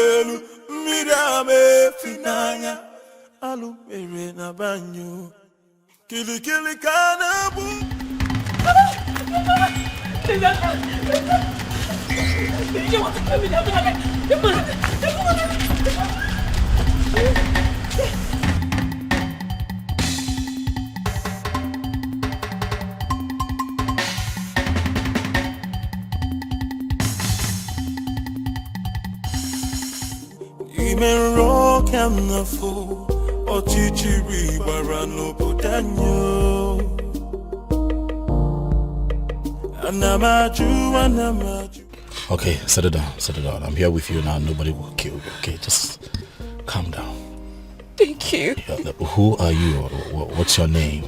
elu mirame finanya alu mere na banyo kili kanabu. You want to kill me now? Even rock and the fool or chichiri barano budanyo. Okay, settle down. I'm here with you now. Nobody will kill you. Okay, just calm down. Thank you. Who are you? What's your name?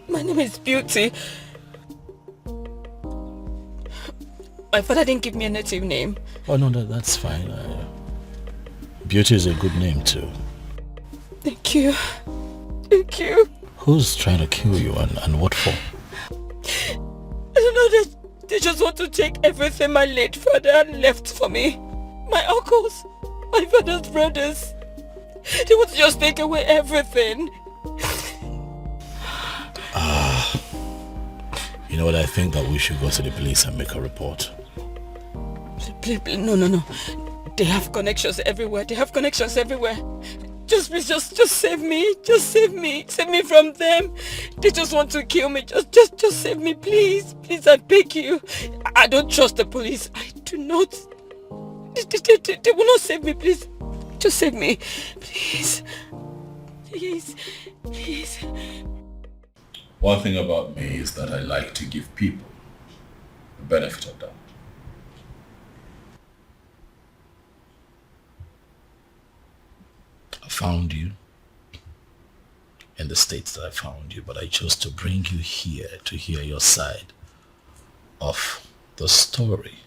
My name is Beauty. My father didn't give me a native name. Oh no, that's fine. Beauty is a good name too. Thank you. Thank you. Who's trying to kill you and what for? I don't know, they just want to take everything my late father left for me. My uncles, my father's brothers. They want to just take away everything. You know what, I think that we should go to the police and make a report. Please, no. They have connections everywhere. Just please, just save me. Just save me. Save me from them. They just want to kill me. Just save me, please. Please, I beg you. I don't trust the police. I do not. They will not save me, please. Just save me. Please. Please. One thing about me is that I like to give people the benefit of doubt. I found you in the states that I found you, but I chose to bring you here to hear your side of the story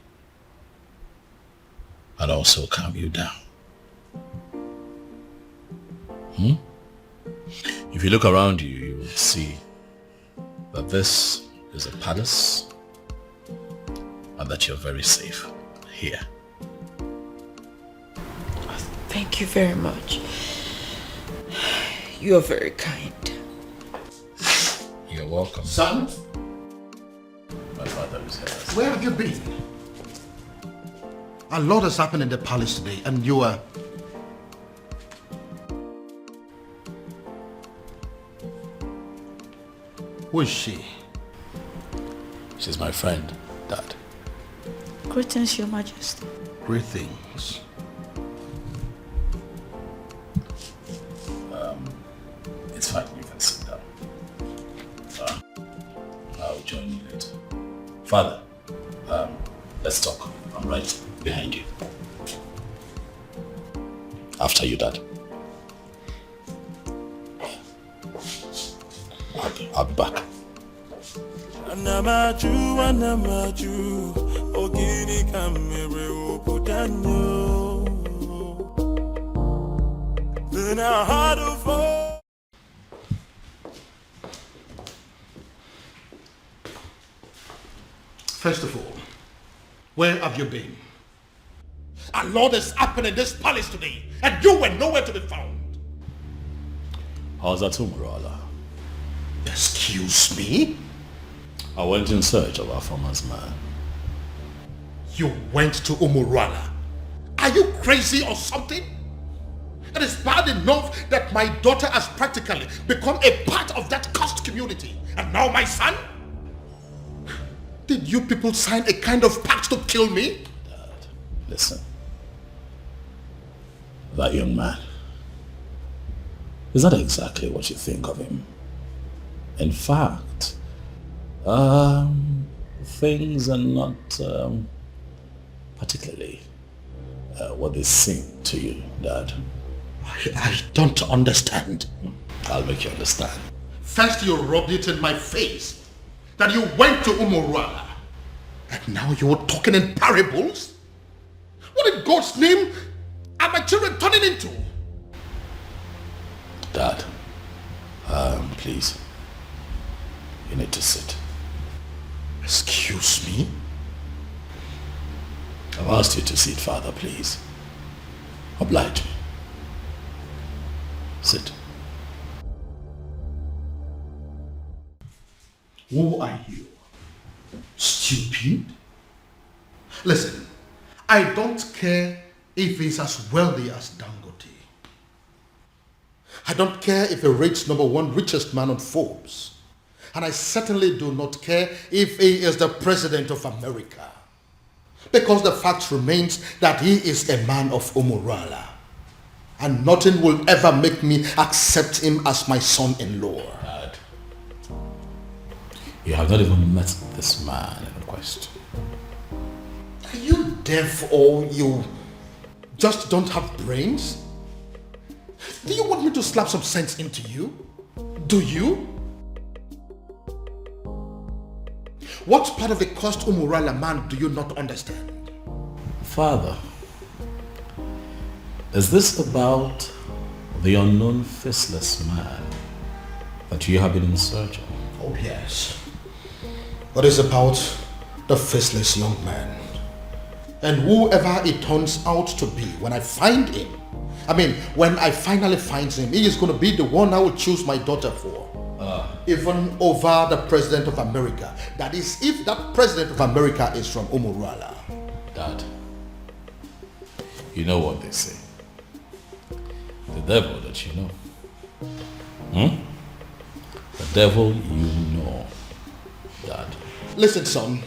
and also calm you down. If you look around you, you will see that this is a palace and that you're very safe here. Thank you very much. You are very kind. You're welcome. Son? My father is here. Where have you been? A lot has happened in the palace today and you are... Who is she? She's my friend, Dad. Greetings, Your Majesty. Greetings. It's fine, you can sit down. I'll join you later. Father, let's talk. I'm right behind you. After you, Dad. I'll be back. Anamaju, ogini kamere obudanyo. Then I had to fall. First of all, where have you been? A lot has happened in this palace today and you were nowhere to be found. How's that, Umurala? Excuse me? I went in search of Afoma's man. You went to Umurala? Are you crazy or something? It is bad enough that my daughter has practically become a part of that cursed community. And now my son? Did you people sign a kind of pact to kill me? Dad, listen. That young man, is that exactly what you think of him? In fact, things are not particularly what they seem to you, Dad. I don't understand. I'll make you understand. First you rubbed it in my face that you went to Umurala. And now you're talking in parables? What in God's name are my children turning into? Dad, please. You need to sit. Excuse me? I've asked you to sit, Father, please. Oblige me. Sit. Who are you? Stupid? Listen, I don't care if he's as wealthy as Dangote. I don't care if he rates #1 richest man on Forbes. And I certainly do not care if he is the president of America. Because the fact remains that he is a man of Umurala. And nothing will ever make me accept him as my son-in-law. Dad, you have not even met this man in question. Are you deaf or you just don't have brains? Do you want me to slap some sense into you? Do you? What part of the cursed Umurala man do you not understand? Father, is this about the unknown faceless man that you have been in search of? Oh yes. What is about the faceless young man? And whoever it turns out to be, when I find him, when I finally find him, he is going to be the one I will choose my daughter for. Even over the President of America. That is, if that President of America is from Umurala. Dad, you know what they say. The devil that you know. The devil you know, Dad. Listen, son.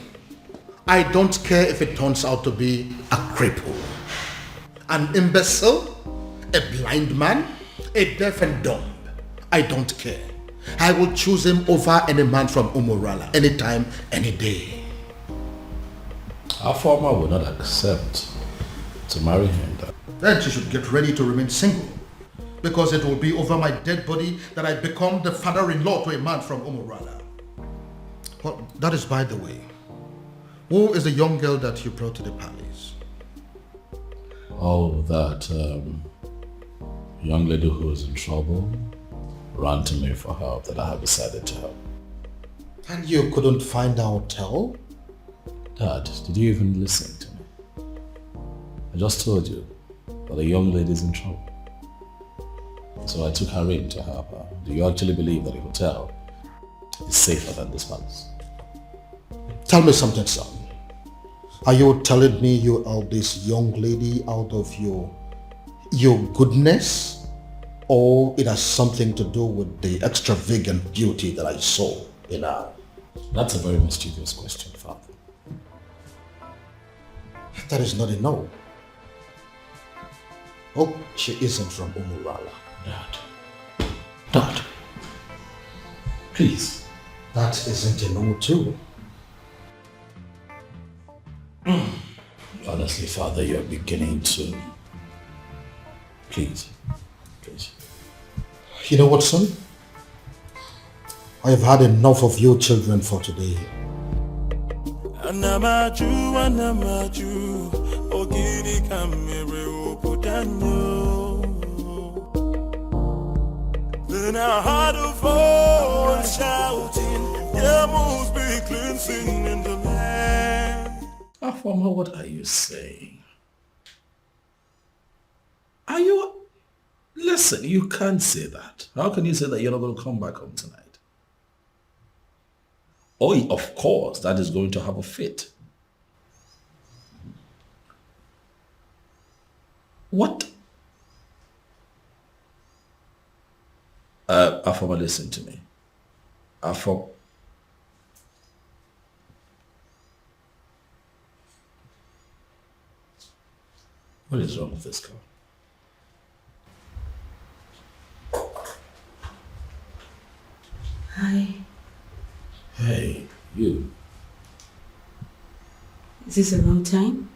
I don't care if it turns out to be a cripple, an imbecile, a blind man, a deaf and dumb. I don't care. I will choose him over any man from Umurala, anytime, any day. Afoma will not accept to marry him, Dad. Then she should get ready to remain single, because it will be over my dead body that I become the father-in-law to a man from Umurala. Well, that is by the way. Who is the young girl that you brought to the palace? Oh, that young lady who is in trouble ran to me for help that I have decided to help. And you couldn't find a hotel? Dad, did you even listen to me? I just told you that a young lady is in trouble. So I took her in to help her. Do you actually believe that a hotel is safer than this palace? Tell me something, son. Are you telling me you are this young lady out of your goodness? Or it has something to do with the extravagant beauty that I saw in her? That's a very mischievous question, Father. That is not a no. Oh, she isn't from Umurala. Dad, please. That isn't a no too. Honestly, Father, you're beginning to... Please. You know what, son? I have had enough of you children for today. Anamaju, ogini kamere opudanyo. Then I heard a voice shouting, there must be cleansing in the land. Afoma, what are you saying? Are you... Listen, you can't say that. How can you say that you're not going to come back home tonight? Oh, of course, that is going to have a fit. What? Afoma, listen to me. Afoma. What is wrong with this girl? Hi. Hey, you. Is this the wrong time?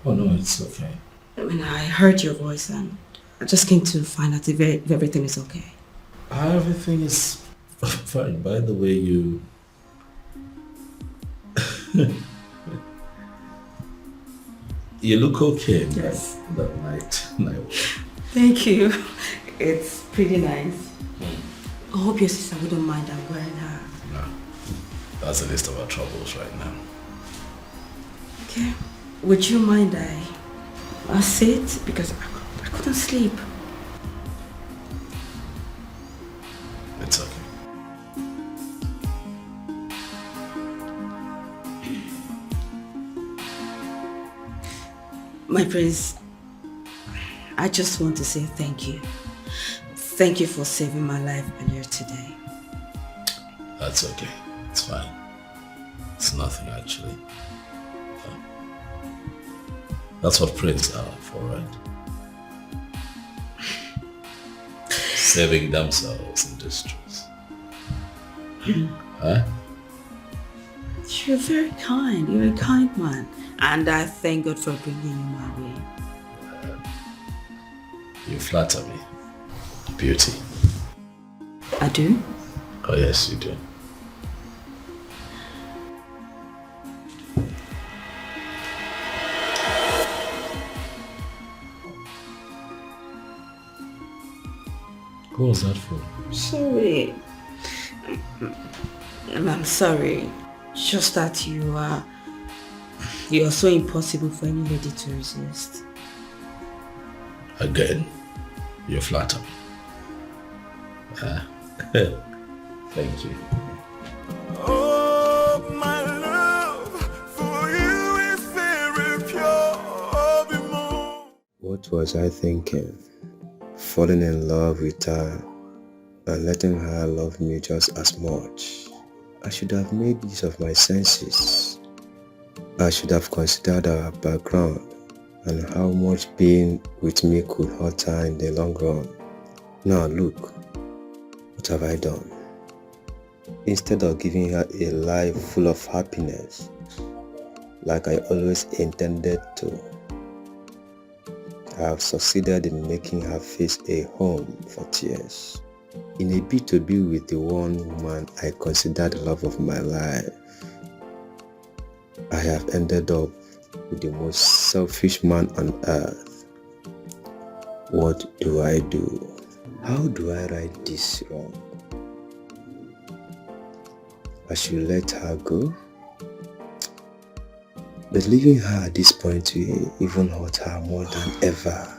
Oh no, it's okay. I heard your voice and I just came to find out if everything is okay. Everything is fine. By the way, you... you look okay in Yes. that night. Thank you. It's pretty nice. I hope your sister wouldn't mind I'm wearing her. No, that's the least of our troubles right now. Okay. Would you mind I sit? Because I couldn't sleep. It's okay. My prince, I just want to say thank you. Thank you for saving my life earlier today. That's okay. It's fine. It's nothing actually. That's what princes are for, right? Saving themselves in distress. Huh? You're very kind. You're a kind man. And I thank God for bringing you my way. You flatter me. Beauty. I do? Oh yes, you do. Who was that for? Sorry. I'm sorry. Just that you're so impossible for any lady to resist. Again, you flatter me. Thank you. Oh, my love for you is very pure. What was I thinking? Falling in love with her and letting her love me just as much. I should have made use of my senses. I should have considered our background and how much being with me could hurt her in the long run. Now look, what have I done? Instead of giving her a life full of happiness, like I always intended to, I have succeeded in making her face a home for tears. In a bid to be with the one woman I consider the love of my life, I have ended up with the most selfish man on earth. What do I do? How do I right this wrong? I should let her go? But leaving her at this point will even hurt her more than ever.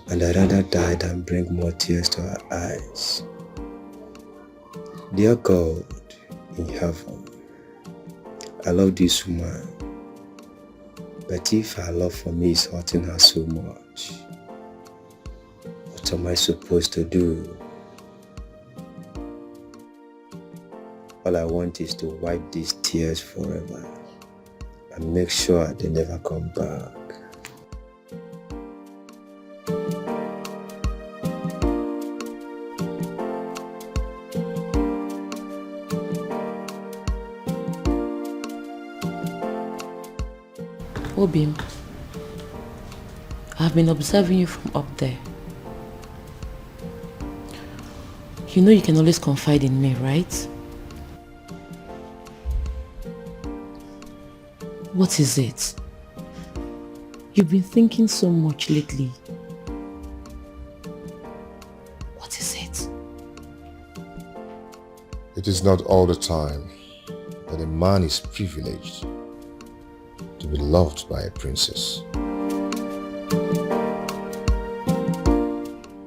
And I'd rather die than bring more tears to her eyes. Dear God in heaven, I love this woman, but if her love for me is hurting her so much, what am I supposed to do? All I want is to wipe these tears forever and make sure they never come back. Obim, I've been observing you from up there. You know you can always confide in me, right? What is it? You've been thinking so much lately. What is it? It is not all the time that a man is privileged to be loved by a princess.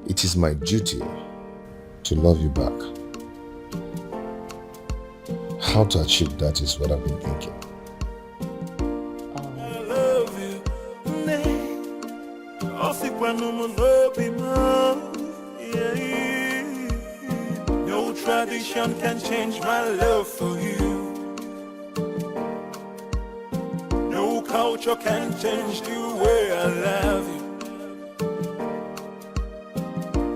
It is my duty to love you back. How to achieve that is what I've been thinking. I love you. No tradition can change my love for you. No culture can change the way I love you.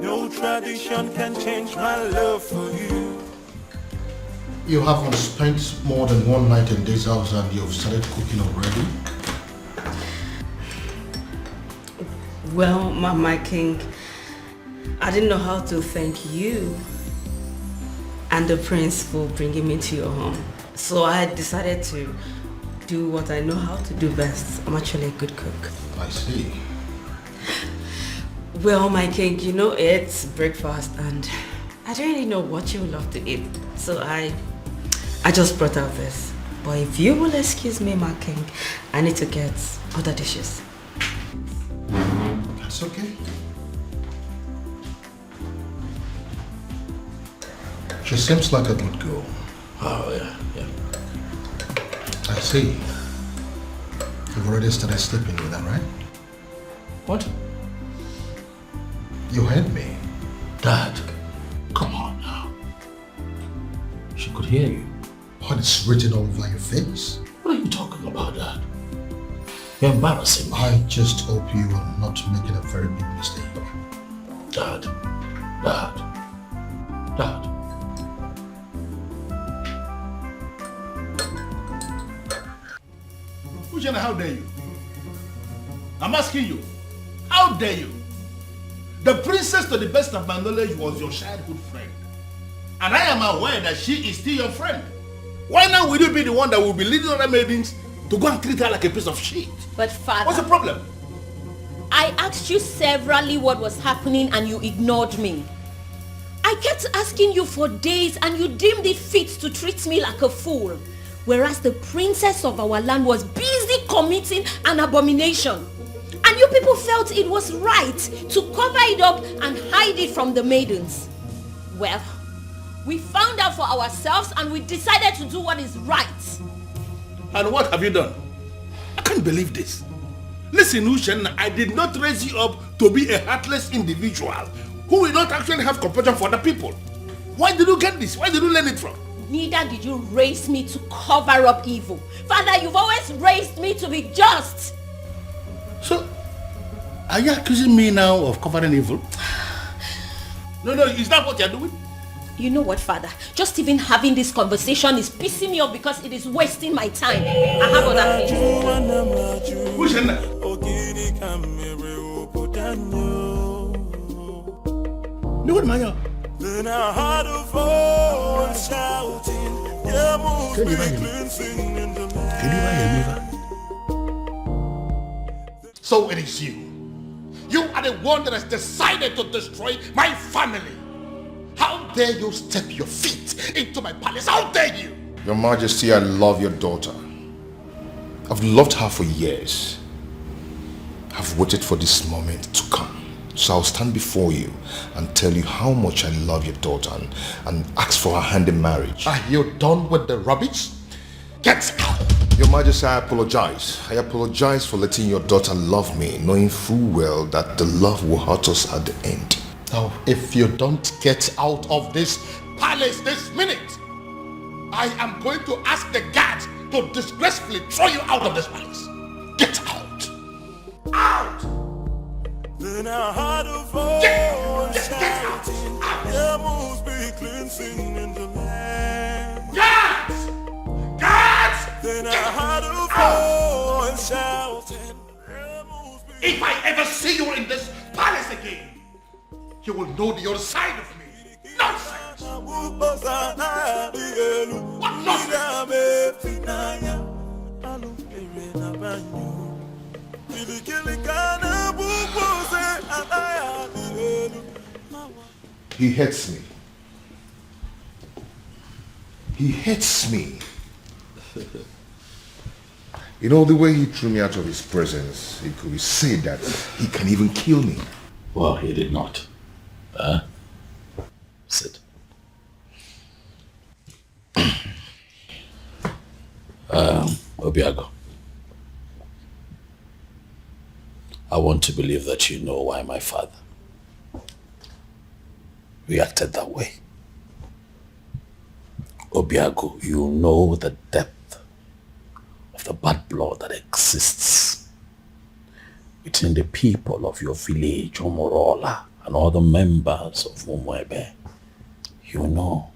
No tradition can change my love for you. You haven't spent more than one night in this house and you've started cooking already? Well, my king, I didn't know how to thank you and the prince for bringing me to your home. So I decided to do what I know how to do best. I'm actually a good cook. I see. Well, my king, you know it's breakfast and I don't really know what you would love to eat. So I just brought out this. But if you will excuse me, my king, I need to get other dishes. That's okay. She seems like a good girl. Oh, yeah. I see. You've already started sleeping with her, right? What? You heard me. Dad, come on now. She could hear you. But it's written all over your face. What are you talking about, Dad? You're embarrassing me. I just hope you are not making a very big mistake. Dad. Uche, how dare you? I'm asking you, how dare you? The princess, to the best of my knowledge, was your childhood friend. And I am aware that she is still your friend. Why now will you be the one that will be leading other maidens to go and treat her like a piece of shit? But father... What's the problem? I asked you severally what was happening and you ignored me. I kept asking you for days and you deemed it fit to treat me like a fool. Whereas the princess of our land was busy committing an abomination. And you people felt it was right to cover it up and hide it from the maidens. Well, we found out for ourselves and we decided to do what is right. And what have you done? I can't believe this. Listen, Uche, I did not raise you up to be a heartless individual who will not actually have compassion for the people. Why did you get this? Where did you learn it from? Neither did you raise me to cover up evil. Father, you've always raised me to be just. So, are you accusing me now of covering evil? No, is that what you're doing? You know what, Father? Just even having this conversation is pissing me off because it is wasting my time. I have other things. Who's in there? No, what, Maya? Then I heard a voice shouting, yeah, move Can you me hear me? cleansing in the Can you hear me? So it is you. You are the one that has decided to destroy my family. How dare you step your feet into my palace? How dare you? Your Majesty, I love your daughter. I've loved her for years. I've waited for this moment to come. So I'll stand before you and tell you how much I love your daughter and ask for her hand in marriage. Are you done with the rubbish? Get out! Your Majesty, I apologize. I apologize for letting your daughter love me, knowing full well that the love will hurt us at the end. Now, if you don't get out of this palace this minute, I am going to ask the guards to disgracefully throw you out of this palace. Get out! Out! Then I heard a voice shouting, yeah, move me cleansing in the land. Guards! Guards! Then I heard a voice shouting, yeah, move me. If I ever see you in this palace again, you will know the other side of me. Nonsense! What He hates me. He hates me. You know, the way he threw me out of his presence, it could be said that he can even kill me. Well, he did not. Sit. Obiagu, I want to believe that you know why my father reacted that way. Obiagu, you know the depth of the bad blood that exists between the people of your village, Umurala, and other members of Umuebe. You know.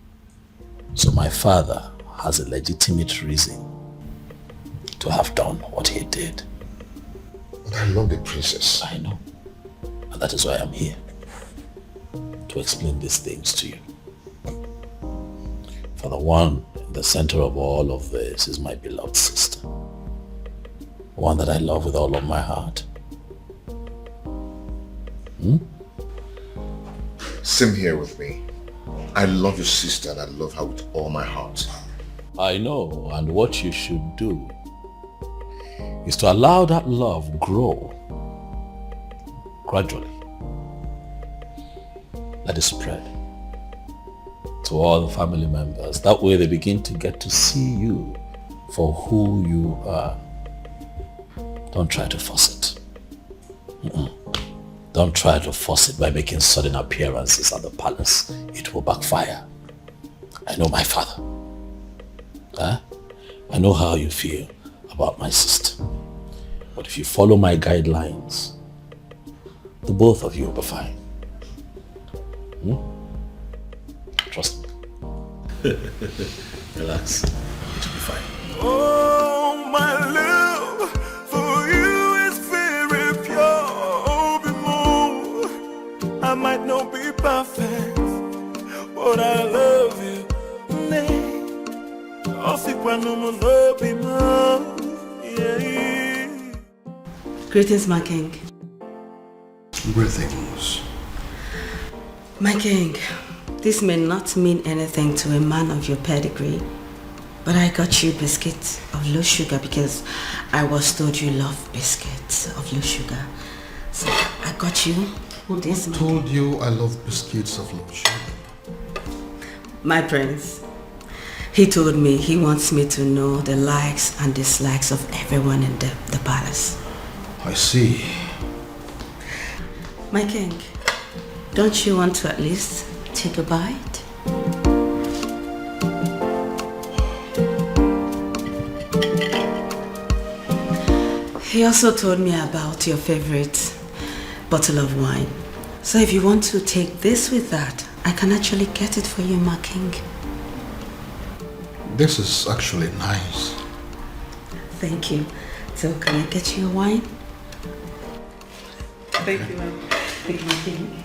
So my father has a legitimate reason to have done what he did. But I love the princess. I know. And that is why I'm here. To explain these things to you. For the one in the center of all of this is my beloved sister. One that I love with all of my heart. Same here with me. I love your sister and I love her with all my heart. I know, and what you should do is to allow that love grow gradually. Let it spread to all the family members. That way they begin to get to see you for who you are. Don't try to force it. Don't try to force it by making sudden appearances at the palace. It will backfire. I know my father. I know how you feel about my sister. But if you follow my guidelines, the both of you will be fine. Trust me. Relax. It will be fine. Oh, my love for you is very pure. I might not be perfect, but I love you. Greetings, my king. Greetings. My king, this may not mean anything to a man of your pedigree, but I got you biscuits of low sugar because I was told you love biscuits of low sugar. So I got you this. Who told you I love biscuits of low sugar? My prince. He told me he wants me to know the likes and dislikes of everyone in the palace. I see. My king, don't you want to at least take a bite? He also told me about your favorite bottle of wine. So if you want to take this with that, I can actually get it for you, my king. This is actually nice. Thank you. So can I get you a wine? Thank you, ma'am. Thank you, my king.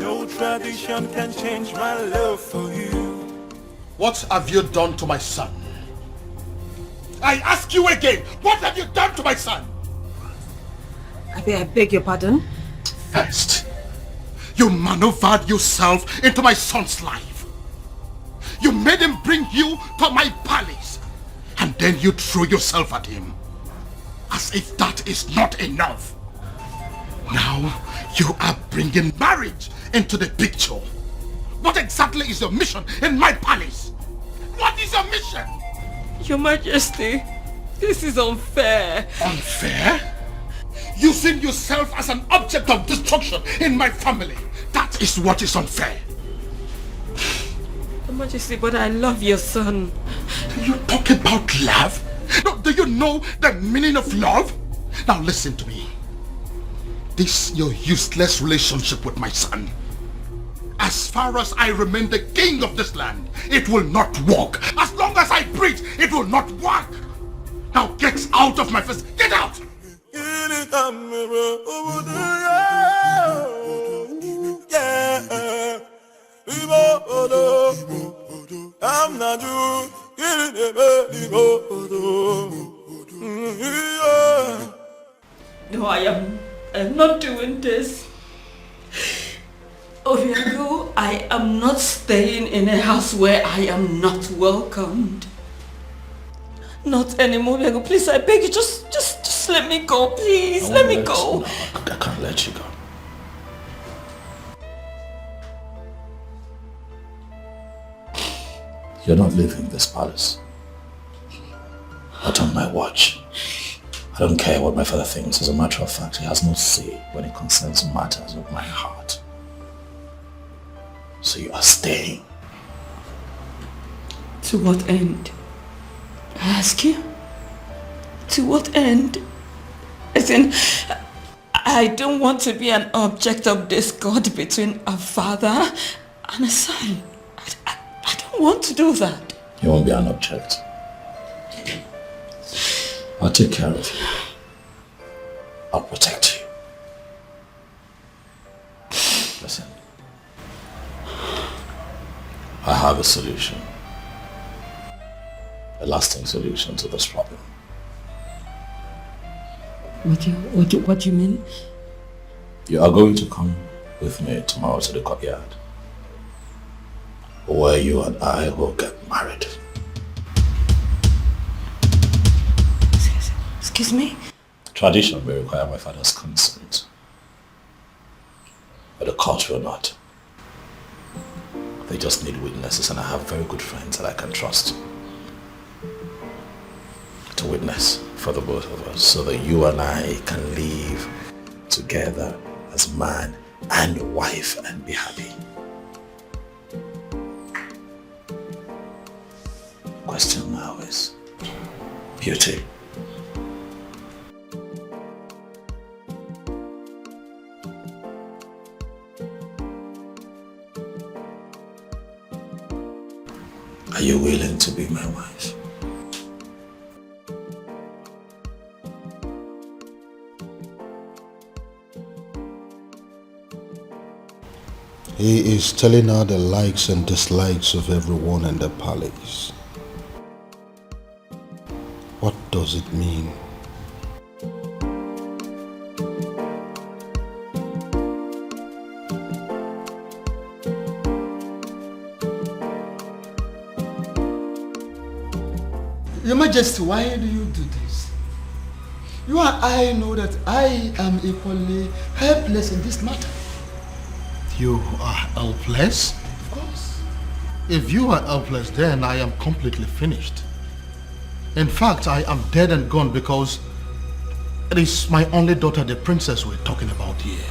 No tradition can change my love for you. What have you done to my son? I ask you again, what have you done to my son? I beg your pardon? First, you maneuvered yourself into my son's life. You made him bring you to my palace. And then you threw yourself at him. As if that is not enough. Now, you are bringing marriage into the picture. What exactly is your mission in my palace? What is your mission? Your Majesty, this is unfair. Unfair? Using yourself as an object of destruction in my family. That is what is unfair. Your Majesty, but I love your son. You talk about love? No, do you know the meaning of love? Now listen to me. This your useless relationship with my son. As far as I remain the king of this land, it will not work. As long as I preach, it will not work. Now get out of my face. Get out! I'm not you. No, I am not doing this. Obiagu, I am not staying in a house where I am not welcomed. Not anymore, Obiagu. Please, I beg you, just let me go, please. Let me go. No, I can't let you go. You're not leaving this palace. Not on my watch. I don't care what my father thinks. As a matter of fact, he has no say when it concerns matters of my heart. So you are staying. To what end? I ask you? To what end? As in, I don't want to be an object of discord between a father and a son. I don't want to do that. You won't be an object. I'll take care of you. I'll protect you. Listen. I have a solution. A lasting solution to this problem. What do you mean? You are going to come with me tomorrow to the courtyard, where you and I will get married. Excuse me? Tradition may require my father's consent, but the court will not. They just need witnesses, and I have very good friends that I can trust to witness for the both of us, so that you and I can live together as man and wife and be happy. Question now is beauty. Are you willing to be my wife? He is telling her the likes and dislikes of everyone in the palace. What does it mean? Your Majesty, why do you do this? You and I know that I am equally helpless in this matter. You are helpless? Of course. If you are helpless, then I am completely finished. In fact, I am dead and gone because it is my only daughter, the princess, we're talking about here.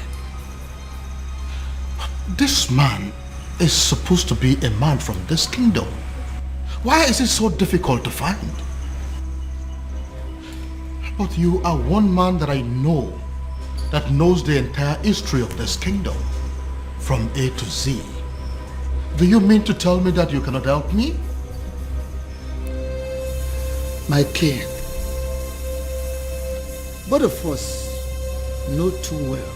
This man is supposed to be a man from this kingdom. Why is it so difficult to find? But you are one man that I know that knows the entire history of this kingdom, from A to Z. Do you mean to tell me that you cannot help me? My king, both of us know too well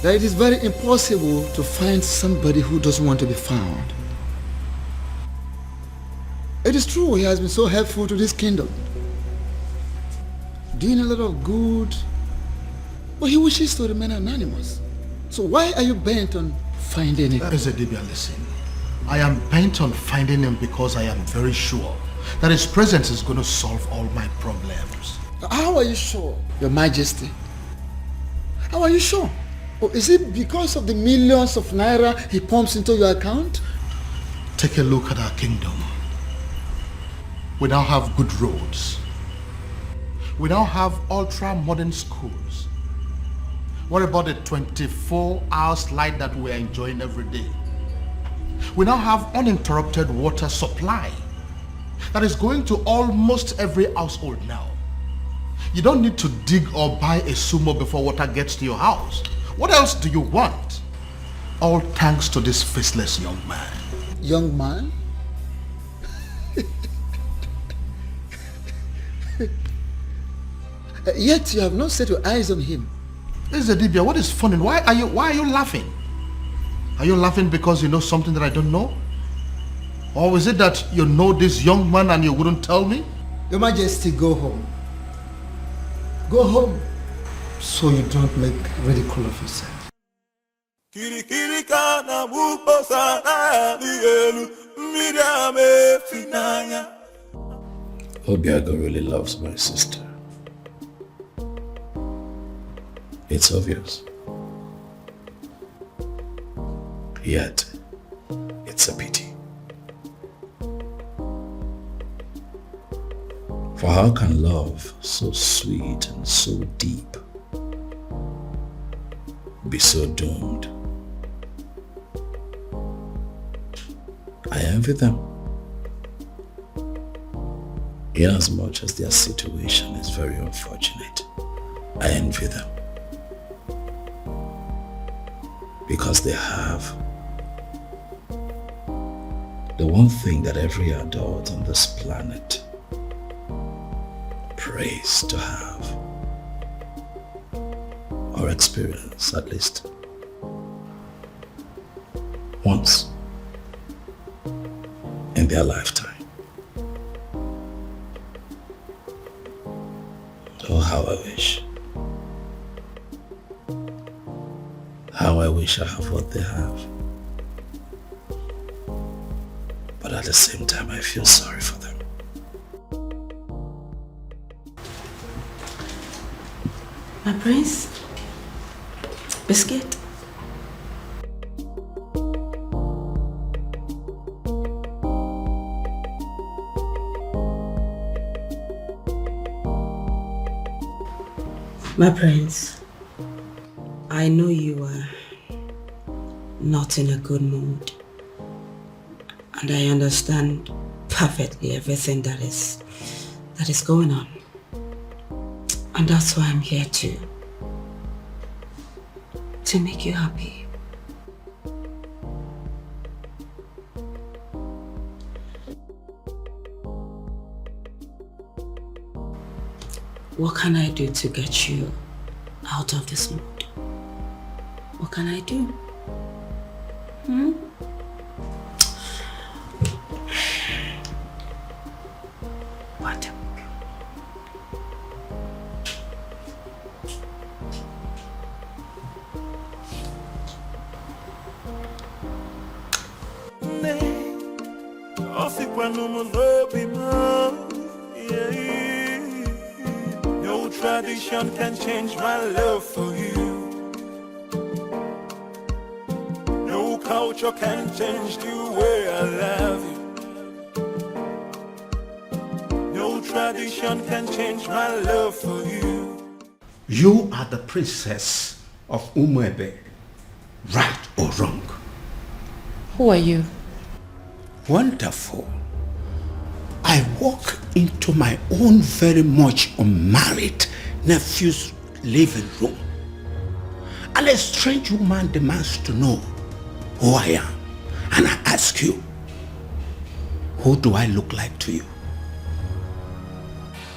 that it is very impossible to find somebody who doesn't want to be found. It is true he has been so helpful to this kingdom, doing a lot of good, but he wishes to remain anonymous. So why are you bent on finding him? Ezedibia, listen. I am bent on finding him because I am very sure that his presence is going to solve all my problems. How are you sure, Your Majesty? How are you sure? Or is it because of the millions of naira he pumps into your account? Take a look at our kingdom. We now have good roads. We now have ultra-modern schools. What about the 24-hour light that we are enjoying every day? We now have uninterrupted water supply that is going to almost every household now. You don't need to dig or buy a sumo before water gets to your house. What else do you want? All thanks to this faceless young man. Young man? Yet you have not set your eyes on him. Ezedibia, what is funny? Why are you laughing? Are you laughing because you know something that I don't know? Or is it that you know this young man and you wouldn't tell me? Your Majesty, go home. Go home so you don't make ridicule of yourself. Obiagu really loves my sister. It's obvious. Yet, it's a pity. For how can love so sweet and so deep be so doomed? I envy them, inasmuch as their situation is very unfortunate. I envy them because they have the one thing that every adult on this planet prays to have, or experience at least once in their lifetime. Oh, how I wish. How I wish I have what they have. But at the same time, I feel sorry for them. My prince? Biscuit? My prince, I know you are not in a good mood, and I understand perfectly everything that is going on, and that's why I'm here to make you happy. What can I do to get you out of this mood? What can I do? What? No tradition can change my love for you. No culture can change the way I love you. No tradition can change my love for you. You are the princess of Umuebe, right or wrong? Who are you? Wonderful. I walk into my own very much unmarried nephew's living room, and a strange woman demands to know who I am. And I ask you, who do I look like to you?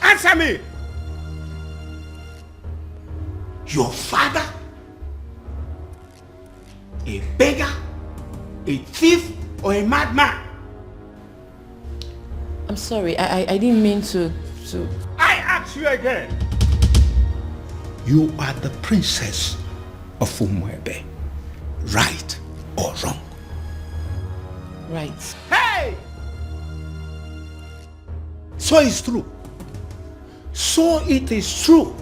Answer me! Your father? A beggar? A thief? Or a madman? I'm sorry, I didn't mean to... I ask you again. You are the princess of Umuebe, right or wrong? Right. Hey! So it's true. So it is true.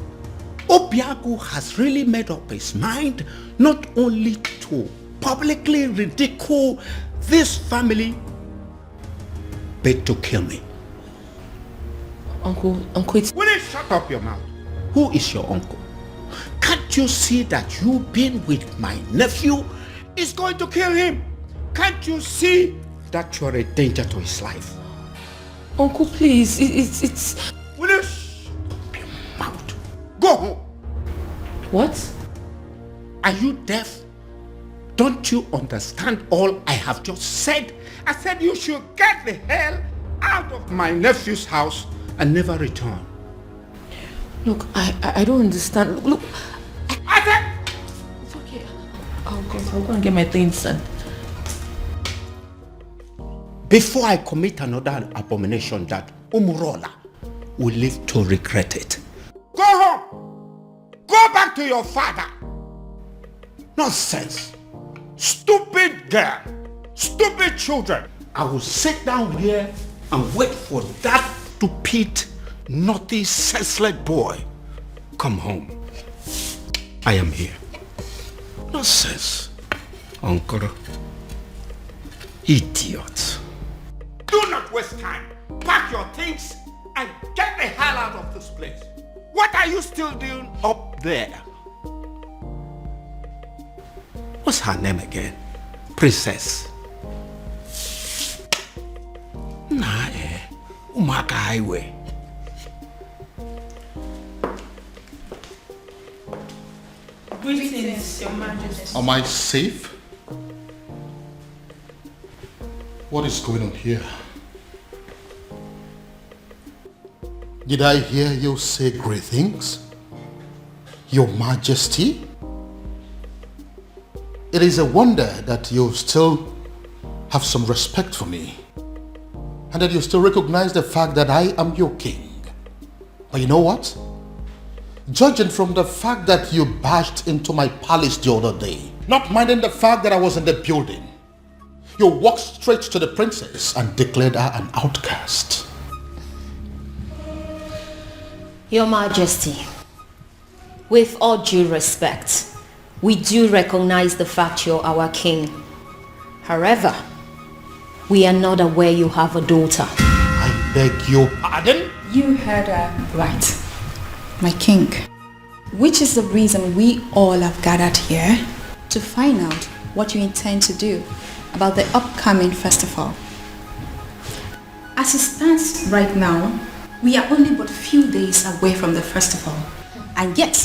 Obiagu has really made up his mind not only to publicly ridicule this family, but to kill me. Uncle, it's... Will you shut up your mouth? Who is your uncle? Can't you see that you being with my nephew is going to kill him? Can't you see that you're a danger to his life? Uncle, please, it's... Will you shut up your mouth? Go home. What? Are you deaf? Don't you understand all I have just said? I said you should get the hell out of my nephew's house and never return. Look, I don't understand. Look, I said... It's okay. I'll go and get my things, son. Before I commit another abomination that Umurala will live to regret it. Go home! Go back to your father! Nonsense! Stupid girl! Stupid children! I will sit down here and wait for that stupid, naughty, senseless boy. Come home. I am here. Nonsense. Uncle. Idiot. Do not waste time. Pack your things and get the hell out of this place. What are you still doing up there? What's her name again? Princess. Nah, Umaka Highway. Greetings, Your Majesty. Am I safe? What is going on here? Did I hear you say great things? Your Majesty? It is a wonder that you still have some respect for me, and that you still recognize the fact that I am your king. But you know what? Judging from the fact that you barged into my palace the other day not minding the fact that I was in the building. You walked straight to the princess and declared her an outcast. Your Majesty, with all due respect, we do recognize the fact you're our king. However, we are not aware you have a daughter. I beg your pardon? You heard her right, my king. Which is the reason we all have gathered here to find out what you intend to do about the upcoming festival. As it stands right now, we are only but few days away from the festival, and yet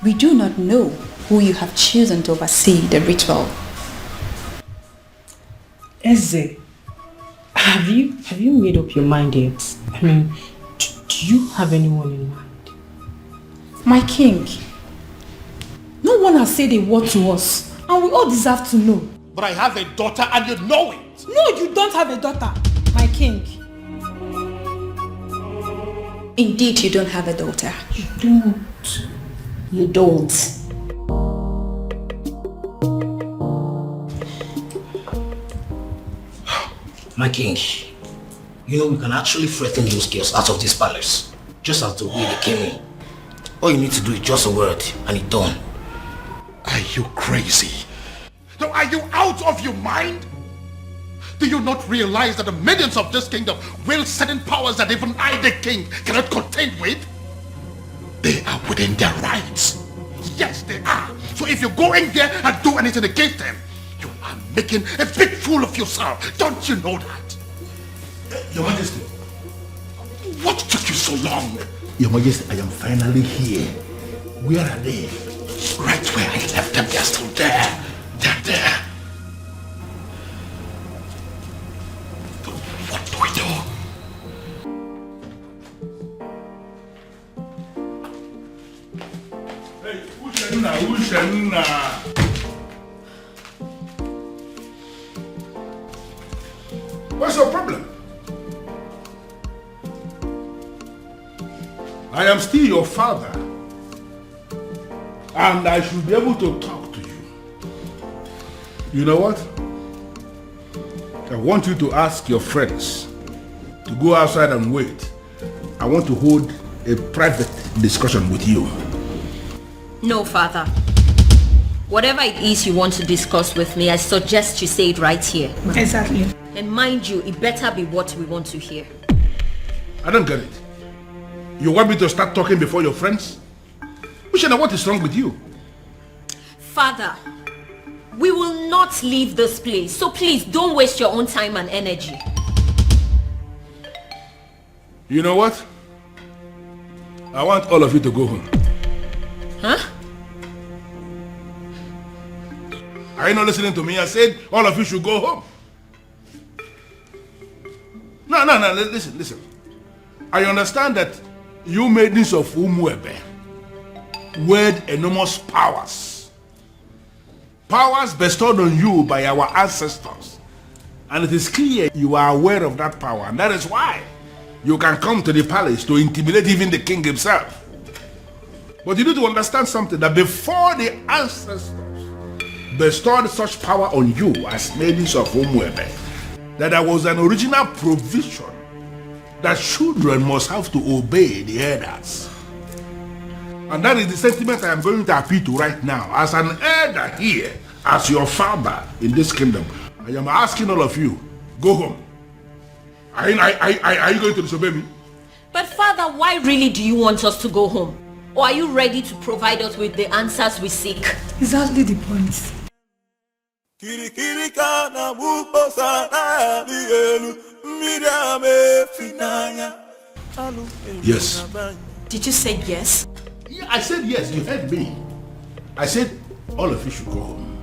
we do not know who you have chosen to oversee the ritual. Eze, have you made up your mind yet? I mean, do you have anyone in mind? My king, no one has said a word to us, and we all deserve to know. But I have a daughter and you know it. No, you don't have a daughter, my king. Indeed, you don't have a daughter. You don't. You don't. My king, you know we can actually threaten those girls out of this palace, just as the way they came in. All you need to do is just a word, and it's done. Are you crazy? No, are you out of your mind? Do you not realize that the maidens of this kingdom wield certain powers that even I, the king, cannot contend with? They are within their rights. Yes, they are. So if you go in there and do anything against them, you are making a big fool of yourself. Don't you know that? Your Majesty. What took you so long? Your Majesty, I am finally here. Where are they? Right where I left them, they're still there. They're there. But what do we do? Hey, Ushenna. What's your problem? I am still your father, and I should be able to talk to you. You know what? I want you to ask your friends to go outside and wait. I want to hold a private discussion with you. No, father. Whatever it is you want to discuss with me, I suggest you say it right here. Exactly. And mind you, it better be what we want to hear. I don't get it. You want me to start talking before your friends? Uche, what is wrong with you? Father, we will not leave this place, so please don't waste your own time and energy. You know what? I want all of you to go home. Huh? Are you not listening to me? I said all of you should go home. No, listen. I understand that you maidens of Umuebe wield enormous powers. Powers bestowed on you by our ancestors. And it is clear you are aware of that power. And that is why you can come to the palace to intimidate even the king himself. But you need to understand something, that before the ancestors bestowed such power on you as maidens of Umuebe, that there was an original provision that children must have to obey the elders. And that is the sentiment I am going to appeal to right now. As an elder here, as your father in this kingdom, I am asking all of you, go home. Are you going to disobey me? But father, why really do you want us to go home? Or are you ready to provide us with the answers we seek? Exactly the point. Yes. Did you say yes? Yeah, I said yes, you heard me. I said all of you should go home.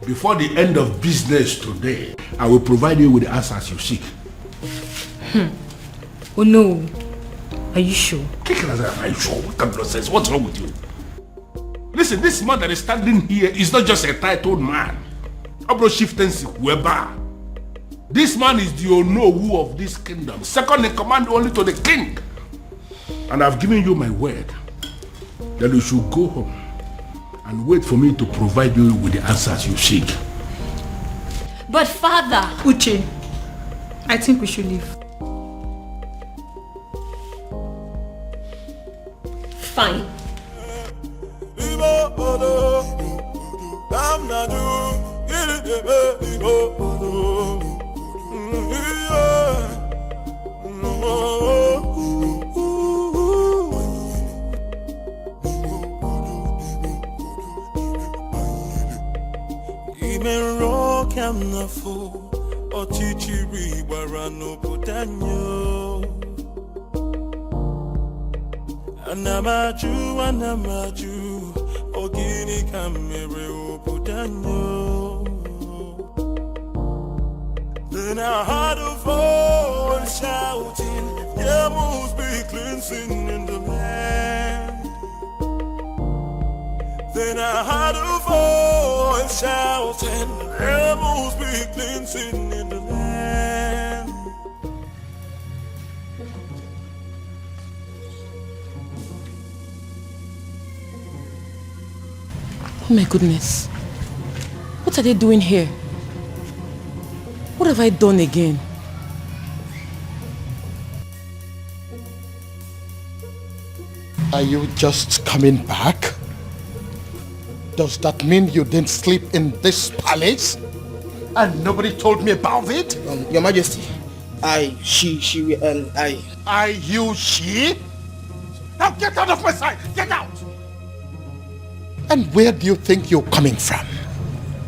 Before the end of business today, I will provide you with the answers you seek. Oh no. Are you sure? Are you sure? What kind of nonsense? What's wrong with you? Listen, this man that is standing here is not just a titled man. This man is the Onowu of this kingdom, second in command only to the king. And I've given you my word that you should go home and wait for me to provide you with the answers you seek. But father... Uche, I think we should leave. Fine. Anamaju, ogini kamere obudanyo. Then I heard a voice shouting, there must be cleansing in the land. Then I heard a voice shouting, there must be cleansing in the land. Oh my goodness. What are they doing here? What have I done again? Are you just coming back? Does that mean you didn't sleep in this palace? And nobody told me about it? Your Majesty, she, she? Now get out of my sight! Get out! And where do you think you're coming from?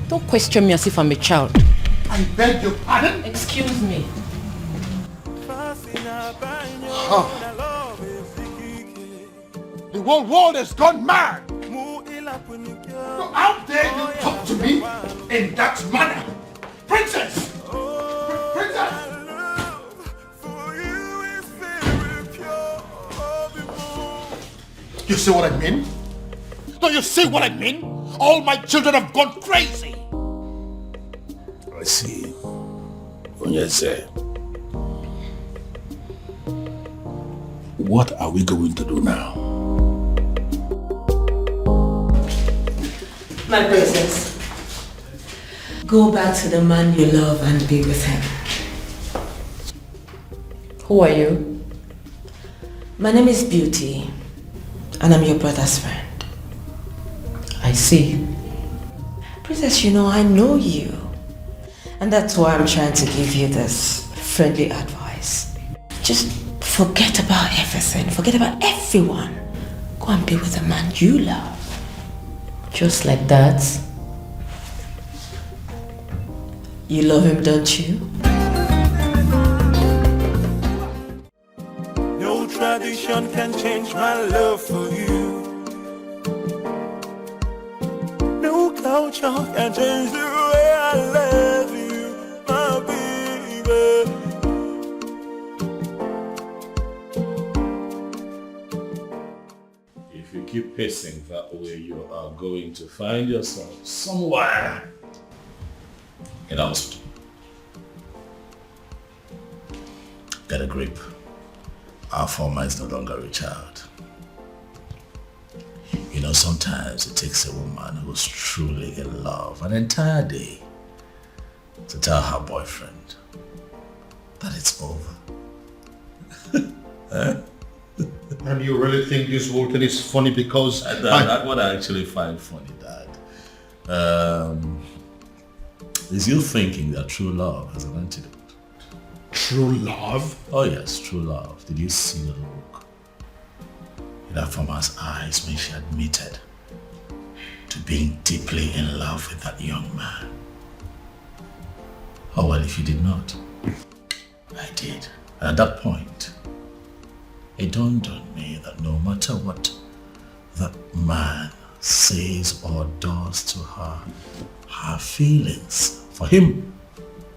Don't question me as if I'm a child. I beg your pardon? Excuse me. Huh. The whole world has gone mad! So how dare you talk to me in that manner? Princess! Princess! You see what I mean? Do you see what I mean? All my children have gone crazy! I see. Onyeze. What are we going to do now? My princess, go back to the man you love and be with him. Who are you? My name is Beauty, and I'm your brother's friend. I see. Princess, you know, I know you. And that's why I'm trying to give you this friendly advice. Just forget about everything. Forget about everyone. Go and be with the man you love. Just like that? You love him, don't you? No tradition can change my love for you. No culture can change the way I love you, my baby. If you keep pacing that way, you are going to find yourself somewhere in hospital. Get a grip. Afoma is no longer a child. You know, sometimes it takes a woman who's truly in love an entire day to tell her boyfriend that it's over. And you really think this whole thing is funny because... That's what I actually find funny, Dad. Is you thinking that true love has an antidote? True love? Oh yes, true love. Did you see the look in Afoma's eyes when she admitted to being deeply in love with that young man? Oh well, if you did not, I did. And at that point, it dawned on me that no matter what that man says or does to her, her feelings for him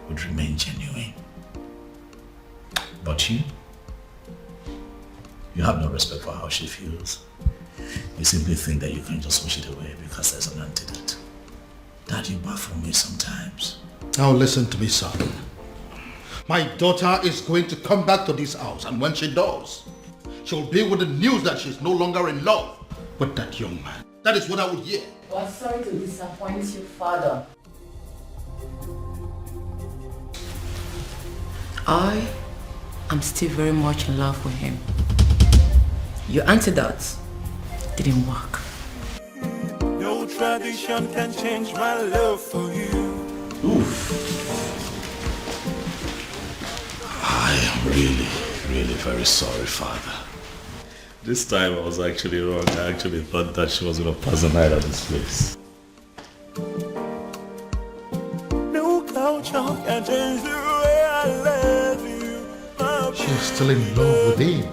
would remain genuine. But you have no respect for how she feels. You simply think that you can just wish it away because there's an antidote. Dad, you baffle me sometimes. Now listen to me, son. My daughter is going to come back to this house, and when she does, she'll be with the news that she's no longer in love with that young man. That is what I would hear. Well, sorry to disappoint you, Father. I am still very much in love with him. Your antidote didn't work. No tradition can change my love for you. Oof. I am really very sorry, Father. This time I was actually wrong. I actually thought that she was going to pass the night at this place. No culture can change the way I love you. She's still in love with him.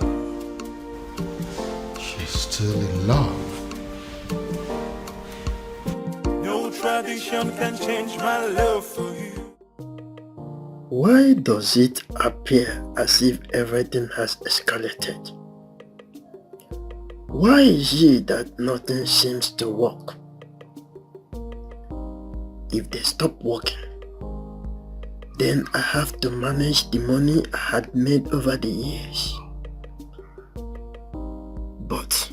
She's still in love. No tradition can change my love for you. Why does it appear as if everything has escalated? Why is it that nothing seems to work? If they stop working, then I have to manage the money I had made over the years. But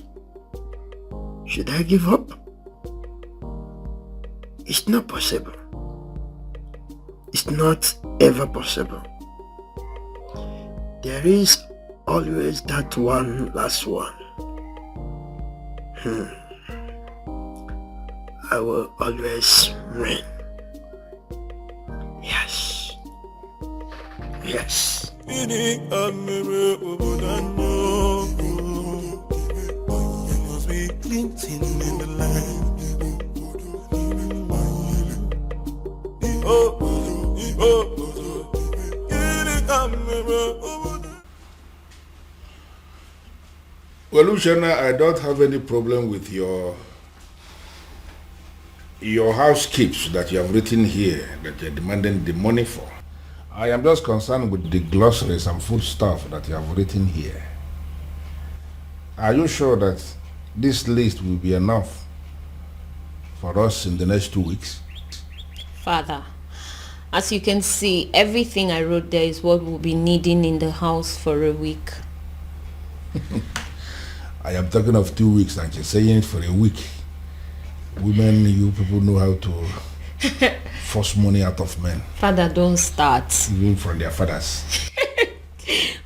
should I give up? It's not possible. It's not ever possible. There is always that one last one. I will always win. Yes. Yes. You must be glinting in the land. Well, Ushana, I don't have any problem with your house keeps that you have written here that you're demanding the money for. I am just concerned with the glossaries and food stuff that you have written here. Are you sure that this list will be enough for us in the next 2 weeks? Father, as you can see, everything I wrote there is what we'll be needing in the house for a week. I am talking of 2 weeks and you're saying it for a week. Women, you people know how to force money out of men. Father, don't start. Even from their fathers.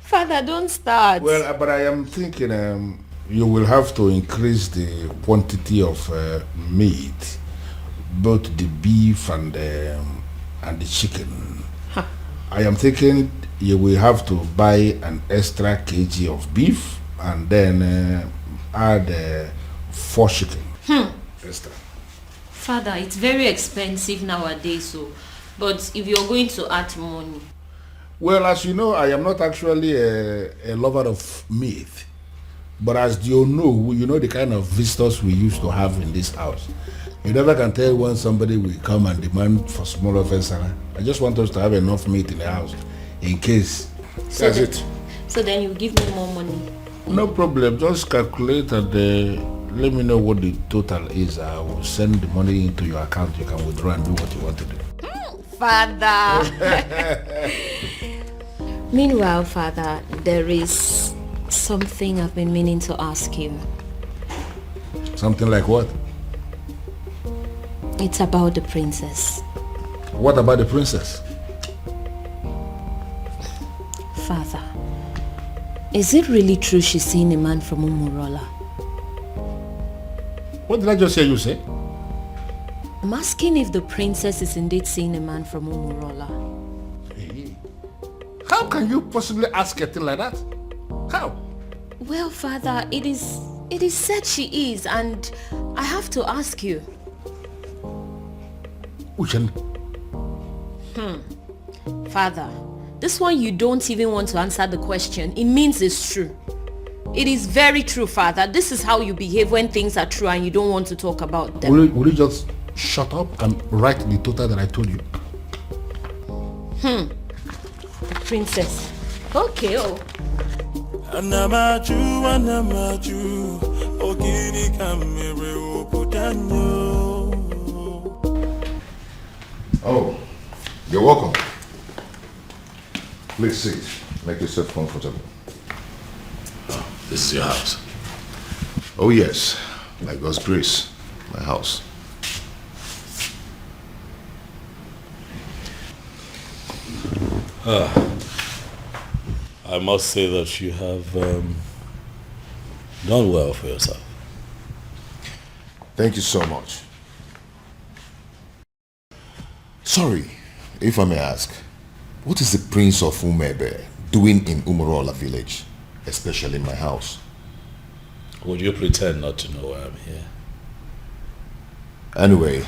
Father, don't start. Well, but I am thinking you will have to increase the quantity of meat, both the beef and the chicken. Huh. I am thinking you will have to buy an extra kg of beef and then add 4 chicken. Extra. Father, it's very expensive nowadays, but if you're going to add money. Well, as you know, I am not actually a lover of meat. But as you know the kind of visitors we used to have in this house. You never can tell when somebody will come and demand for small offense. I just want us to have enough meat in the house in case. That's it. So then you give me more money. No problem. Just calculate and let me know what the total is. I will send the money into your account. You can withdraw and do what you want to do. Father. Meanwhile, Father, there is something I've been meaning to ask you. Something like what? It's about the princess. What about the princess? Father, is it really true she's seeing a man from Umurala? What did I just hear you say? I'm asking if the princess is indeed seeing a man from Umurala. Hey. How can you possibly ask a thing like that? How? Well, Father, it is said she is, and I have to ask you. Uche. Father, this one you don't even want to answer the question. It means it's true. It is very true, Father. This is how you behave when things are true and you don't want to talk about them. Will you just shut up and write the total that I told you? The princess. Okay, Oh, you're welcome. Please sit. Make yourself comfortable. This is your house. Oh yes, by God's grace, my house. I must say that you have done well for yourself. Thank you so much. Sorry, if I may ask, what is the Prince of Umuebe doing in Umurala village, especially in my house? Would you pretend not to know why I'm here? Anyway,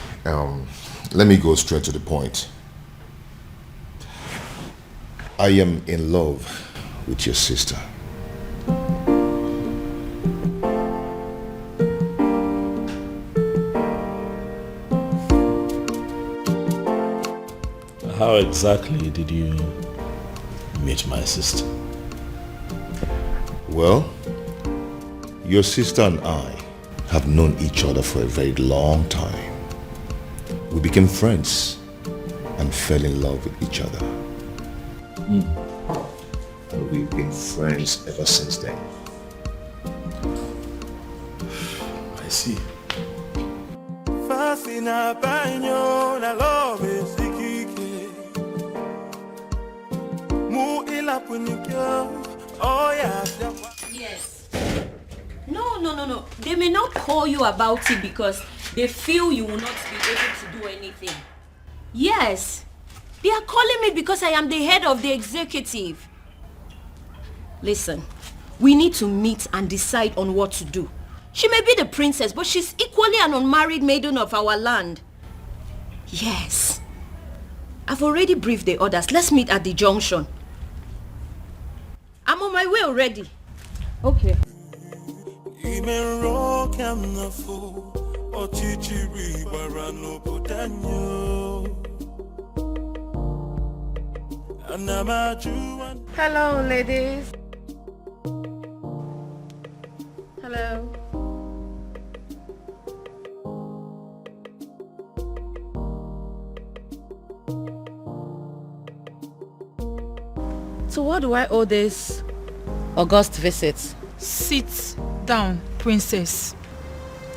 let me go straight to the point. I am in love with your sister. How exactly did you meet my sister? Well, your sister and I have known each other for a very long time. We became friends and fell in love with each other. And we've been friends ever since then. I see. Yes. No. They may not call you about it because they feel you will not be able to do anything. Yes. They are calling me because I am the head of the executive. Listen, we need to meet and decide on what to do. She may be the princess, but she's equally an unmarried maiden of our land. Yes. I've already briefed the others. Let's meet at the junction. I'm on my way already. Okay. Hello, ladies. Hello. So what do I owe this august visit? Sit down, princess.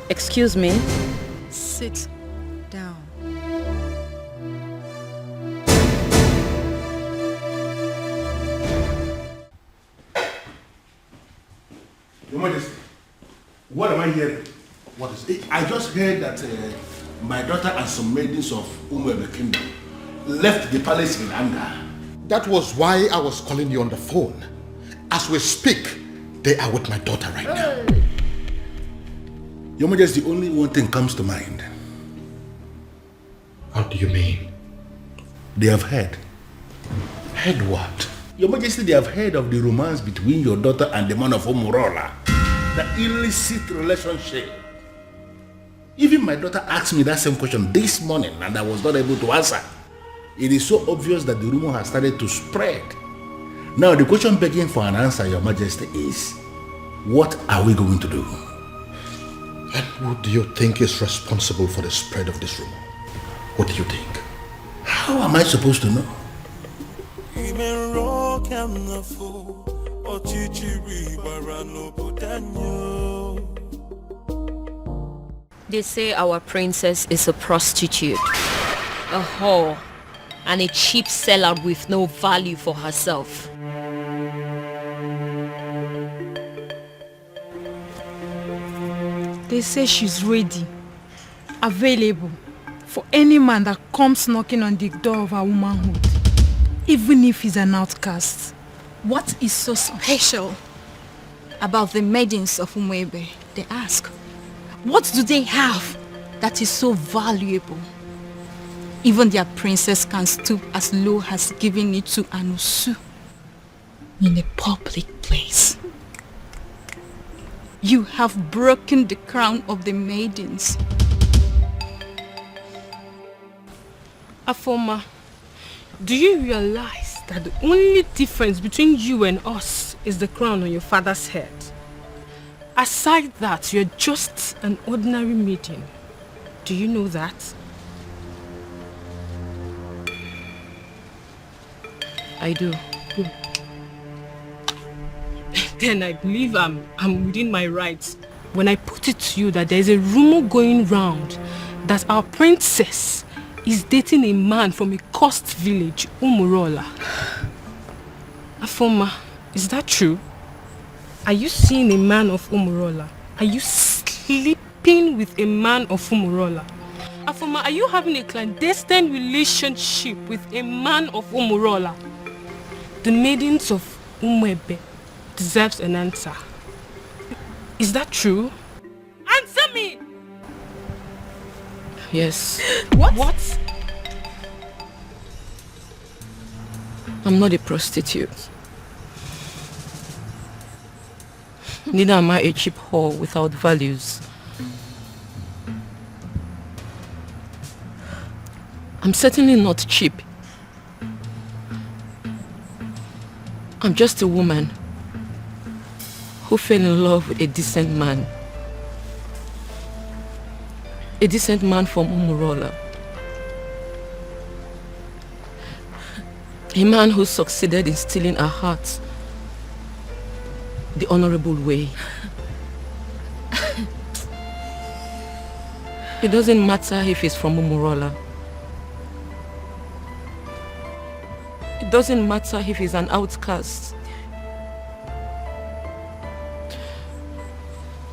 Excuse me? Sit down. Your Majesty, what am I hearing? What is it? I just heard that my daughter and some maidens of Umuebe kingdom left the palace in anger. That was why I was calling you on the phone. As we speak, they are with my daughter right now. Your Majesty, only one thing comes to mind. How do you mean? They have heard. Heard what? Your Majesty, they have heard of the romance between your daughter and the man of Umurala. The illicit relationship. Even my daughter asked me that same question this morning and I was not able to answer. It is so obvious that the rumor has started to spread. Now the question begging for an answer, Your Majesty, is what are we going to do? And who do you think is responsible for the spread of this rumor? What do you think? How am I supposed to know? They say our princess is a prostitute, a whore, and a cheap seller with no value for herself. They say she's ready, available for any man that comes knocking on the door of her womanhood, even if he's an outcast. What is so special about the maidens of Umuebe? They ask. What do they have that is so valuable? Even their princess can stoop as low as giving it to an usu in a public place. You have broken the crown of the maidens. Afoma, do you realize that the only difference between you and us is the crown on your father's head? Aside that, you're just an ordinary maiden. Do you know that? I do. Then I believe I'm within my rights when I put it to you that there's a rumor going round that our princess is dating a man from a coast village, Umurala. Afoma, is that true? Are you seeing a man of Umurala? Are you sleeping with a man of Umurala? Afoma, are you having a clandestine relationship with a man of Umurala? The maidens of Umuebe deserves an answer. Is that true? Answer me! Yes. What? I'm not a prostitute. Neither am I a cheap whore without values. I'm certainly not cheap. I'm just a woman who fell in love with a decent man. A decent man from Umurala. A man who succeeded in stealing her heart the honorable way. It doesn't matter if he's from Umurala. It doesn't matter if he's an outcast.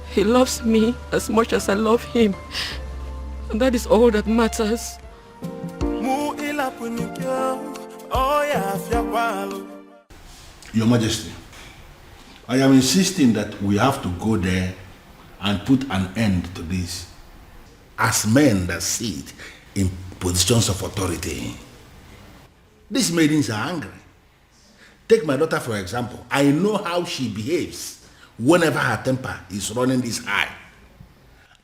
He loves me as much as I love him. And that is all that matters. Your Majesty, I am insisting that we have to go there and put an end to this as men that sit in positions of authority. These maidens are angry. Take my daughter for example. I know how she behaves whenever her temper is running this high.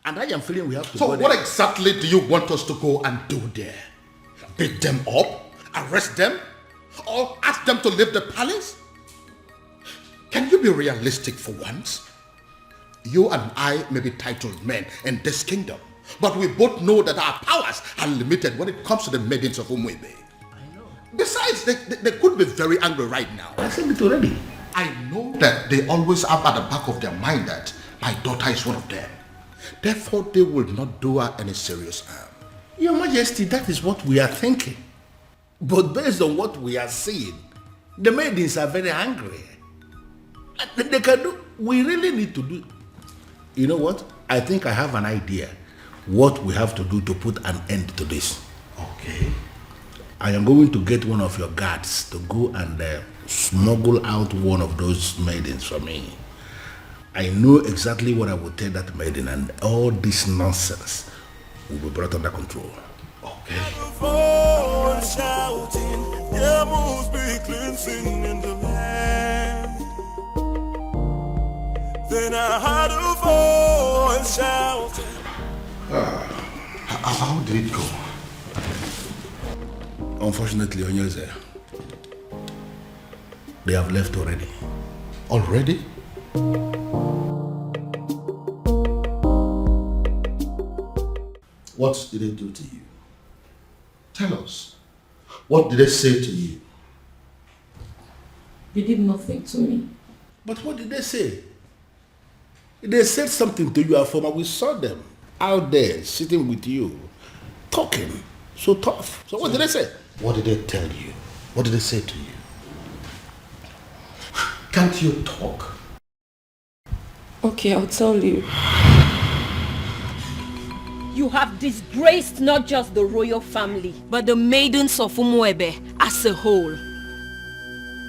And I am feeling we have to go there. So what exactly do you want us to go and do there? Beat them up? Arrest them? Or ask them to leave the palace? Can you be realistic for once? You and I may be titled men in this kingdom, but we both know that our powers are limited when it comes to the maidens of Umuebe. Besides, they could be very angry right now. I said it already. I know that they always have at the back of their mind that my daughter is one of them. Therefore, they will not do her any serious harm. Your Majesty, that is what we are thinking. But based on what we are seeing, the maidens are very angry. They can do. We really need to do. You know what? I think I have an idea what we have to do to put an end to this. Okay. I am going to get one of your guards to go and smuggle out one of those maidens for me. I know exactly what I will tell that maiden, and all this nonsense will be brought under control. Okay. Then I heard a voice shouting. How did it go? Unfortunately, Onye Eze, they have left already. Already? What did they do to you? Tell us. What did they say to you? They did nothing to me. But what did they say? They said something to you, Afoma. We saw them out there sitting with you, talking so tough. So what did they say? What did they tell you? What did they say to you? Can't you talk? Okay, I'll tell you. You have disgraced not just the royal family, but the maidens of Umuebe as a whole.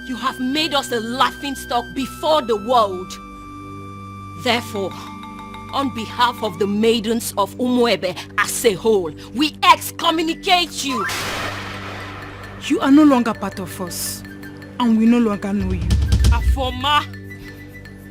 You have made us a laughingstock before the world. Therefore, on behalf of the maidens of Umuebe as a whole, we excommunicate you. You are no longer part of us, and we no longer know you. Afoma,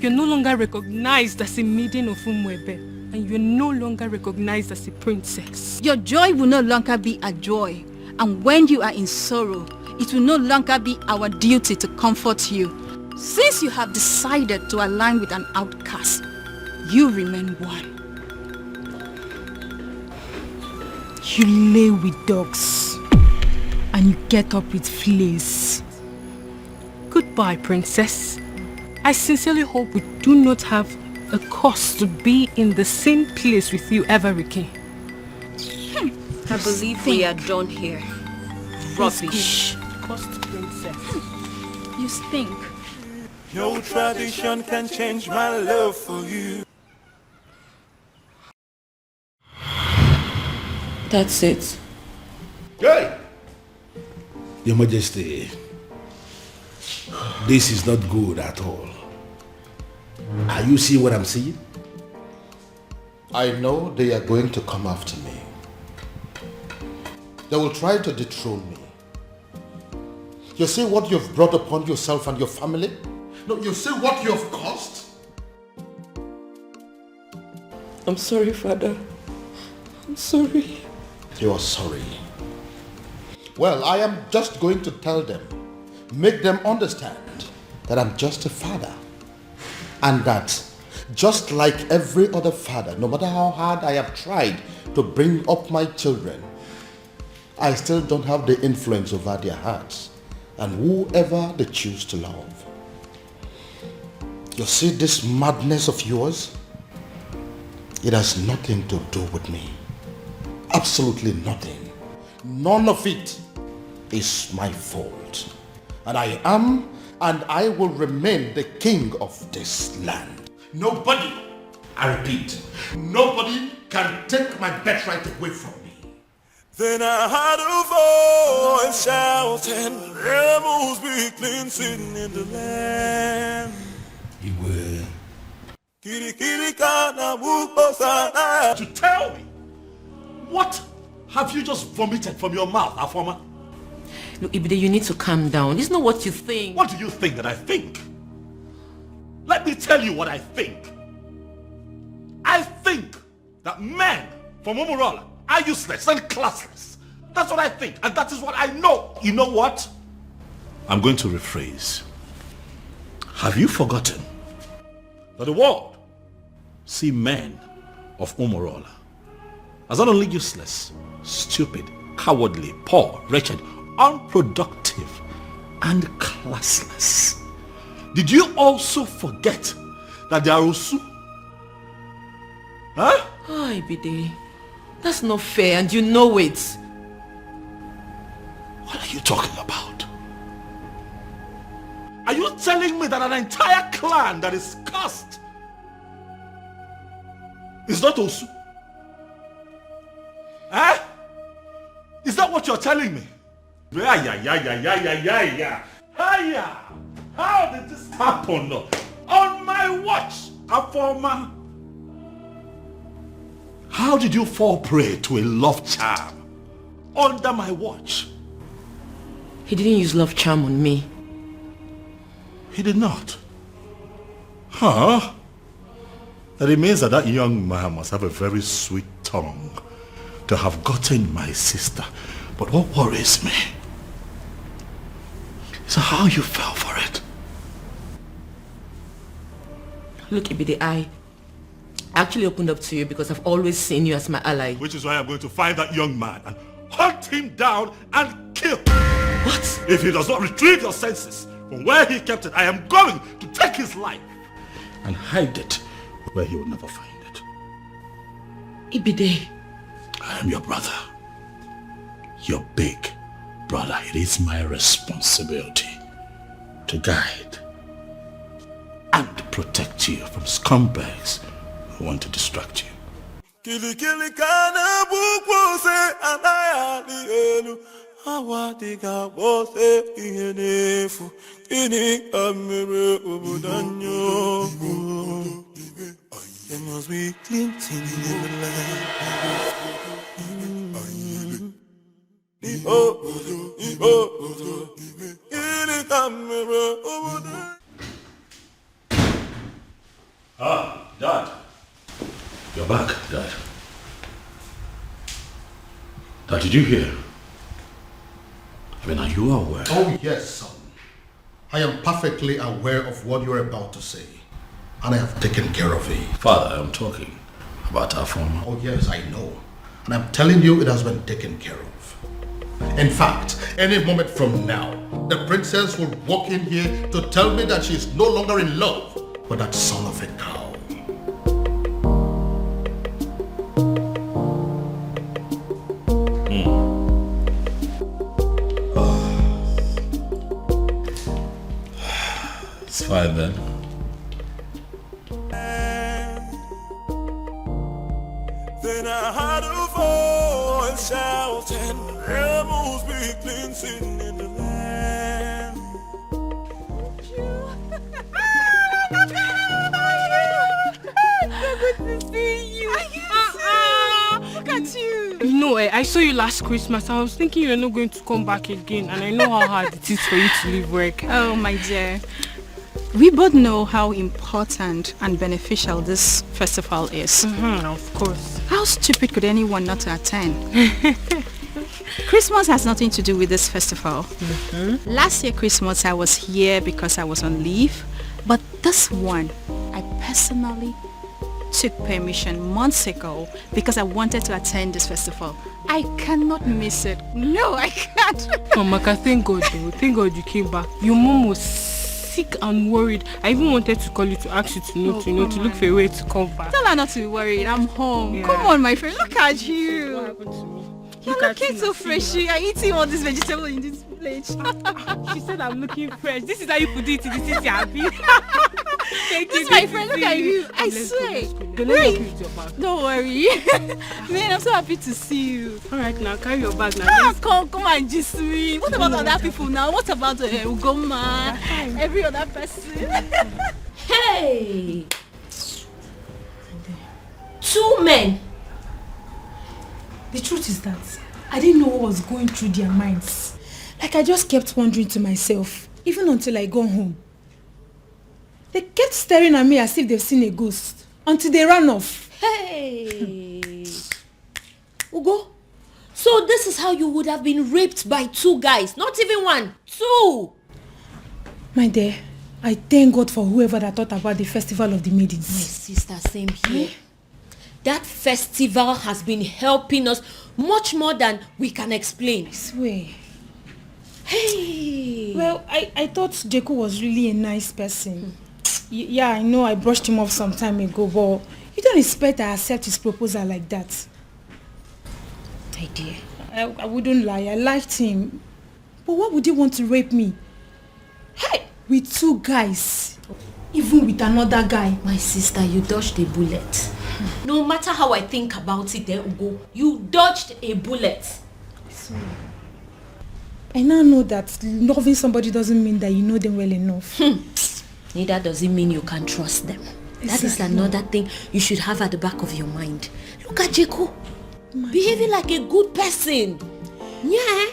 you're no longer recognized as a maiden of Umuebe, and you're no longer recognized as a princess. Your joy will no longer be a joy, and when you are in sorrow, it will no longer be our duty to comfort you. Since you have decided to align with an outcast, you remain one. You lay with dogs, and you get up with fleas. Goodbye, princess. I sincerely hope we do not have a cause to be in the same place with you ever again. I believe we are done here. Rubbish. Cost princess. You you stink. No tradition can change my love for you. That's it. Hey! Your Majesty, this is not good at all. Are you seeing what I'm seeing? I know they are going to come after me. They will try to dethrone me. You see what you've brought upon yourself and your family? No, you see what you have caused? I'm sorry, Father. I'm sorry. You are sorry. Well, I am just going to tell them, make them understand that I'm just a father. And that just like every other father, no matter how hard I have tried to bring up my children, I still don't have the influence over their hearts and whoever they choose to love. You see this madness of yours? It has nothing to do with me. Absolutely nothing. None of it is my fault. And I am and I will remain the king of this land. Nobody, I repeat, nobody can take my birthright away from me. Then I heard a voice shouting, rebels be cleansing in the land. You will. To tell me, what have you just vomited from your mouth, Afoma? Look, Ibide, you need to calm down. It's not what you think. What do you think that I think? Let me tell you what I think. I think that men from Umurala are useless and classless. That's what I think, and that is what I know. You know what? I'm going to rephrase. Have you forgotten that the world see men of Umurala as not only useless, stupid, cowardly, poor, wretched, unproductive, and classless? Did you also forget that they are Osu? Huh? Oh, Ibide, that's not fair and you know it. What are you talking about? Are you telling me that an entire clan that is cursed is not Osu? Eh? Is that what you're telling me? Yeah. How did this happen? On my watch, Afoma. How did you fall prey to a love charm under my watch? He didn't use love charm on me. He did not. Huh? That it means that that young man must have a very sweet tongue to have gotten my sister. But what worries me is how you fell for it. Look, Ibide, I actually opened up to you because I've always seen you as my ally. Which is why I'm going to find that young man and hunt him down and kill. What? If he does not retrieve your senses from where he kept it, I am going to take his life and hide it where he will never find it. Ibide. I am your brother. Your big brother. It is my responsibility to guide and protect you from scumbags who want to distract you. Kili kana bukwo se anaya di elu awadiga bose ihenefu ini amere obodanyo. There must be cleansing in the land. Ah, Dad. You're back, Dad. Dad, did you hear? I mean, are you aware? Oh, yes, son. I am perfectly aware of what you're about to say. And I have taken care of it. Father, I'm talking about Afoma. Oh, yes, I know. And I'm telling you, it has been taken care of. In fact, any moment from now, the princess will walk in here to tell me that she is no longer in love with that son of a cow. fine then. Then I heard a voice shouting, there must be cleansing in the land. So good to see you. Look at you. No, I saw you last Christmas. I was thinking you're not going to come back again, and I know how hard it is for you to leave work. Oh, my dear. We both know how important and beneficial this festival is. Of course. How stupid could anyone not to attend? Christmas has nothing to do with this festival. Last year Christmas I was here because I was on leave, but this one I personally took permission months ago because I wanted to attend this festival. I cannot miss it. No, I can't. Maka, thank God though. Thank God you came back. Your mom was sick and worried. I even wanted to call you to ask you to look for a way to come back. Tell her not to be worried. I'm home. Yeah. Come on, my friend. Look at you. What happened to me? You're looking so fresh. You're eating all this vegetable in this plate. She said I'm looking fresh. This is how you put it. This is happy. Thank This you. is my friend. Look at you. I Let's swear. go. Let me help you with your bag. Don't worry. Man, I'm so happy to see you. Alright, now carry your bag now. Come and just me. What about other people now? What about Ugoma? Every other person? Hey! 2 men. The truth is that I didn't know what was going through their minds. Like I just kept wondering to myself, even until I got home. They kept staring at me as if they've seen a ghost, until they ran off. Hey! Ugo, so this is how you would have been raped by 2 guys, not even 1, 2! My dear, I thank God for whoever that thought about the festival of the Maidens. My sister, same here. That festival has been helping us much more than we can explain. I swear. Hey! Well, I thought Jeku was really a nice person. Yeah, I know I brushed him off some time ago, but you don't expect I accept his proposal like that. My dear. I wouldn't lie, I liked him. But why would he want to rape me? Hey! With 2 guys. Even with another guy. My sister, you dodged a bullet. No matter how I think about it, Ugo, you dodged a bullet. I now know that loving somebody doesn't mean that you know them well enough. Neither does it mean you can trust them. That is another thing you should have at the back of your mind. Look at Jeku. Behaving like a good person. Yeah.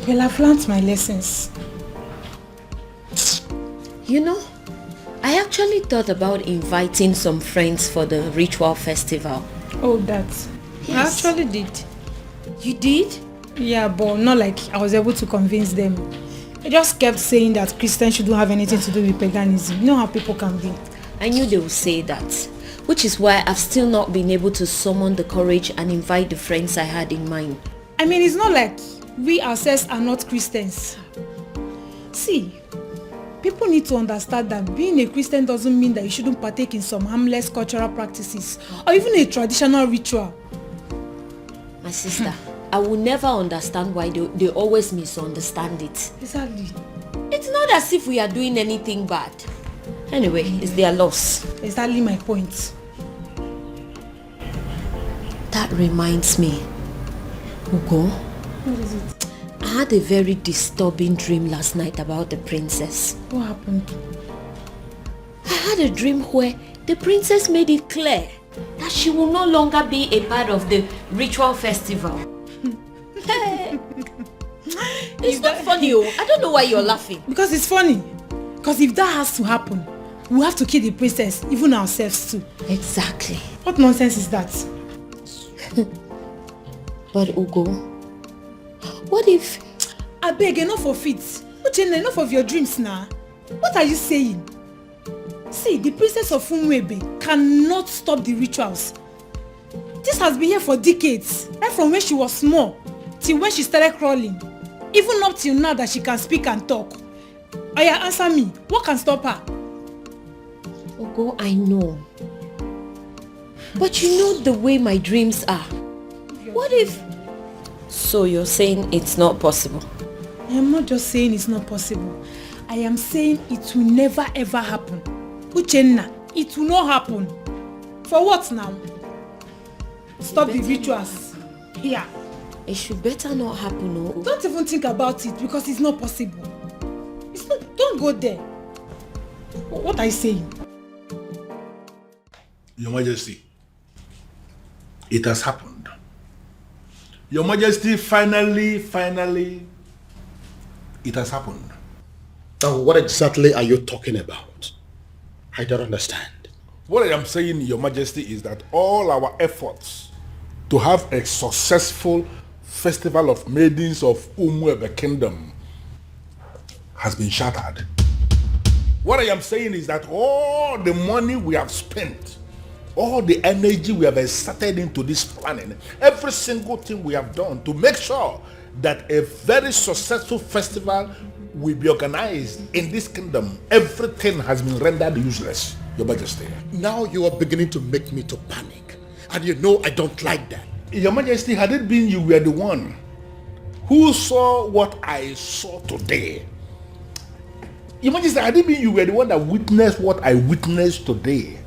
Well, I've learned my lessons. You know, I actually thought about inviting some friends for the ritual festival. Oh, that. Yes. I actually did. You did? Yeah, but not like I was able to convince them. I just kept saying that Christians shouldn't have anything to do with paganism. You know how people can be. I knew they would say that, which is why I've still not been able to summon the courage and invite the friends I had in mind. I mean, it's not like we ourselves are not Christians. See, people need to understand that being a Christian doesn't mean that you shouldn't partake in some harmless cultural practices or even a traditional ritual. My sister, I will never understand why they always misunderstand it. Exactly. It's not as if we are doing anything bad. Anyway, it's their loss. Exactly my point. That reminds me, Ugo. What is it? I had a very disturbing dream last night about the princess. What happened? I had a dream where the princess made it clear that she will no longer be a part of the ritual festival. It's not funny, oh. I don't know why you're laughing. Because it's funny. Because if that has to happen, we have to kill the princess, even ourselves too. Exactly. What nonsense is that? But Ugo, what if... I beg, enough of it. Uche, enough of your dreams now. What are you saying? See, the princess of Umuebe cannot stop the rituals. This has been here for decades, right from when she was small till when she started crawling. Even up till now that she can speak and talk. Oya, answer me. What can stop her? Ugo, I know. But you know the way my dreams are. What if... So you're saying it's not possible? I am not just saying it's not possible. I am saying it will never ever happen. Uchenna, it will not happen. For what now? Stop the rituals. Here. It should better not happen, no? Don't even think about it because it's not possible. It's not, don't go there. What are you saying? Your Majesty, it has happened. Your Majesty, finally, it has happened. Now, what exactly are you talking about? I don't understand. What I am saying, Your Majesty, is that all our efforts to have a successful festival of Maidens of Umuebe Kingdom has been shattered. What I am saying is that all the money we have spent, all the energy we have exerted into this planning, every single thing we have done to make sure that a very successful festival will be organized in this kingdom, everything has been rendered useless, Your Majesty. Now you are beginning to make me to panic. And you know I don't like that. Your Majesty, had it been you were the one who saw what I saw today, Your Majesty, had it been you were the one that witnessed what I witnessed today,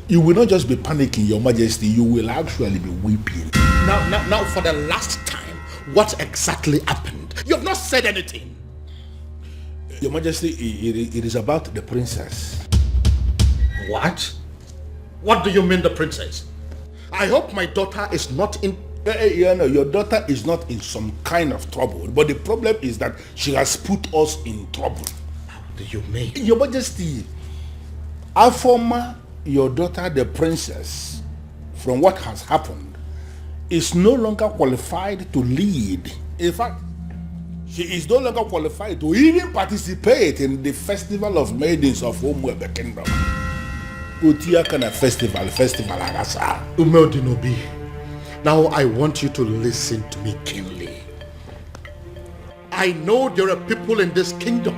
you will not just be panicking, Your Majesty, you will actually be weeping. Now, for the last time, what exactly happened? You have not said anything. Your Majesty, it is about the princess. What? What do you mean, the princess? I hope my daughter is not in... Your daughter is not in some kind of trouble, but the problem is that she has put us in trouble. How do you mean? Your Majesty, Afoma, your daughter, the princess, from what has happened, is no longer qualified to lead. In fact, she is no longer qualified to even participate in the festival of Maidens of Umuebe Kingdom. Utia kind of festival agasa. Umeodinobi, now I want you to listen to me keenly. I know there are people in this kingdom,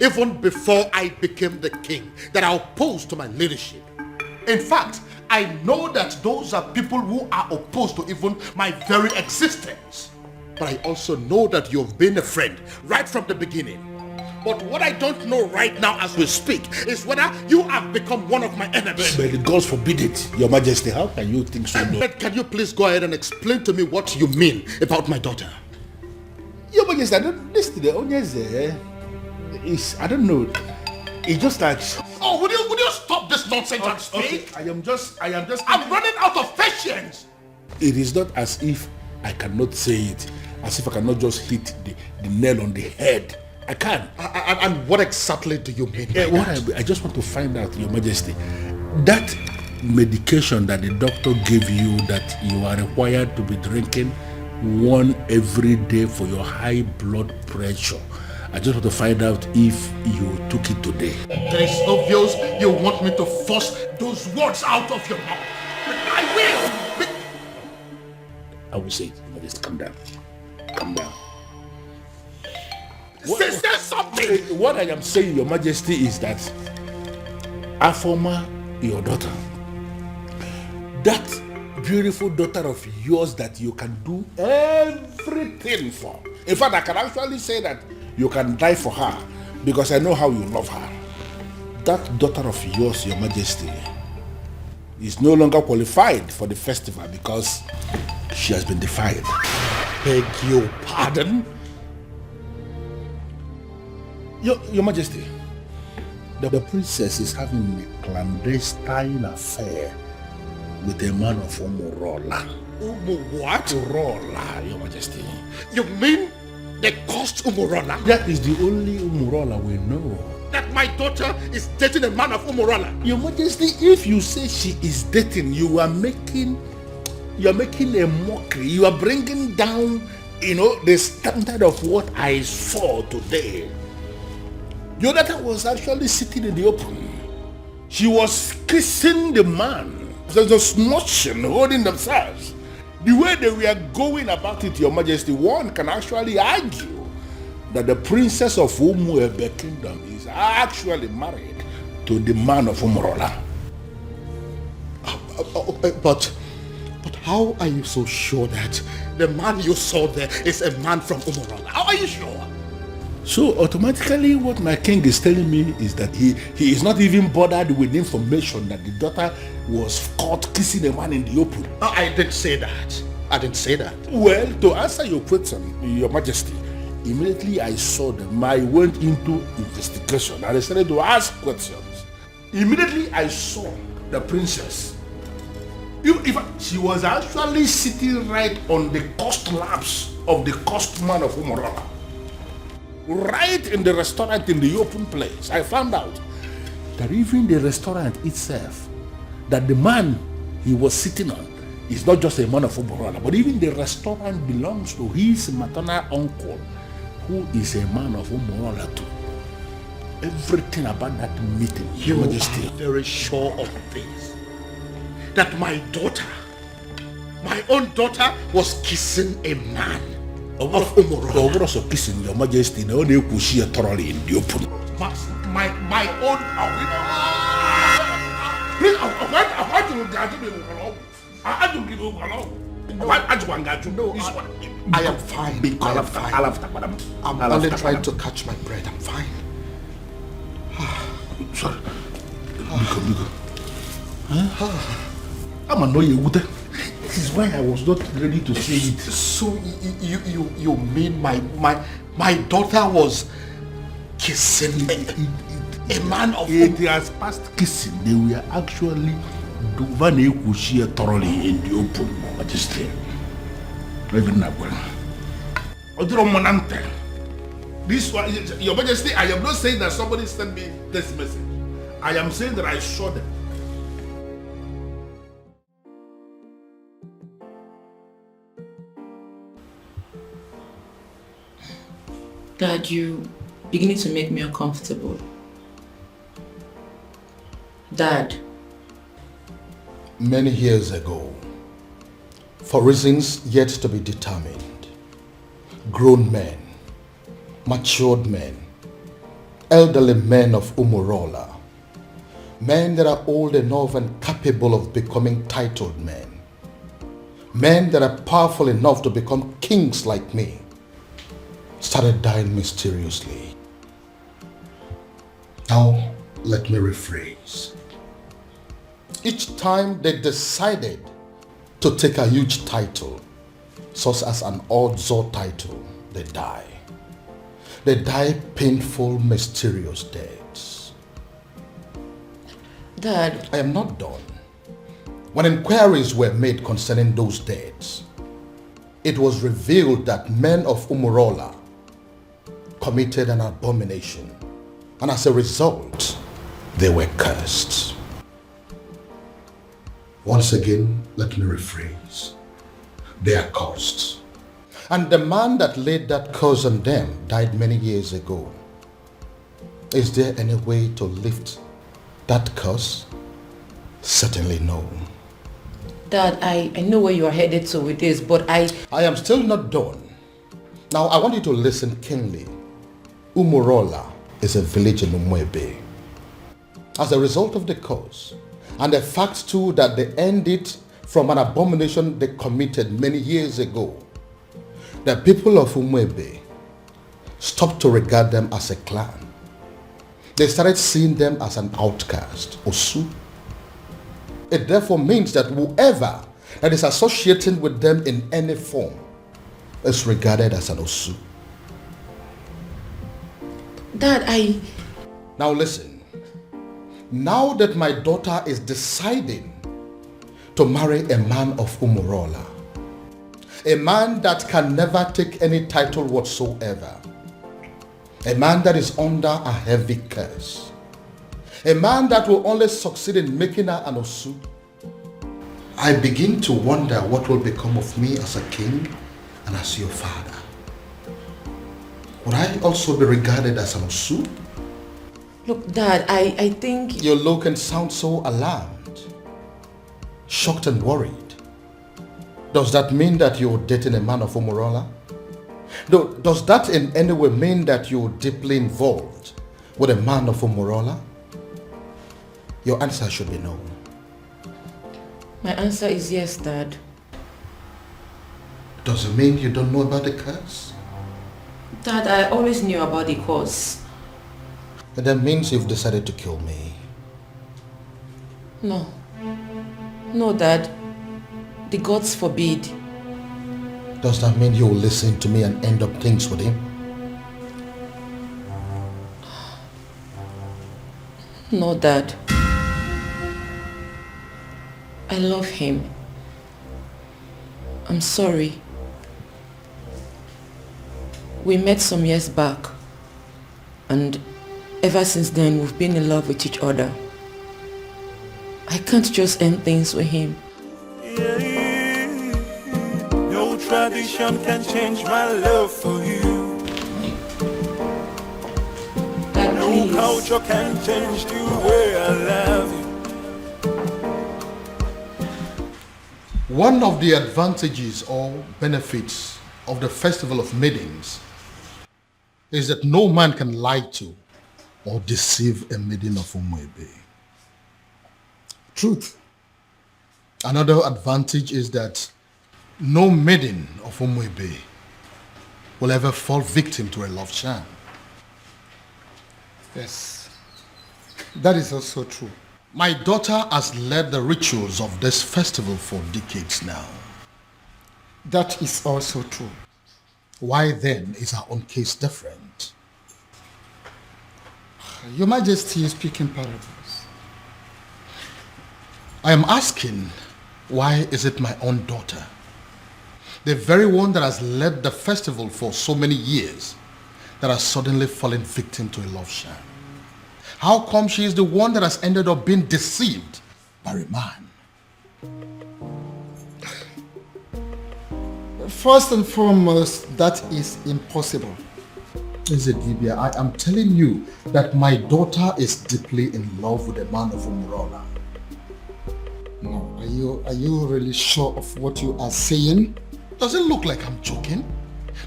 even before I became the king, that are opposed to my leadership. In fact, I know that those are people who are opposed to even my very existence. But I also know that you've been a friend right from the beginning. But what I don't know right now as we speak is whether you have become one of my enemies. But God forbid it, Your Majesty. How can you think so? But can you please go ahead and explain to me what you mean about my daughter? Your Majesty, I don't listen to the Onyeze. I don't know. It's just like... Oh, would you stop this nonsense and speak? Okay. I am just... I'm running out of patience. It is not as if I cannot say it, as if I cannot just hit the nail on the head. I can. And what exactly do you mean? I just want to find out, Your Majesty, that medication that the doctor gave you that you are required to be drinking one every day for your high blood pressure, I just want to find out if you took it today. It is obvious you want me to force those words out of your mouth. I will. I will say it. Just calm down. Calm down. Say something. What I am saying, Your Majesty, is that Afoma, your daughter, that beautiful daughter of yours that you can do everything for. In fact, I can actually say that you can die for her because I know how you love her. That daughter of yours, Your Majesty, is no longer qualified for the festival because she has been defiled. Beg your pardon? Your Majesty, the princess is having a clandestine affair with a man of Umurala. What? Umurala, Your Majesty. You mean they caused Umurala? That is the only Umurala we know. That my daughter is dating a man of Umurala? Your Majesty, if you say she is dating, you are making a mockery. You are bringing down, the standard of what I saw today. Your daughter was actually sitting in the open. She was kissing the man. There's a smooching, holding themselves. The way they were going about it, Your Majesty, one can actually argue that the princess of Umuebe Kingdom is actually married to the man of Umurala. But how are you so sure that the man you saw there is a man from Umurala? How are you sure? So automatically what my king is telling me is that he is not even bothered with information that the daughter was caught kissing a man in the open. I didn't say that. I didn't say that. Well, to answer your question, Your Majesty, immediately I saw them, I went into investigation and I started to ask questions. Immediately I saw the princess. She was actually sitting right on the cost laps of the cost man of Umurala. Right in the restaurant in the open place, I found out that even the restaurant itself, that the man he was sitting on is not just a man of Umurala, but even the restaurant belongs to his maternal uncle, who is a man of Umurala too. Everything about that meeting, Your Majesty. Are very sure of this. That my daughter, my own daughter, was kissing a man of Umurala. Also kissing, Your Majesty, no one could see thoroughly in the open. My own. Please, I am fine. I'm only trying to catch my breath. I'm fine. Sorry. Biko. I'm annoyed. This is why I was not ready to say it. So you mean my daughter was kissing a man of it has passed kissing. They were actually doing thoroughly in the open, Majesty. Even now, this one, Your Majesty, I am not saying that somebody sent me this message. I am saying that I saw them. Dad, you beginning to make me uncomfortable. Dad. Many years ago, for reasons yet to be determined, grown men, matured men, elderly men of Umurala, men that are old enough and capable of becoming titled men that are powerful enough to become kings like me, started dying mysteriously. Now, let me rephrase. Each time they decided to take a huge title, such as an outlaw title, they die. They die painful, mysterious deaths. Dad, I am not done. When inquiries were made concerning those deaths, it was revealed that men of Umurala committed an abomination, and as a result, they were cursed. Once again, let me rephrase. They are cursed. And the man that laid that curse on them died many years ago. Is there any way to lift that curse? Certainly no. Dad, I know where you are headed to with this, but I am still not done. Now, I want you to listen keenly. Umurala is a village in Umuebe. As a result of the curse, and the fact too that they ended from an abomination they committed many years ago, the people of Umuebe stopped to regard them as a clan. They started seeing them as an outcast, Osu. It therefore means that whoever that is associating with them in any form is regarded as an Osu. Dad, Now listen. Now that my daughter is deciding to marry a man of Umurala, a man that can never take any title whatsoever, a man that is under a heavy curse, a man that will only succeed in making her an Osu, I begin to wonder what will become of me as a king and as your father. Would I also be regarded as an Osu? Look, Dad, I think... You look and sound so alarmed, shocked and worried. Does that mean that you're dating a man of Umurala? Does that in any way mean that you're deeply involved with a man of Umurala? Your answer should be no. My answer is yes, Dad. Does it mean you don't know about the curse? Dad, I always knew about the cause. That means you've decided to kill me. No. No, Dad. The gods forbid. Does that mean you'll listen to me and end up things with him? No, Dad. I love him. I'm sorry. We met some years back, and ever since then we've been in love with each other. I can't just end things with him. No tradition can change my love for you. Dad, no please. culture can change the way I love you. One of the advantages or benefits of the Festival of Maidens is that no man can lie to or deceive a maiden of Umuebe. Truth. Another advantage is that no maiden of Umuebe will ever fall victim to a love charm. Yes. That is also true. My daughter has led the rituals of this festival for decades now. That is also true. Why then is our own case different? Your Majesty is speaking parables. I am asking, why is it my own daughter, the very one that has led the festival for so many years, that has suddenly fallen victim to a love sham? How come she is the one that has ended up being deceived by a man? First and foremost, that is impossible. Ezedibia, I am telling you that my daughter is deeply in love with a man of Umurala. No, are you really sure of what you are saying? Does it look like I'm joking?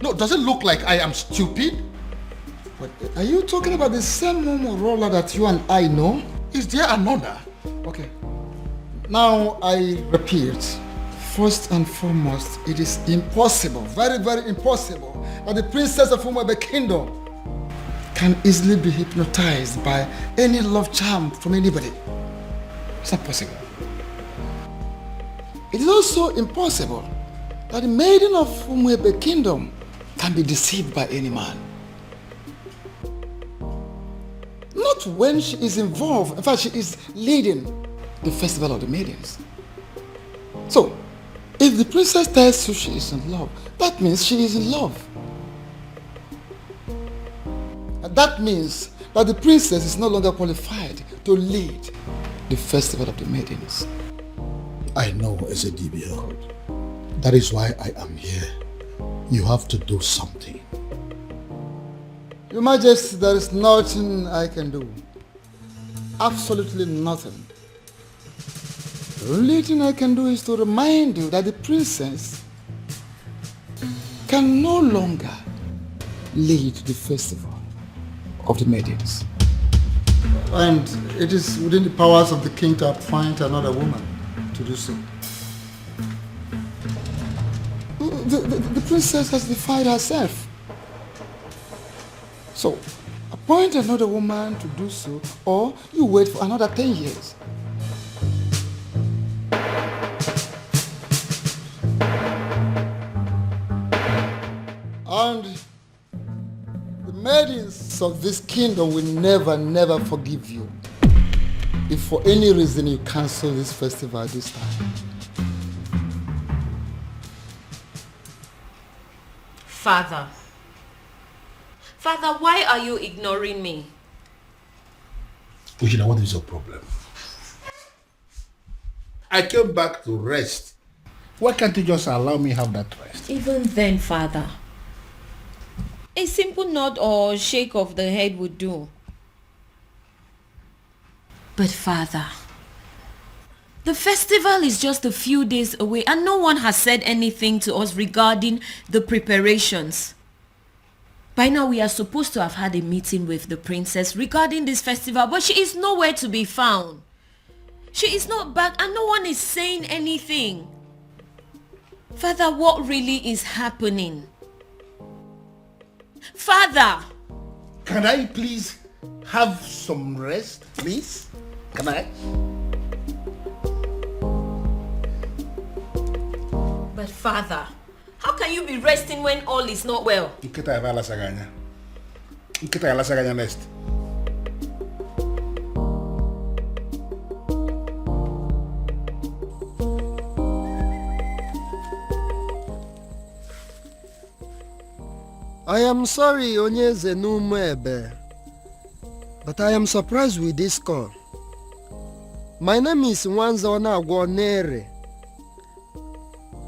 No, does it look like I am stupid? But are you talking about the same Umurala that you and I know? Is there another? Okay. Now I repeat, first and foremost, it is impossible, very, very impossible, that the princess of Umuebe kingdom can easily be hypnotized by any love charm from anybody. It's not possible. It is also impossible that the maiden of Umuebe kingdom can be deceived by any man. Not when she is involved, in fact she is leading the festival of the maidens. So, if the princess tells you she is in love, that means she is in love. And that means that the princess is no longer qualified to lead the festival of the maidens. I know, Ezedibia. That is why I am here. You have to do something. Your Majesty, there is nothing I can do. Absolutely nothing. The only thing I can do is to remind you that the princess can no longer lead the festival of the maidens. And it is within the powers of the king to appoint another woman to do so. The princess has defied herself. So, appoint another woman to do so, or you wait for another 10 years. And the maidens of this kingdom will never forgive you if for any reason you cancel this festival this time. Father, why are you ignoring me? Ujina, what is your problem? I came back to rest. Why can't you just allow me have that rest? Even then, Father, a simple nod or shake of the head would do. But Father, the festival is just a few days away and no one has said anything to us regarding the preparations. By now we are supposed to have had a meeting with the princess regarding this festival, but she is nowhere to be found. She is not back and no one is saying anything. Father, what really is happening? Father! Can I please have some rest, please? Can I? But Father, how can you be resting when all is not well? Nkita ya bala saganya. Nkita ya la saganya next. I am sorry, Onye Eze na Umuebe, but I am surprised with this call. My name is Nwanza Onagwo Nere.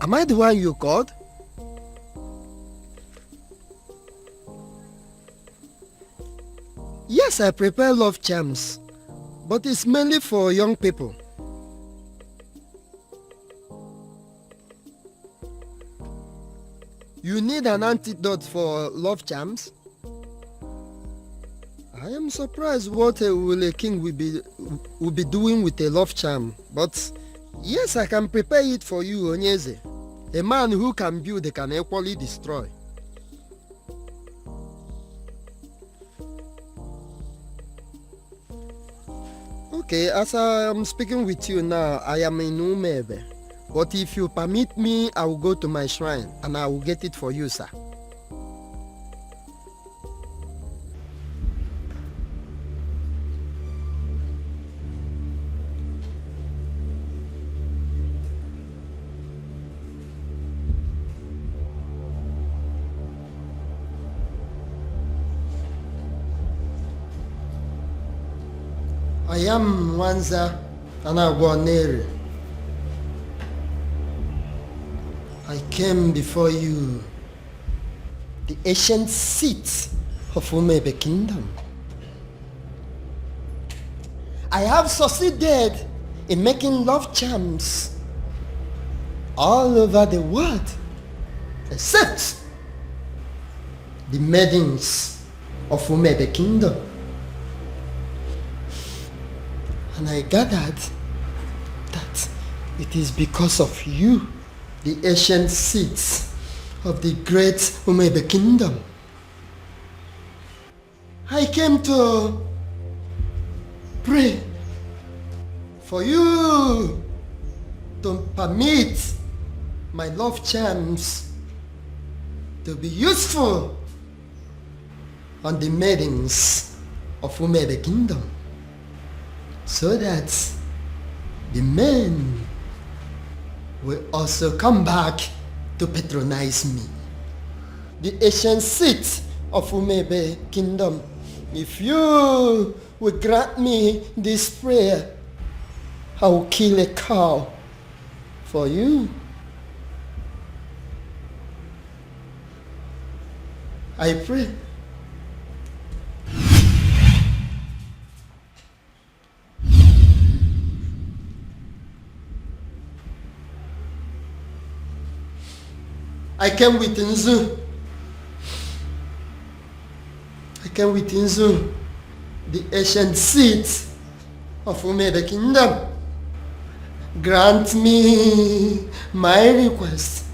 Am I the one you called? Yes, I prepare love charms, but it's mainly for young people. You need an antidote for love charms? I am surprised what a king will be doing with a love charm, but yes, I can prepare it for you, Onye Eze. A man who can build can equally destroy. Okay, as I am speaking with you now, I am in Umuebe. But if you permit me, I will go to my shrine and I will get it for you, sir. I am Nwanza Onagwo Nere. I came before you, the ancient seat of Umuebe Kingdom. I have succeeded in making love charms all over the world, except the maidens of Umuebe Kingdom. And I gathered that it is because of you, the ancient seats of the great Umuebe Kingdom. I came to pray for you to permit my love charms to be useful on the maidens of Umuebe Kingdom, so that the men will also come back to patronize me. The ancient seat of Umuebe Kingdom, if you will grant me this prayer, I will kill a cow for you. I pray. I came with Nzu. I came with Nzu, the ancient seat of Umuebe Kingdom. Grant me my request.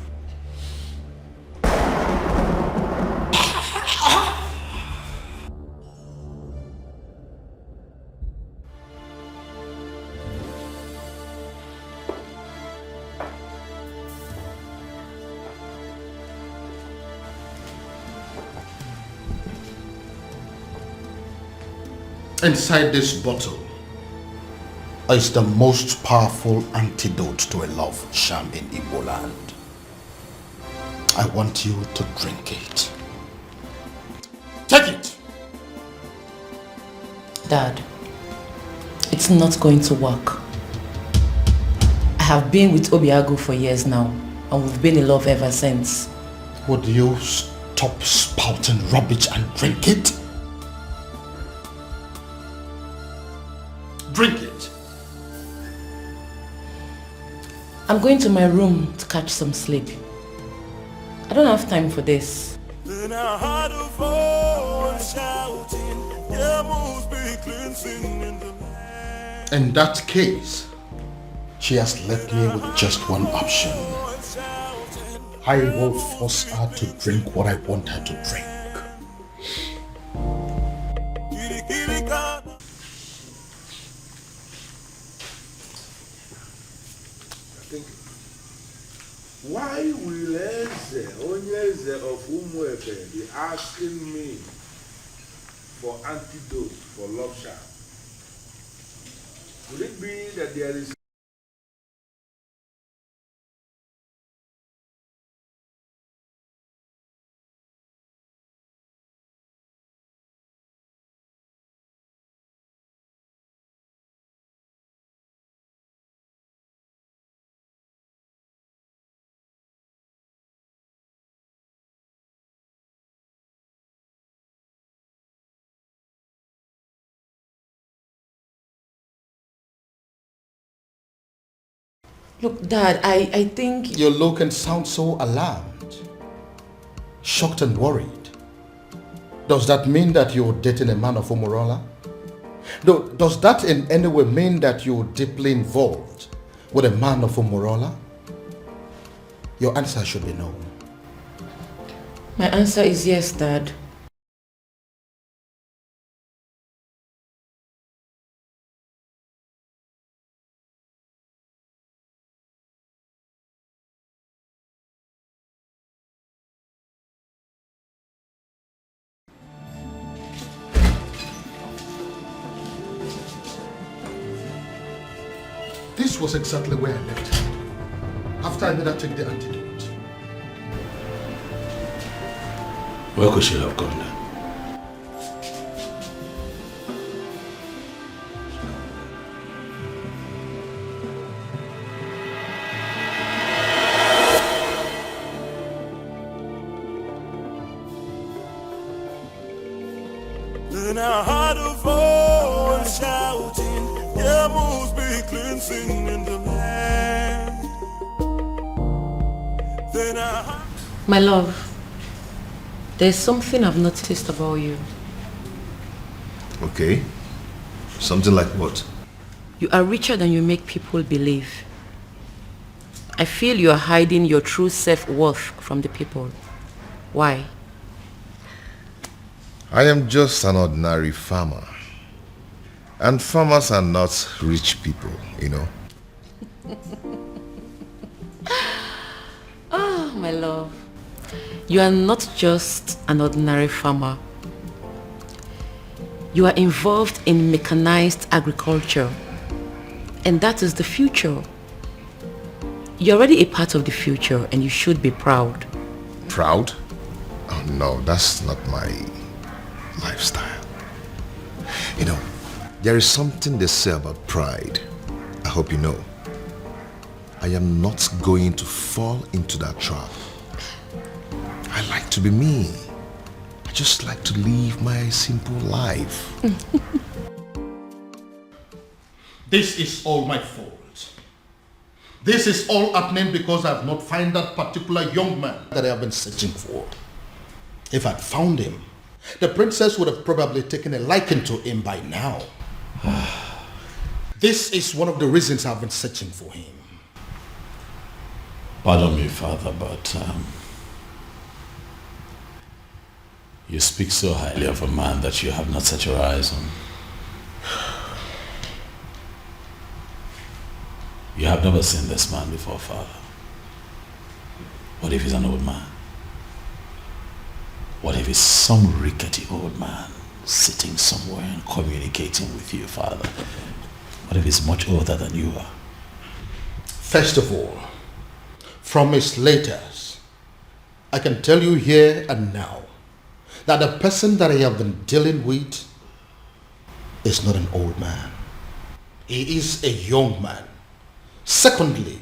Inside this bottle is the most powerful antidote to a love charm in Igbo land. I want you to drink it. Take it! Dad, it's not going to work. I have been with Obiagu for years now, and we've been in love ever since. Would you stop spouting rubbish and drink it? Drink it. I'm going to my room to catch some sleep. I don't have time for this. Then I heard a voice shouting, there must be cleansing in the land. In that case, she has left me with just one option. I will force her to drink what I want her to drink. thinking. Why will Eze, Onye Eze of Umuebe, be asking me for antidote for love charm? Could it be that there is Look, Dad, I think... You look and sound so alarmed, shocked and worried. Does that mean that you're dating a man of Umurala? Does that in any way mean that you're deeply involved with a man of Umurala? Your answer should be no. My answer is yes, Dad. This was exactly where I left her after I made her take the antidote. Where could she have gone then? Then I heard a voice shouting, there must be cleansing in the land. Then I heard... My love, there's something I've noticed about you. Okay. Something like what? You are richer than you make people believe. I feel you are hiding your true self-worth from the people. Why? I am just an ordinary farmer. And farmers are not rich people, you know. Oh, my love. You are not just an ordinary farmer. You are involved in mechanized agriculture. And that is the future. You're already a part of the future and you should be proud. Proud? Oh no, that's not my lifestyle. You know, there is something they say about pride. I hope you know. I am not going to fall into that trap. I like to be me. I just like to live my simple life. This is all my fault. This is all happening because I have not found that particular young man that I have been searching for. If I'd found him, the princess would have probably taken a liking to him by now. This is one of the reasons I've been searching for him. Pardon me, Father, but you speak so highly of a man that you have not set your eyes on. You have never seen this man before, Father. What if he's an old man? What if he's some rickety old man sitting somewhere and communicating with you, Father? What if he's much older than you are? First of all, from his letters, I can tell you here and now that the person that I have been dealing with is not an old man. He is a young man. Secondly,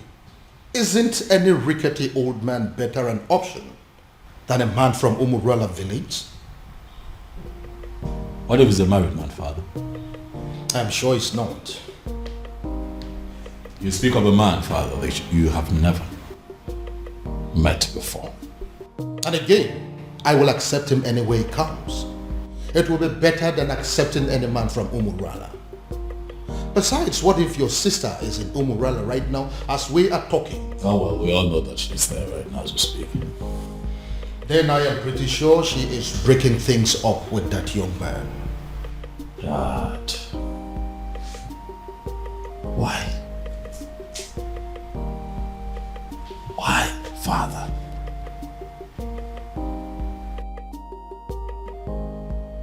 isn't any rickety old man better an option than a man from Umurala village? What if he's a married man, Father? I'm sure he's not. You speak of a man, Father, that you have never met before. And again, I will accept him any way he comes. It will be better than accepting any man from Umurala. Besides, what if your sister is in Umurala right now as we are talking? Oh well, we all know that she's there right now as we speak. Then I am pretty sure she is breaking things up with that young man. Dad. Why? father.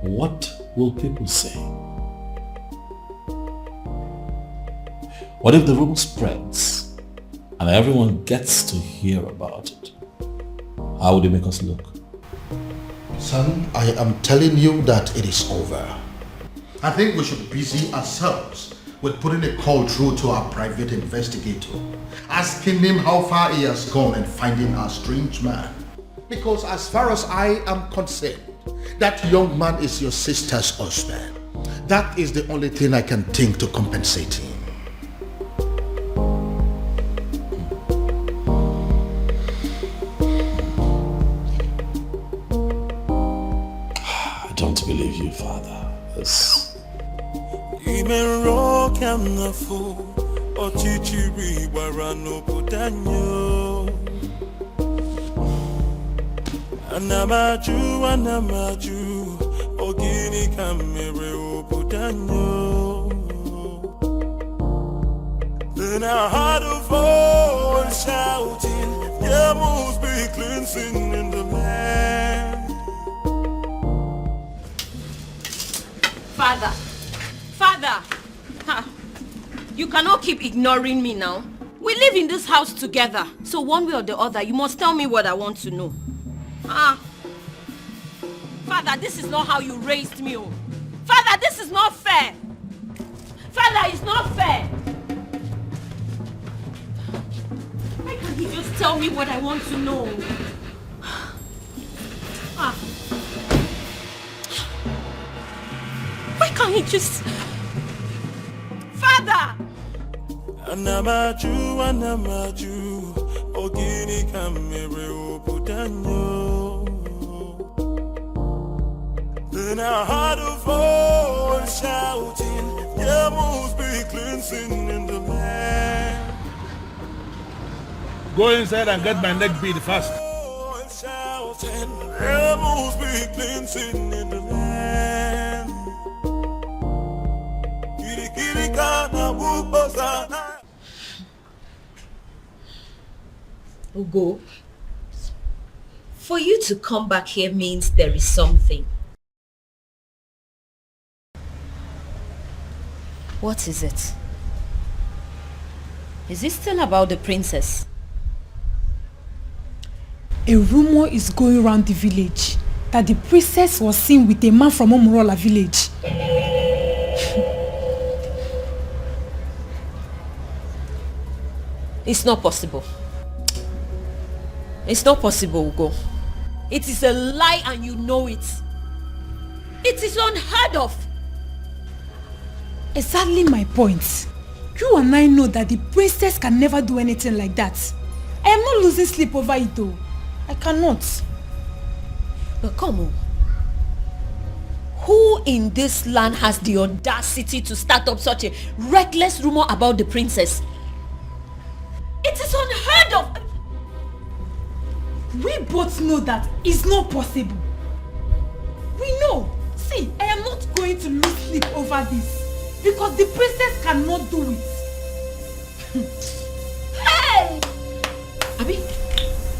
What will people say? What if the rumor spreads and everyone gets to hear about it? How would it make us look? Son, I am telling you that it is over. I think we should busy ourselves with putting a call through to our private investigator, asking him how far he has gone in finding our strange man. Because as far as I am concerned, that young man is your sister's husband. That is the only thing I can think to compensate him. I don't believe you, Father. This... Anamaju, ogini kamere obudanyo. Then I heard a voice shouting, there must be cleansing in the land. Father, you cannot keep ignoring me now. We live in this house together, so one way or the other, you must tell me what I want to know. Father, this is not how you raised me. Oh. Father, this is not fair. Father, it's not fair. Why can't he just tell me what I want to know? Why can't he just... Father! Anamaju, ogini kamere obudanyo. Then I heard a voice shouting, there must be cleansing in the land. Go inside and get my neck beat fast. Shouting, there must be cleansing in the land. Ugo, for you to come back here means there is something. What is it? Is it still about the princess? A rumor is going around the village that the princess was seen with a man from Umurala village. It's not possible. It's not possible, Ugo. It is a lie and you know it. It is unheard of. Exactly my point. You and I know that the princess can never do anything like that. I am not losing sleep over it though. I cannot. But come on. Who in this land has the audacity to start up such a reckless rumor about the princess? It is unheard of. We both know that it's not possible. We know. See, I am not going to lose sleep over this. Because the princess cannot do it. Hey! Abi,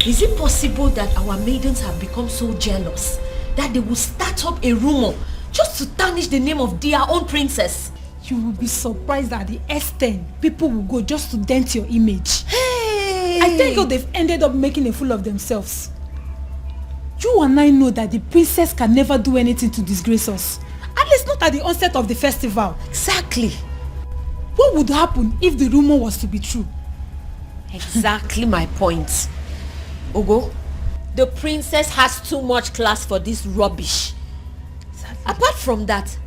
is it possible that our maidens have become so jealous that they will start up a rumor just to tarnish the name of their own princess? You will be surprised at the extent people will go just to dent your image. Hey! I think they've ended up making a fool of themselves. You and I know that the princess can never do anything to disgrace us. At least not at the onset of the festival. Exactly. What would happen if the rumor was to be true? Exactly my point. Ugo, the princess has too much class for this rubbish. Exactly. Apart from that,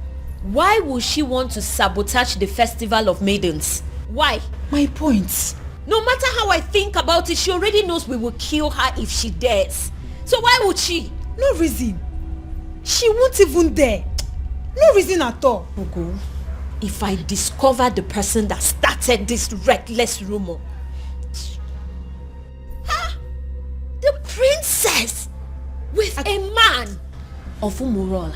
why would she want to sabotage the festival of maidens? Why? My point. No matter how I think about it, she already knows we will kill her if she dares. So why would she? No reason. She won't even dare. No reason at all. Ugo, if I discover the person that started this reckless rumor. The princess with a man of Umurala.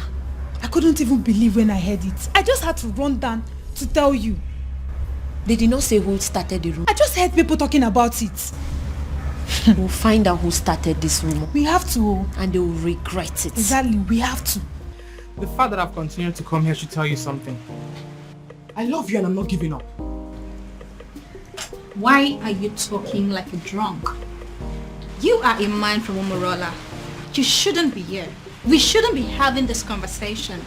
I couldn't even believe when I heard it. I just had to run down to tell you. They did not say who started the rumor. I just heard people talking about it. We'll find out who started this rumor. We have to. And they will regret it. Exactly, we have to. The fact that I've continued to come here should tell you something. I love you and I'm not giving up. Why are you talking like a drunk? You are a man from Umurala. You shouldn't be here. We shouldn't be having this conversation.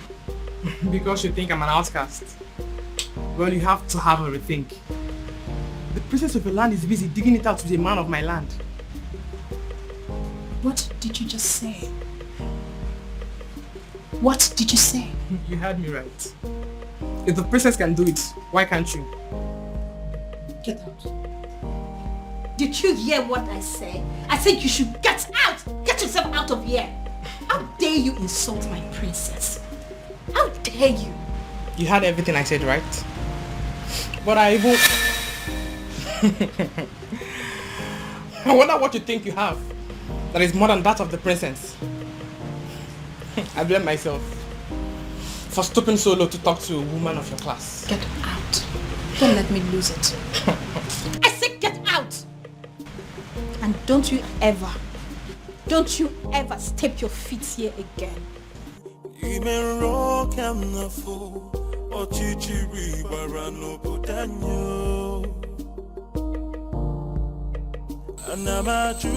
Because you think I'm an outcast. Well, you have to have a rethink. The princess of your land is busy digging it out with a man of my land. What did you just say? What did you say? You heard me right. If the princess can do it, why can't you? Get out. Did you hear what I said? I said you should get out! Get yourself out of here! How dare you insult my princess? How dare you? You heard everything I said, right? But I even... I wonder what you think you have that is more than that of the princess. I blame myself for stooping so low to talk to a woman of your class. Get out. Don't let me lose it. I said get out! And don't you ever step your feet here again. Anamaju,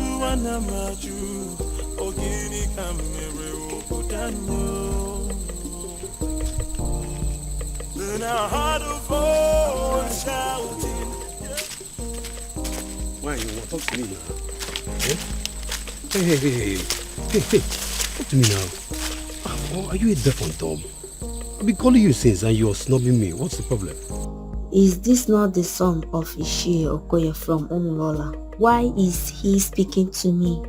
ogini kamere obudanyo. Then I heard a voice shouting. Why you want to talk to me now? Eh? Hey, talk to me now. Oh, are you a deaf and dumb? I've been calling you since and you're snubbing me. What's the problem? Is this not the son of Ichie Okoye from Umurala? Why is he speaking to me?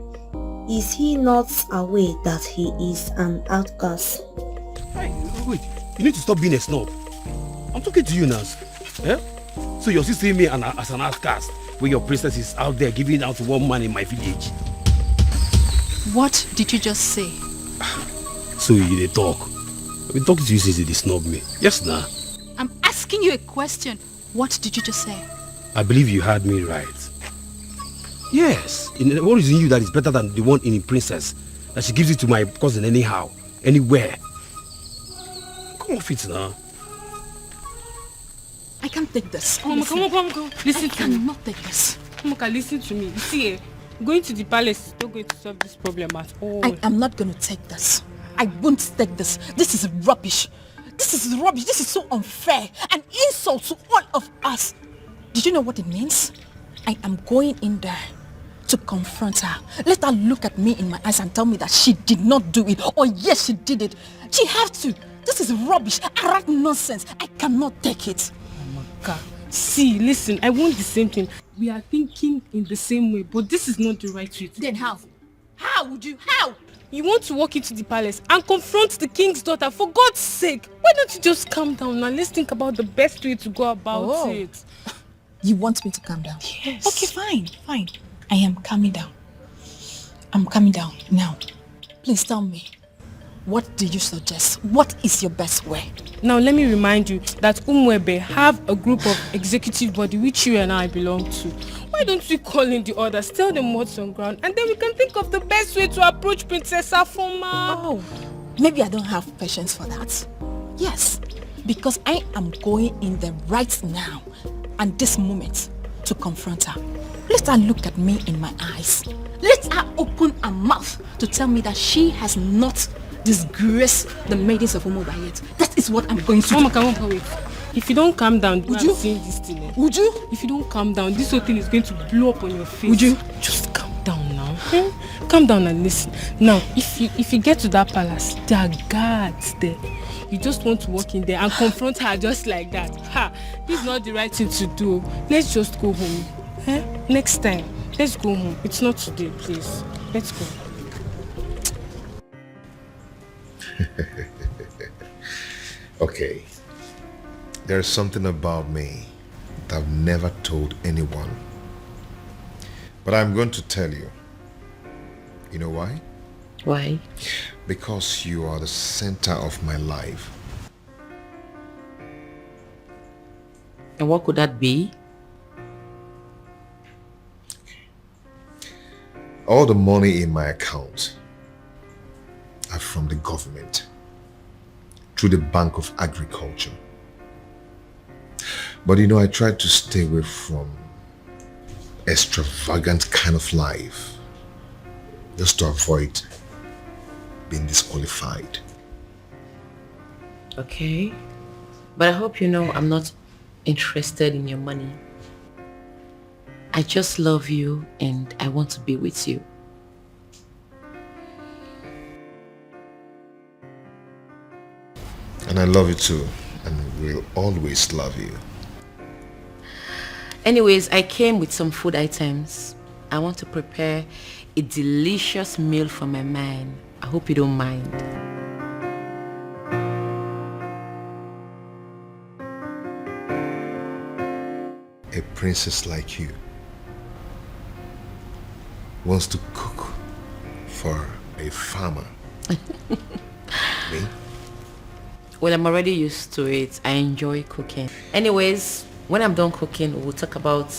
Is he not aware that he is an outcast? Hey, wait, you need to stop being a snob. I'm talking to you now. Eh? So you're still seeing me as an outcast when your princess is out there giving out to one man in my village. What did you just say? So you dey talk. I've been talking to you since you snub me. Yes, nah. I'm asking you a question. What did you just say? I believe you heard me right. Yes. What is in you that is better than the one in the princess? That she gives it to my cousin anyhow, anywhere. Come off it now. I can't take this. Come on. Listen to me. I cannot take this. Moka, listen to me. You see, going to the palace is not going to solve this problem at all. I am not going to take this. I won't take this. This is rubbish. This is rubbish. This is so unfair. An insult to all of us. Did you know what it means? I am going in there to confront her. Let her look at me in my eyes and tell me that she did not do it. Or yes, she did it. She has to. This is rubbish. Arrant nonsense. I cannot take it. Moka, see, listen, I want the same thing. We are thinking in the same way, but this is not the right way. Then how? How would you? How? You want to walk into the palace and confront the king's daughter, for God's sake. Why don't you just calm down and let's think about the best way to go about it. You want me to calm down? Yes. Okay, fine. I am calming down. I'm calming down now. Please tell me, what do you suggest? What is your best way? Now let me remind you that Umuebe have a group of executive body which you and I belong to. Why don't we call in the others, tell them what's on ground, and then we can think of the best way to approach Princess Afoma. Oh, maybe I don't have patience for that. Yes, because I am going in there right now and this moment to confront her. Let her look at me in my eyes. Let her open her mouth to tell me that she has not disgraced the maidens of Umuebe yet. That is what I'm going to do. Mama, wait. If you don't calm down, would you? This thing, Would you? If you don't calm down, this whole thing is going to blow up on your face. Would you? Just calm down now. Calm down and listen. Now, if you get to that palace, there are guards there. You just want to walk in there and confront her just like that. This is not the right thing to do. Let's just go home. Next time, let's go home. It's not today, please. Let's go. Okay. There's something about me that I've never told anyone. But I'm going to tell you. You know why? Why? Because you are the center of my life. And what could that be? All the money in my account are from the government through the Bank of Agriculture. But you know, I try to stay away from extravagant kind of life just to avoid being disqualified. Okay. But I hope you know I'm not interested in your money. I just love you and I want to be with you. And I love you too, and will always love you. Anyways, I came with some food items. I want to prepare a delicious meal for my man. I hope you don't mind. A princess like you wants to cook for a farmer. Me? Well, I'm already used to it. I enjoy cooking. Anyways, when I'm done cooking, we'll talk about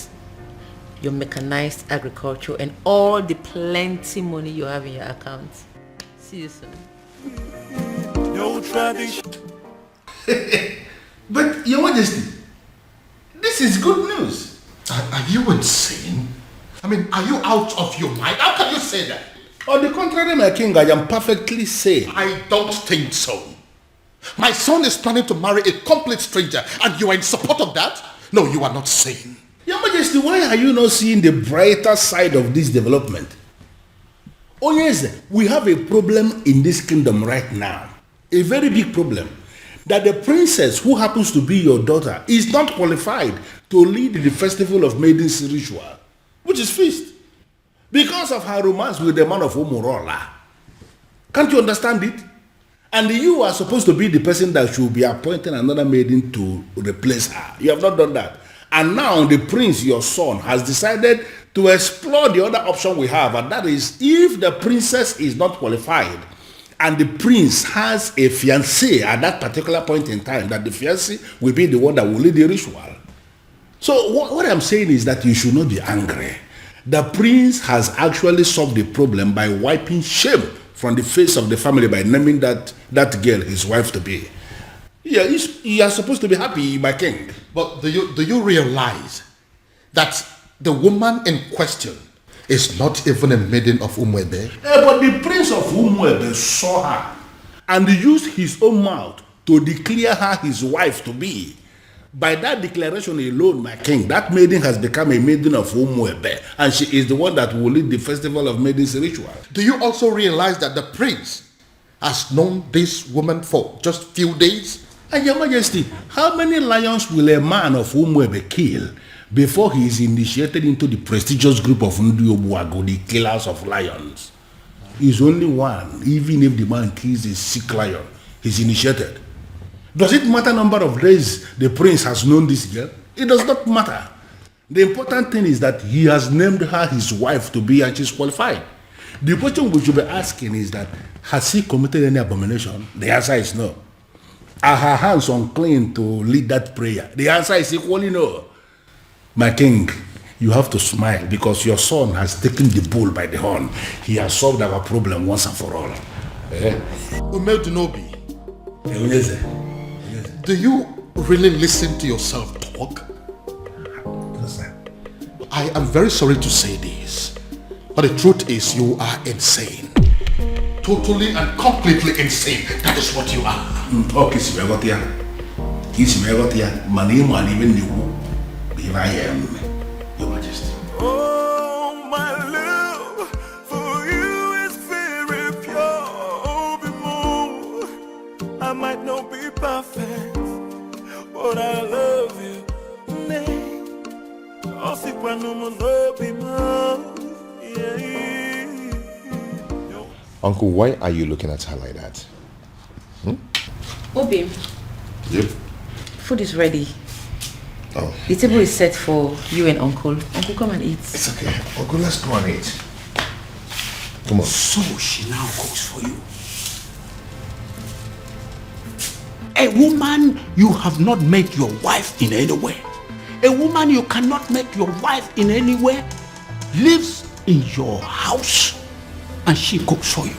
your mechanized agriculture and all the plenty money you have in your account. See you soon. No tradition. But, Your Majesty, this is good news. Are you insane? I mean, are you out of your mind? How can you say that? On the contrary, my king, I am perfectly sane. I don't think so. My son is planning to marry a complete stranger and you are in support of that? No, you are not sane. Your Majesty, why are you not seeing the brighter side of this development? Oh yes, we have a problem in this kingdom right now. A very big problem. That the princess who happens to be your daughter is not qualified to lead the festival of Maidens ritual, which is feast, because of her romance with the man of Umurala. Can't you understand it? And you are supposed to be the person that should be appointing another maiden to replace her. You have not done that. And now the prince, your son, has decided to explore the other option we have, and that is if the princess is not qualified and the prince has a fiancé at that particular point in time, that the fiancé will be the one that will lead the ritual. So what I'm saying is that you should not be angry. The prince has actually solved the problem by wiping shame from the face of the family by naming that girl his wife to be. Yeah, you are supposed to be happy, my king. But do you realize that the woman in question is not even a maiden of Umuebe? But the prince of Umuebe saw her and used his own mouth to declare her his wife to be. By that declaration alone, my king, that maiden has become a maiden of Umuebe, and she is the one that will lead the festival of Maidens ritual. Do you also realize that the prince has known this woman for just few days? And Your Majesty, how many lions will a man of Umuebe kill before he is initiated into the prestigious group of Ugezu, the killers of lions? He's only one. Even if the man kills a sick lion, he's initiated. Does it matter number of days the prince has known this girl? It does not matter. The important thing is that he has named her his wife to be, and she's qualified. The question we should be asking is that, has he committed any abomination? The answer is no. Are her hands unclean to lead that prayer? The answer is equally no. My king, you have to smile because your son has taken the bull by the horn. He has solved our problem once and for all. Umedunobi, do you really listen to yourself talk? I am very sorry to say this, but the truth is you are insane. Totally and completely insane. That is what you are. Okay, here I am, Your Majesty. Oh, my love for you is very pure. I might not be perfect, but I love you. Uncle, why are you looking at her like that? Obi. Yep. Food is ready. Oh. The table is set for you and Uncle. Uncle, come and eat. It's okay. Uncle, let's go and eat. Come on. So she now cooks for you. A woman you have not made your wife in any way. A woman you cannot make your wife in any way lives in your house and she cooks for you.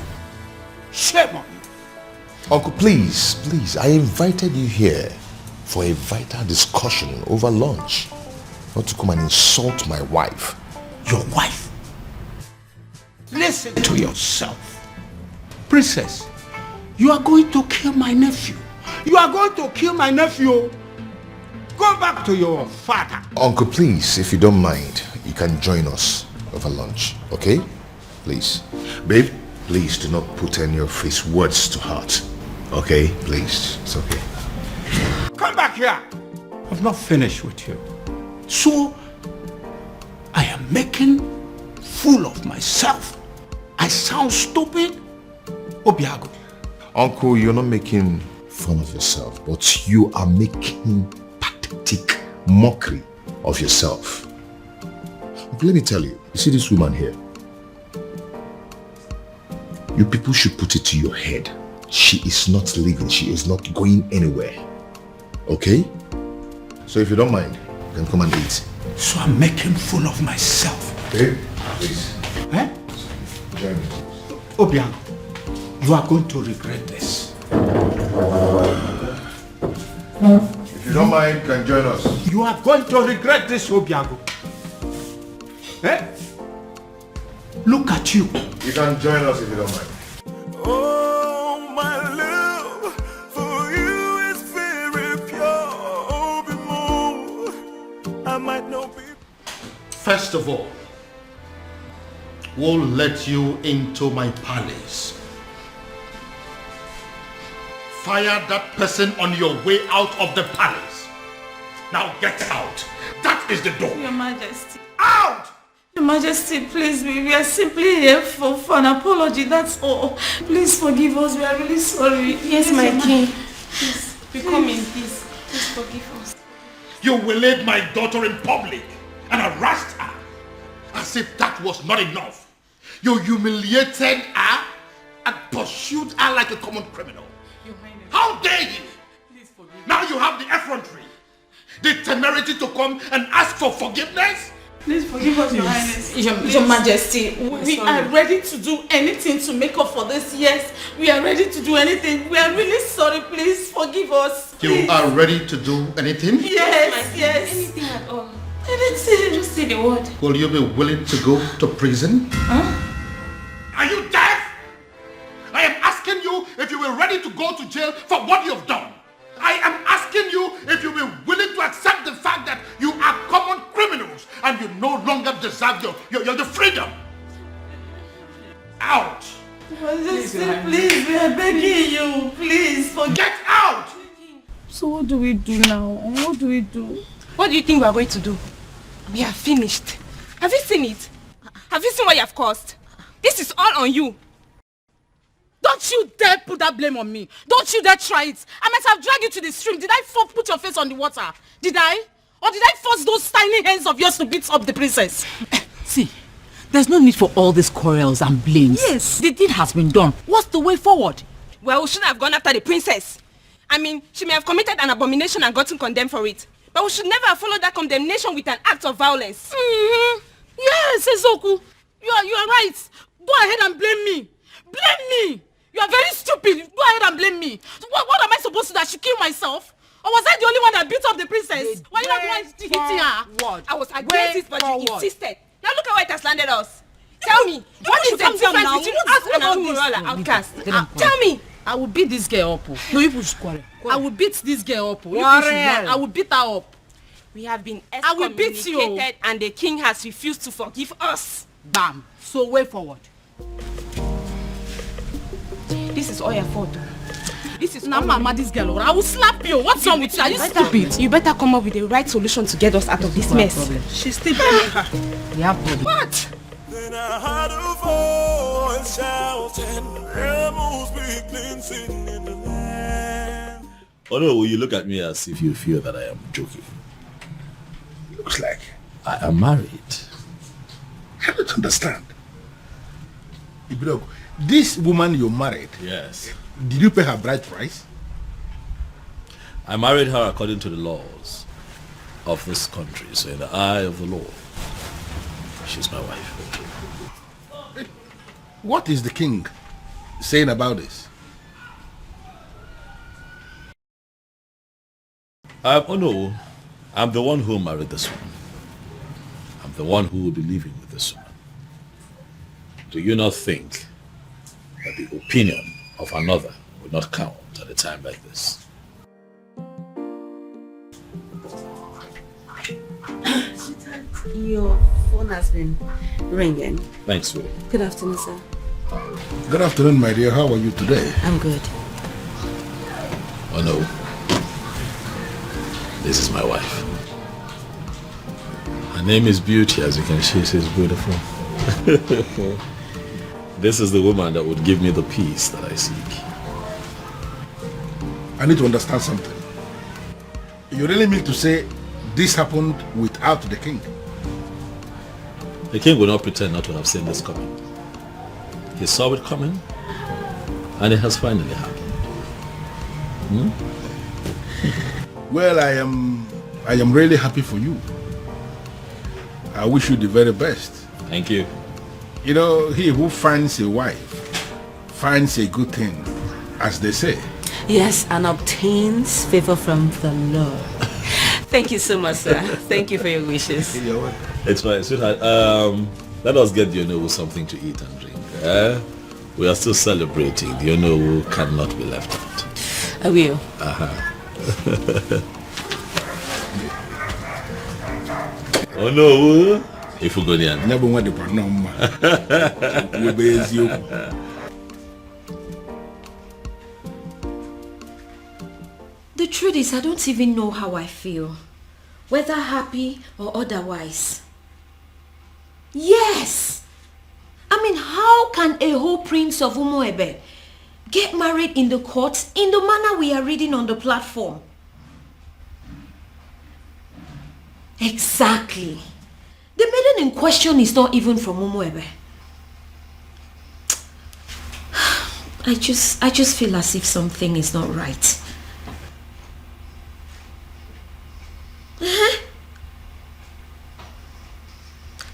Shame on you. Uncle, please, I invited you here for a vital discussion over lunch, not to come and insult my wife. Your wife? Listen to yourself. Princess, you are going to kill my nephew. You are going to kill my nephew. Go back to your father. Uncle, please, if you don't mind, you can join us over lunch, okay? Please. Babe, please do not put any of his words to heart. Okay? Please. It's okay. Come back here. I've not finished with you. So, I am making fool of myself. I sound stupid? Obiagu. Uncle, you're not making fun of yourself, but you are making pathetic mockery of yourself. Uncle, let me tell you, you see this woman here? You people should put it to your head. She is not leaving. She is not going anywhere. Okay? So if you don't mind, then come and eat. So I'm making fool of myself. Babe, please. Eh? Join me. Obiagu, you are going to regret this. If you don't mind, you can join us. You are going to regret this, Obiagu. Eh? Look at you. You can join us if you don't mind. Oh, my love for you is very pure. Be moved. I might not be. First of all, we'll let you into my palace. Fire that person on your way out of the palace. Now get out. That is the door. Your Majesty. Out! Your Majesty, please, we are simply here for an apology, that's all. Please forgive us, we are really sorry. Yes, my king. Please, we come in peace. Please forgive us. You waylaid my daughter in public and harassed her as if that was not enough. You humiliated her and pursued her like a common criminal. How dare you? Please forgive now you have the effrontery, the temerity to come and ask for forgiveness? Please forgive us, Your Highness. Your Majesty, we are ready to do anything to make up for this. Yes, we are ready to do anything. We are really sorry. Please forgive us. Please. You are ready to do anything? Yes. Anything at all. Anything. Just say the word. Will you be willing to go to prison? Huh? Are you deaf? I am asking you if you were ready to go to jail for what you have done. I am asking you if you were willing to accept the fact that you are common criminals and you no longer deserve your freedom. Out! Majesty, please, we are begging you. Please, get out! So what do we do now? What do we do? What do you think we are going to do? We are finished. Have you seen it? Have you seen what you have caused? This is all on you. Don't you dare put that blame on me. Don't you dare try it. I might have dragged you to the stream. Did I put your face on the water? Did I? Or did I force those tiny hands of yours to beat up the princess? See, there's no need for all these quarrels and blames. Yes. The deed has been done. What's the way forward? Well, we shouldn't have gone after the princess. I mean, she may have committed an abomination and gotten condemned for it. But we should never have followed that condemnation with an act of violence. Yes, Ezoku. You are right. Go ahead and blame me. Blame me. You are very stupid. Go ahead and blame me. What am I supposed to do? I should kill myself? Or was I the only one that beat up the princess? Why you not the one hitting her? I was against it, but you insisted. Now look at where it has landed us. Tell me, what is the difference between us and Umurala outcast? Tell me. I will beat this girl up. No, you push quarrel. I will beat this girl up. I will beat her up. We have been I will beat you. excommunicated and the king has refused to forgive us. Bam. So way forward. This is all your fault. This is now mama, this girl. I will slap you. What's wrong with you? Are you stupid? You better come up with the right solution to get us out of this mess. She's still blaming her. We have problem. What? Then I heard a voice shouting, rebels be cleansing in the land. Oh no, you look at me as if you feel that I am joking. Looks like I am married. I don't understand. Ibrogo, this woman you married, yes. Did you pay her bride price? I married her according to the laws of this country, so in the eye of the law. She's my wife. What is the king saying about this? Oh no, I'm the one who married this woman. I'm the one who will be living with this woman. Do you not think that the opinion of another will not count at a time like this? Your phone has been ringing. Thanks, sweetie. Good afternoon, sir. Good afternoon, my dear. How are you today? I'm good. Oh no. This is my wife. Her name is Beauty, as you can see, she's beautiful. This is the woman that would give me the peace that I seek. I need to understand something. You really mean to say this happened without the king? The king will not pretend not to have seen this coming. He saw it coming, and it has finally happened. Well, I am really happy for you. I wish you the very best. Thank you. You know, he who finds a wife finds a good thing, as they say. Yes, and obtains favor from the Lord. Thank you so much, sir. Thank you for your wishes. It's fine, sweetheart. Let us get the Onowu something to eat and drink. We are still celebrating. The Onowu cannot be left out. I will. Onowu, Ifugonian. The truth is, I don't even know how I feel. Whether happy or otherwise. Yes! I mean, how can a whole prince of Umuebe get married in the courts in the manner we are reading on the platform? Exactly. The maiden in question is not even from Umuebe. I just feel as if something is not right.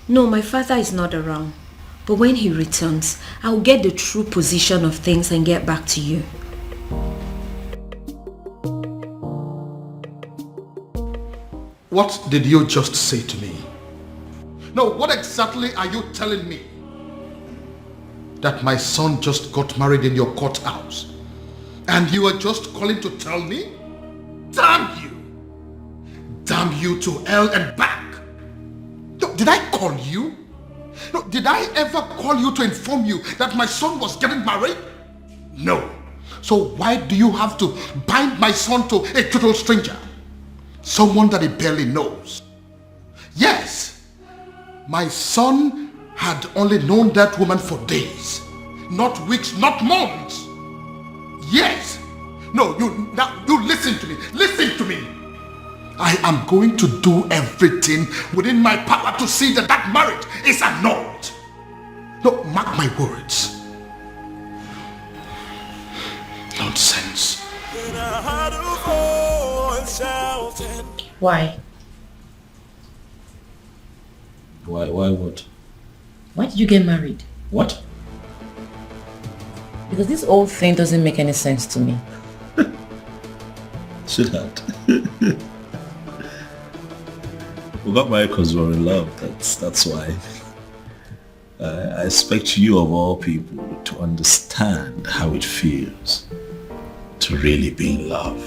No, my father is not around. But when he returns, I'll get the true position of things and get back to you. What did you just say to me? No, what exactly are you telling me? That my son just got married in your courthouse, and you are just calling to tell me? Damn you! Damn you to hell and back! No, did I call you? No, did I ever call you to inform you that my son was getting married? No. So why do you have to bind my son to a total stranger? Someone that he barely knows. Yes, my son had only known that woman for days, not weeks, not months. Yes. No, you listen to me. Listen to me. I am going to do everything within my power to see that that marriage is annulled. No, mark my words. Nonsense. Why? Why what? Why did you get married? What? Because this whole thing doesn't make any sense to me. Sweetheart. We got married because we were in love. That's why. I expect you of all people to understand how it feels to really be in love.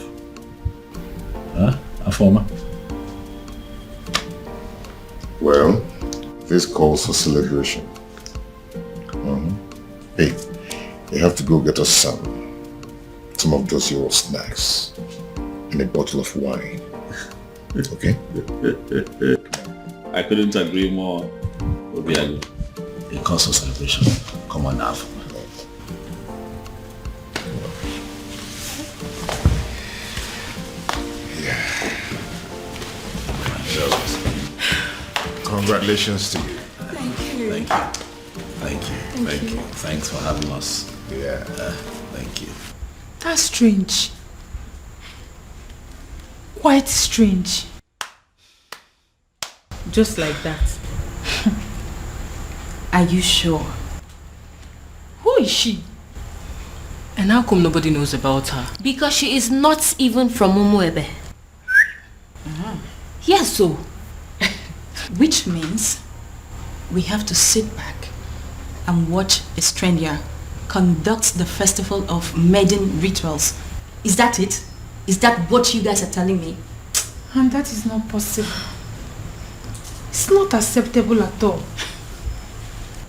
Huh, Afoma? Well, this calls for celebration. Hey, you have to go get us some of those your snacks and a bottle of wine. Okay? I couldn't agree more, Obiagu. It calls for celebration. Come on now. Congratulations to you. Thank you. Thank you. Thanks for having us. Yeah. Thank you. That's strange. Quite strange. Just like that. Are you sure? Who is she? And how come nobody knows about her? Because she is not even from Umuebe. Yes, so. Which means we have to sit back and watch a stranger conduct the festival of maiden rituals. Is that it? Is that what you guys are telling me? And that is not possible. It's not acceptable at all.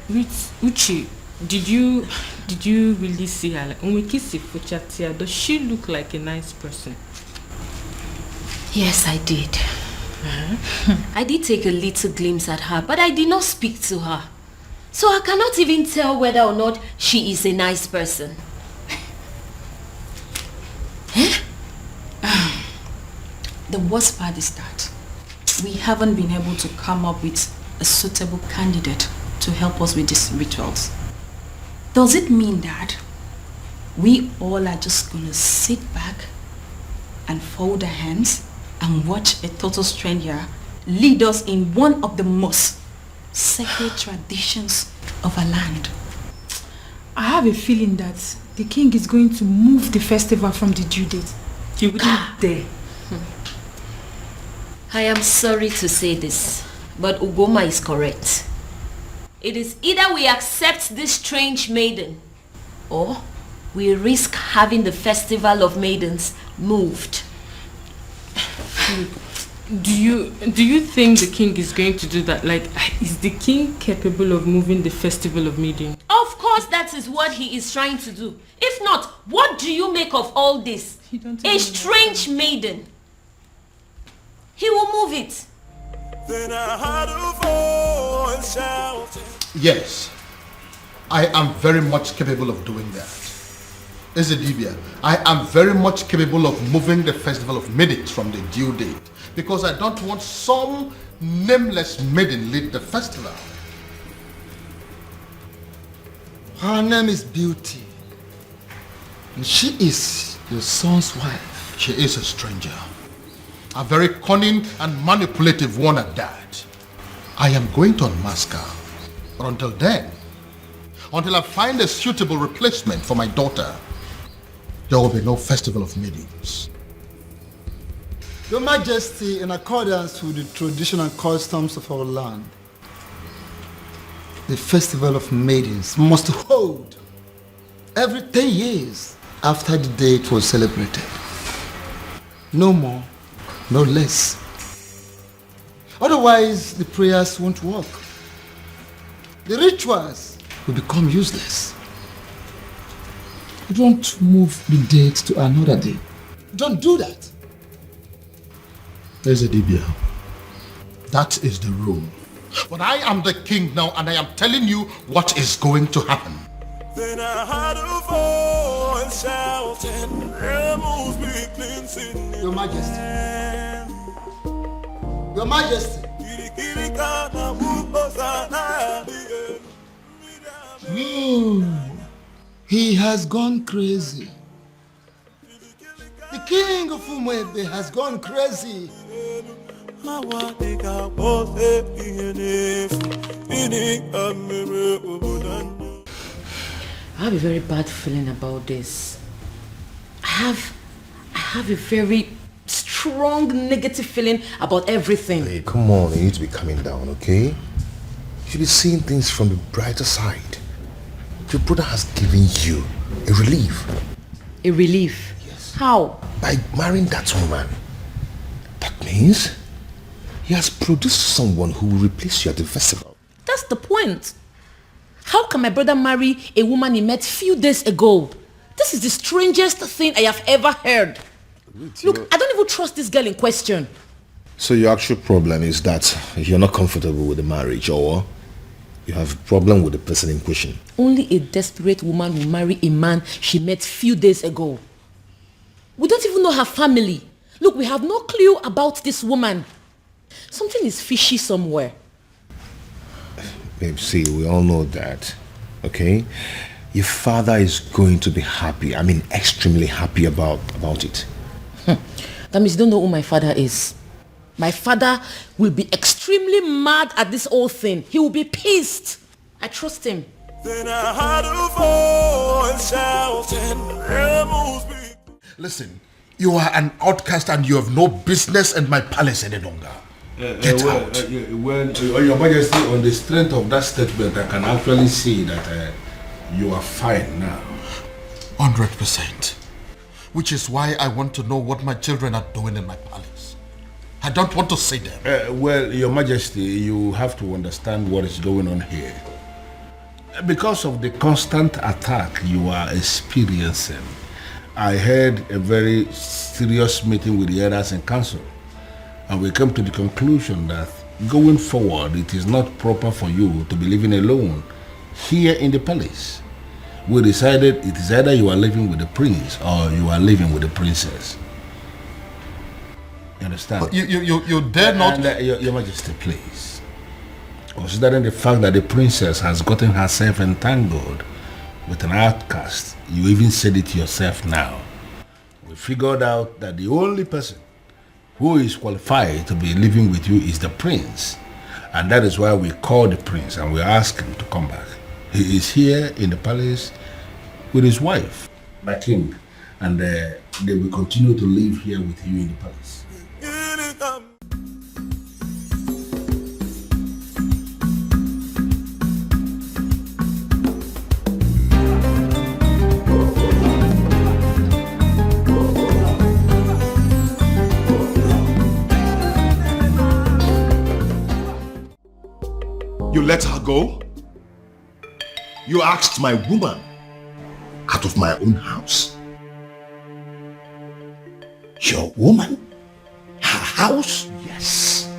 Uche, did you really see her? Like, does she look like a nice person? Yes, I did. I did take a little glimpse at her, but I did not speak to her. So I cannot even tell whether or not she is a nice person. The worst part is that we haven't been able to come up with a suitable candidate to help us with these rituals. Does it mean that we all are just going to sit back and fold our hands and watch a total stranger lead us in one of the most sacred traditions of our land? I have a feeling that the king is going to move the festival from the due date. He wouldn't dare. I am sorry to say this, but Ugoma is correct. It is either we accept this strange maiden, or we risk having the festival of maidens moved. Do you think the king is going to do that? Like, is the king capable of moving the festival of maiden? Of course that is what he is trying to do. If not, what do you make of all this? A strange maiden. He will move it. Then I heard a voice shouting. Yes, I am very much capable of doing that. Ezedibia, I am very much capable of moving the festival of maidens from the due date, because I don't want some nameless maiden lead the festival. Her name is Beauty, and she is your son's wife. She is a stranger, a very cunning and manipulative one at that. I am going to unmask her, but until then, until I find a suitable replacement for my daughter, there will be no festival of maidens. Your Majesty, in accordance with the traditional customs of our land, the festival of maidens must hold every 10 years after the date was celebrated. No more, no less. Otherwise, the prayers won't work. The rituals will become useless. Don't move the date to another day. Don't do that. Ezedibia, that is the rule. But I am the king now, and I am telling you what is going to happen. Then I heard a voice shouting, "Rebels be cleansing." Your Majesty. Your Majesty. He has gone crazy. The king of Umuebe has gone crazy. I have a very bad feeling about this. I have a very strong negative feeling about everything. Hey, come on, you need to be calming down, okay? You should be seeing things from the brighter side. Your brother has given you a relief. A relief? Yes. How? By marrying that woman. That means he has produced someone who will replace you at the festival. That's the point. How can my brother marry a woman he met few days ago? This is the strangest thing I have ever heard. Look, I don't even trust this girl in question. So your actual problem is that you're not comfortable with the marriage, or you have a problem with the person in question? Only a desperate woman will marry a man she met few days ago. We don't even know her family. Look, we have no clue about this woman. Something is fishy somewhere. Babe, see, we all know that, okay? Your father is going to be happy. I mean, extremely happy about it. That means you don't know who my father is. My father will be extremely mad at this whole thing. He will be pissed. I trust him. Then I heard a voice shouting, "Rebels be." Listen, you are an outcast and you have no business in my palace any longer. Get out. Your Majesty, on the strength of that statement, I can actually see that you are fine now. 100%. Which is why I want to know what my children are doing in my palace. I don't want to see them. Well, Your Majesty, you have to understand what is going on here. Because of the constant attack you are experiencing, I had a very serious meeting with the elders in council, and we came to the conclusion that going forward, it is not proper for you to be living alone here in the palace. We decided it is either you are living with the prince or you are living with the princess. You understand? You dare not... Your Majesty, please. Considering the fact that the princess has gotten herself entangled with an outcast, you even said it yourself now. We figured out that the only person who is qualified to be living with you is the prince. And that is why we called the prince and we asked him to come back. He is here in the palace with his wife, my king, and they will continue to live here with you in the palace. You let her go? You asked my woman out of my own house. Your woman? Her house? Yes.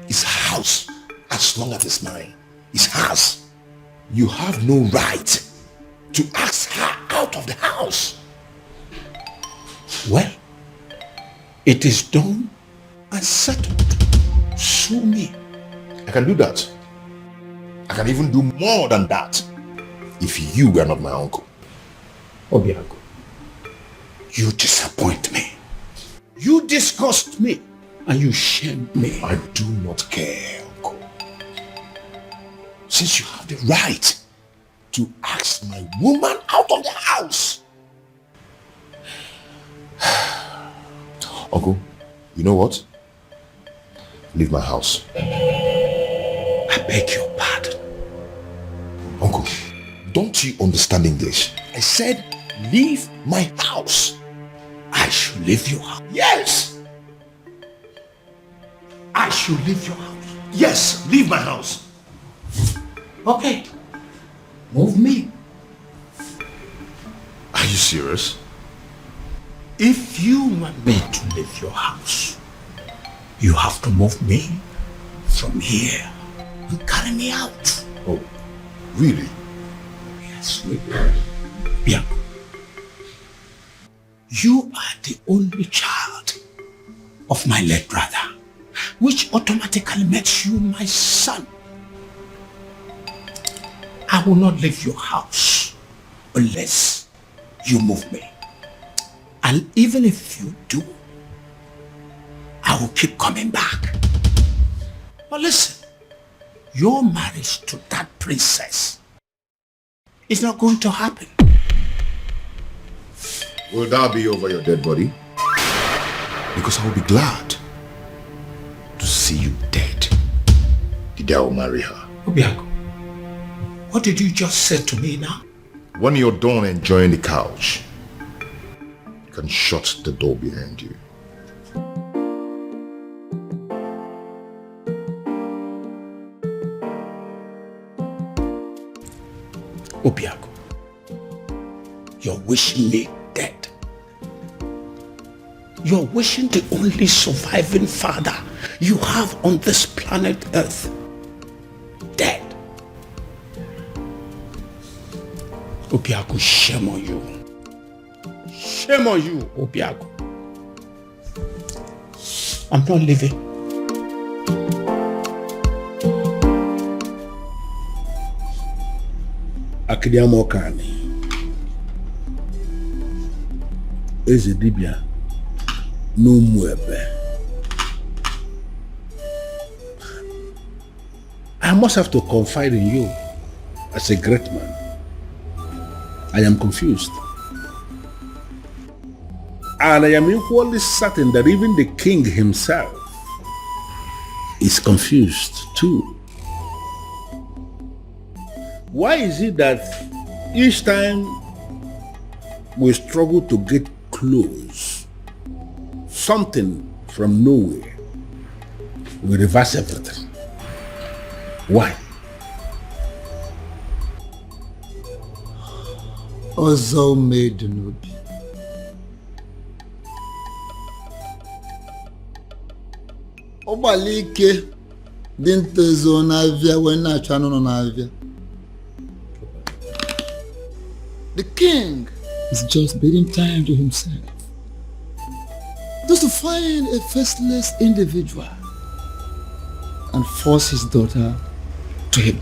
It's her house. As long as it's mine, it's hers. You have no right to ask her out of the house. Well, it is done and settled. Sue me. I can do that. I can even do more than that if you were not my uncle. Obiagu, you disappoint me. You disgust me and you shame me. I do not care, uncle. Since you have the right to ask my woman out of the house. Uncle, you know what? Leave my house. I beg your pardon. Uncle, don't you understand English? I said, leave my house. I should leave your house. Yes! I should leave your house. Yes, leave my house. Okay. Move me. Are you serious? If you want me to leave your house, you have to move me from here and carry me out. Oh, really? Yes, really. Yeah. You are the only child of my late brother, which automatically makes you my son. I will not leave your house unless you move me. And even if you do, I will keep coming back. But listen, your marriage to that princess is not going to happen. Will that be over your dead body? Because I will be glad to see you dead. The day I will marry her. Obiagu, what did you just say to me now? When you're done enjoying the couch, you can shut the door behind you. Obiagu, you're wishing me dead. You're wishing the only surviving father you have on this planet Earth dead. Obiagu, shame on you. Shame on you, Obiagu. I'm not leaving. Akidiamokani. Eze dibia n'Umuebe. I must have to confide in you. as a great man. I am confused. And I am equally certain that even the king himself is confused too. Why is it that each time we struggle to get close, something from nowhere will reverse everything? Why? Ọzọ Maiden obi. Ọgbali ike dị ntezo n'avịa wee na-achọ anụ nọ n'avịa. The king is just bidding time to himself. Just to find a faceless individual and force his daughter to him.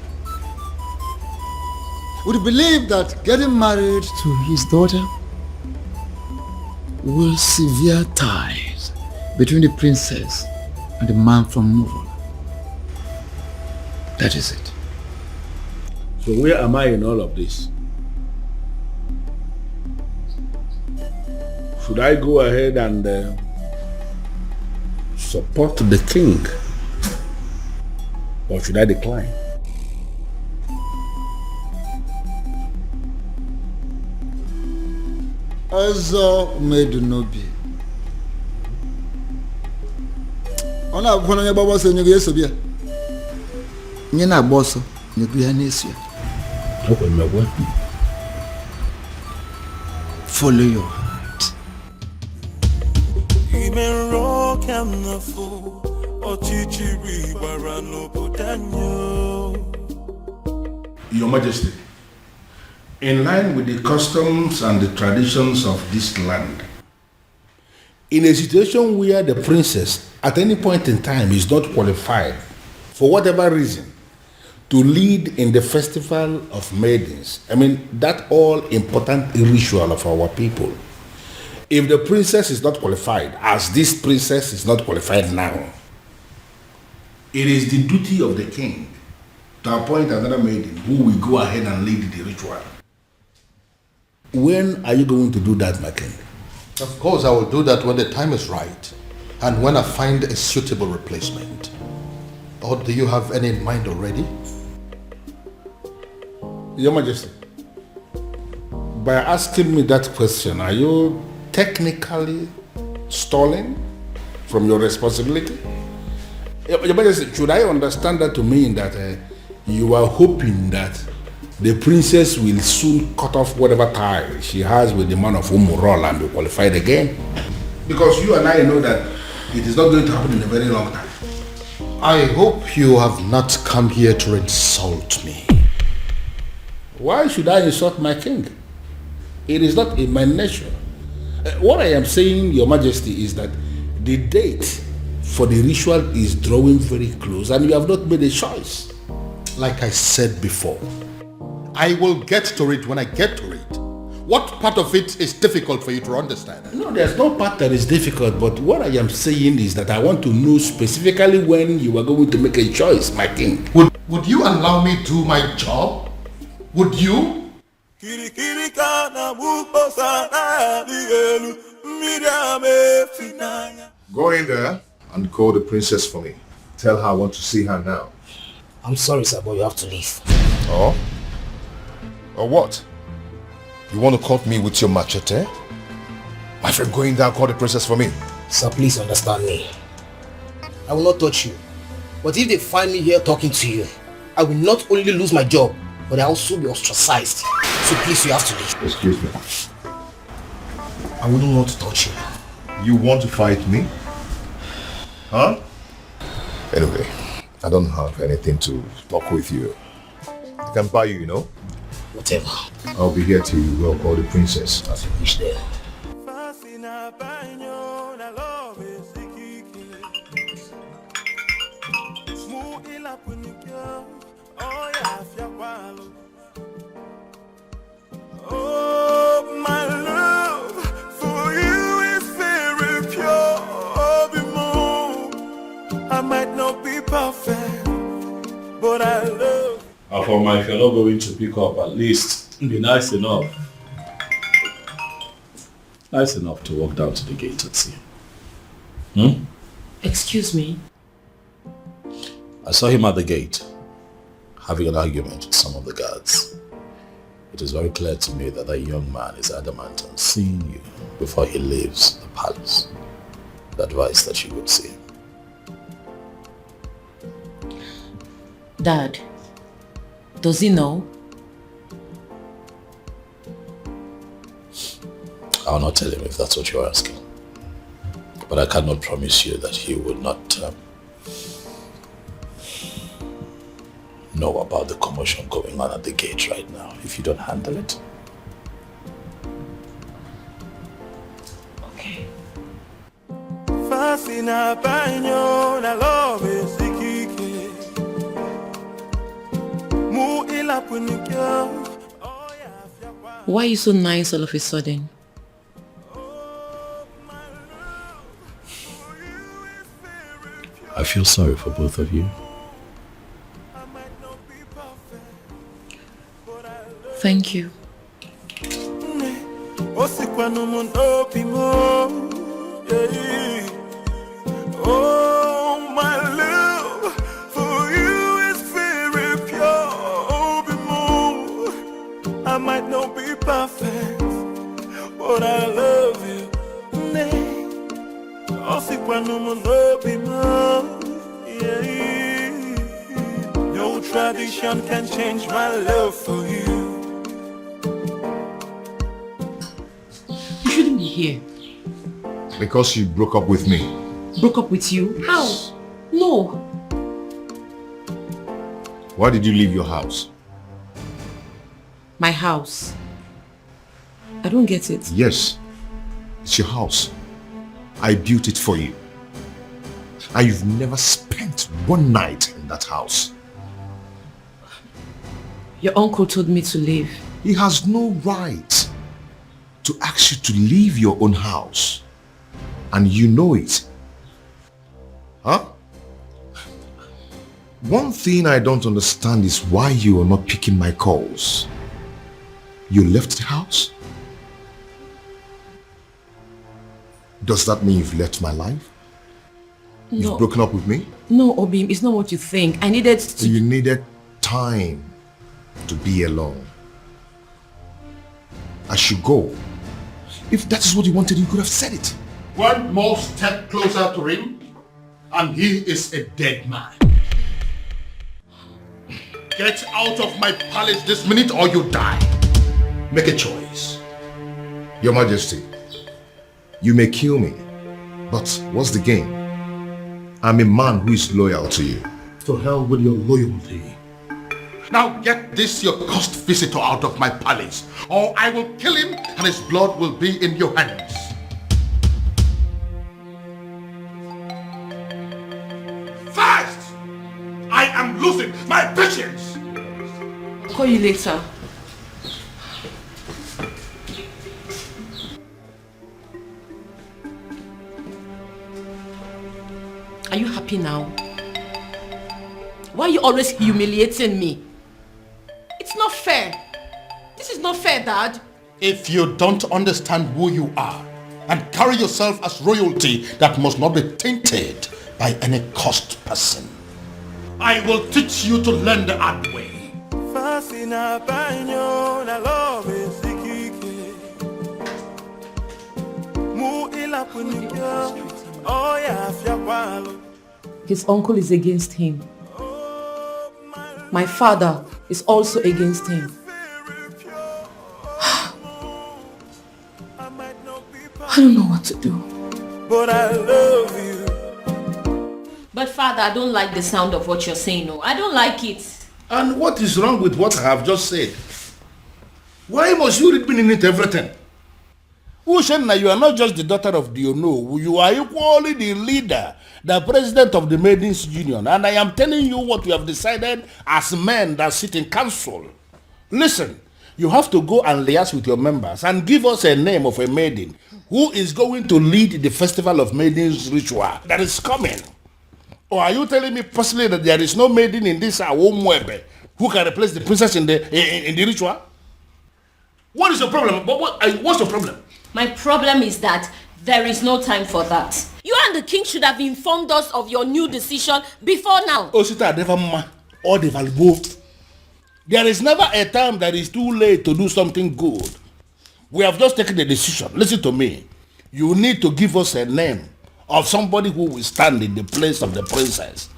Would you believe that getting married to his daughter will sever ties between the princess and the man from Umurala? That is it. So where am I in all of this? Should I go ahead and support the king? Or should I decline? Ọzọ Maiden obi. Ọ na-abụkwa na onye gbagba ọsọ nyego ya eso bịa. Onye na-agba ọsọ nyego ya na-eso ya. Follow your heart. Even rock and the fool, Ochichiri Barano Budanyo. Your Majesty, in line with the customs and the traditions of this land, in a situation where the princess at any point in time is not qualified, for whatever reason, to lead in the festival of maidens, I mean, that all important ritual of our people, if the princess is not qualified, as this princess is not qualified now, it is the duty of the king to appoint another maiden who will go ahead and lead the ritual. When are you going to do that, my king? Of course, I will do that when the time is right and when I find a suitable replacement. Or do you have any in mind already? Your Majesty, by asking me that question, are you technically stalling from your responsibility? Your Majesty, should I understand that to mean that you are hoping that the princess will soon cut off whatever tie she has with the man of Umurala and be qualified again? Because you and I know that it is not going to happen in a very long time. I hope you have not come here to insult me. Why should I insult my king? It is not in my nature. What I am saying, Your Majesty, is that the date for the ritual is drawing very close and you have not made a choice. Like I said before, I will get to it when I get to it. What part of it is difficult for you to understand? No, there's no part that is difficult, but what I am saying is that I want to know specifically when you are going to make a choice, my king. Would you allow me to do my job? Would you? Go in there and call the princess for me. Tell her I want to see her now. I'm sorry, sir, but you have to leave. Oh? Or what? You want to cut me with your machete? My friend, go in there and call the princess for me. Sir, please understand me. I will not touch you. But if they find me here talking to you, I will not only lose my job, but I will also be ostracized. So please, you have to leave. Excuse me. I wouldn't want to touch you. You want to fight me? Huh? Anyway, I don't have anything to talk with you. I can buy you, you know? Whatever. I'll be here till you go call the princess. As you wish there. Oh, my love for you is very pure. I might not be perfect, but I love. Afoma, if you're not going to pick up, at least be nice enough. Nice enough to walk down to the gate and see him. Excuse me? I saw him at the gate, having an argument with some of the guards. It is very clear to me that that young man is adamant on seeing you before he leaves the palace. The advice that you would see him. Dad, does he know? I'll not tell him if that's what you're asking. But I cannot promise you that he would not know about the commotion going on at the gate right now if you don't handle it. Okay. Why are you so nice all of a sudden? I feel sorry for both of you. Thank you. Oh, my love for you is very pure. I might not be perfect, but I love you. No tradition can change my love for you. You shouldn't be here. Because you broke up with me. Broke up with you? How? No. Why did you leave your house? My house. I don't get it. Yes, it's your house. I built it for you. And you've never spent one night in that house. Your uncle told me to leave. He has no right to ask you to leave your own house. And you know it. Huh? One thing I don't understand is why you are not picking my calls. You left the house? Does that mean you've left my life? No. You've broken up with me? No, Obim, it's not what you think. I needed to... You needed time to be alone. I should go. If that is what you wanted, you could have said it. One more step closer to him, and he is a dead man. Get out of my palace this minute or you die. Make a choice. Your Majesty, you may kill me, but what's the gain? I'm a man who is loyal to you. To hell with your loyalty. Now get this your cursed visitor out of my palace, or I will kill him and his blood will be in your hands. Fast! I am losing my patience! I'll call you later. Are you happy now? Why are you always humiliating me? It's not fair. This is not fair, Dad. If you don't understand who you are and carry yourself as royalty that must not be tainted by any cursed person, I will teach you to learn the hard way. His uncle is against him. My father is also against him. I don't know what to do. But I love you. But Father, I don't like the sound of what you're saying. No, I don't like it. And what is wrong with what I have just said? Why must you read meaning into everything? Ushenna, you are not just the daughter of the Ono. You are equally the leader, the president of the Maidens Union. And I am telling you what we have decided as men that sit in council. Listen, you have to go and liaise with your members and give us a name of a maiden who is going to lead the festival of maidens ritual that is coming. Or are you telling me personally that there is no maiden in this Umuebe who can replace the princess in the ritual? What is your problem? What's your problem? My problem is that there is no time for that. You and the king should have informed us of your new decision before now. Osita never or the valuable. There is never a time that is too late to do something good. We have just taken the decision. Listen to me. You need to give us a name of somebody who will stand in the place of the princess.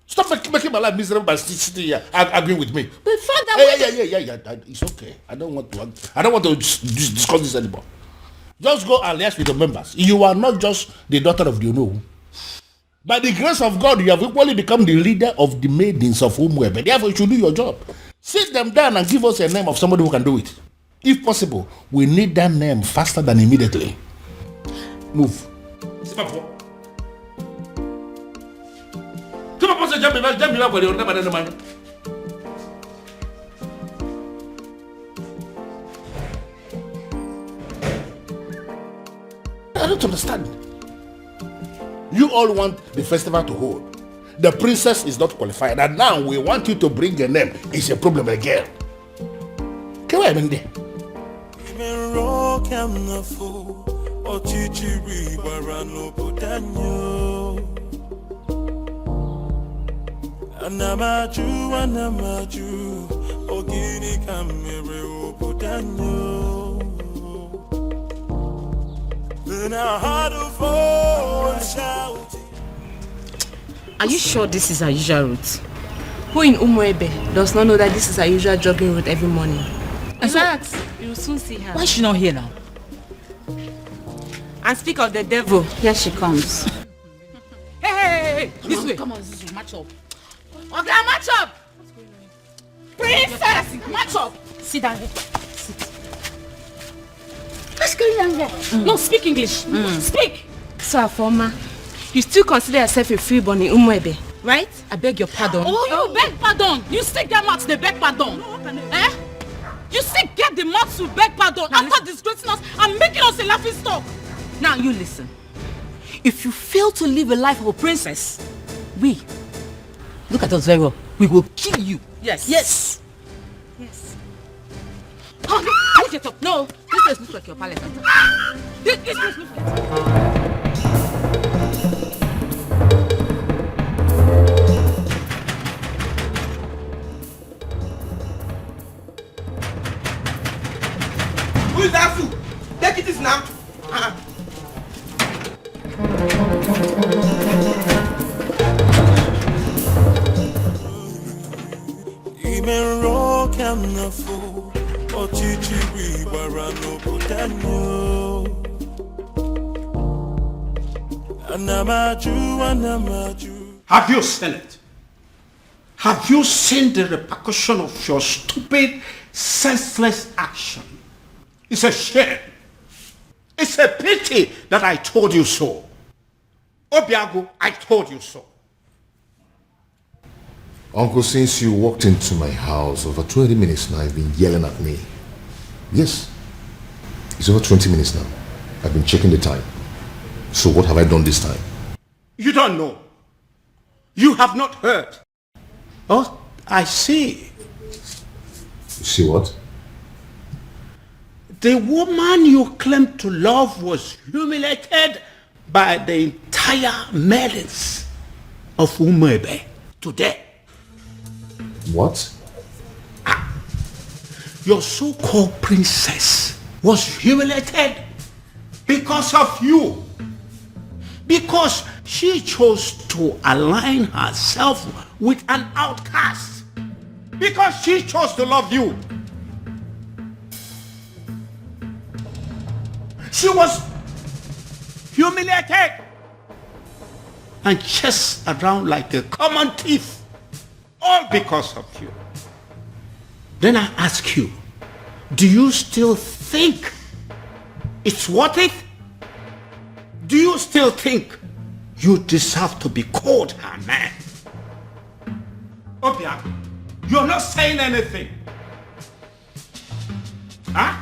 Stop making my life miserable by sitting here arguing with me. But father, yeah. It's okay. I don't want to discuss this anymore. Just go and liaise with the members. You are not just the daughter of the Uno. By the grace of God, you have equally become the leader of the maidens of Umuebe. Therefore, you should do your job. Sit them down and give us a name of somebody who can do it. If possible, we need that name faster than immediately. Move. I don't understand. You all want the festival to hold. The princess is not qualified, and now we want you to bring a name. It's a problem again. Come on, Mende. Anamaju, ogini kamere obudanyo. Then I had a voice shouting. Are you sure this is our usual route? Who in Umuebe does not know that this is our usual jogging route every morning? In fact, you will soon see her. Why is she not here now? And speak of the devil, here she comes. Hey, this way. Come on, Zuzu, match up. Okay, match up! Princess, match up! Sit down here. Sit. What's going on there? No, speak English. Speak! So, Afoma, you still consider yourself a freeborn in Umuebe, right? I beg your pardon. Oh, you beg pardon? You still get mouth to beg pardon? Eh? You still get the mouth to beg pardon after disgracing us and making us a laughing stock? Now you listen. If you fail to live a life of a princess, look at us very well. We will kill you. Yes. Yes. Yes. Oh, get up. No, this place looks like your palace. This place looks like... Who is that fool? Take it now. Have you seen it? Have you seen the repercussion of your stupid, senseless action? It's a shame. It's a pity that I told you so. Obiagu, I told you so. Uncle, since you walked into my house over 20 minutes now, you've been yelling at me. Yes. It's over 20 minutes now. I've been checking the time. So what have I done this time? You don't know. You have not heard. Oh, I see. You see what? The woman you claim to love was humiliated by the entire Maidens of Umuebe today. What? Your so-called princess was humiliated because of you. Because she chose to align herself with an outcast. Because she chose to love you. She was humiliated and chased around like a common thief, all because of you. Then I ask you, do you still think it's worth it? Do you still think you deserve to be called her man? Obiagu, you're not saying anything. Huh?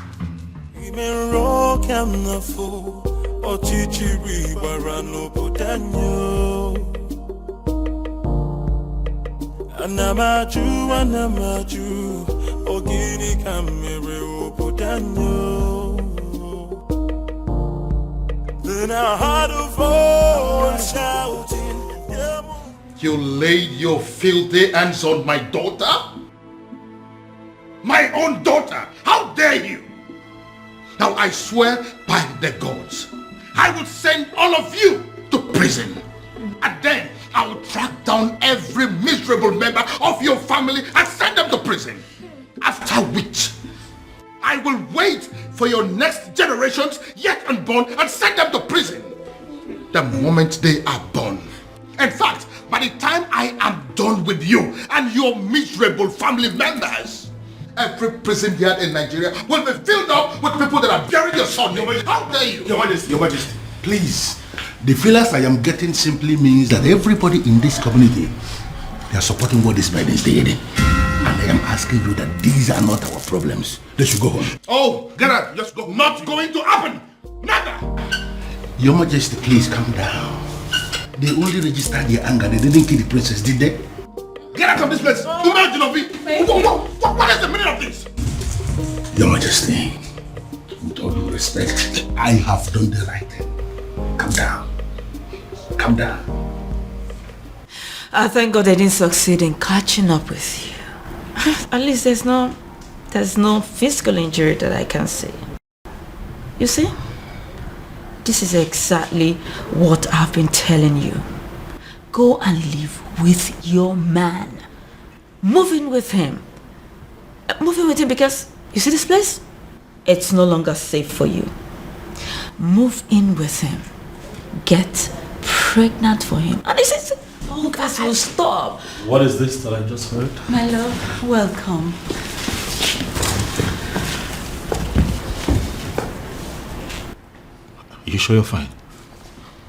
Anamaju, Ogini kamere opodanyo. Then I heard a voice shouting, You laid your filthy hands on my daughter? My own daughter! How dare you! Now I swear by the gods, I will send all of you to prison. And then I will track down every miserable member of your family and send them to prison. After which, I will wait for your next generations yet unborn and send them to prison. The moment they are born. In fact, by the time I am done with you and your miserable family members, every prison yard in Nigeria will be filled up with people that are burying your son. How dare you? Your Majesty, please. The feelers I am getting simply means that everybody in this community, they are supporting what this Maidens did. And I am asking you that these are not our problems. They should go home. Oh, get out. Just go. Not going to happen. Never. Your Majesty, please calm down. They only registered their anger. They didn't kill the princess, did they? Get out of this place. What is the meaning of this? Your Majesty, with all due respect, I have done the right thing. Calm down. Calm down. I thank God I didn't succeed in catching up with you. At least there's no physical injury that I can see. You see? This is exactly what I've been telling you. Go and live with your man. Move in with him. Move in with him because, you see this place? It's no longer safe for you. Move in with him. Get pregnant for him. And this is, all guys will stop. What is this that I just heard? My love, welcome. You sure you're fine?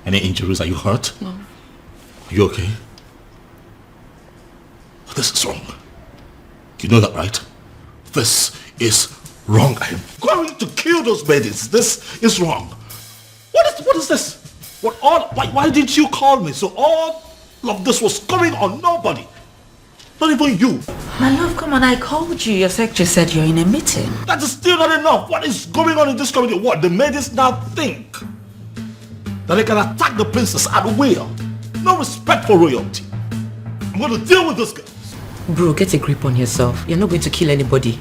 Any injuries? Are you hurt? No. Are you okay? This is wrong. You know that, right? This is wrong. I am going to kill those maidens. This is wrong. What is this? Why didn't you call me? So all of this was going on nobody. Not even you. My love, come on, I called you. Your secretary said you're in a meeting. That is still not enough. What is going on in this community? What? The maidens now think that they can attack the princess at will. No respect for royalty. I'm going to deal with this girl. Bro, get a grip on yourself. You're not going to kill anybody.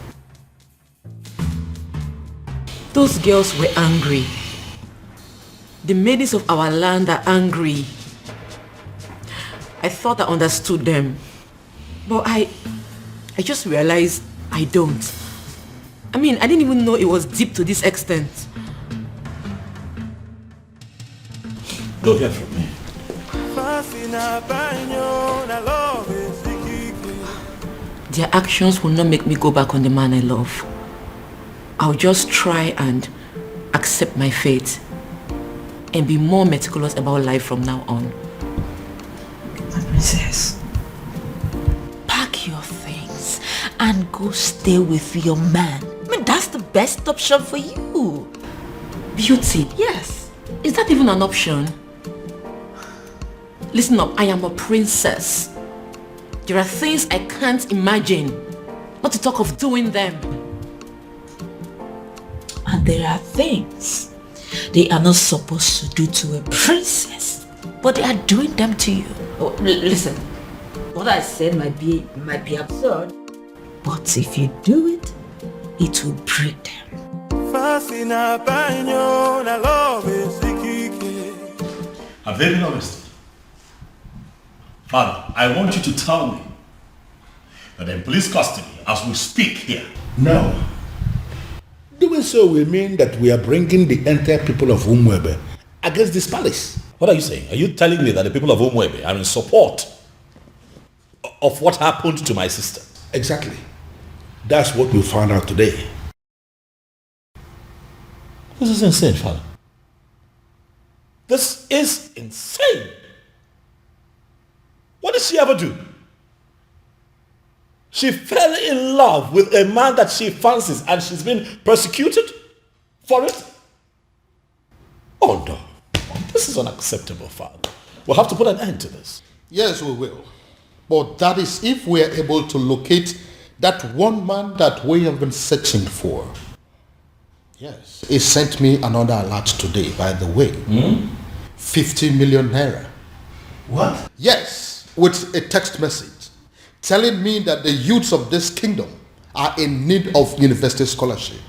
Those girls were angry. The maidens of our land are angry. I thought I understood them. But I just realized I don't. I mean, I didn't even know it was deep to this extent. Don't hear from me. Their actions will not make me go back on the man I love. I'll just try and accept my fate and be more meticulous about life from now on. My princess, pack your things and go stay with your man. I mean, that's the best option for you. Beauty? Yes. Is that even an option? Listen up, I am a princess. There are things I can't imagine, not to talk of doing them. And there are things they are not supposed to do to a princess, but they are doing them to you. Oh, listen, what I said might be absurd, but if you do it, it will break them. I'm very honest. Father, I want you to tell me that in police custody as we speak here. No. Doing so will mean that we are bringing the entire people of Umuebe against this palace. What are you saying? Are you telling me that the people of Umuebe are in support of what happened to my sister? Exactly. That's what we found out today. This is insane, Father. This is insane. What did she ever do? She fell in love with a man that she fancies and she's been persecuted for it? Oh no. This is unacceptable, Father. We'll have to put an end to this. Yes, we will. But that is if we are able to locate that one man that we have been searching for. Yes, he sent me another alert today, by the way. 50 million naira. What? Yes, with a text message telling me that the youths of this kingdom are in need of university scholarship.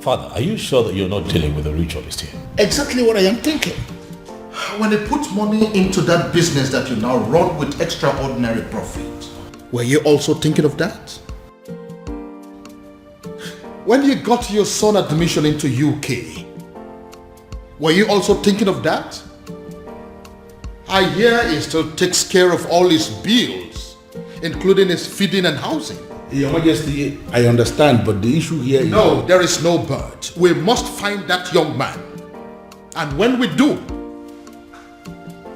Father, are you sure that you're not dealing with a ritualist here? Exactly what I am thinking. When they put money into that business that you now run with extraordinary profit, were you also thinking of that? When you got your son admission into UK, were you also thinking of that? I hear he still takes care of all his bills, including his feeding and housing. Your Majesty, I understand, but the issue here is... No, there is no but. We must find that young man. And when we do,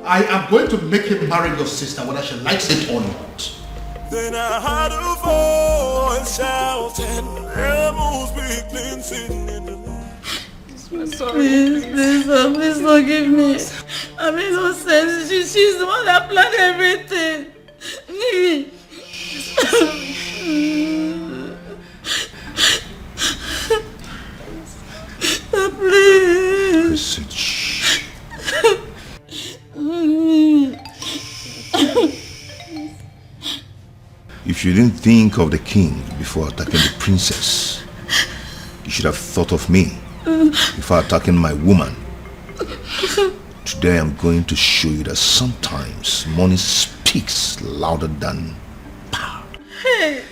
I am going to make him marry your sister, whether she likes it or not. Then I heard a voice shouting, Amos weakling sitting in the I'm sorry. Please forgive me. I made no sense. She's the one that planned everything. Please. If you didn't think of the king before attacking the princess, you should have thought of me before attacking my woman. Today I'm going to show you that sometimes money speaks louder than power. Hey.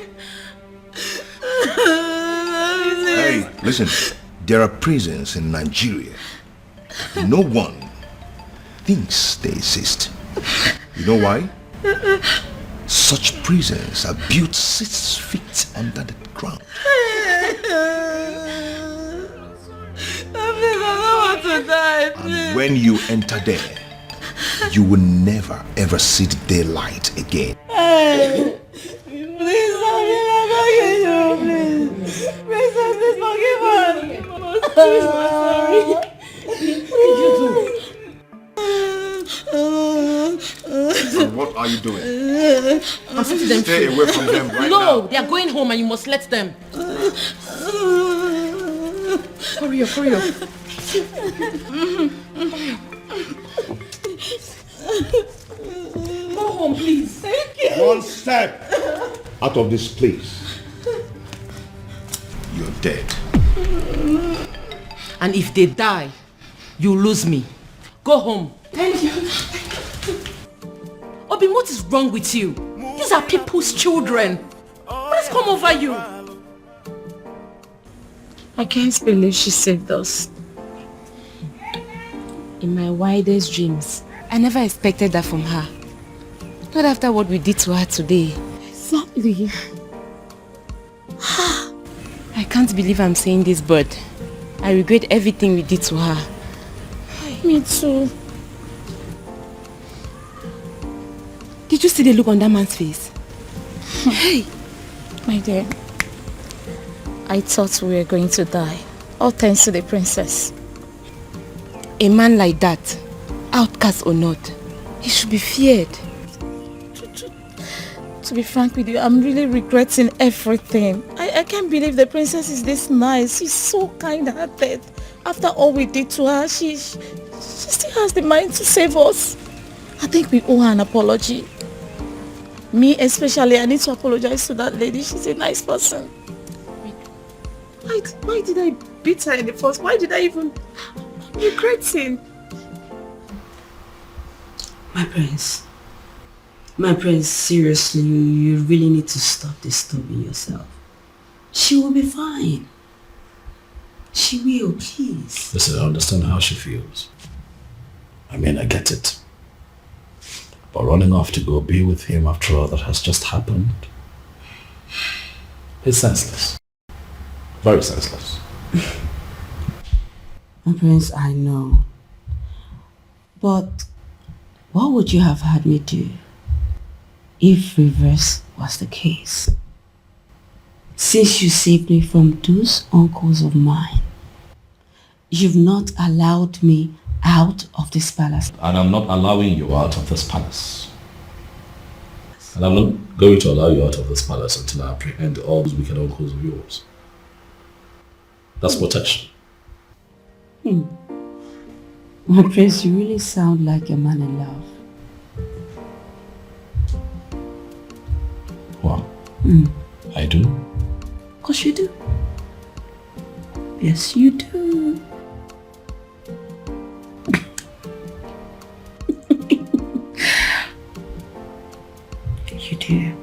Hey, listen, there are prisons in Nigeria. No one thinks they exist. You know why? Such prisons are built 6 feet under the ground. I don't want to die, please. And when you enter there, you will never ever see the daylight again. Hey, please forgive me, please. Please forgive us. I'm sorry. And what are you doing? I'm setting them Stay free. away from them right now. No, they are going home and you must let them. Hurry up, hurry up. Go home, please. Thank you. One step out of this place. You're dead. And if they die, you lose me. Go home. Thank you. Obi, what is wrong with you? These are people's children. What has come over you? I can't believe she saved us. In my wildest dreams, I never expected that from her. Not after what we did to her today. Exactly. I can't believe I'm saying this, but I regret everything we did to her. Me too. Did you see the look on that man's face? Hey! My dear, I thought we were going to die. All thanks to the princess. A man like that, outcast or not, he should be feared. To be frank with you, I'm really regretting everything. I can't believe the princess is this nice. She's so kind-hearted. After all we did to her, she still has the mind to save us. I think we owe her an apology. Me especially, I need to apologize to that lady. She's a nice person. Why did I beat her in the first? Why did I even... I'm regretting. My prince, seriously, you really need to stop disturbing yourself. She will be fine. She will, please. Listen, I understand how she feels. I mean, I get it. But running off to go be with him after all that has just happened, it's senseless. Very senseless. My prince, I know. But what would you have had me do if reverse was the case? Since you saved me from those uncles of mine, you've not allowed me out of this palace. And I'm not allowing you out of this palace. And I'm not going to allow you out of this palace until I apprehend all those wicked uncles of yours. That's protection. My prince, you really sound like a man in love. Wow. I do? Of course you do. Yes, you do. You do.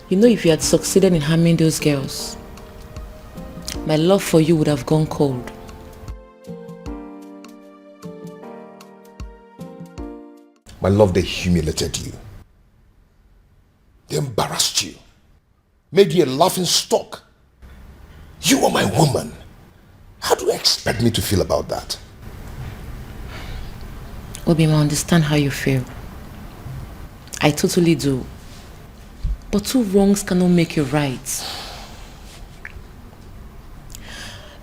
You know, if you had succeeded in harming those girls, my love for you would have gone cold. My love, they humiliated you. They embarrassed you. Made you a laughing stock. You are my woman. How do you expect me to feel about that? Obima, I understand how you feel. I totally do. But two wrongs cannot make you right.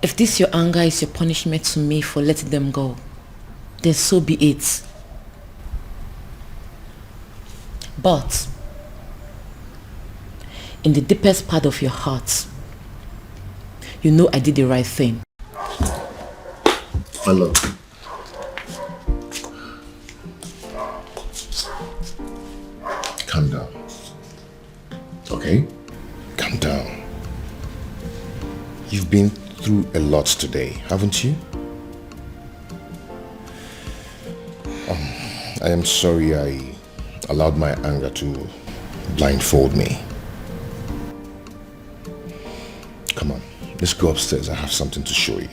If this your anger is your punishment to me for letting them go, then so be it. But in the deepest part of your heart, you know I did the right thing. My love. Calm down. Okay? Calm down. You've been through a lot today, haven't you? I am sorry I allowed my anger to blindfold me. Come on, let's go upstairs. I have something to show you.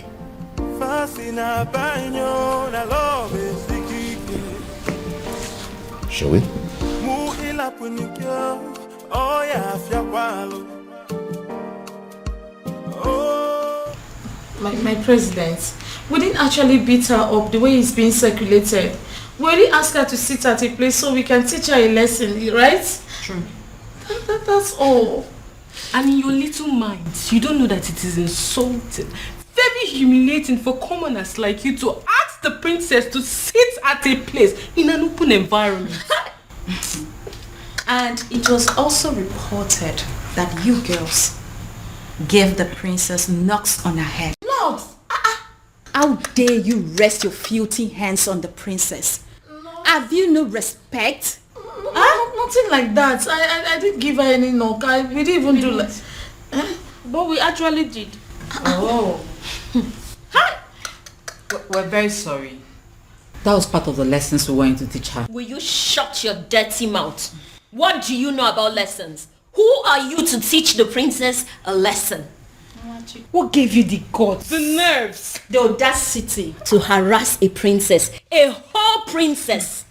Shall we? My president, we didn't actually beat her up the way it's being circulated. We only asked her to sit at a place so we can teach her a lesson, right? True. That's all. And in your little minds, you don't know that it is insulting, very humiliating for commoners like you to ask the princess to sit at a place in an open environment. And it was also reported that you girls gave the princess knocks on her head. Knocks? How dare you rest your filthy hands on the princess? Have you no respect? Nothing like that. I didn't give her any knock. We didn't even do like... But we actually did. Oh. We're very sorry. That was part of the lessons we wanted to teach her. Will you shut your dirty mouth? What do you know about lessons? Who are you to teach the princess a lesson? What gave you the guts? The nerves. The audacity to harass a princess. A whole princess.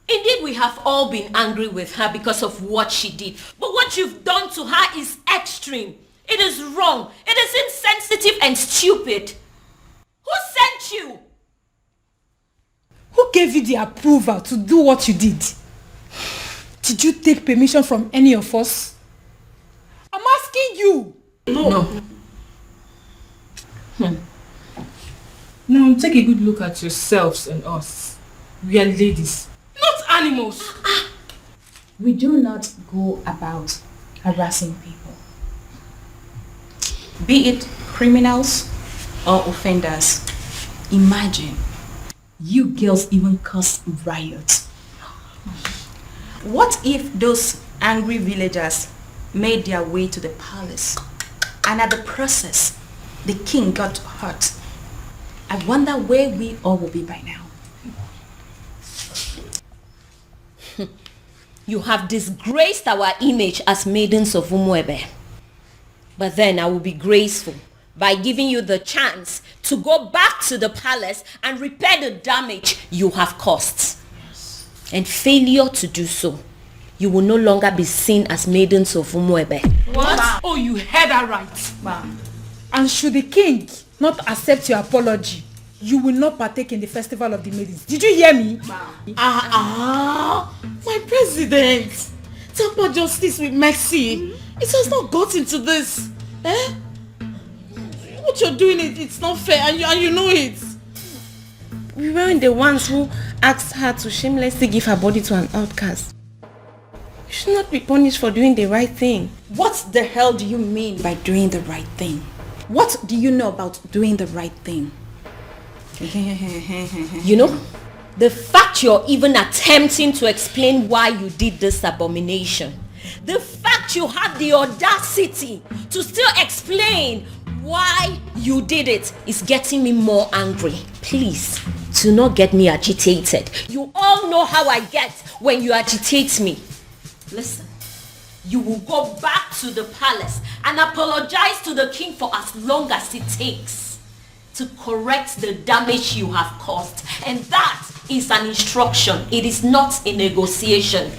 Indeed, we have all been angry with her because of what she did. But what you've done to her is extreme. It is wrong. It is insensitive and stupid. Who sent you? Who gave you the approval to do what you did? Did you take permission from any of us? I'm asking you. No. Now take a good look at yourselves and us. We are ladies, not animals. We do not go about harassing people, be it criminals or offenders. Imagine, you girls even caused riots. What if those angry villagers made their way to the palace and at the process the king got hurt? I wonder where we all will be by now. You have disgraced our image as maidens of Umuebe. But then I will be graceful by giving you the chance to go back to the palace and repair the damage you have caused. Yes. And failure to do so, you will no longer be seen as maidens of Umuebe. What? Wow. Oh, you heard that right. Wow. And should the king not accept your apology, you will not partake in the festival of the maidens. Did you hear me? Wow. My president. Temper justice with mercy. It has not gotten to this. What you're doing, it's not fair, and you know it. We weren't the ones who asked her to shamelessly give her body to an outcast. You should not be punished for doing the right thing. What the hell do you mean by doing the right thing? What do you know about doing the right thing? You know, the fact you're even attempting to explain why you did this abomination, the fact you had the audacity to still explain why you did it is getting me more angry. Please, do not get me agitated. You all know how I get when you agitate me. Listen, you will go back to the palace and apologize to the king for as long as it takes to correct the damage you have caused. And that is an instruction. It is not a negotiation.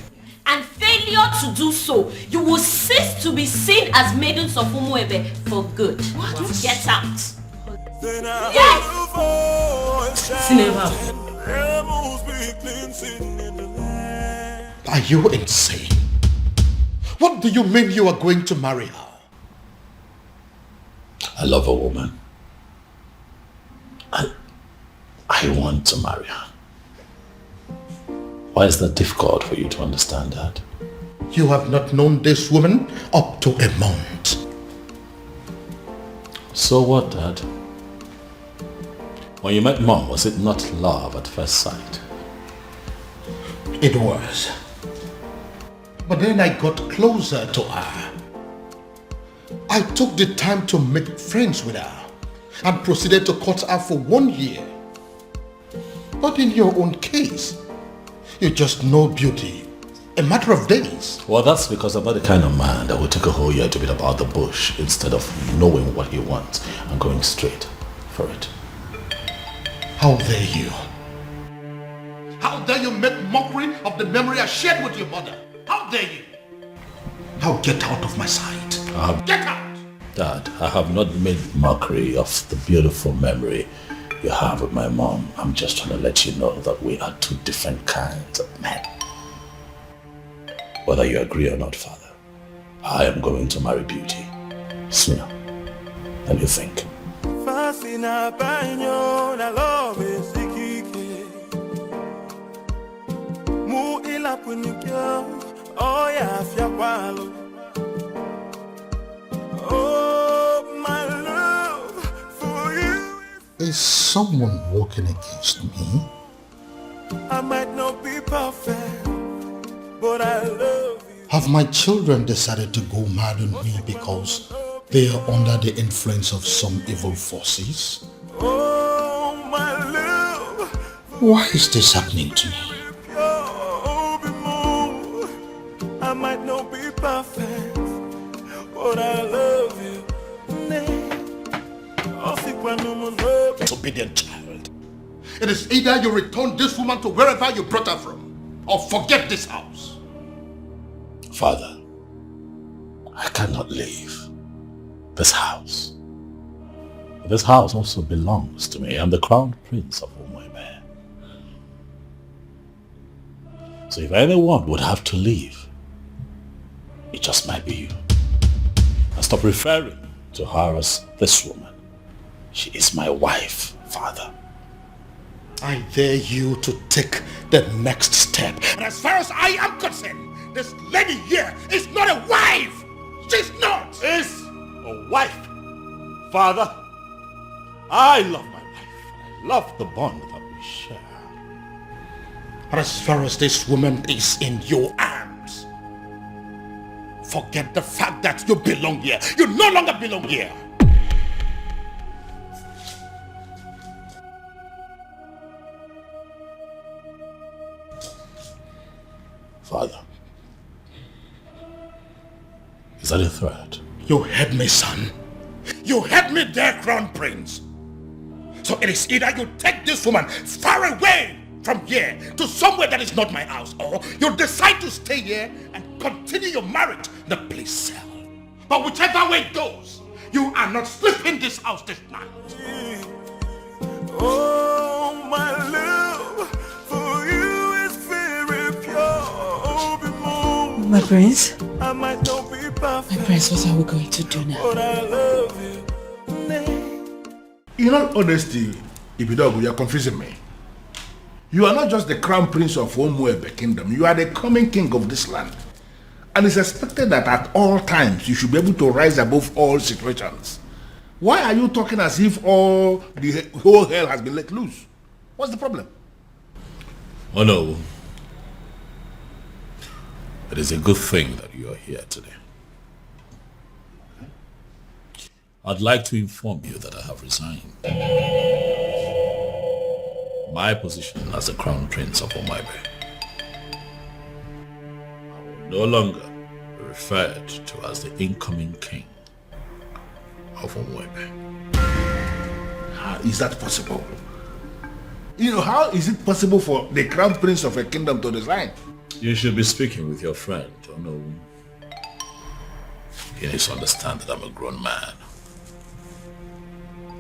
And failure to do so, you will cease to be seen as maidens of Umuebe for good. What? Get out. Yes! Are you insane? What do you mean you are going to marry her? I love a woman. I want to marry her. Why is that difficult for you to understand that? You have not known this woman up to a month. So what, Dad? When you met Mom, was it not love at first sight? It was. But then I got closer to her. I took the time to make friends with her and proceeded to court her for 1 year. But in your own case, you just know beauty. A matter of days. Well, that's because I'm not the kind of man that will take a whole year to beat about the bush instead of knowing what he wants and going straight for it. How dare you? How dare you make mockery of the memory I shared with your mother? How dare you? Now get out of my sight. Get out! Dad, I have not made mockery of the beautiful memory you have with my mom. I'm just trying to let you know that we are two different kinds of men. Whether you agree or not, Father, I am going to marry beauty sooner than you think. Oh, my love for you. Is someone working against me? I might not be perfect, but I love you. Have my children decided to go mad on me because they are under the influence of some evil forces? Oh, my love. Why is this happening to me? I might not be perfect, but I love you. Disobedient child. It is either you return this woman to wherever you brought her from, or forget this house. Father, I cannot leave this house. This house also belongs to me. I'm the crown prince of Umuebe. So if anyone would have to leave, it just might be you. And stop referring to her as this woman. She is my wife, Father. I dare you to take the next step. And as far as I am concerned, this lady here is not a wife. She's not. Is a wife. Father, I love my wife. I love the bond that we share. But as far as this woman is in your arms, forget the fact that you belong here. You no longer belong here. Father, is that a threat? You heard me, son. You heard me there, Crown Prince. So it is either you take this woman far away from here to somewhere that is not my house, or you decide to stay here and continue your marriage in the police cell. But whichever way it goes, you are not sleeping in this house this night. Oh, my love for you is very pure. My prince? I might not be perfect. My prince, what are we going to do now? But I love you. In all honesty, Ibidogu, you're confusing me. You are not just the crown prince of Umuebe kingdom. You are the coming king of this land. And it's expected that at all times you should be able to rise above all situations. Why are you talking as if the whole hell has been let loose? What's the problem? Oh no. It is a good thing that you are here today. I'd like to inform you that I have resigned. My position as the Crown Prince of Umuebe. I will no longer be referred to as the incoming king of Umuebe. How is that possible? How is it possible for the Crown Prince of a kingdom to resign? You should be speaking with your friend, He needs to understand that I'm a grown man.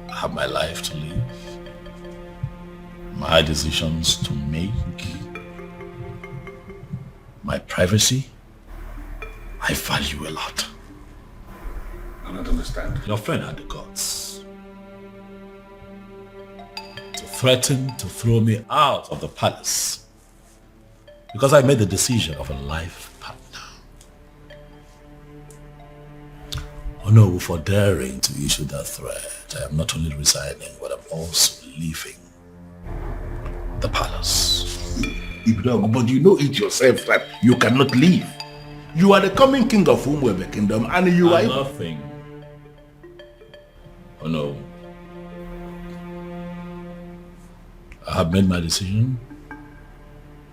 I have my life to live, my decisions to make, my privacy. I value a lot. I don't understand. Your friend had the guts to threaten to throw me out of the palace because I made the decision of a life partner. Oh no, for daring to issue that threat, I am not only resigning, but I'm also leaving the palace. But you know it yourself that you cannot leave. You are the coming king of Umuebe kingdom and you are... Nothing. Oh no. I have made my decision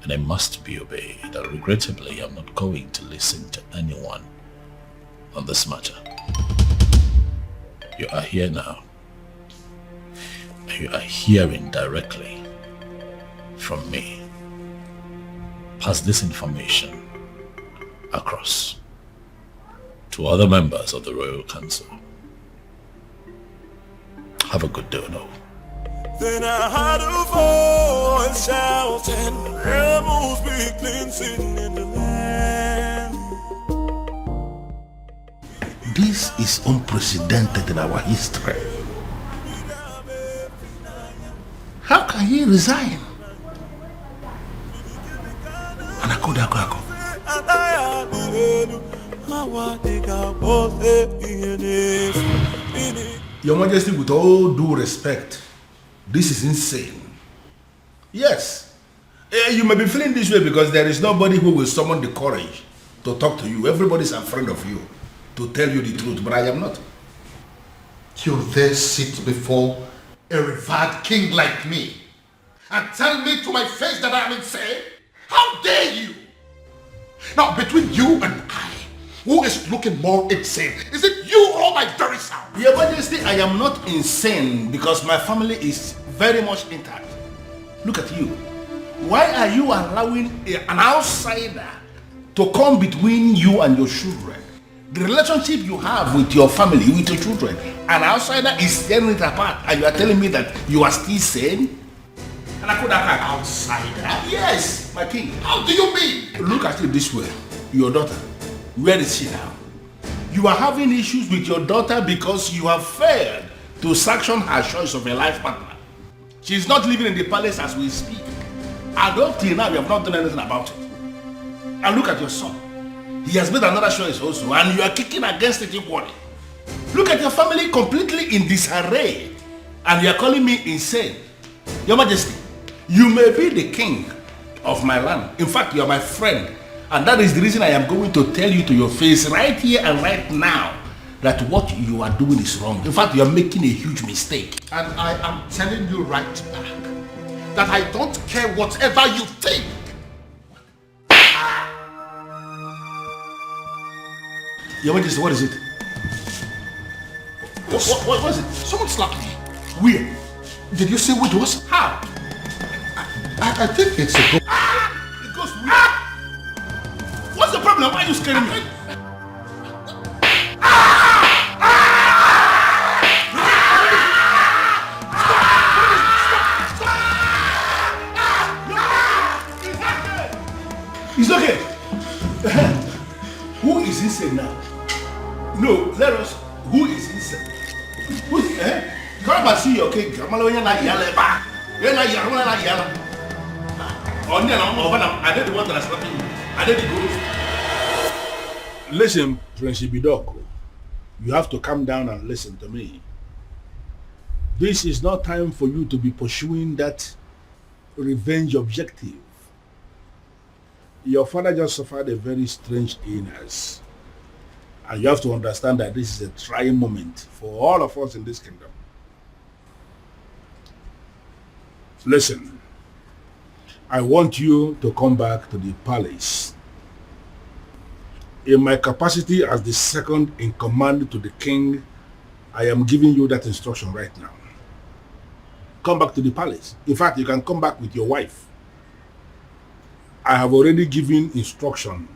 and I must be obeyed. And regrettably, I'm not going to listen to anyone on this matter. You are here now. And you are hearing directly from me. Pass this information across to other members of the Royal Council. Have a good day, no. Then I heard a voice shouting, rebels be cleansing in the land. This is unprecedented in our history. How can he resign? Your Majesty, with all due respect, this is insane. Yes, you may be feeling this way because there is nobody who will summon the courage to talk to you. Everybody's afraid of you to tell you the truth, but I am not. You dare sit before a revered king like me and tell me to my face that I am insane? How dare you? Now, between you and I, who is looking more insane? Is it you or my very self? Your Majesty, I am not insane because my family is very much intact. Look at you. Why are you allowing an outsider to come between you and your children? The relationship you have with your family, with your children, an outsider is tearing it apart and you are telling me that you are still sane? And I could have an outsider? Yes, my king. How do you mean? Look at it this way. Your daughter, where is she now? You are having issues with your daughter because you have failed to sanction her choice of a life partner. She is not living in the palace as we speak. And up till now, you have not done anything about it. And look at your son. He has made another choice also, and you are kicking against it equally. Look at your family completely in disarray, and you are calling me insane. Your Majesty, you may be the king of my land. In fact, you are my friend. And that is the reason I am going to tell you to your face right here and right now that what you are doing is wrong. In fact, you are making a huge mistake. And I am telling you right back that I don't care whatever you think. Your Majesty, what is it? What was it? Someone slapped me. Where? Did you see what it was? How? I think it's a ghost. It goes where? What's the problem? Why are you scaring me? It's okay. Who is insane now? No, let us. Who is insane? Come and see your king. I'm alone. You're not yelling back. You're not yelling. I did the one that I slapped you. I did the good. Listen, Prince Ibidoko. You have to calm down and listen to me. This is not time for you to be pursuing that revenge objective. Your father just suffered a very strange illness. And you have to understand that this is a trying moment for all of us in this kingdom. Listen, I want you to come back to the palace. In my capacity as the second in command to the king, I am giving you that instruction right now. Come back to the palace. In fact, you can come back with your wife. I have already given instruction.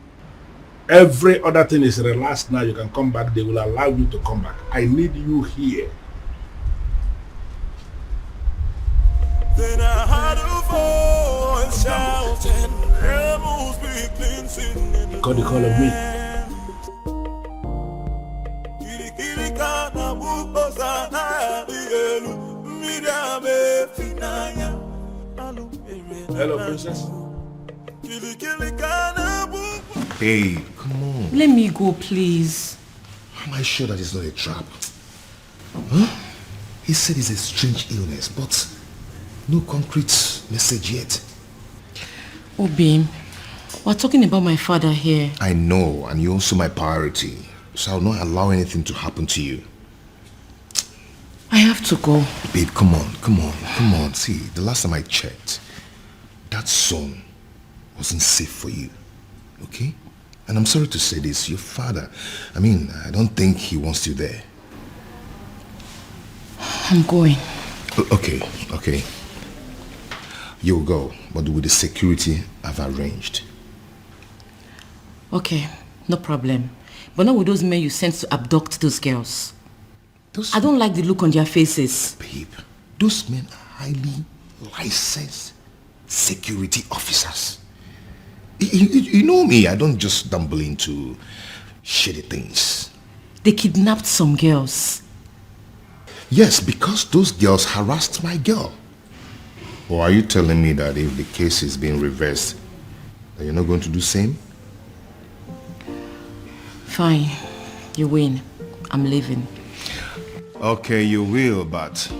Every other thing is relaxed now. You can come back. They will allow you to come back. I need you here. Then I heard a voice shouting, rebels be cleansing in the Got the call of me. Hello, princess. Babe, come on. Let me go, please. Am I sure that it's not a trap? Huh? He said it's a strange illness, but no concrete message yet. Obi, we're talking about my father here. I know, and you're also my priority, so I'll not allow anything to happen to you. I have to go. Babe, come on. See, the last time I checked, that song wasn't safe for you, okay? And I'm sorry to say this, your father, I don't think he wants you there. I'm going. Okay. You'll go, but with the security I've arranged. Okay, no problem. But not with those men you sent to abduct those girls. I don't like the look on their faces. Babe, those men are highly licensed security officers. You know me, I don't just stumble into shitty things. They kidnapped some girls. Yes, because those girls harassed my girl. Or are you telling me that if the case is being reversed, that you're not going to do the same? Fine, you win. I'm leaving. Okay, you will, but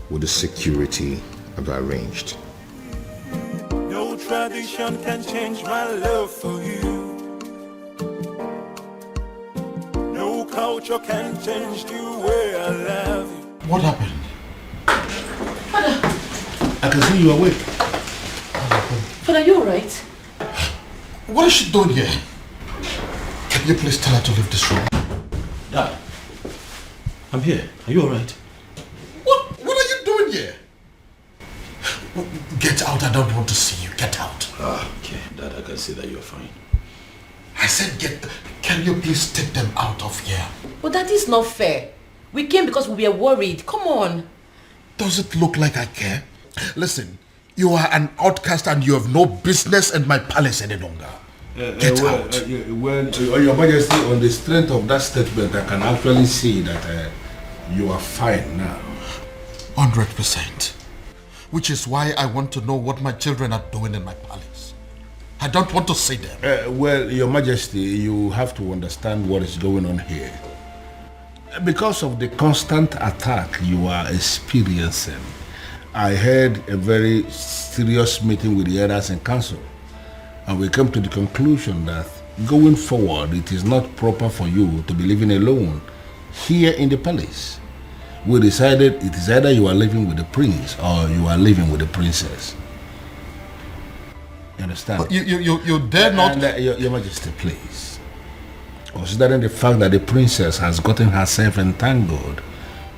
with the security I've arranged. No tradition can change my love for you. No culture can change the way I love you. What happened? I can see you awake. Father, are you alright? What is she doing here? Can you please tell her to leave this room? Dad, I'm here. Are you alright? What are you doing here? Get out, I don't want to see you. Get out. Okay, Dad, I can see that you're fine. I said can you please take them out of here? But that is not fair. We came because we were worried. Come on. Does it look like I care? Listen, you are an outcast and you have no business in my palace any longer. Get out. Your Majesty, on the strength of that statement, I can actually see that you are fine now. 100%. Which is why I want to know what my children are doing in my palace. I don't want to see them. Well, Your Majesty, you have to understand what is going on here. Because of the constant attack you are experiencing, I had a very serious meeting with the elders in council, and we came to the conclusion that going forward, it is not proper for you to be living alone here in the palace. We decided it is either you are living with the prince or you are living with the princess. You understand? But you dare not... And, Your Majesty, please. Considering the fact that the princess has gotten herself entangled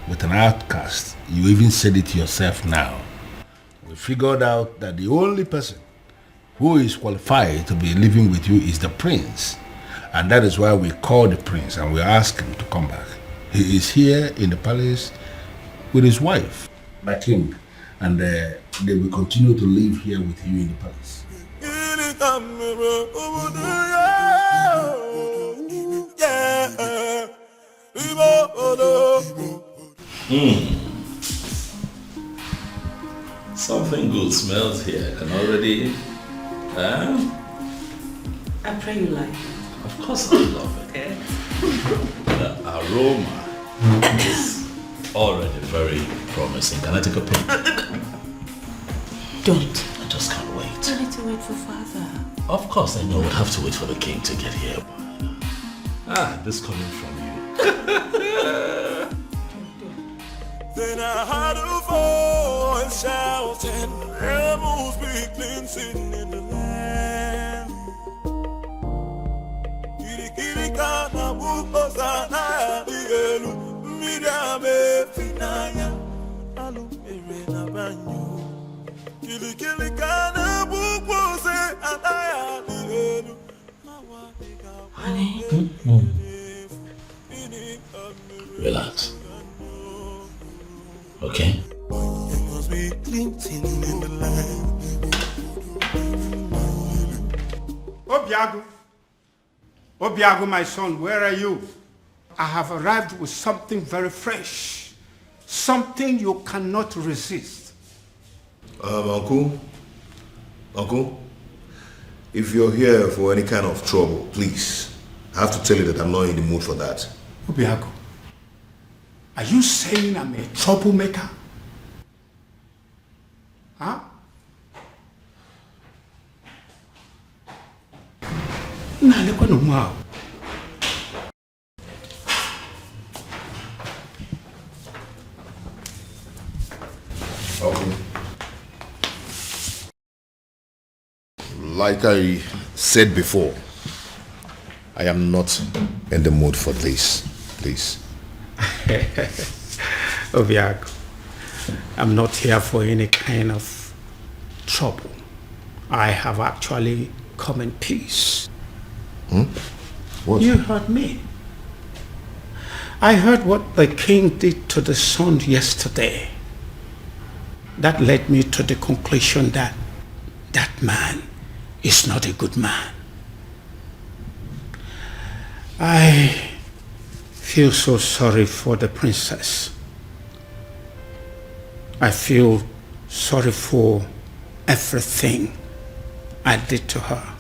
with an outcast, you even said it yourself now. We figured out that the only person who is qualified to be living with you is the prince. And that is why we called the prince and we asked him to come back. He is here in the palace with his wife, my king, and they will continue to live here with you in the palace. Yeah. Something good smells here. I can already... I pray you like. Of course I love it. Okay. The aroma is already very promising. Can I take a peek? Don't. I just can't wait. I need to wait for father. Of course I know we'll have to wait for the king to get here. This coming from you. Then I heard a voice shouting, rebels be cleansing in the land. Kiri kiri kana buko sana dielu, midame finaya, alu na banyu. Kiri kiri kana buko se anaya dielu. Honey. Relax. Okay? Obiagu. Obiagu, my son, where are you? I have arrived with something very fresh. Something you cannot resist. Uncle, if you're here for any kind of trouble, please, I have to tell you that I'm not in the mood for that. Obiagu, are you saying I'm a troublemaker? Huh? Okay. Like I said before, I am not in the mood for this, please. Obiagu, I'm not here for any kind of trouble. I have actually come in peace. What? You heard me. I heard what the king did to the son yesterday. That led me to the conclusion that that man is not a good man. I feel so sorry for the princess. I feel sorry for everything I did to her,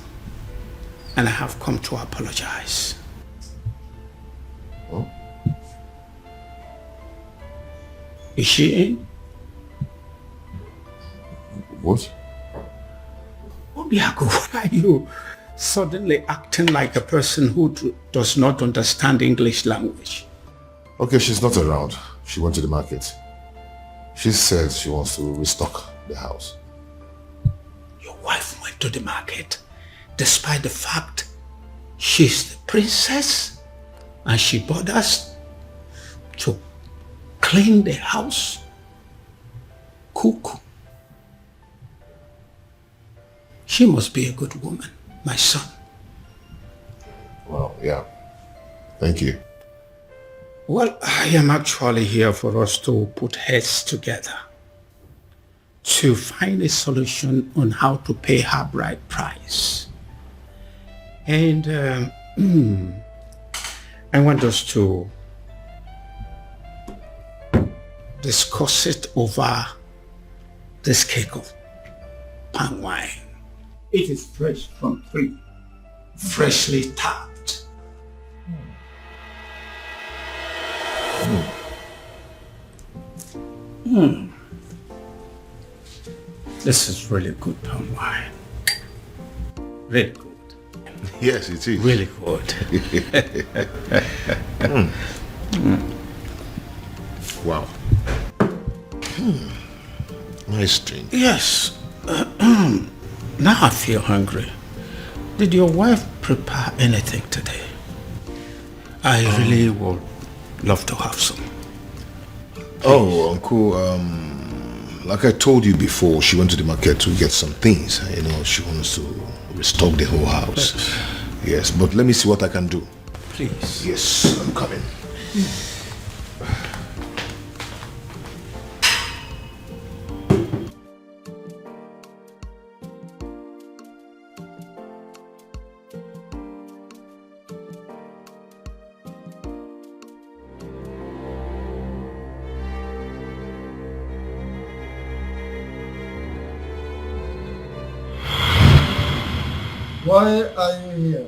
and I have come to apologize. Oh? Is she in? What? Obiagu, why are you suddenly acting like a person who does not understand English language? Okay, she's not around. She went to the market. She said she wants to restock the house. Your wife went to the market despite the fact she's the princess and she bothers to clean the house, cook. She must be a good woman, my son. Well, yeah. Thank you. Well, I am actually here for us to put heads together to find a solution on how to pay her bride price. And I want us to discuss it over this cake of palm wine. It is fresh from tree, freshly tapped. This is really good palm wine. Really good. Yes, it is. Really good. Wow. Nice drink. Yes. Now I feel hungry. Did your wife prepare anything today? I really would love to have some. Oh, Uncle, like I told you before, she went to the market to get some things. You know, she wants to restock the whole house. Yes, but let me see what I can do. Please. Yes, I'm coming. Why are you here?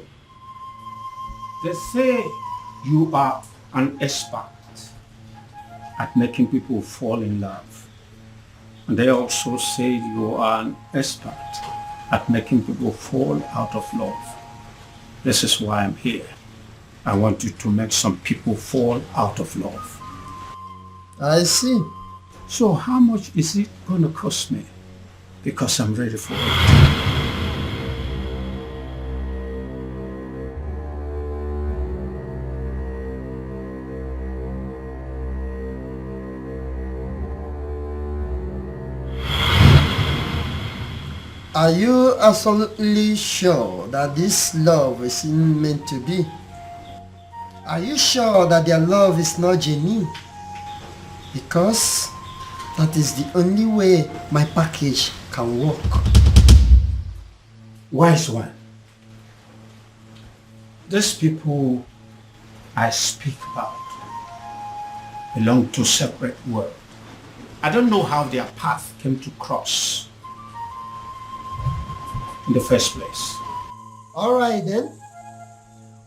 They say you are an expert at making people fall in love. And they also say you are an expert at making people fall out of love. This is why I'm here. I want you to make some people fall out of love. I see. So how much is it going to cost me? Because I'm ready for it. Are you absolutely sure that this love is meant to be? Are you sure that their love is not genuine? Because that is the only way my package can work. Wise one. These people I speak about belong to separate worlds. I don't know how their path came to cross in the first place. Alright then.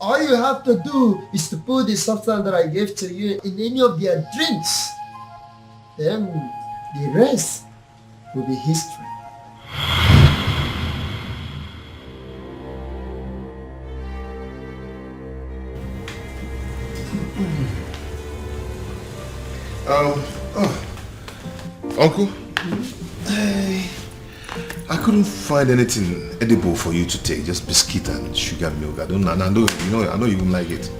All you have to do is to put the substance that I gave to you in any of their drinks. Then the rest will be history. Uncle, I couldn't find anything edible for you to take, just biscuit and sugar milk. I know you won't like it.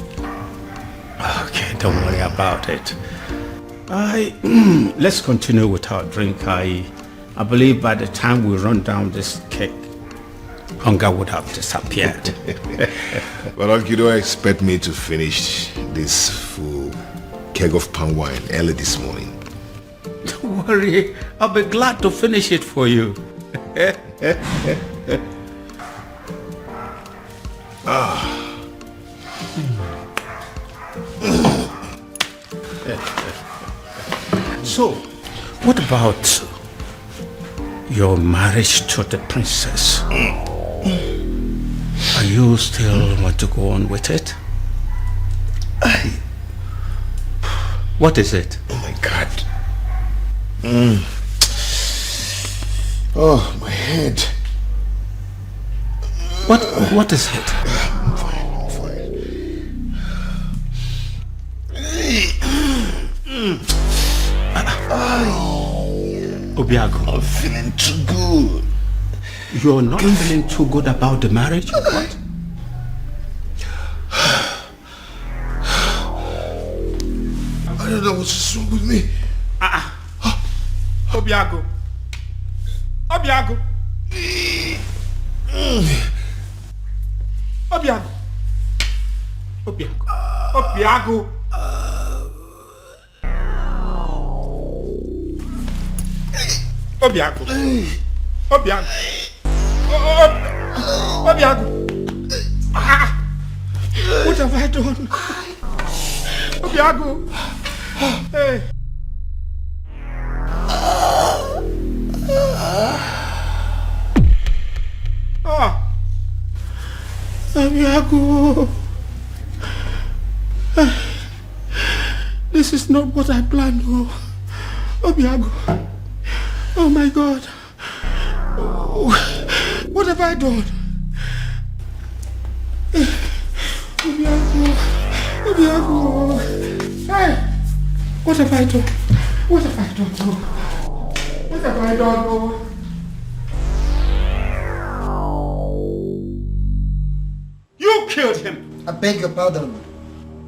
Okay, don't worry about it. Let's continue with our drink. I believe by the time we run down this cake, hunger would have disappeared. But Uncle, you don't expect me to finish this full keg of palm wine early this morning. Don't worry, I'll be glad to finish it for you. So, what about your marriage to the princess? Are you still want to go on with it? What is it? Oh my God. Oh, my head. What is it? I'm fine. Obiagu, I'm feeling too good. You're not feeling too good about the marriage or what? I don't know what's wrong with me. Obiagu. Obiagu. Obiagu. Obiagu. Obiagu. Obiagu. Obiagu. Obiagu. What have I done? Obiagu. Hey. Obiagu. This is not what I planned. Obiagu. Oh my God. What have I done? Obiagu. Obiagu. Hey. What have I done? What have I done? What have I done? You killed him. I beg your pardon.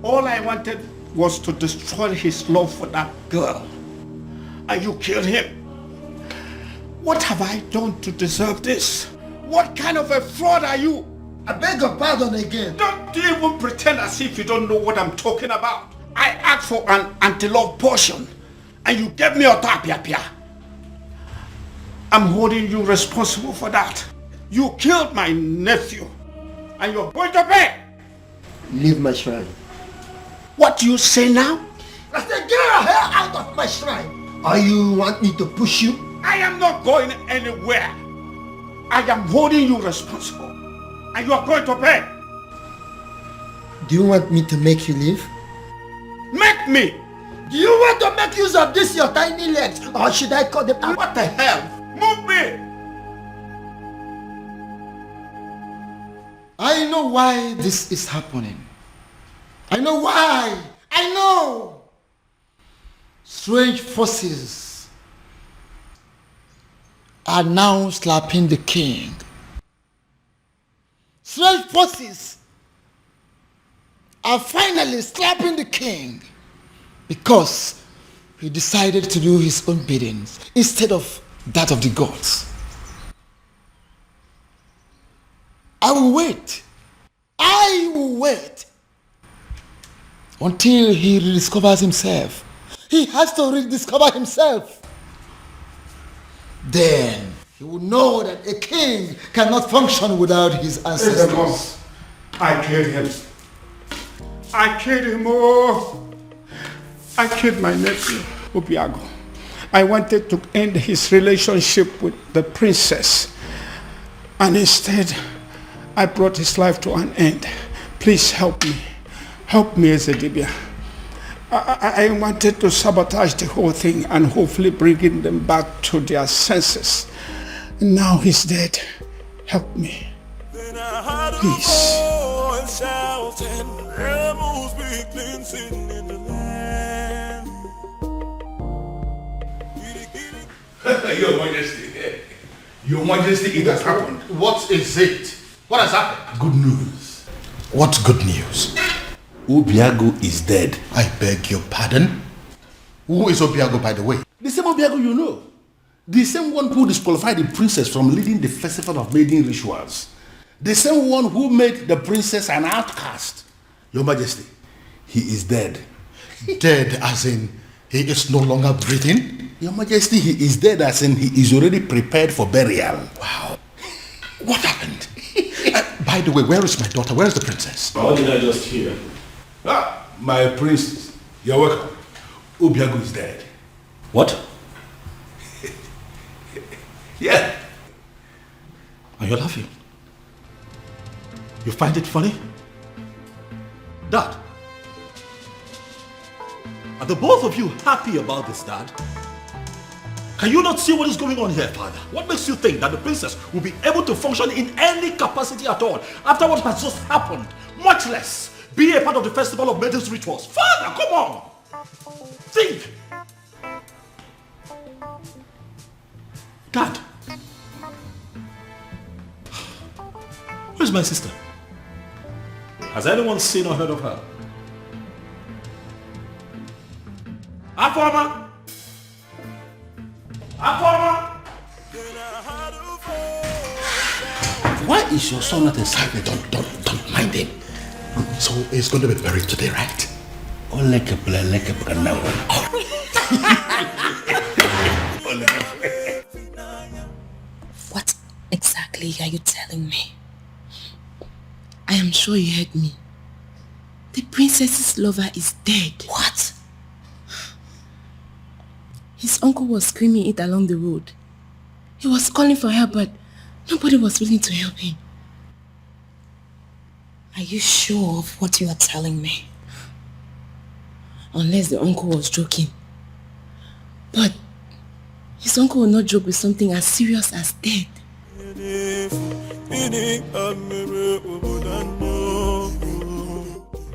All I wanted was to destroy his love for that girl. And you killed him. What have I done to deserve this? What kind of a fraud are you? I beg your pardon again. Don't even pretend as if you don't know what I'm talking about. I asked for an anti-love potion and you gave me a tapia. I'm holding you responsible for that. You killed my nephew and you're going to pay. Leave my shrine. What do you say now? I said get your hair out of my shrine. Or you want me to push you? I am not going anywhere. I am holding you responsible. And you are going to pay. Do you want me to make you leave? Make me! Do you want to make use of this your tiny legs? Or should I cut them out? What the hell? Move me! I know why this is happening. I know why. I know. Strange forces are now slapping the king. Strange forces are finally slapping the king because he decided to do his own biddings instead of that of the gods. I will wait until he rediscovers himself. He has to rediscover himself. Then he will know that a king cannot function without his ancestors. I killed him. I killed him. Oh, I killed my nephew, Obiagu. I wanted to end his relationship with the princess. And instead, I brought his life to an end. Please help me. Help me, Ezedibia. I wanted to sabotage the whole thing and hopefully bringing them back to their senses. Now he's dead. Help me. Please. Your Majesty. Your Majesty, it has happened. What is it? What has happened? Good news. What good news? Obiagu is dead. I beg your pardon? Who is Obiagu, by the way? The same Obiagu you know. The same one who disqualified the princess from leading the festival of maiden rituals. The same one who made the princess an outcast. Your Majesty, he is dead. Dead as in he is no longer breathing? Your Majesty, he is dead as in he is already prepared for burial. Wow. What happened? By the way, where is my daughter? Where is the princess? What did I just hear? Ah, my princess. You're welcome. Obiagu is dead. What? Yeah. Are you laughing? You find it funny? Dad, are the both of you happy about this, Dad? Can you not see what is going on here, Father? What makes you think that the princess will be able to function in any capacity at all after what has just happened? Much less be a part of the festival of Maidens rituals. Father, come on! Think! Dad. Where's my sister? Has anyone seen or heard of her? Afoma! Afoma! Why is your son not inside? Don't mind him. So he's going to be buried today, right? What exactly are you telling me? I am sure you heard me. The princess's lover is dead. What? His uncle was screaming it along the road. He was calling for help, but nobody was willing to help him. Are you sure of what you are telling me? Unless the uncle was joking. But his uncle will not joke with something as serious as death.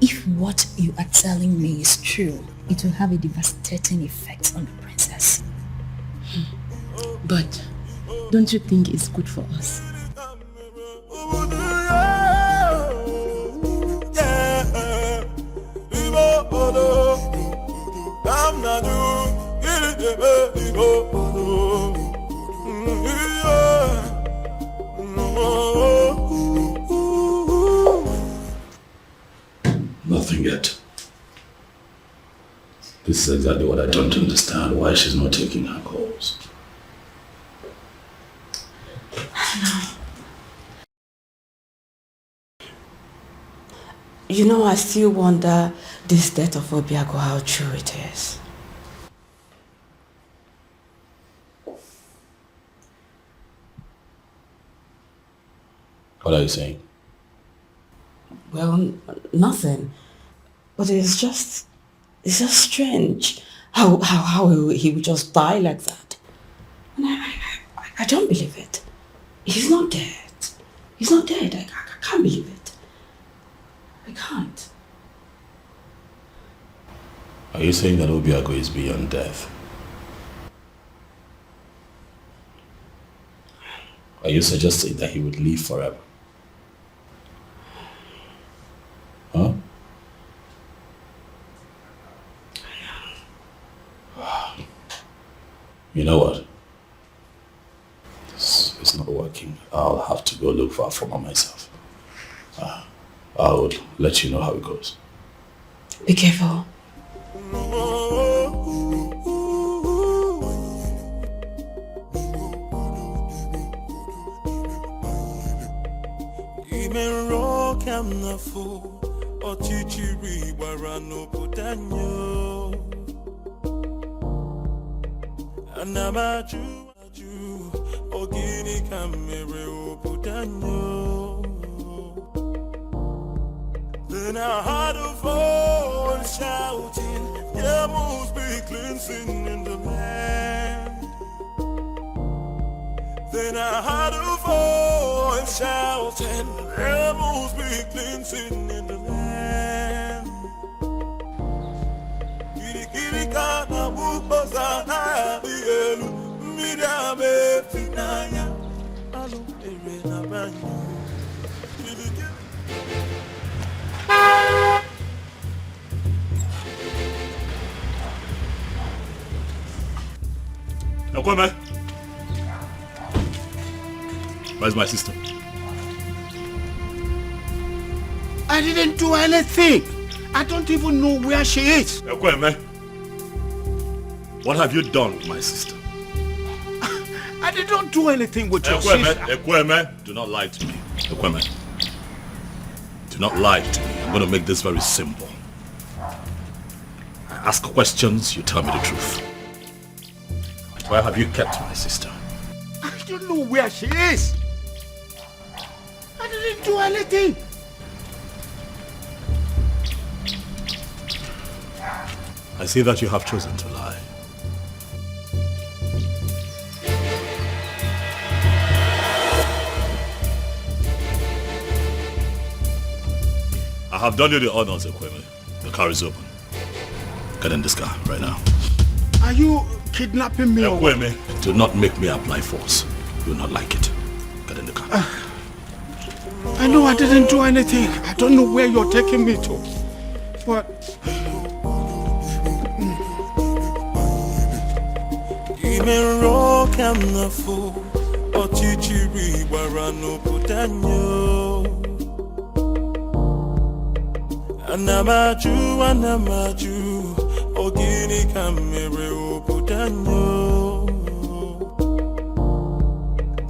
If what you are telling me is true, it will have a devastating effect on the princess. But don't you think it's good for us? Nothing yet. This is exactly what I don't understand. Why she's not taking her calls. You know, I still wonder this death of Obiagu, how true it is. What are you saying? Well, nothing. But it's just strange how he would just die like that. And I don't believe it. He's not dead. He's not dead. I can't believe it. I can't. Are you saying that Obiagu is beyond death? Are you suggesting that he would live forever? Huh? You know what? This is not working. I'll have to go look for Afoma myself. I'll let you know how it goes. Be careful. Then I heard a voice shouting, there must be cleansing in the land. Then I heard a voice shouting, there must be cleansing in the land. Kirikana mukosana bielu midame finaya alu erena banyu. Ekeremi, where's my sister? I didn't do anything. I don't even know where she is. Ekeremi, what have you done with my sister? I did not do anything with your sister. Ekeremi, do not lie to me. Ekeremi, do not lie to me. I'm going to make this very simple. I ask questions, you tell me the truth. Where have you kept my sister? I don't know where she is. I didn't do anything. I see that you have chosen to lie. I have done you the honors, Ekeremi. The car is open. Get in this car right now. Are you kidnapping me? Ekeremi, do not make me apply force. You will not like it. Get in the car. I know I didn't do anything. I don't know where you're taking me to. But... Anamaju, ogini kamere oputanyo.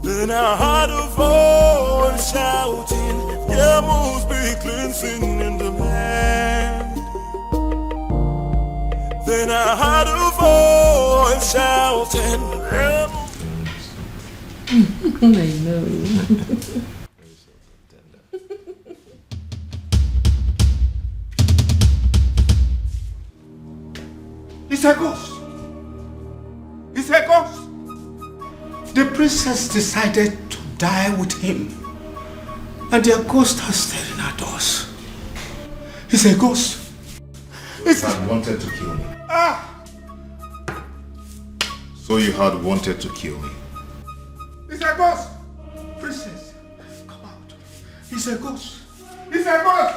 Then I heard a voice shouting, there must be cleansing in the land. Then I heard a voice shouting, there I know. It's a ghost. It's a ghost. The princess decided to die with him. And their ghost are staring at us. It's a ghost. It's had wanted to kill me. So you had wanted to kill me. It's a ghost. Princess, come out. It's a ghost. It's a ghost.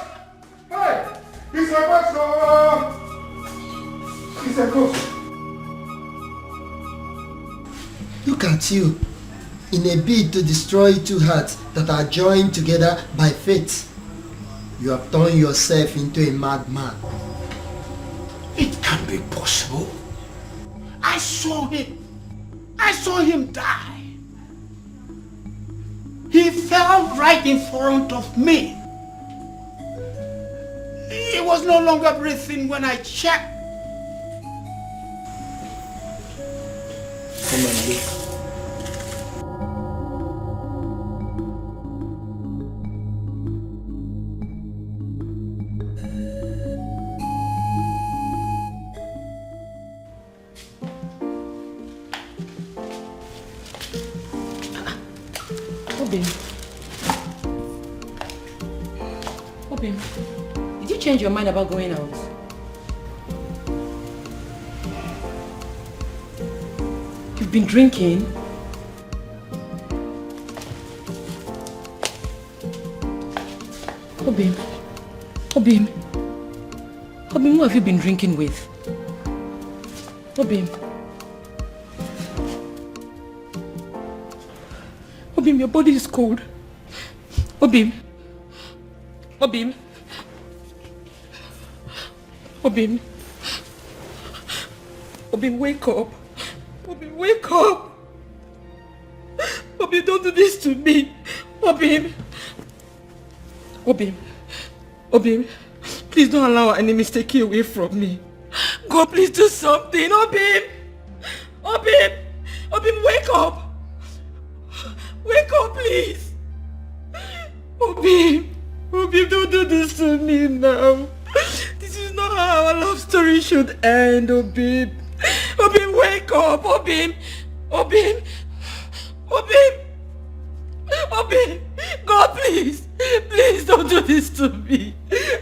Hey, it's a ghost. Oh. It's a ghost. Look at you. In a bid to destroy two hearts that are joined together by fate, you have turned yourself into a madman. It can't be possible. I saw him. I saw him die. He fell right in front of me. He was no longer breathing when I checked. Come and look. Obim. Obim, did you change your mind about going out? You've been drinking? Obim. Obim. Obim, who have you been drinking with? Obim. Obim, your body is cold. Obim. Obim. Obim. Obim, wake up. Obim, wake up. Obim, don't do this to me. Obim. Obim. Obim. Please don't allow our enemies to take you away from me. God, please do something. Obim. Obim. Obim, wake up. Wake up, please. Obim. Obim, don't do this to me now. This is not how our love story should end, Obim. Obim, wake up. Obim. Obim. Obim. Obim. God, please. Please don't do this to me.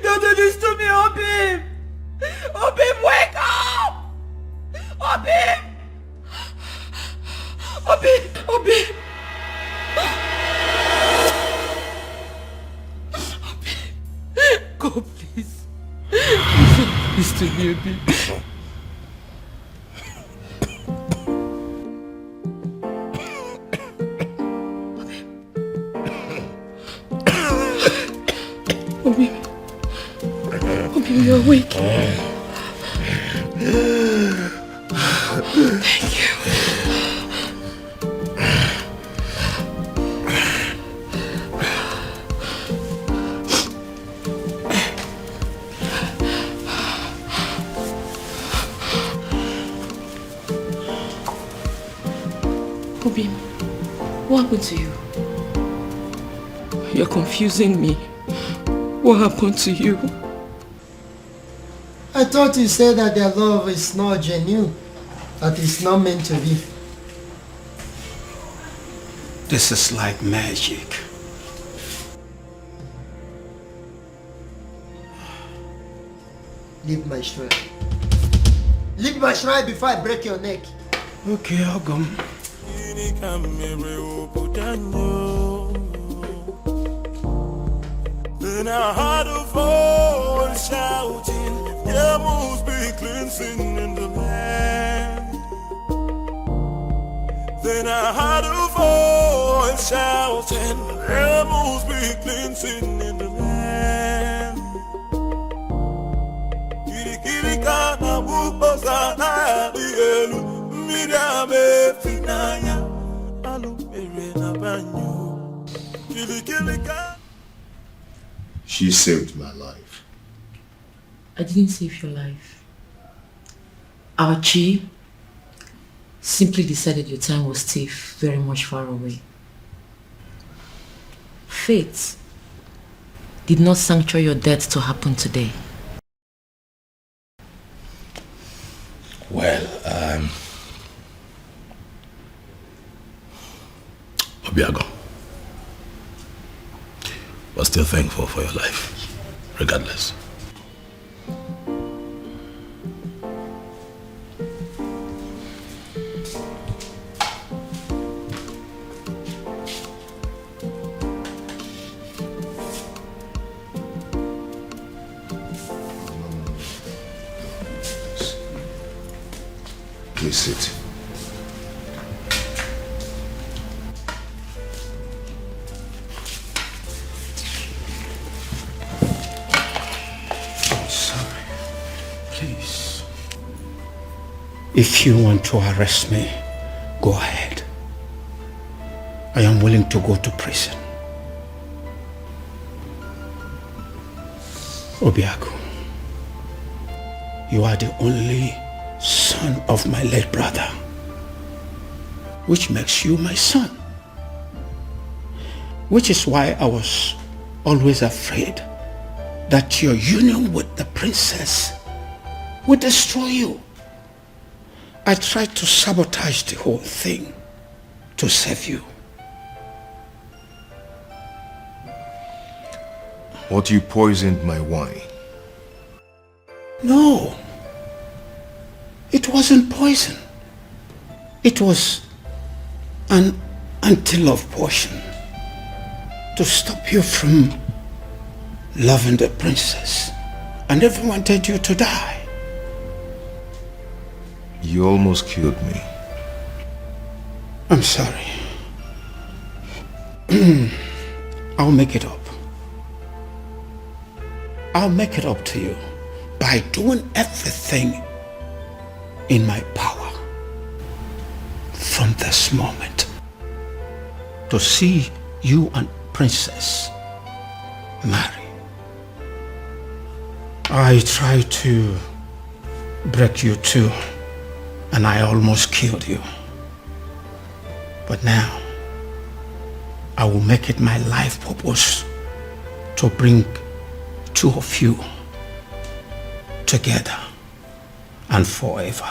Don't do this to me, Obim. Obim, wake up. Obim. Obim. Obim. God, please. Please to me, Obim. Obim. Obim, you're awake. Thank you. Obim, what happened to you? You're confusing me. What happened to you? I thought you said that their love is not genuine, that it's not meant to be. This is like magic. Leave my shrine. Leave my shrine before I break your neck. Okay, Ogum. Then I heard a voice shouting, there must be cleansing in the land. Then I heard a voice shouting, there must be cleansing in the land. Kirikana bukosa na digelu, midame finaya, alumere na banyo. Kirikirika. She saved my life. I didn't save your life. Our chief simply decided your time was still very much far away. Fate did not sancture your death to happen today. Well, Obiagu, we're still thankful for your life, regardless. Please sit. Please. If you want to arrest me, go ahead. I am willing to go to prison. Obiagu, you are the only son of my late brother, which makes you my son. Which is why I was always afraid that your union with the princess would destroy you. I tried to sabotage the whole thing to save you. But you poisoned my wine. No. It wasn't poison. It was an anti-love potion to stop you from loving the princess. I never wanted you to die. You almost killed me. I'm sorry. I'll make it up. I'll make it up to you by doing everything in my power from this moment to see you and Princess marry. I tried to break you too, and I almost killed you. But now, I will make it my life purpose to bring two of you together and forever.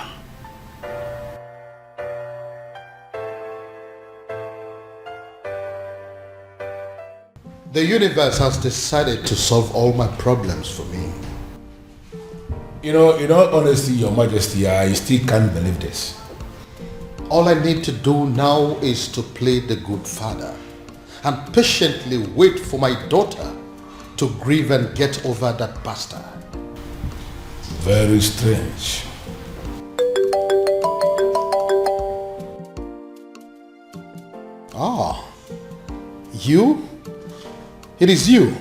The universe has decided to solve all my problems for me. In all honesty, Your Majesty, I still can't believe this. All I need to do now is to play the good father and patiently wait for my daughter to grieve and get over that bastard. Very strange. Ah, you? It is you.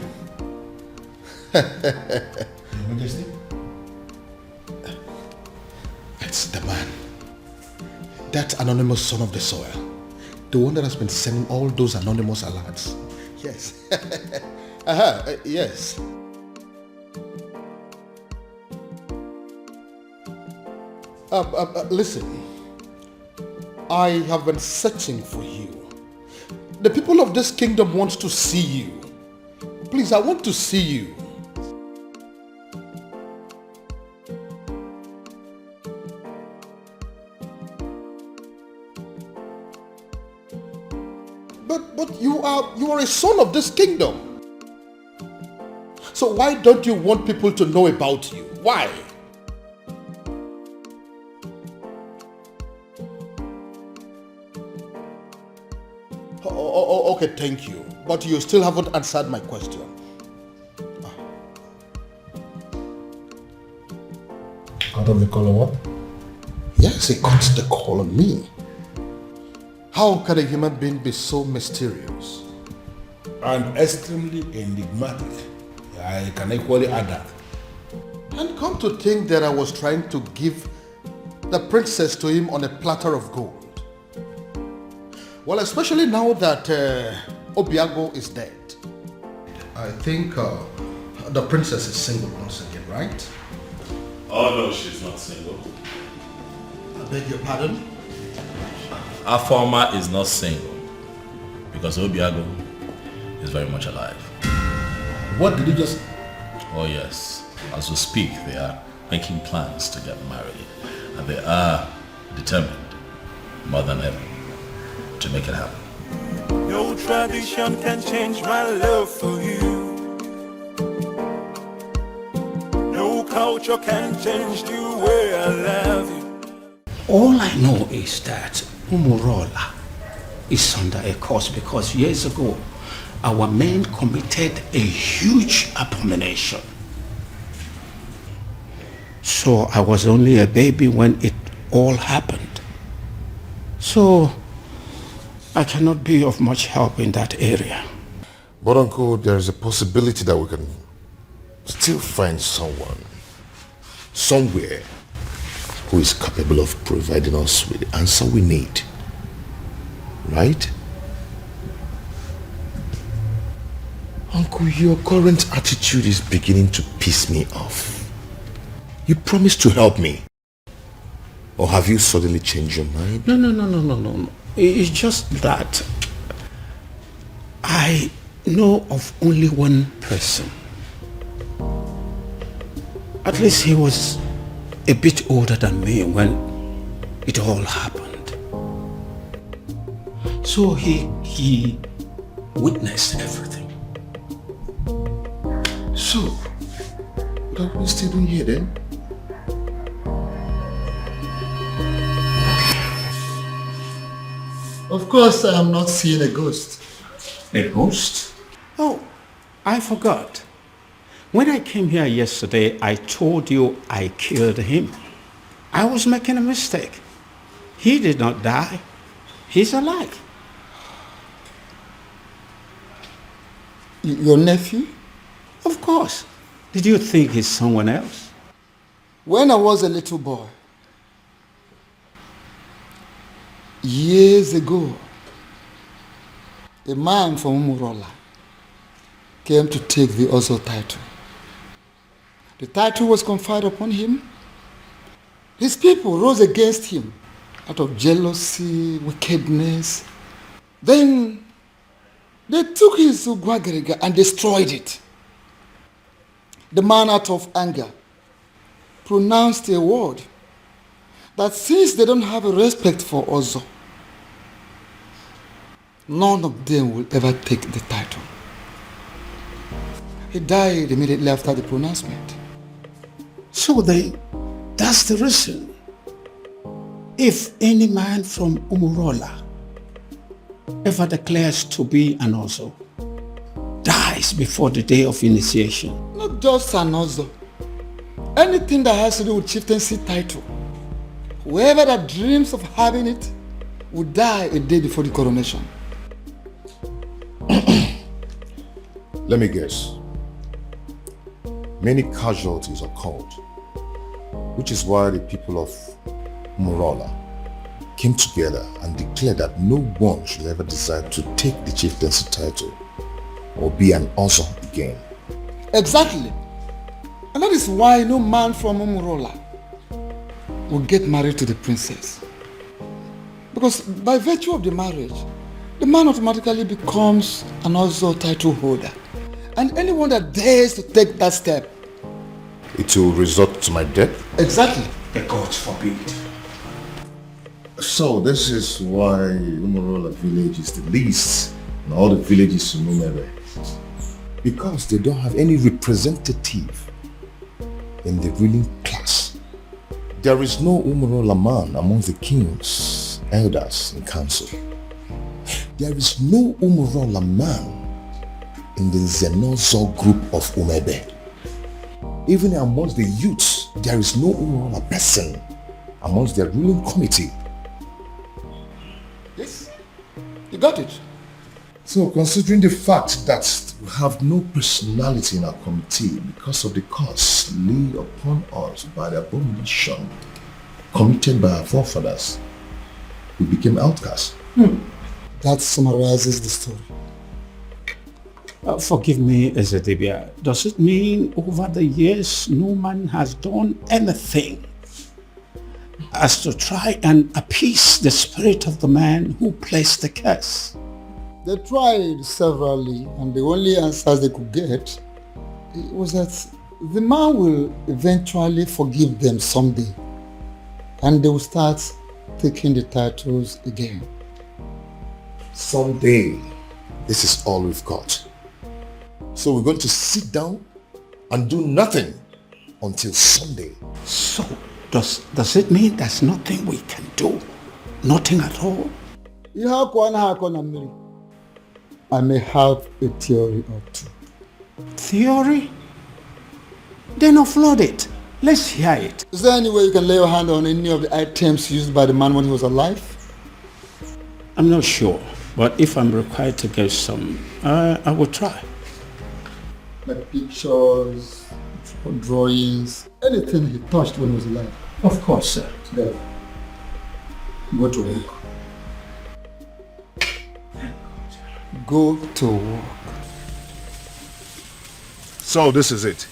Your Majesty? It's the man. That anonymous son of the soil. The one that has been sending all those anonymous alerts. Yes. Yes. Listen. I have been searching for you. The people of this kingdom want to see you. Please, I want to see you. But you are a son of this kingdom. So why don't you want people to know about you? Why? Okay, thank you. But you still haven't answered my question. Cut off the call on what? Yes, he cut the call on me. How can a human being be so mysterious? And extremely enigmatic. I can equally add that. And come to think that I was trying to give the princess to him on a platter of gold. Well, especially now that Obiagu is dead. I think the princess is single once again, right? Oh no, she's not single. I beg your pardon? Afoma is not single because Obiagu is very much alive. What did you just... Oh yes, as we speak, they are making plans to get married, and they are determined, more than ever, to make it happen. No tradition can change my love for you. No culture can change the way I love you. All I know is that Umurala is under a curse because years ago, our men committed a huge abomination. So I was only a baby when it all happened. So I cannot be of much help in that area. But Uncle, there is a possibility that we can still find someone, somewhere, who is capable of providing us with the answer we need. Right? Uncle, your current attitude is beginning to piss me off. You promised to help me. Or have you suddenly changed your mind? No. It's just that I know of only one person. At least he was a bit older than me when it all happened. So he witnessed everything. So, what are we still doing here then? Of course, I am not seeing a ghost. A ghost? Oh, I forgot. When I came here yesterday, I told you I killed him. I was making a mistake. He did not die. He's alive. Your nephew? Of course. Did you think he's someone else? When I was a little boy, years ago, a man from Umurala came to take the Ozo title. The title was conferred upon him. His people rose against him out of jealousy, wickedness. Then they took his Ugwagariga and destroyed it. The man, out of anger, pronounced a word that since they don't have a respect for Ozo, none of them will ever take the title. He died immediately after the pronouncement. So that's the reason. If any man from Umurala ever declares to be an Ozo, dies before the day of initiation. Not just an Ozo. Anything that has to do with chieftaincy title. Whoever that dreams of having it will die a day before the coronation. Let me guess. Many casualties occurred, which is why the people of Umurala came together and declared that no one should ever decide to take the chieftaincy title or be an Ozo again. Exactly. And that is why no man from Umurala will get married to the princess. Because by virtue of the marriage, the man automatically becomes an Ozo title holder. And anyone that dares to take that step, it will result to my death? Exactly. The gods forbid. So this is why Umurala village is the least in all the villages in Umuebe. Because they don't have any representative in the ruling class. There is no Umurala man among the king's elders in council. There is no Umurala man in the Zenozo group of Umuebe. Even amongst the youths, there is no Umurala person amongst their ruling committee. Yes, you got it. So considering the fact that we have no personality in our committee because of the curse laid upon us by the abomination committed by our forefathers, we became outcasts. That summarizes the story. Forgive me, Ezedebia. Does it mean over the years no man has done anything as to try and appease the spirit of the man who placed the curse? They tried severally, and the only answers they could get was that the man will eventually forgive them someday, and they will start taking the titles again. Someday, this is all we've got. So we're going to sit down and do nothing until Sunday. So, does it mean there's nothing we can do? Nothing at all? I may have a theory or two. Theory? Then offload it. Let's hear it. Is there any way you can lay your hand on any of the items used by the man when he was alive? I'm not sure, but if I'm required to get some, I will try. Like pictures, drawings, anything he touched when he was alive. Of course, sir. There. Go to work. Go to work. So this is it.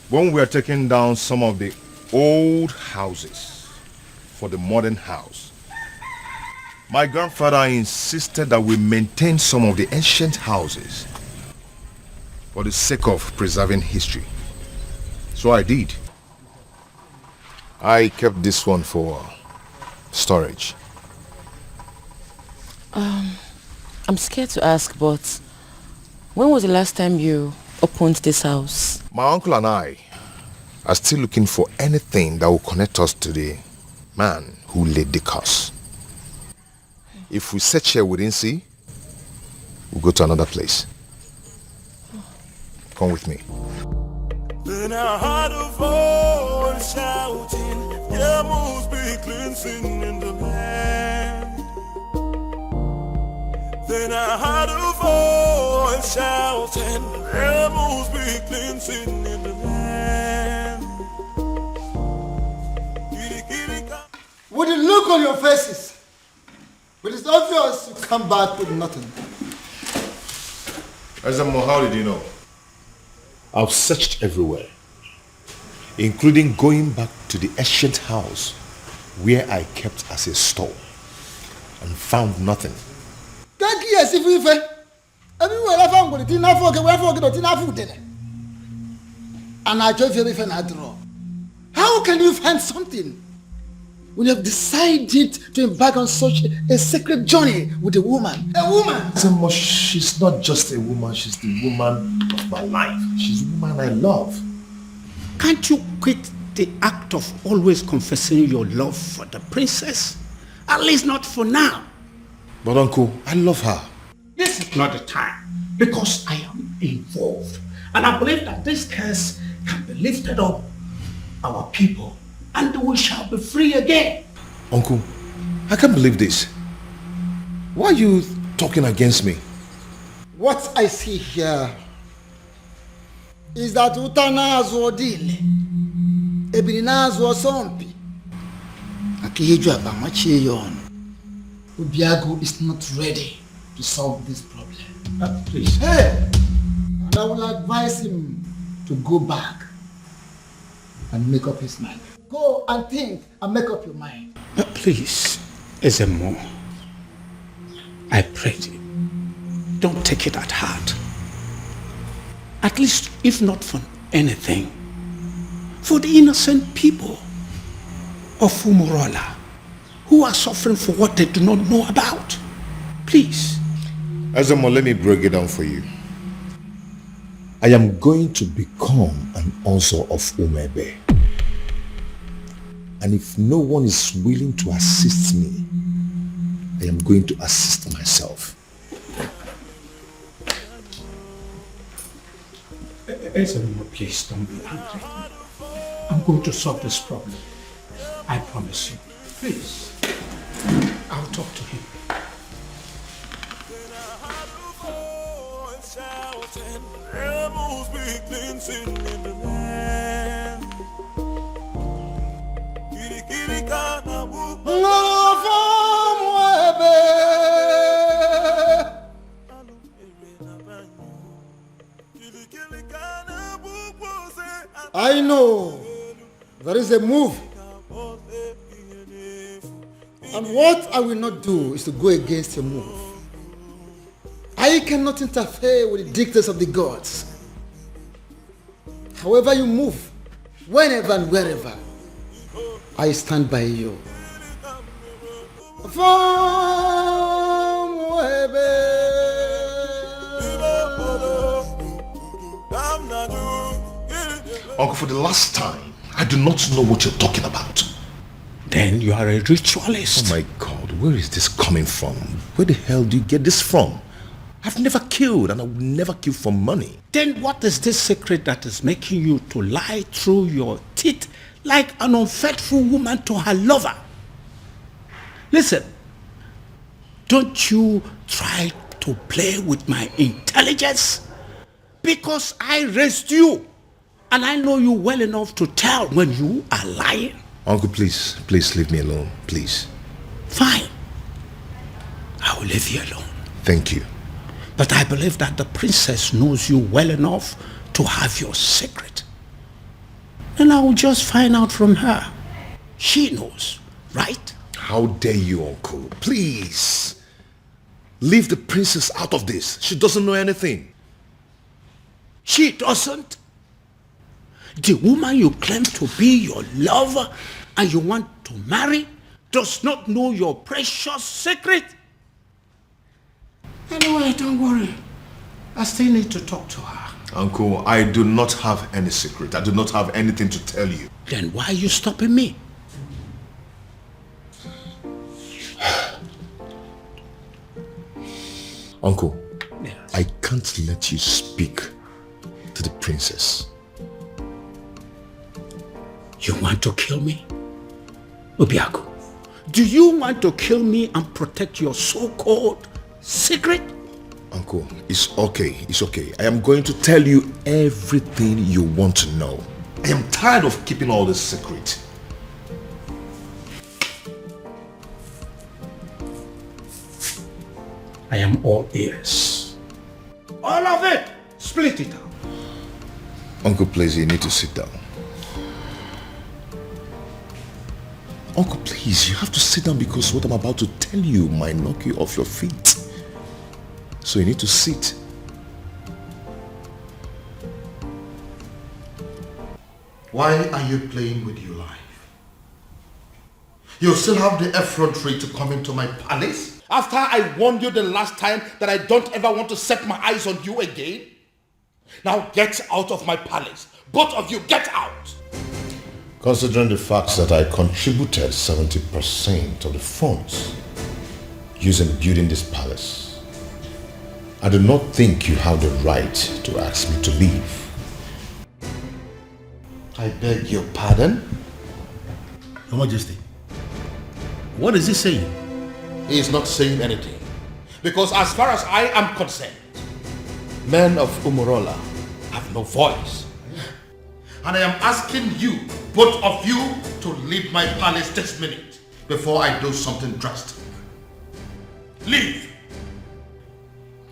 When we are taking down some of the old houses for the modern house, my grandfather insisted that we maintain some of the ancient houses for the sake of preserving history. So I did. I kept this one for storage. I'm scared to ask, but when was the last time you opened this house. My uncle and I are still looking for anything that will connect us to the man who laid the curse. If we search here we didn't see, we'll go to another place. Come with me. Then I heard a voice shouting, there must be cleansing in the land. Then I heard a voice shouting, there must be cleansing in the land. With the look on your faces, but it's obvious you come back with nothing. Ezemo, how did you know? I've searched everywhere, including going back to the ancient house where I kept as a store and found nothing. Thank you, as if we everywhere I found it, enough for enough food. And I told you if I draw. How can you find something when you have decided to embark on such a sacred journey with a woman? A woman! Ezemo, she's not just a woman, she's the woman of my life. She's the woman I love. Can't you quit the act of always confessing your love for the princess? At least not for now. But uncle, I love her. This is not the time, because I am involved. And I believe that this curse can be lifted up our people, and we shall be free again. Uncle, I can't believe this. Why are you talking against me? What I see here is that Utanazo Dile, Ebinazo Sompi, Akiyeju Abamachiyon, Obiagu is not ready to solve this problem. Please. Hey! And I will advise him to go back and make up his mind. Go and think and make up your mind. Please, Ezemo, I pray you, don't take it at heart. At least, if not for anything, for the innocent people of Umurala who are suffering for what they do not know about. Please. Ezemo, let me break it down for you. I am going to become an Onso of Umuebe. And if no one is willing to assist me, I am going to assist myself. Ezemo, please don't be angry. I'm going to solve this problem. I promise you. Please. I'll talk to him. There must be cleansing in the land. I know there is a move. And what I will not do is to go against your move. I cannot interfere with the dictates of the gods. However you move, whenever and wherever, I stand by you. Uncle, for the last time, I do not know what you're talking about. Then you are a ritualist. Oh my God, where is this coming from? Where the hell do you get this from? I've never killed and I will never kill for money. Then what is this secret that is making you to lie through your teeth like an unfaithful woman to her lover? Listen, don't you try to play with my intelligence, because I raised you and I know you well enough to tell when you are lying. Uncle, please leave me alone, please. Fine. I will leave you alone. Thank you. But I believe that the princess knows you well enough to have your secret. And I will just find out from her. She knows, right? How dare you, Uncle? Please. Leave the princess out of this. She doesn't know anything. She doesn't? The woman you claim to be your lover and you want to marry does not know your precious secret? Anyway, don't worry. I still need to talk to her. Uncle, I do not have any secret. I do not have anything to tell you. Then why are you stopping me? Uncle, I can't let you speak to the princess. You want to kill me? Obiagu, do you want to kill me and protect your so-called secret? Uncle, it's okay. It's okay. I am going to tell you everything you want to know. I am tired of keeping all this secret. I am all ears. All of it! Split it out. Uncle, please, you need to sit down. Uncle, please, you have to sit down because what I'm about to tell you might knock you off your feet. So you need to sit. Why are you playing with your life? You still have the effrontery to come into my palace? After I warned you the last time that I don't ever want to set my eyes on you again? Now get out of my palace. Both of you, get out! Considering the fact that I contributed 70% of the funds used in building this palace, I do not think you have the right to ask me to leave. I beg your pardon? Your Majesty, what is he saying? He is not saying anything. Because as far as I am concerned, men of Umurala have no voice. And I am asking you, both of you, to leave my palace this minute before I do something drastic. Leave!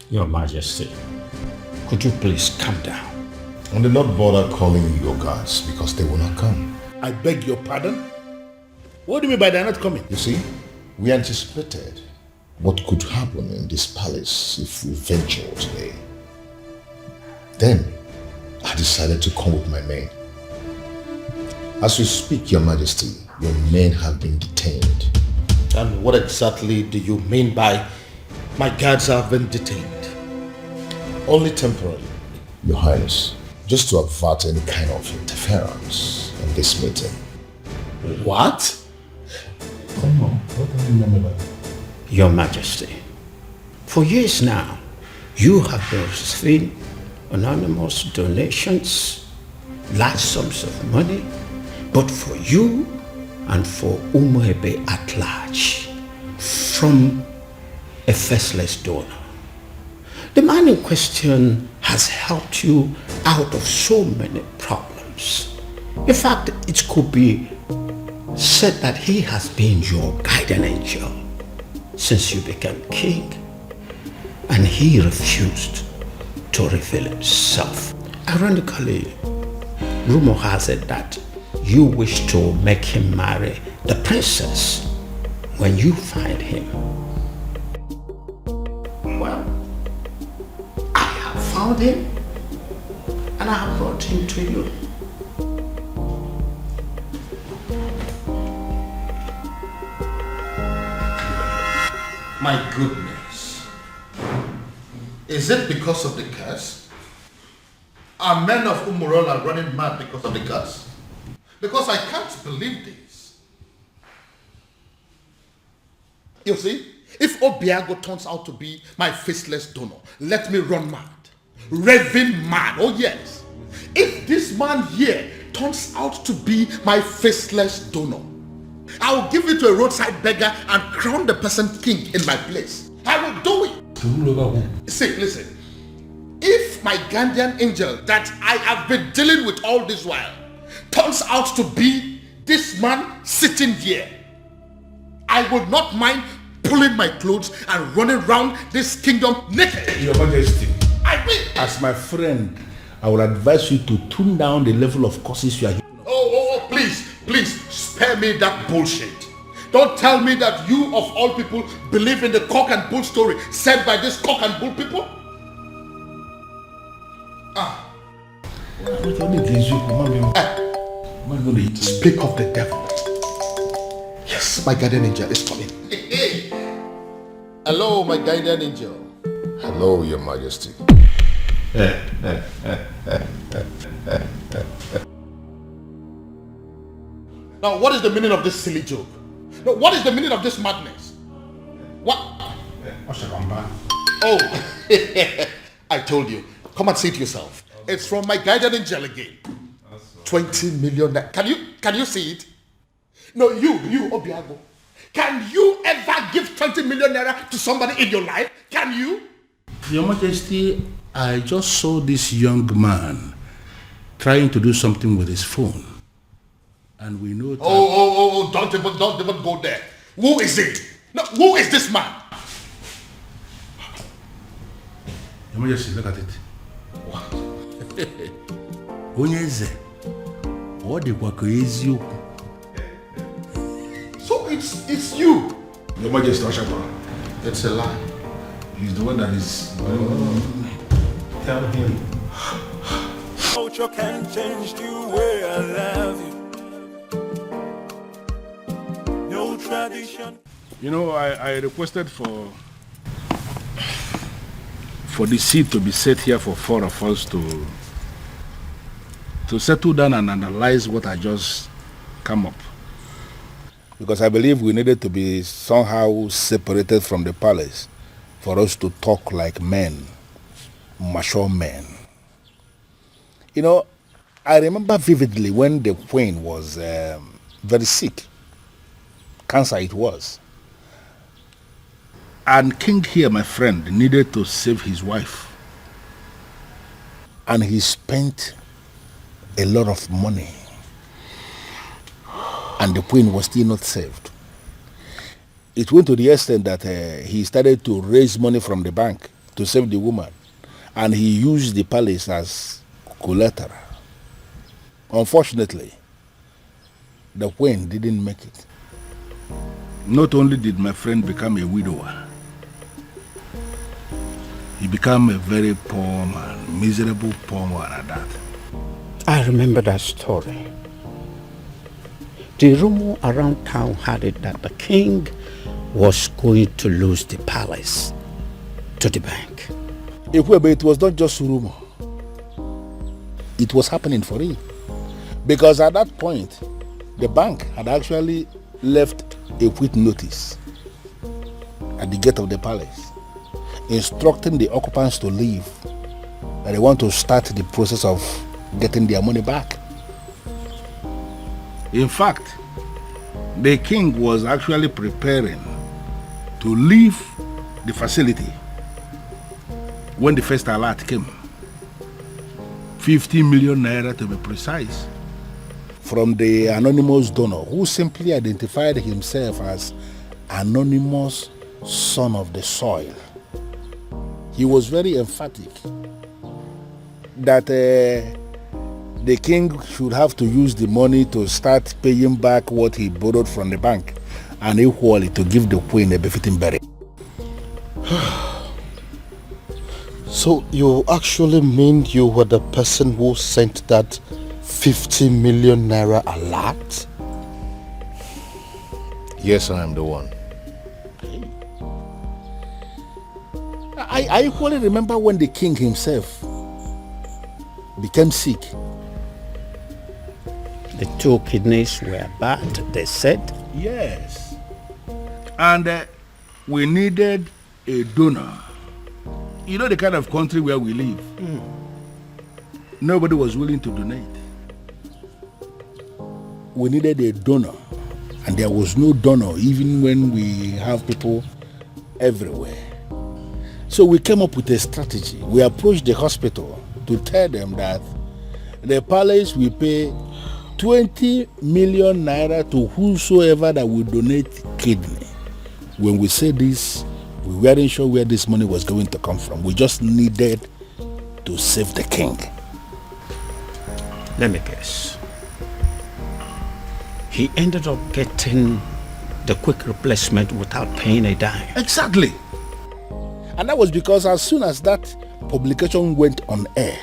Your Majesty, could you please calm down? And do not bother calling your guards because they will not come. I beg your pardon? What do you mean by they're not coming? You see, we anticipated what could happen in this palace if we ventured today. Then, I decided to come with my men. As we speak, Your Majesty, your men have been detained. And what exactly do you mean by my guards have been detained? Only temporarily, Your Highness, just to avert any kind of interference in this meeting. What? Come on, what do you remember that? Your Majesty, for years now, you have been receiving anonymous donations, large sums of money, but for you and for Umuebe at large, from a faceless donor. The man in question has helped you out of so many problems. In fact, it could be said that he has been your guardian angel since you became king, and he refused to reveal himself. Ironically, rumor has it that you wish to make him marry the princess when you find him. Well, I have found him and I have brought him to you. My goodness. Is it because of the curse? Are men of Umurala running mad because of the curse? Because I can't believe this. You see, if Obiagu turns out to be my faceless donor, let me run mad. Raving mad, oh yes. If this man here turns out to be my faceless donor, I'll give it to a roadside beggar and crown the person king in my place. I will do it. See, listen. If my guardian angel that I have been dealing with all this while turns out to be this man sitting here, I would not mind pulling my clothes and running around this kingdom naked. Your Majesty, I will. as my friend, I would advise you to tune down the level of curses you are. Oh, please, spare me that bullshit. Don't tell me that you of all people believe in the cock and bull story said by this cock and bull people. Speak of the devil. Yes, my guardian angel is coming. Hello, my guardian angel. Hello, Your Majesty. Now, what is the meaning of this silly joke? No, what is the meaning of this madness? What? Oh, I told you. Come and see it yourself. It's from my guardian angel again. 20 million. Can you see it? No, you, Obiagu. Can you ever give 20 million naira to somebody in your life? Can you? Your Majesty, I just saw this young man trying to do something with his phone. And we know that... Oh, don't even go there. Who is it? No, who is this man? Your Majesty, look at it. What? Onye Eze. What the eziokwu? So it's you. Your Majesty, Oshaba. It's a lie. He's the one that is... Tell him. Culture can change the way I love you. No tradition. You know, I requested for the seat to be set here for four of us to settle down and analyze what I just come up. Because I believe we needed to be somehow separated from the palace for us to talk like men, mature men. You know, I remember vividly when the queen was very sick. Cancer it was. And King here, my friend, needed to save his wife. And he spent a lot of money. And the queen was still not saved. It went to the extent that he started to raise money from the bank to save the woman. And he used the palace as collateral. Unfortunately, the queen didn't make it. Not only did my friend become a widower, he became a very poor man, miserable poor man at that. I remember that story. The rumor around town had it that the king was going to lose the palace to the bank. Umuebe, it was not just rumor. It was happening for real. Because at that point, the bank had actually left a quit notice at the gate of the palace, instructing the occupants to leave, that they want to start the process of getting their money back. In fact, the king was actually preparing to leave the facility when the first alert came. 50 million naira to be precise. From the anonymous donor who simply identified himself as anonymous son of the soil. He was very emphatic that the king should have to use the money to start paying back what he borrowed from the bank and equally to give the queen a befitting burial. So you actually mean you were the person who sent that 50 million naira alert? Yes, I am the one. I equally remember when the king himself became sick. The 2 kidneys were bad, they said. Yes. And we needed a donor. You know the kind of country where we live. Nobody was willing to donate. We needed a donor, and there was no donor even when we have people everywhere. So we came up with a strategy. We approached the hospital to tell them that the palace will pay 20 million naira to whosoever that will donate kidney. When we said this, we weren't sure where this money was going to come from. We just needed to save the king. Let me guess. He ended up getting the quick replacement without paying a dime. Exactly. And that was because as soon as that publication went on air,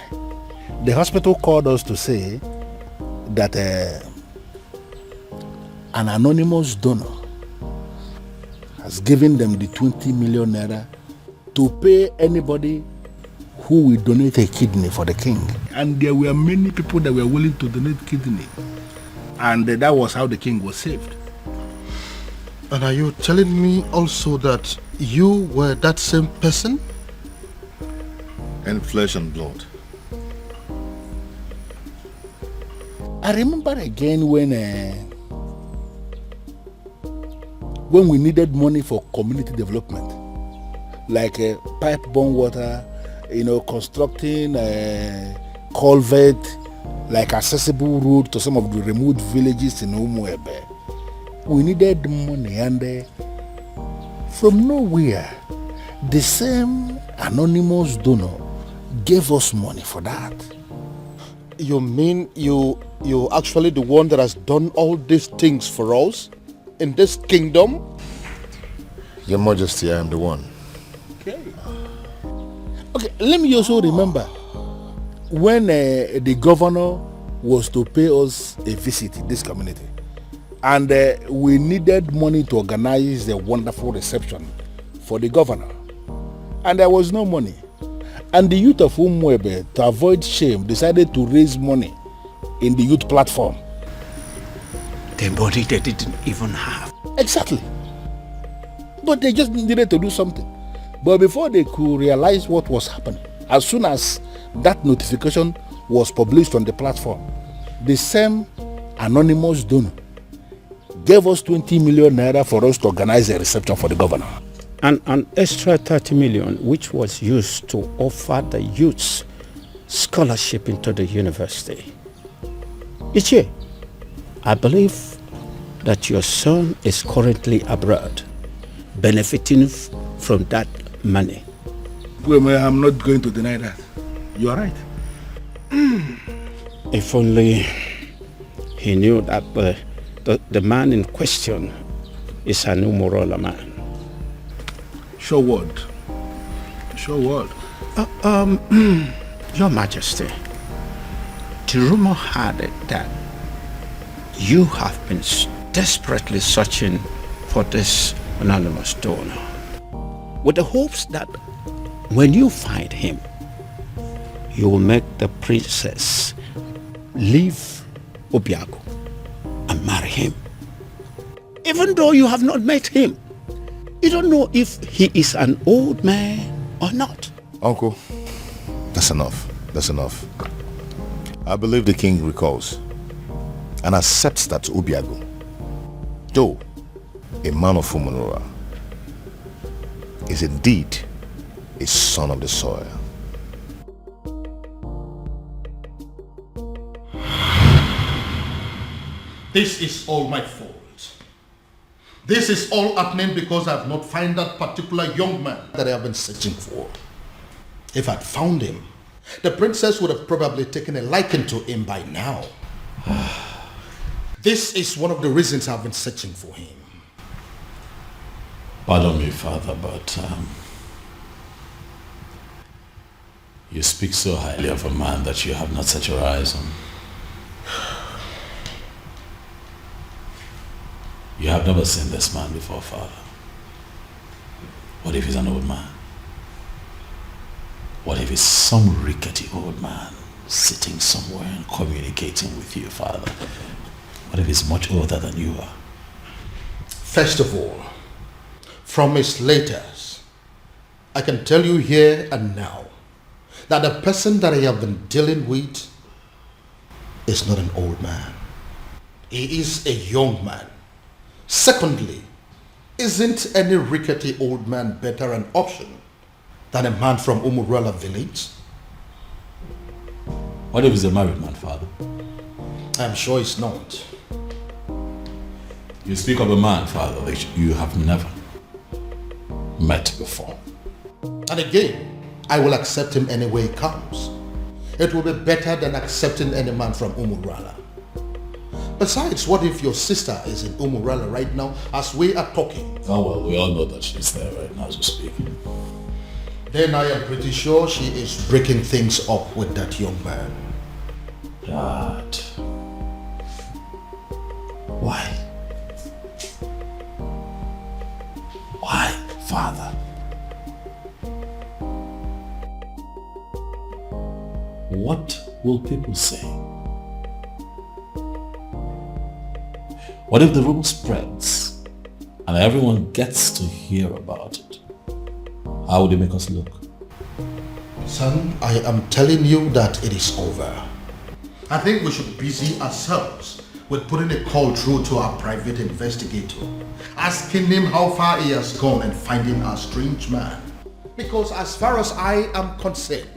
the hospital called us to say that an anonymous donor has given them the 20 million naira to pay anybody who will donate a kidney for the king. And there were many people that were willing to donate kidney. And that was how the king was saved. And are you telling me also that you were that same person? In flesh and blood. I remember again when we needed money for community development, like pipe-borne water, constructing a culvert, like accessible road to some of the remote villages in Umuebe. We needed money, and from nowhere, the same anonymous donor gave us money for that. You mean you actually the one that has done all these things for us in this kingdom? Your Majesty, I am the one. Okay, let me also remember when the governor was to pay us a visit in this community, and we needed money to organize a wonderful reception for the governor, and there was no money. And the youth of Umuebe, to avoid shame, decided to raise money in the youth platform. The money they didn't even have. Exactly. But they just needed to do something. But before they could realize what was happening, as soon as that notification was published on the platform, the same anonymous donor gave us 20 million naira for us to organize a reception for the governor. And an extra 30 million, which was used to offer the youths scholarship into the university. Uche, I believe that your son is currently abroad, benefiting from that money. Well, I'm not going to deny that. You are right. If only he knew that the man in question is an Umurala man. Sure word. Sure word. Your Majesty, the rumor had it that you have been desperately searching for this anonymous donor, with the hopes that when you find him, you will make the princess leave Obiagu and marry him. Even though you have not met him, you don't know if he is an old man or not. Uncle, that's enough. That's enough. I believe the king recalls and accepts that Obiagu, though a man of Umurala, is indeed a son of the soil. This is all my fault. This is all happening because I have not found that particular young man that I have been searching for. If I'd found him, the princess would have probably taken a liking to him by now. This is one of the reasons I've been searching for him. Pardon me, Father, but you speak so highly of a man that you have not set your eyes on. You have never seen this man before, Father. What if he's an old man? What if he's some rickety old man sitting somewhere and communicating with you, Father? What if he's much older than you are? First of all, from his letters, I can tell you here and now that the person that I have been dealing with is not an old man. He is a young man. Secondly, isn't any rickety old man better an option than a man from Umurala village? What if he's a married man, Father? I'm sure he's not. You speak of a man, Father, that you have never met before. And again, I will accept him any way he comes. It will be better than accepting any man from Umurala. Besides, what if your sister is in Umurala right now as we are talking? Oh well, we all know that she's there right now as we speak. Then I am pretty sure she is breaking things up with that young man. Dad. Why? Why, Father? what will people say? What if the rumor spreads and everyone gets to hear about it? How would it make us look? Son, I am telling you that it is over. I think we should busy ourselves with putting a call through to our private investigator, asking him how far he has gone in finding our strange man. Because as far as I am concerned,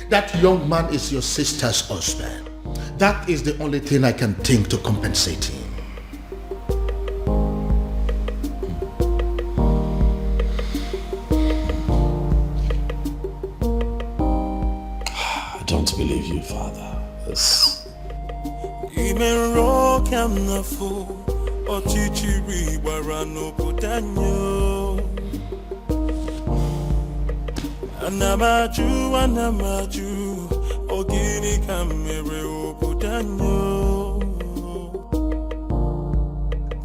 that young man is your sister's husband. That is the only thing I can think to compensate him. I don't believe you, Father. This... Anamaju, ogini kamere obudanyo.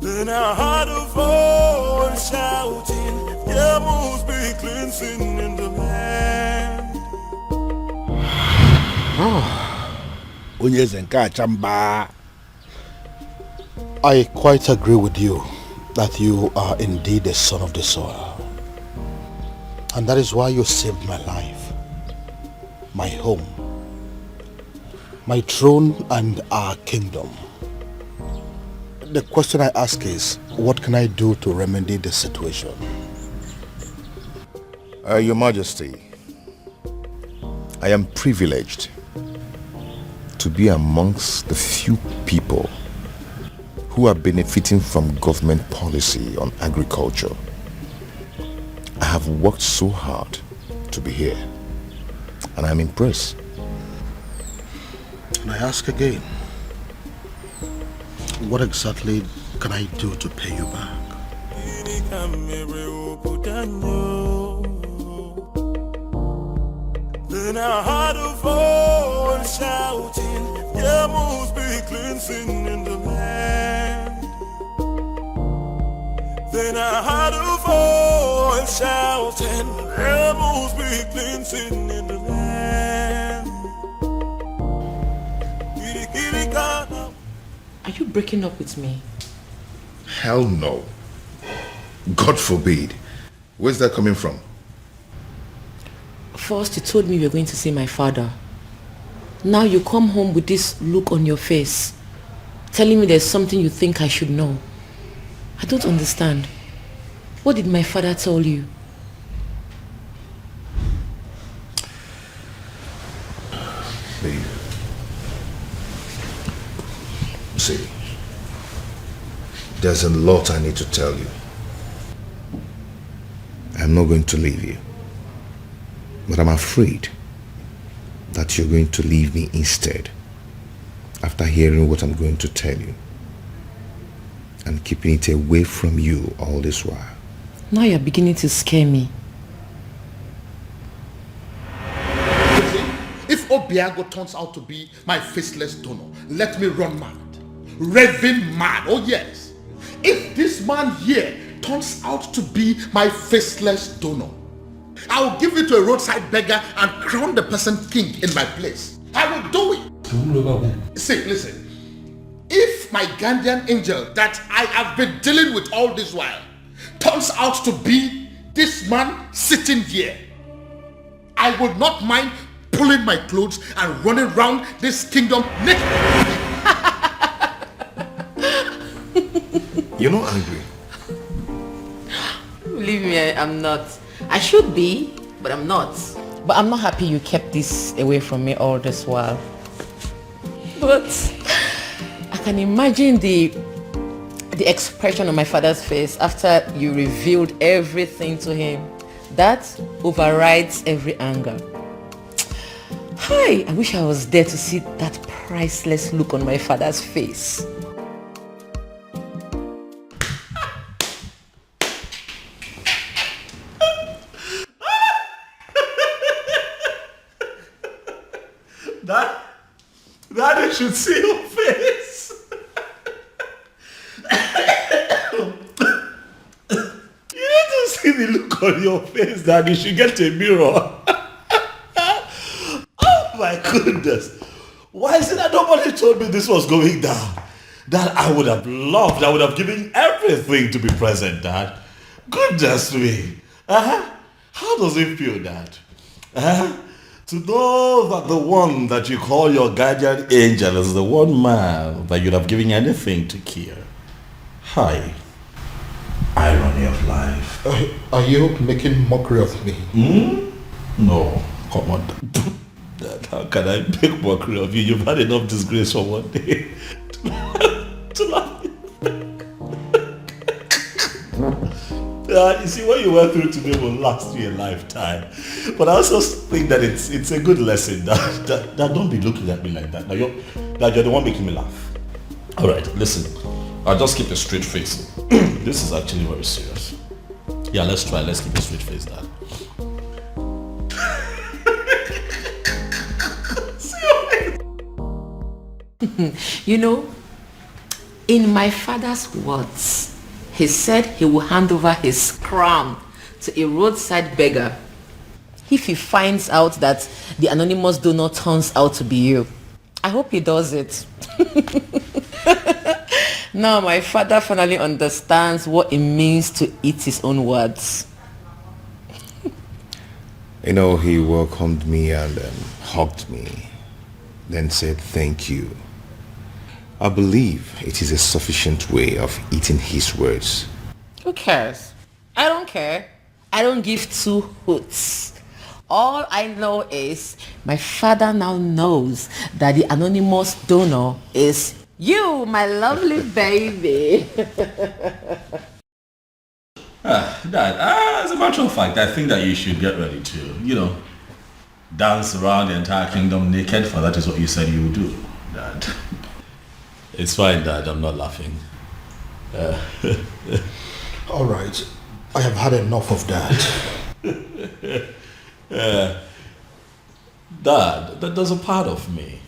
Then I heard a voice shouting, there must be cleansing in the land. I quite agree with you that you are indeed the son of the soil. And that is why you saved my life, my home, my throne and our kingdom. The question I ask is, what can I do to remedy the situation? Your Majesty, I am privileged to be amongst the few people who are benefiting from government policy on agriculture. I have worked so hard to be here, and I'm impressed. And I ask again, what exactly can I do to pay you back? Then I heard a voice shouting, there must be cleansing in the land. Then I heard a voice shouting, there must be cleansing in the land. Are you breaking up with me? Hell no. God forbid. Where's that coming from? First you told me you were going to see my father. Now you come home with this look on your face, telling me there's something you think I should know. I don't understand. What did my father tell you? Babe. See, there's a lot I need to tell you. I'm not going to leave you, but I'm afraid that you're going to leave me instead after hearing what I'm going to tell you and keeping it away from you all this while. Now you're beginning to scare me. If Obiagu turns out to be my faceless donor, let me run mad. Raving mad, oh yes. If this man here turns out to be my faceless donor, I will give it to a roadside beggar and crown the person king in my place. I will do it. See, listen. If my guardian angel that I have been dealing with all this while turns out to be this man sitting here, I would not mind pulling my clothes and running around this kingdom naked. You're not angry? Believe me, I'm not. I should be, but I'm not. But I'm not happy you kept this away from me all this while. But I can imagine the expression on my father's face after you revealed everything to him. That overrides every anger. Hi, I wish I was there to see that priceless look on my father's face. Daddy should see your face. You need to see the look on your face, Daddy. You should get a mirror. Oh My goodness. Why is it that nobody told me this was going down? Dad, I would have loved, I would have given everything to be present, Dad. Goodness me. How does it feel, Dad? To know that the one that you call your guardian angel is the one man that you'd have given anything to kill. Hi. Irony of life. Are you making mockery of me? No, come on. Dad, how can I make mockery of you? You've had enough disgrace for one day to laugh. You see, what you went through today will last you a lifetime. But I also think that it's a good lesson. That don't be looking at me like that. Now you're the one making me laugh. All right, listen. I'll just keep a straight face. This is actually very serious. Yeah, let's try. Let's keep a straight face, Dad. You know, in my father's words, he said he will hand over his crown to a roadside beggar if he finds out that the anonymous donor turns out to be you. I hope he does it. Now my father finally understands what it means to eat his own words. You know, he welcomed me and hugged me, then said thank you. I believe it is a sufficient way of eating his words. Who cares? I don't care. I don't give two hoots. All I know is my father now knows that the anonymous donor is you, my lovely baby. Dad, as a matter of fact, I think that you should get ready to, dance around the entire kingdom naked, for that is what you said you would do, Dad. It's fine, Dad. I'm not laughing. All right. I have had enough of that. Dad, there's a part of me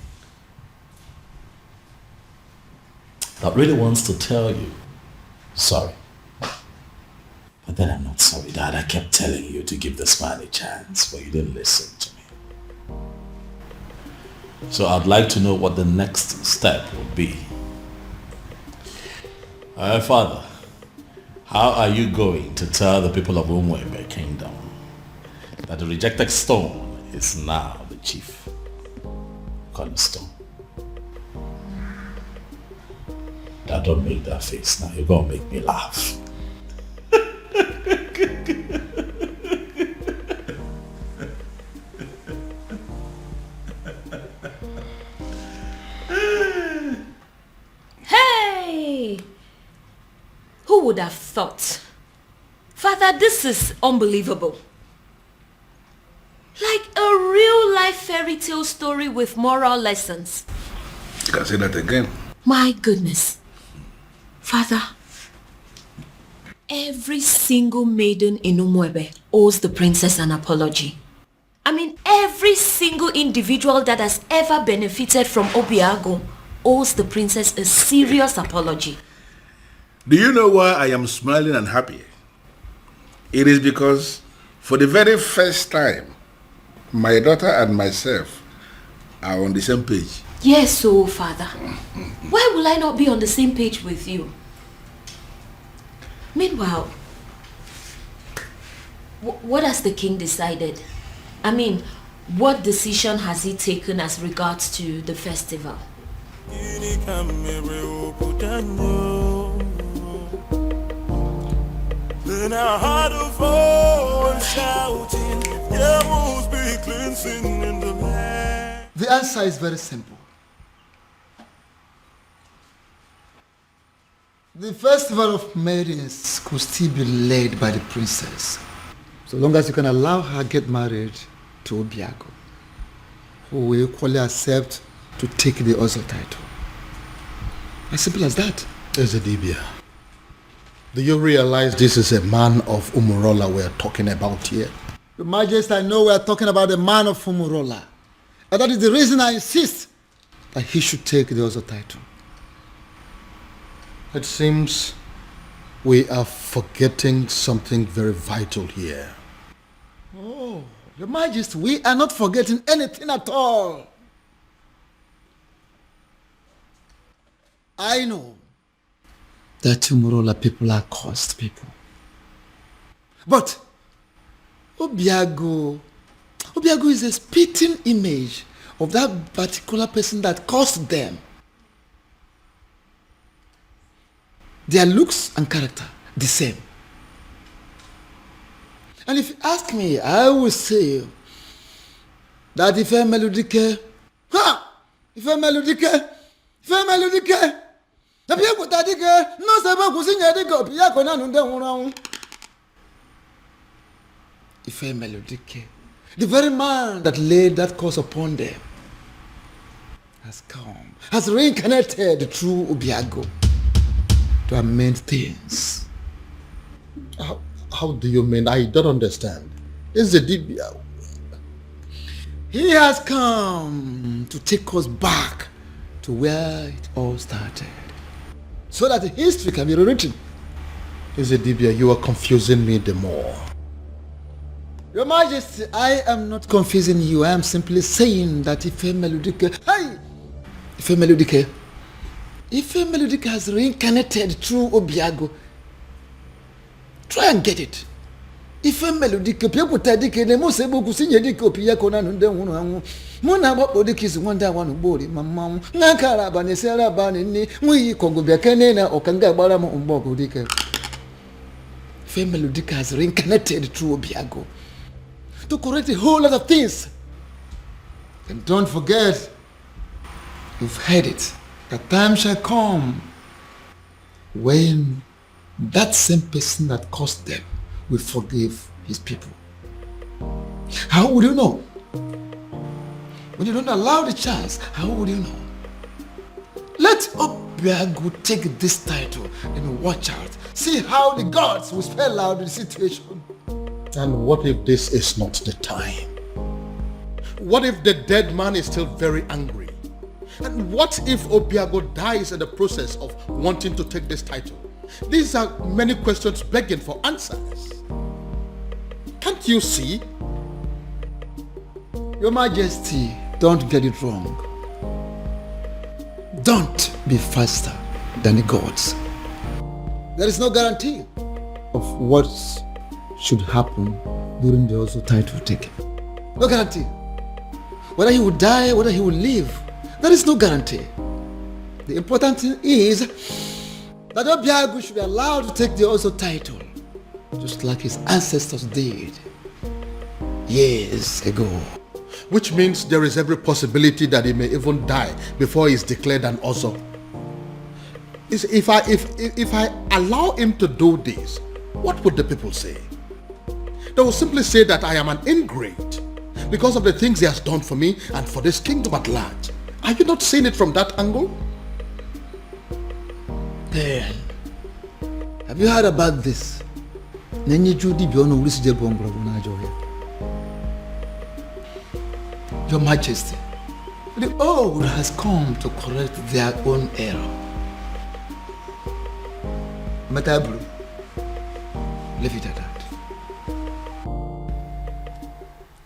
that really wants to tell you sorry. But then I'm not sorry, Dad. I kept telling you to give this man a chance, but you didn't listen to me. So I'd like to know what the next step would be. Father, how are you going to tell the people of Umuebe Kingdom that the rejected stone is now the chief cornerstone? Dad, don't make that face now. You're going to make me laugh. Hey! Who would have thought? Father, this is unbelievable. Like a real-life fairy tale story with moral lessons. You can say that again. My goodness. Father, every single maiden in Umuebe owes the princess an apology. I mean, every single individual that has ever benefited from Obiagu owes the princess a serious apology. Do you know why I am smiling and happy? It is because for the very first time, my daughter and myself are on the same page. Yes, so Father, why will I not be on the same page with you? Meanwhile, what has the king decided? I mean, what decision has he taken as regards to the festival? Then I heard a voice shouting, there must be cleansing in the land. The answer is very simple. The festival of maidens could still be led by the princess, so long as you can allow her get married to Obiagu, who will equally accept to take the other title. As simple as that. Ezedibia, do you realize this is a man of Umurala we're talking about here? Your Majesty, I know we are talking about the man of Umurala. And that is the reason I insist that he should take the other title. It seems we are forgetting something very vital here. Oh, Your Majesty, we are not forgetting anything at all. I know that Umurala people are cursed people. But Obiagu is a spitting image of that particular person that caused them. Their looks and character, the same. And if you ask me, I will say that if a melodique, the very man that laid that curse upon them has come, has reincarnated through Obiagu to amend things. How do you mean? I don't understand. Is the Dibia? He has come to take us back to where it all started, so that history can be rewritten. Is the Dibia? You are confusing me the more. Your Majesty, I am not confusing you. I am simply saying that if a melodique has reincarnated through Obiagu, try and get it. If a melodique, people take the most able to sing a dick of Piacona and then Mona Bodic is one day one body, Mamma, Nakara Banesera Banini, we Congo Biacanena or Kanga Baramo Umbogo Dicker. If a melodique has reincarnated through Obiagu to correct a whole lot of things. And don't forget, you've heard it, the time shall come when that same person that caused them will forgive his people. How would you know? When you don't allow the chance, how would you know? Let Obiagu take this title and watch out. See how the gods will spell out the situation. And what if this is not the time? What if the dead man is still very angry? And what if Obiagu dies in the process of wanting to take this title? These are many questions begging for answers. Can't you see? Your Majesty, don't get it wrong. Don't be faster than the gods. There is no guarantee of what should happen during the also title taking. No guarantee. Whether he will die, whether he will live, there is no guarantee. The important thing is that Obiagu should be allowed to take the also title, just like his ancestors did years ago. Which means there is every possibility that he may even die before he is declared an Ozo. If I allow him to do this, what would the people say? They will simply say that I am an ingrate because of the things he has done for me and for this kingdom at large. Are you not seeing it from that angle? Then, have you heard about this? Your Majesty, the old has come to correct their own error. Matabru, leave it at that.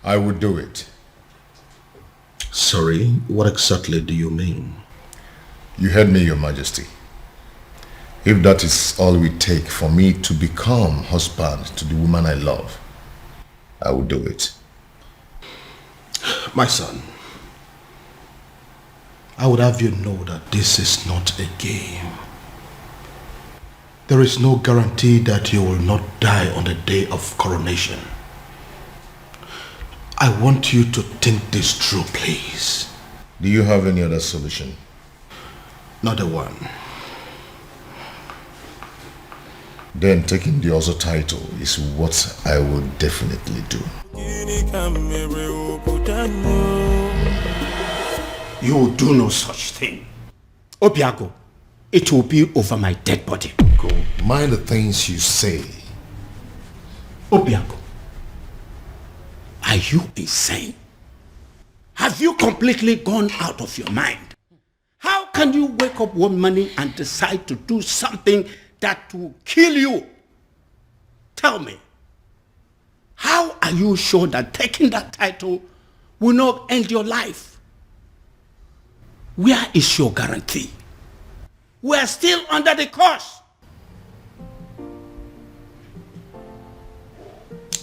I would do it. Sorry, what exactly do you mean? You heard me, Your Majesty. If that is all we take for me to become husband to the woman I love, I will do it. My son, I would have you know that this is not a game. There is no guarantee that you will not die on the day of coronation. I want you to think this through, please. Do you have any other solution? Not a one. Then taking the Ozo title is what I will definitely do. You will do no such thing. Obiagu, it will be over my dead body. Go. Mind the things you say. Obiagu, are you insane? Have you completely gone out of your mind? How can you wake up one morning and decide to do something that will kill you? Tell me, How are you sure that taking that title will not end your life? Where is your guarantee? We are still under the curse.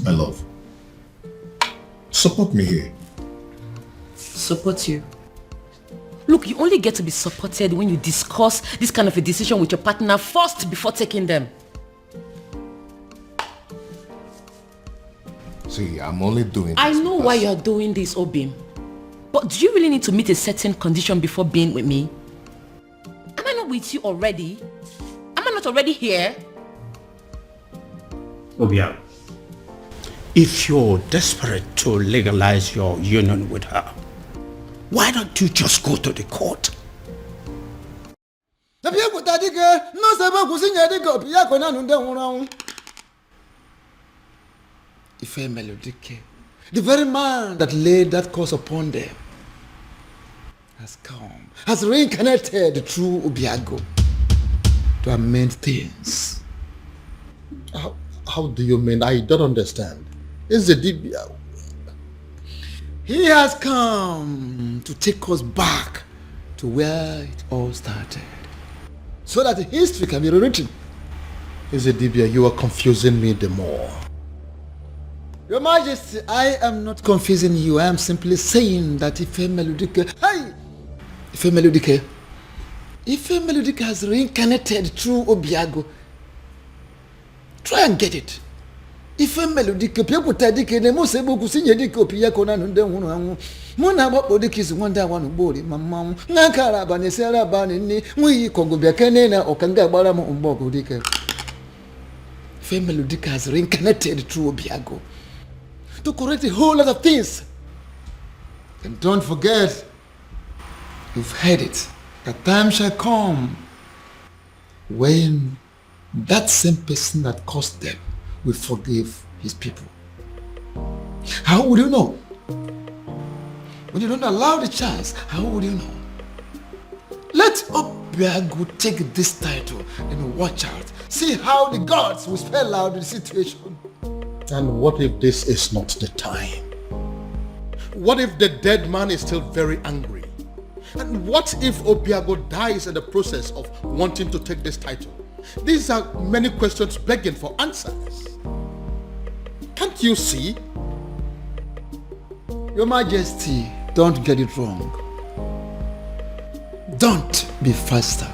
My love, support me here. Support you? Look, you only get to be supported when you discuss this kind of a decision with your partner first before taking them. See, I'm only doing this. I know why you're doing this, Obim. But do you really need to meet a certain condition before being with me? Am I not with you already? Am I not already here? Obiagu, if you're desperate to legalize your union with her, why don't you just go to the court? The very man that laid that curse upon them has come, has reincarnated through Obiagu to amend things. How do you mean? I don't understand. Is the Dibia? He has come to take us back to where it all started, so that history can be rewritten. Is the Dibia? You are confusing me the more. Your Majesty, I am not confusing you. I am simply saying that Ife Meludike has reincarnated through Obiagu. Try and get it. Ife Meludike, Piakuta Dike, the most able to see Yadiko Piakona and then Mona Bodikis wonder one body, Mamma, Nakara Banisera Banini, we Kongobia Canena or Kanga Baramo Umbogo Dike. Ife Meludike has reincarnated through Obiagu to correct a whole lot of things. And don't forget, you've heard it, a time shall come when that same person that caused them will forgive his people. How would you know? When you don't allow the chance, how would you know? Let Obiagu take this title and watch out. See how the gods will spell out the situation. And what if this is not the time? What if the dead man is still very angry? And what if Obiagu dies in the process of wanting to take this title? These are many questions begging for answers. Can't you see? Your Majesty, don't get it wrong. Don't be faster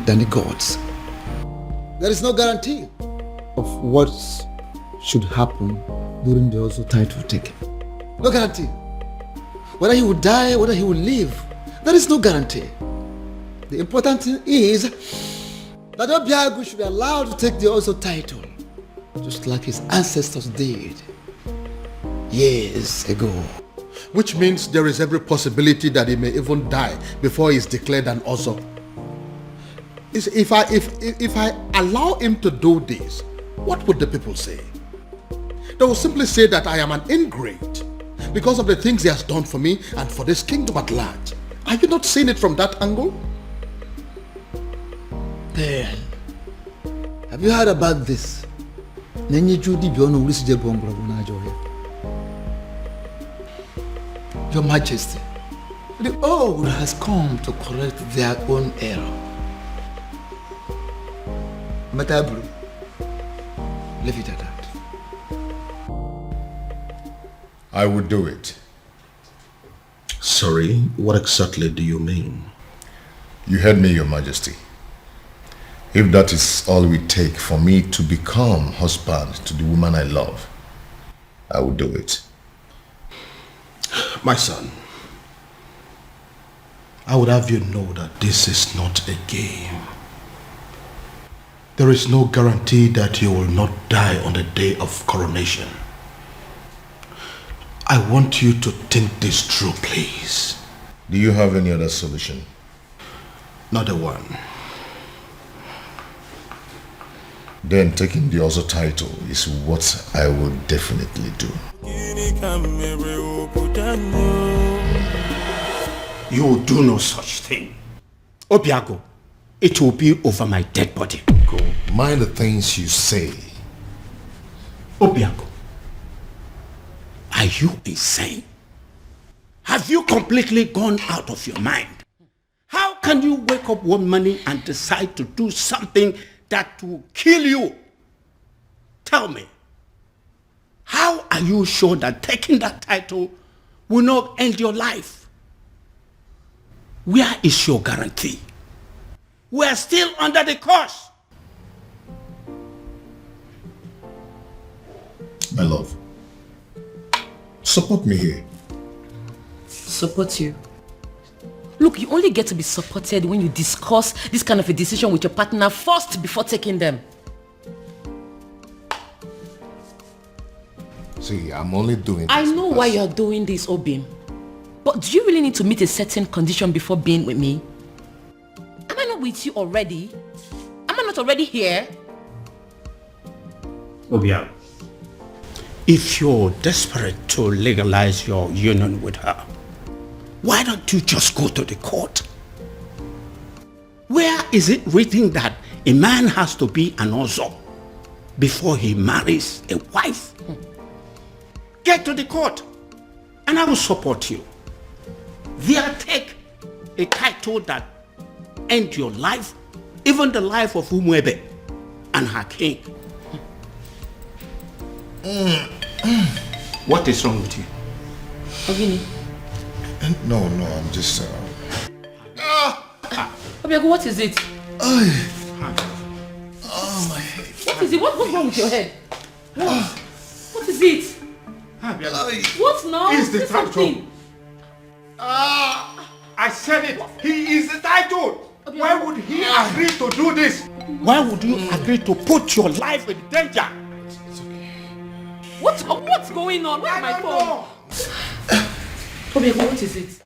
than the gods. There is no guarantee of what should happen during the also title taking. No guarantee. Whether he will die, whether he will live, there is no guarantee. The important thing is that Obiagu should be allowed to take the also title, just like his ancestors did years ago. Which means there is every possibility that he may even die before he is declared an Ozo. If I allow him to do this, what would the people say? They will simply say that I am an ingrate because of the things he has done for me and for this kingdom at large. Are you not seeing it from that angle? Then, have you heard about this? Your Majesty, the old has come to correct their own error. Matabru, leave it at that. I would do it. Sorry, what exactly do you mean? You heard me, Your Majesty. If that is all we take for me to become husband to the woman I love, I will do it. My son, I would have you know that this is not a game. There is no guarantee that you will not die on the day of coronation. I want you to think this through, please. Do you have any other solution? Not a one. Then taking the other title is what I will definitely do. You will do no such thing. Obiagu, it will be over my dead body. Go. Mind the things you say. Obiagu, Are you insane? Have you completely gone out of your mind? How can you wake up one morning and decide to do something that will kill you? Tell me, how are you sure that taking that title will not end your life? Where is your guarantee? We are still under the curse. My love, support me here. Support you? Look, you only get to be supported when you discuss this kind of a decision with your partner first before taking them. See, I'm only doing this. I know why you're doing this, Obim. But do you really need to meet a certain condition before being with me? Am I not with you already? Am I not already here? Obiagu, if you're desperate to legalize your union with her, why don't you just go to the court? Where is it written that a man has to be an ozo before he marries a wife? Get to the court and I will support you. There, take a title that ends your life, even the life of Umuebe and her king. What is wrong with you? Ogini. No, I'm just... Obiagu, what is it? Oh, my head. What is it? What's wrong with your head? What is it? What now? He's the Say title. something. I said it. He is the title. Why would he agree to do this? Why would you agree to put your life in danger? What's going on? Where's my phone? Obiagu, what is it?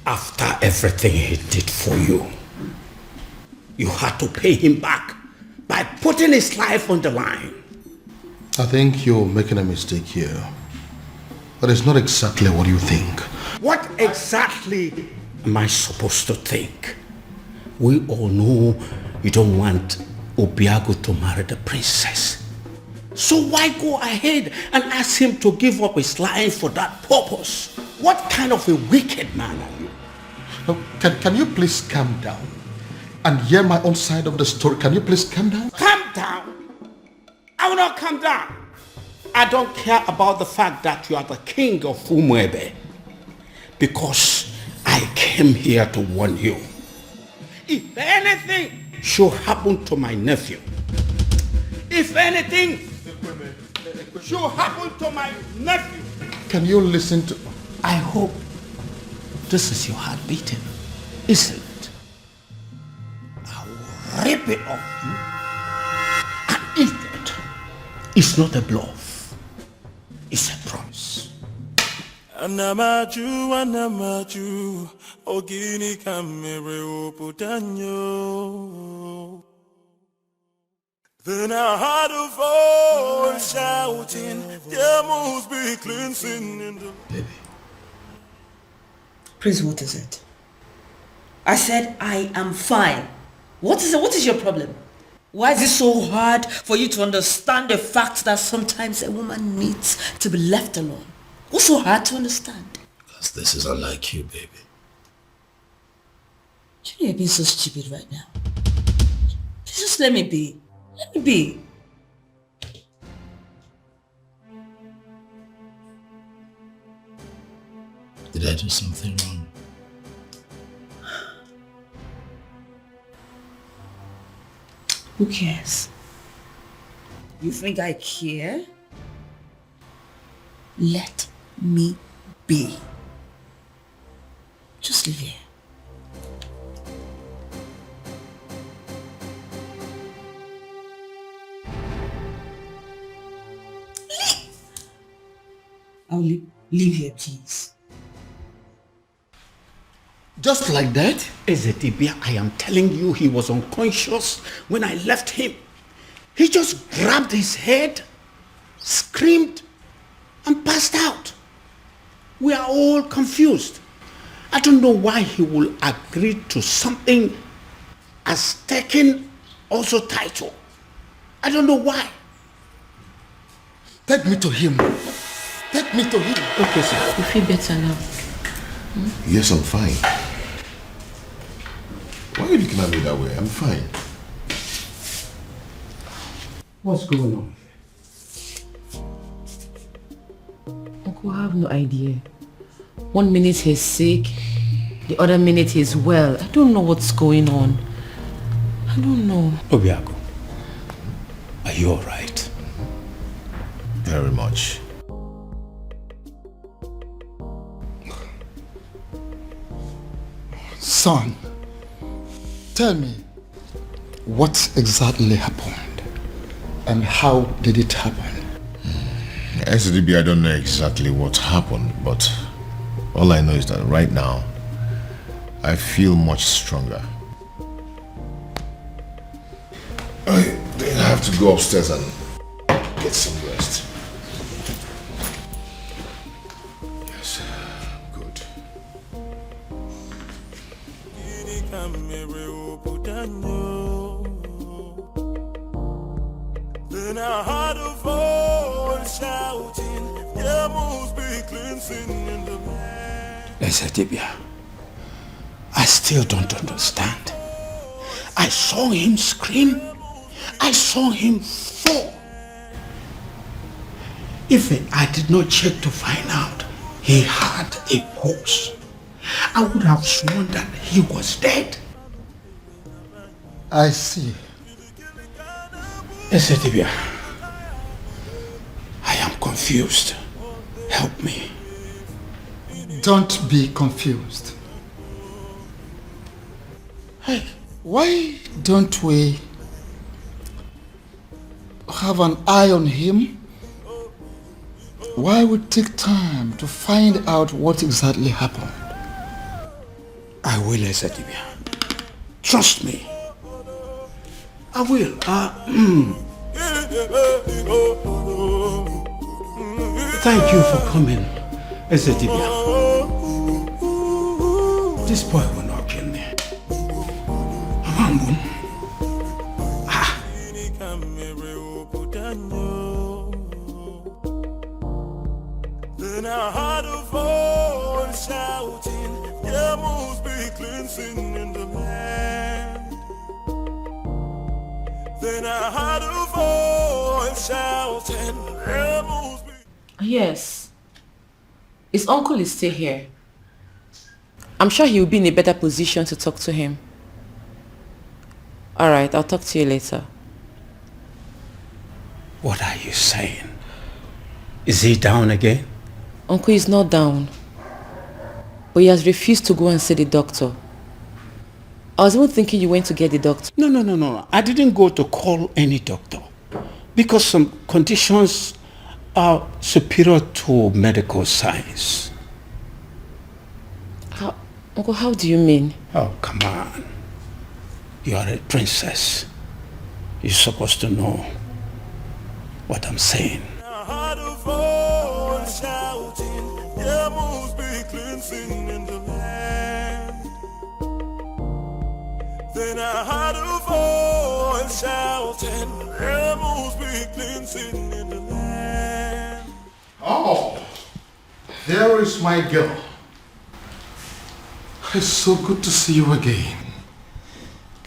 After everything he did for you, you had to pay him back by putting his life on the line. I think you're making a mistake here. But it's not exactly what you think. What exactly am I supposed to think? We all know you don't want Obiagu to marry the princess. So why go ahead and ask him to give up his life for that purpose? What kind of a wicked man are you? Now, can you please calm down and hear my own side of the story? Can you please calm down? Calm down? I will not calm down. I don't care about the fact that you are the king of Umuebe, because I came here to warn you. If anything should happen to my nephew, if anything should happen to my nephew, can you listen to... I hope this is your heart beating, isn't it? I will rip it off you and eat it. It's not a bluff. It's a promise. Anamaju, ogini kamere oputanyo. Then I heard a voice shouting, there must be cleansing in the... Baby. Prince, what is it? I said I am fine. What is it? What is your problem? Why is it so hard for you to understand the fact that sometimes a woman needs to be left alone? What's so hard to understand? Because this is unlike you, baby. You know you're being so stupid right now. Just let me be. Let me be. Did I do something wrong? Who cares? You think I care? Let me be. Just live here. I'll leave here, please. Just like that? Ezedibia, I am telling you, he was unconscious when I left him. He just grabbed his head, screamed, and passed out. We are all confused. I don't know why he will agree to something as taking also title. I don't know why. Take me to him. Take me to him. Okay, sir. You feel better now? Yes, I'm fine. Why are you looking at me that way? I'm fine. What's going on? Uncle, I have no idea. 1 minute he's sick, the other minute he's well. I don't know what's going on. I don't know. Obiagu, are you alright? Very much. Son, tell me, what exactly happened? And how did it happen? SDB, I don't know exactly what happened, but all I know is that right now, I feel much stronger. I think I have to go upstairs and get some rest. Yes, good. Then I heard a voice shouting, there must be cleansing in the land. Ezedibia, I still don't understand. I saw him scream. I saw him fall. If I did not check to find out he had a pulse, I would have sworn that he was dead. I see. Ezedibia, I am confused. Help me. Don't be confused. Hey, why don't we have an eye on him? Why we take time to find out what exactly happened? I will, Ezedibia. Trust me. I will. Thank you for coming, Ezedibia. This boy will not kill me. Then I heard a voice shouting, there must be cleansing in the land. Then I heard a voice shouting, there must be... Yes. His uncle is still here. I'm sure he will be in a better position to talk to him. Alright, I'll talk to you later. What are you saying? Is he down again? Uncle is not down. But he has refused to go and see the doctor. I was even thinking you went to get the doctor. No. I didn't go to call any doctor. Because some conditions are superior to medical science. Uncle, how do you mean? Oh, come on. You are a princess. You're supposed to know what I'm saying. I heard a voice shouting, there must be cleansing in the land. Then I heard a voice shouting, there must be cleansing in the land. Oh, there is my girl. It's so good to see you again.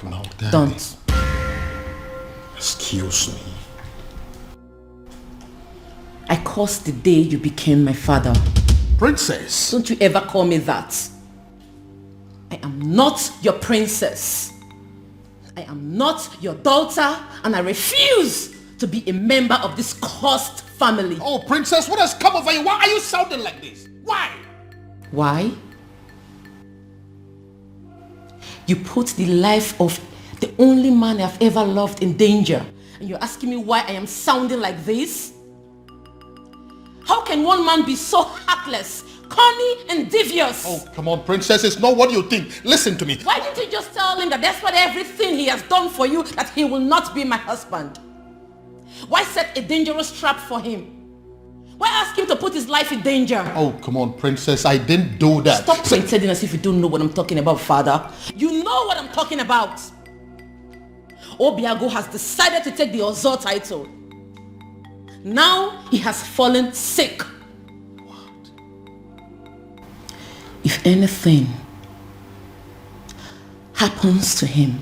No, Daddy. Don't. Excuse me. I cursed the day you became my father. Princess. Don't you ever call me that. I am not your princess. I am not your daughter, and I refuse to be a member of this cursed family. Oh, princess, what has come over you? Why are you sounding like this? Why? Why? You put the life of the only man I've ever loved in danger, and you're asking me why I am sounding like this? How can one man be so heartless, corny, and devious? Oh, come on, princess, it's not what you think. Listen to me. Why didn't you just tell him that despite everything he has done for you, that he will not be my husband? Why set a dangerous trap for him? Why ask him to put his life in danger? Oh, come on, princess, I didn't do that. Stop pretending as if you don't know what I'm talking about, father. You know what I'm talking about. Obiagu has decided to take the Ozo title. Now he has fallen sick. if anything happens to him,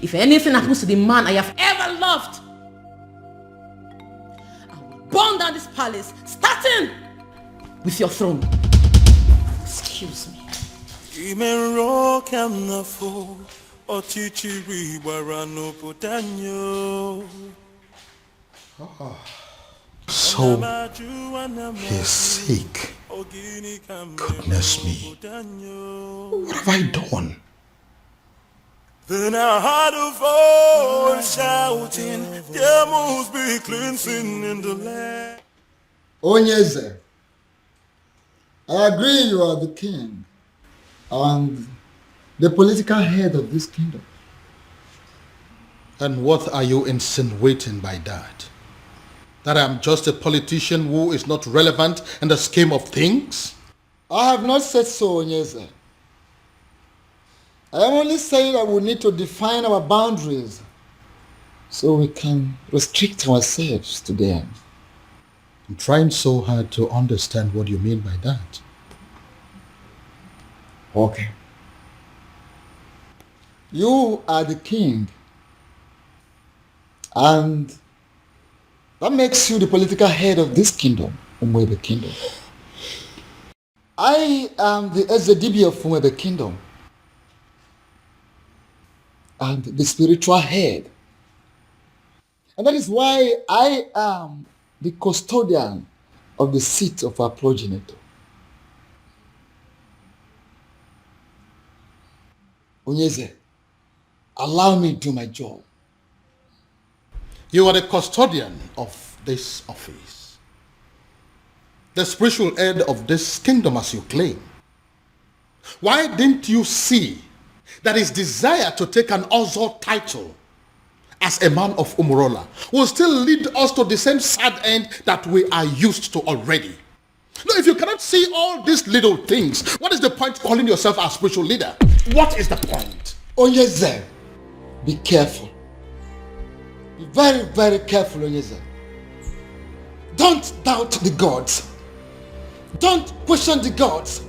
if anything happens to the man I have ever loved, I will burn down this palace, starting with your throne. Excuse me. So, he's sick. Goodness me. What have I done? Then I heard a voice shouting, there must be cleansing in the land. Onye Eze, I agree you are the king and the political head of this kingdom. And what are you insinuating by that? That I'm just a politician who is not relevant in the scheme of things? I have not said so, Onye Eze. I am only saying that we need to define our boundaries so we can restrict ourselves to them. I'm trying so hard to understand what you mean by that. Okay. You are the king, and that makes you the political head of this kingdom, Umuebe kingdom. I am the Ezedibi of Umuebe kingdom and the spiritual head. And that is why I am the custodian of the seat of our progenitor. Onye Eze, allow me to do my job. You are the custodian of this office, the spiritual head of this kingdom as you claim. Why didn't you see that his desire to take an Ozo title as a man of Umurala will still lead us to the same sad end that we are used to already? No, if you cannot see all these little things, what is the point calling yourself a spiritual leader? What is the point? Onye Eze, be careful. Be very, very careful, Onye Eze. Don't doubt the gods. Don't question the gods.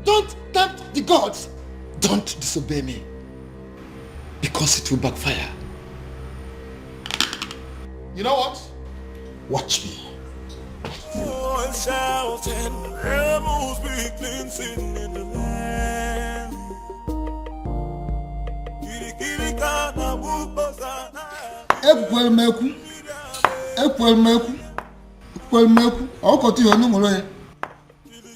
Don't tempt the gods. Don't disobey me, because it will backfire. You know what? Watch me. Shouting, there must be cleansing in the land. Ekwelmeku, ọkọtụ ihe ọnụ nwere ya.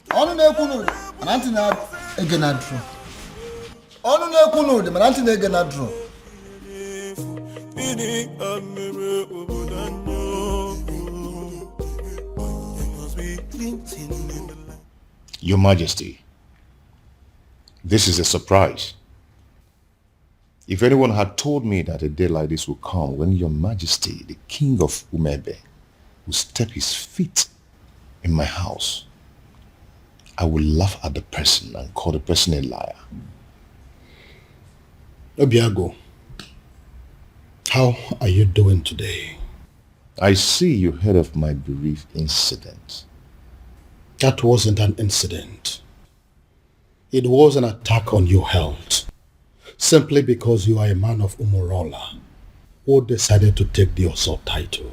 Ọnụ na-ekwu n'ụdị, mana ntị na-ege na drum. Ọnụ na-ekwu n'ụdị, mana ntị na-ege na drum. Your Majesty, this is a surprise. If anyone had told me that a day like this would come when Your Majesty, the King of Umuebe, will step his feet in my house, I would laugh at the person and call the person a liar. Obiagu, how are you doing today? I see you heard of my bereaved incident. That wasn't an incident. It was an attack on your health, simply because you are a man of Umurala who decided to take the Oso title.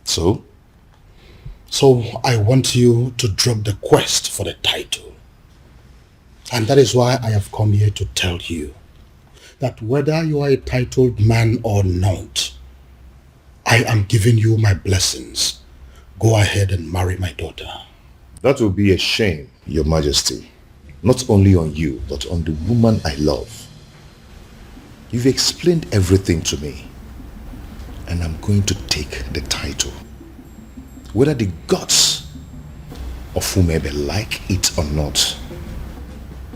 So? So I want you to drop the quest for the title. And that is why I have come here to tell you that whether you are a titled man or not, I am giving you my blessings. Go ahead and marry my daughter. That will be a shame, Your Majesty. Not only on you, but on the woman I love. You've explained everything to me, and I'm going to take the title. Whether the gods of Umuebe like it or not,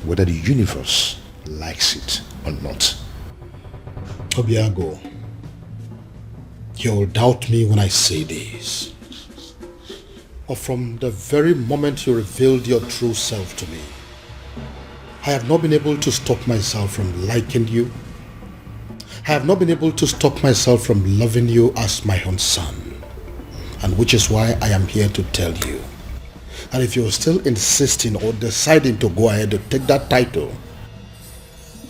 whether the universe likes it or not. Obiagu, you'll doubt me when I say this. But from the very moment you revealed your true self to me, I have not been able to stop myself from liking you. I have not been able to stop myself from loving you as my own son. And which is why I am here to tell you And if you're still insisting or deciding to go ahead to take that title,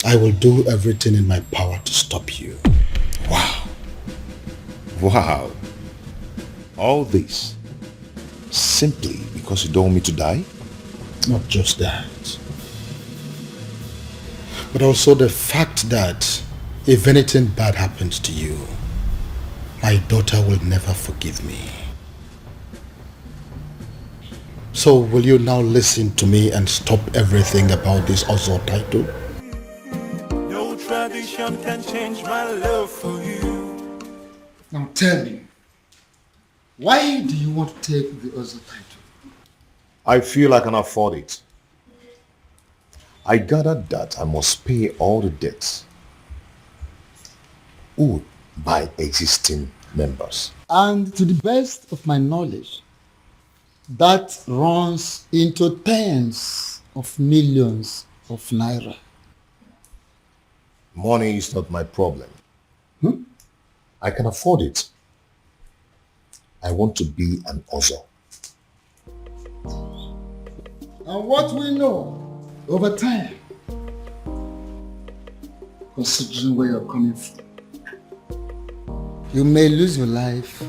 I will do everything in my power to stop you. Wow. Wow. All this simply because you don't want me to die? Not just that, but also the fact that if anything bad happens to you, my daughter will never forgive me. So will you now listen to me and stop everything about this Ozo title? No tradition can change my love for you. Now tell me, why do you want to take the Ozo title? I feel I can afford it. I gathered that I must pay all the debts owed by existing members. And to the best of my knowledge, that runs into tens of millions of naira. Money is not my problem. I can afford it. I want to be an Ozo. And what we know over time, considering where you're coming from, you may lose your life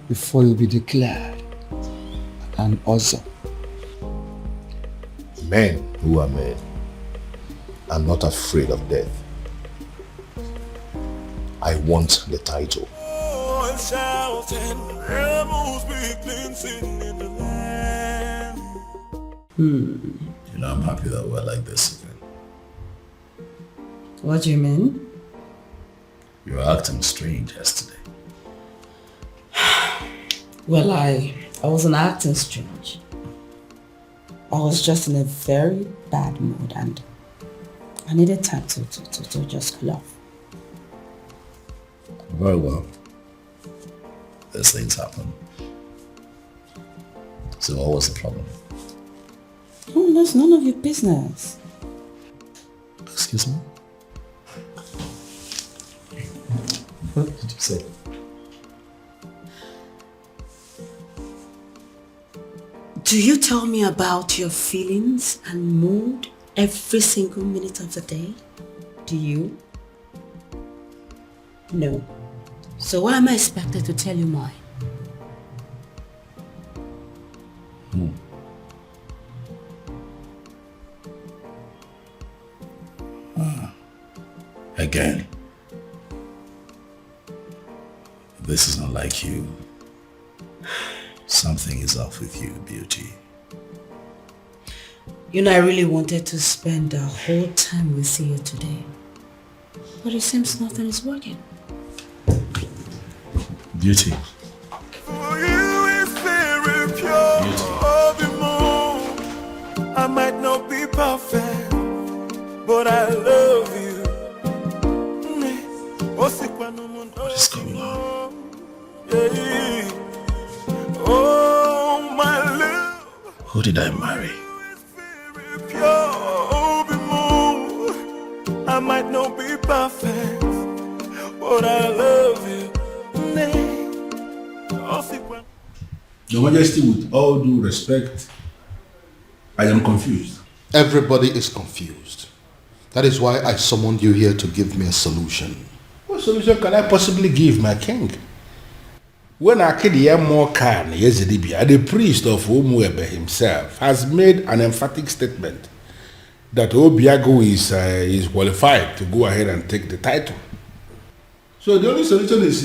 before you'll be declared an Ozo. Men who are men are not afraid of death. I want the title. Oh, and shouting, rebels begin singing in the land. You know, I'm happy that we're like this again. What do you mean? You were acting strange yesterday. Well, I wasn't acting strange. I was just in a very bad mood and I needed time to just cool off. Very well. These things happen. So what was the problem? Oh, that's none of your business. Excuse me? What did you say? Do you tell me about your feelings and mood every single minute of the day? Do you? No. So why am I expected to tell you mine? Again. This is not like you. Something is off with you, beauty. You know, I really wanted to spend the whole time with you today. But it seems nothing is working. Beauty. For you is very pure. The moon. I might not be perfect, but I love you. What is going on? Oh, my love. Who did I marry? Pure, the moon. I might not be perfect, but I love you. Your Majesty, with all due respect, I am confused. Everybody is confused. That is why I summoned you here to give me a solution. What solution can I possibly give, my king? When Akediemo Khan Yezidibia, the priest of Umuebe himself, has made an emphatic statement that Obiagu is qualified to go ahead and take the title. So the only solution is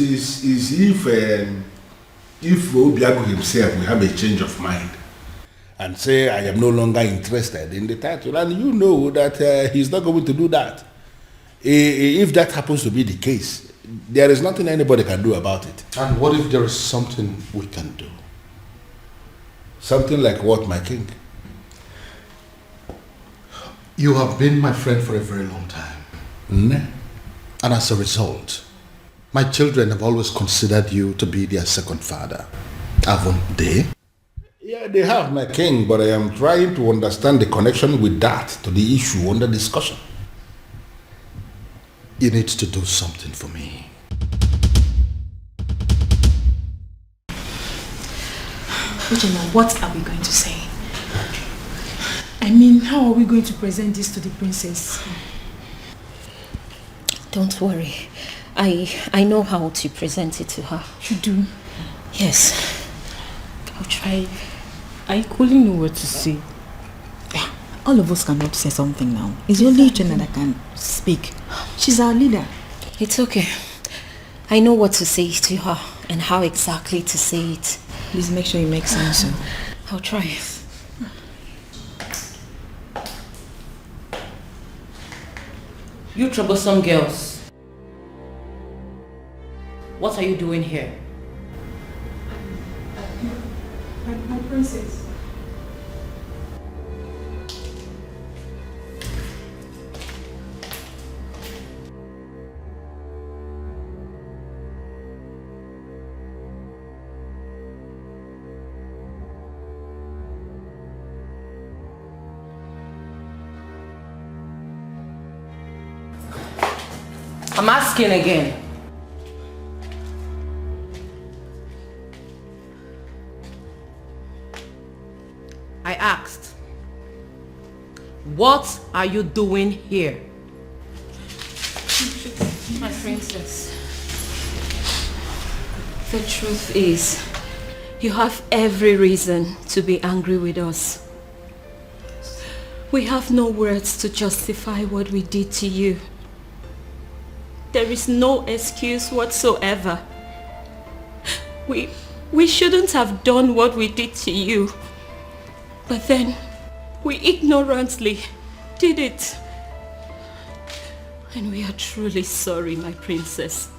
if Obiagu himself will have a change of mind and say, I am no longer interested in the title. And you know that he's not going to do that. If that happens to be the case, there is nothing anybody can do about it. And what if there is something we can do? Something like what, my king? You have been my friend for a very long time. And as a result, my children have always considered you to be their second father. Haven't they? Yeah, they have, my king, but I am trying to understand the connection with that to the issue under discussion. You need to do something for me. Uchenna, what are we going to say? I mean, how are we going to present this to the princess? Don't worry. I know how to present it to her. You do? Yes. I'll try. I couldn't know what to say. All of us cannot say something now. It's only Uchenna that can speak. She's our leader. It's okay. I know what to say to her and how exactly to say it. Please make sure you make sense. I'll try. You troublesome girls. What are you doing here? My princess. I'm asking again. I asked, what are you doing here? My princess, the truth is, you have every reason to be angry with us. We have no words to justify what we did to you. There is no excuse whatsoever. We shouldn't have done what we did to you. But then, we ignorantly did it. And we are truly sorry, my princess.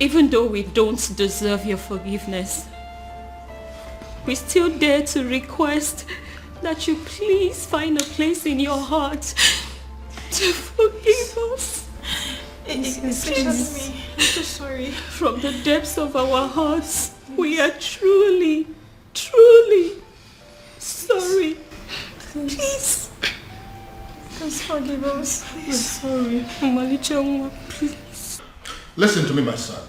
Even though we don't deserve your forgiveness, we still dare to request that you please find a place in your heart to forgive us. Excuse me. I'm so sorry. From the depths of our hearts, we are truly, truly sorry. Please. Please forgive us. We're sorry. Malicha, please. Listen to me, my son.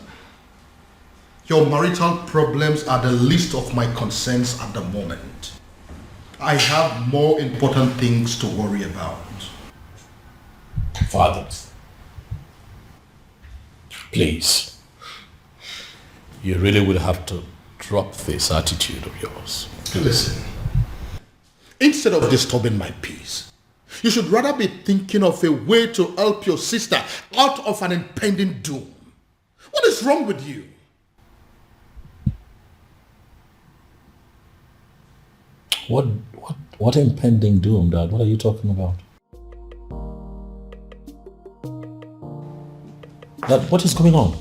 Your marital problems are the least of my concerns at the moment. I have more important things to worry about. Father, please, you really would have to drop this attitude of yours. Listen, instead of disturbing my peace, you should rather be thinking of a way to help your sister out of an impending doom. What is wrong with you? What impending doom, Dad? What are you talking about? Dad, what is going on?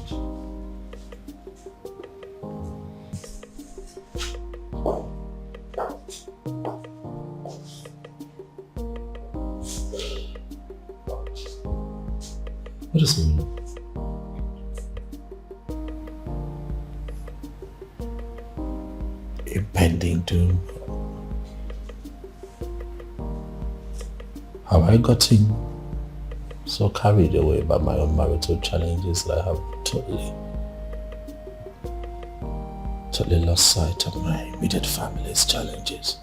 What is going on? Impending doom. Have I gotten so carried away by my own marital challenges that I have totally lost sight of my immediate family's challenges?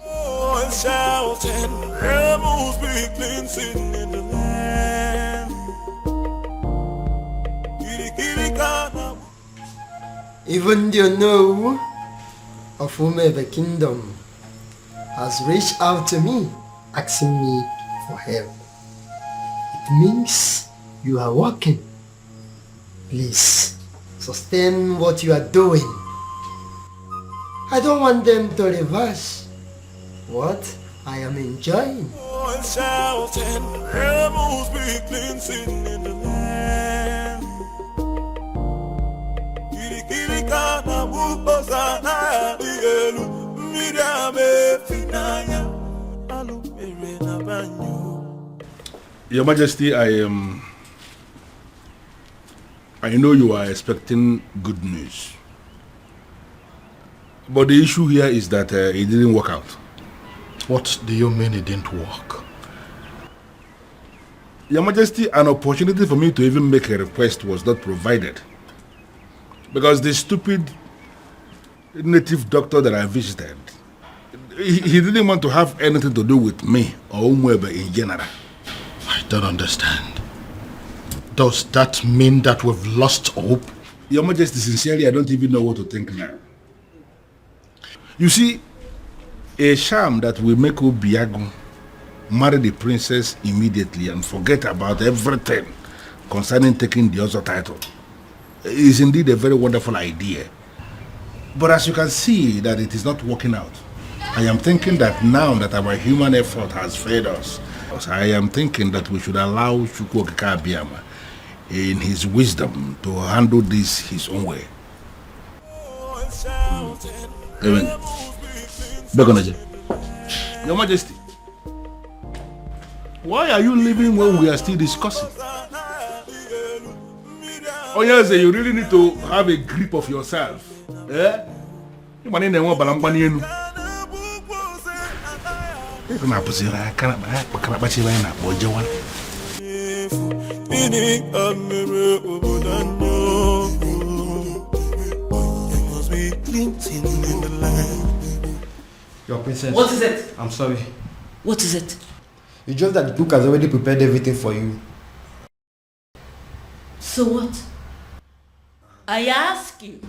Even the know of Umuebe Kingdom has reached out to me, asking me for help. It means you are working. Please, sustain what you are doing. I don't want them to reverse what I am enjoying. Your Majesty, I know you are expecting good news. But the issue here is that it didn't work out. What do you mean it didn't work? Your Majesty, an opportunity for me to even make a request was not provided. Because the stupid native doctor that I visited, he didn't want to have anything to do with me or Umuebe in general. I don't understand. Does that mean that we've lost hope? Your Majesty, sincerely, I don't even know what to think now. You see, a sham that will make Obiagu marry the princess immediately and forget about everything concerning taking the other title is indeed a very wonderful idea. But as you can see that it is not working out, I am thinking that now that our human effort has failed us, I am thinking that we should allow Chukwu Okike Abiyama in his wisdom to handle this his own way. Your Majesty, why are you leaving when we are still discussing? Onye Eze, you really need to have a grip of yourself. Eh? Your princess. What is it? I'm sorry. What is it? It's just that the book has already prepared everything for you. So what? I ask you.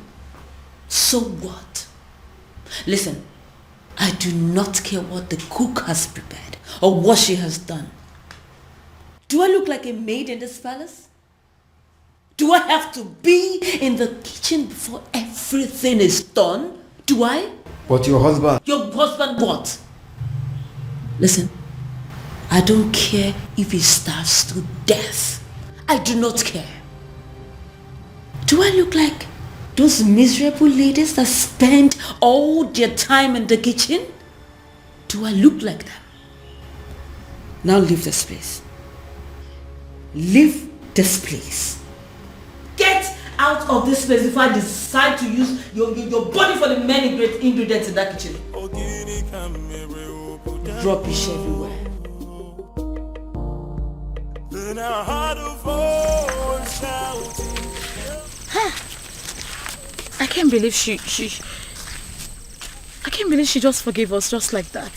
So what? Listen, I do not care what the cook has prepared or what she has done. Do I look like a maid in this palace? Do I have to be in the kitchen before everything is done? Do I? But your husband... Your husband what? Listen, I don't care if he starves to death. I do not care. Do I look like those miserable ladies that spend all their time in the kitchen? Do I look like them? Now leave this place. Leave this place. Get out of this place before I decide to use your body for the many great ingredients in that kitchen. Rubbish everywhere. I can't believe she just forgave us just like that.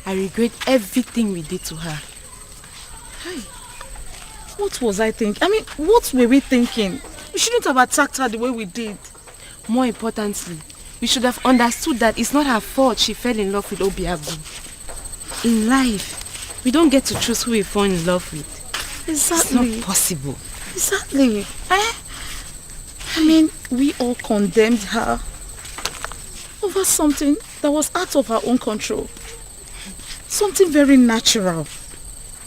I regret everything we did to her. Hey, what was I thinking? I mean, what were we thinking? We shouldn't have attacked her the way we did. More importantly, we should have understood that it's not her fault she fell in love with Obiagu. In life, we don't get to choose who we fall in love with. Exactly. It's not possible. Exactly. I mean, we all condemned her over something that was out of her own control. Something very natural.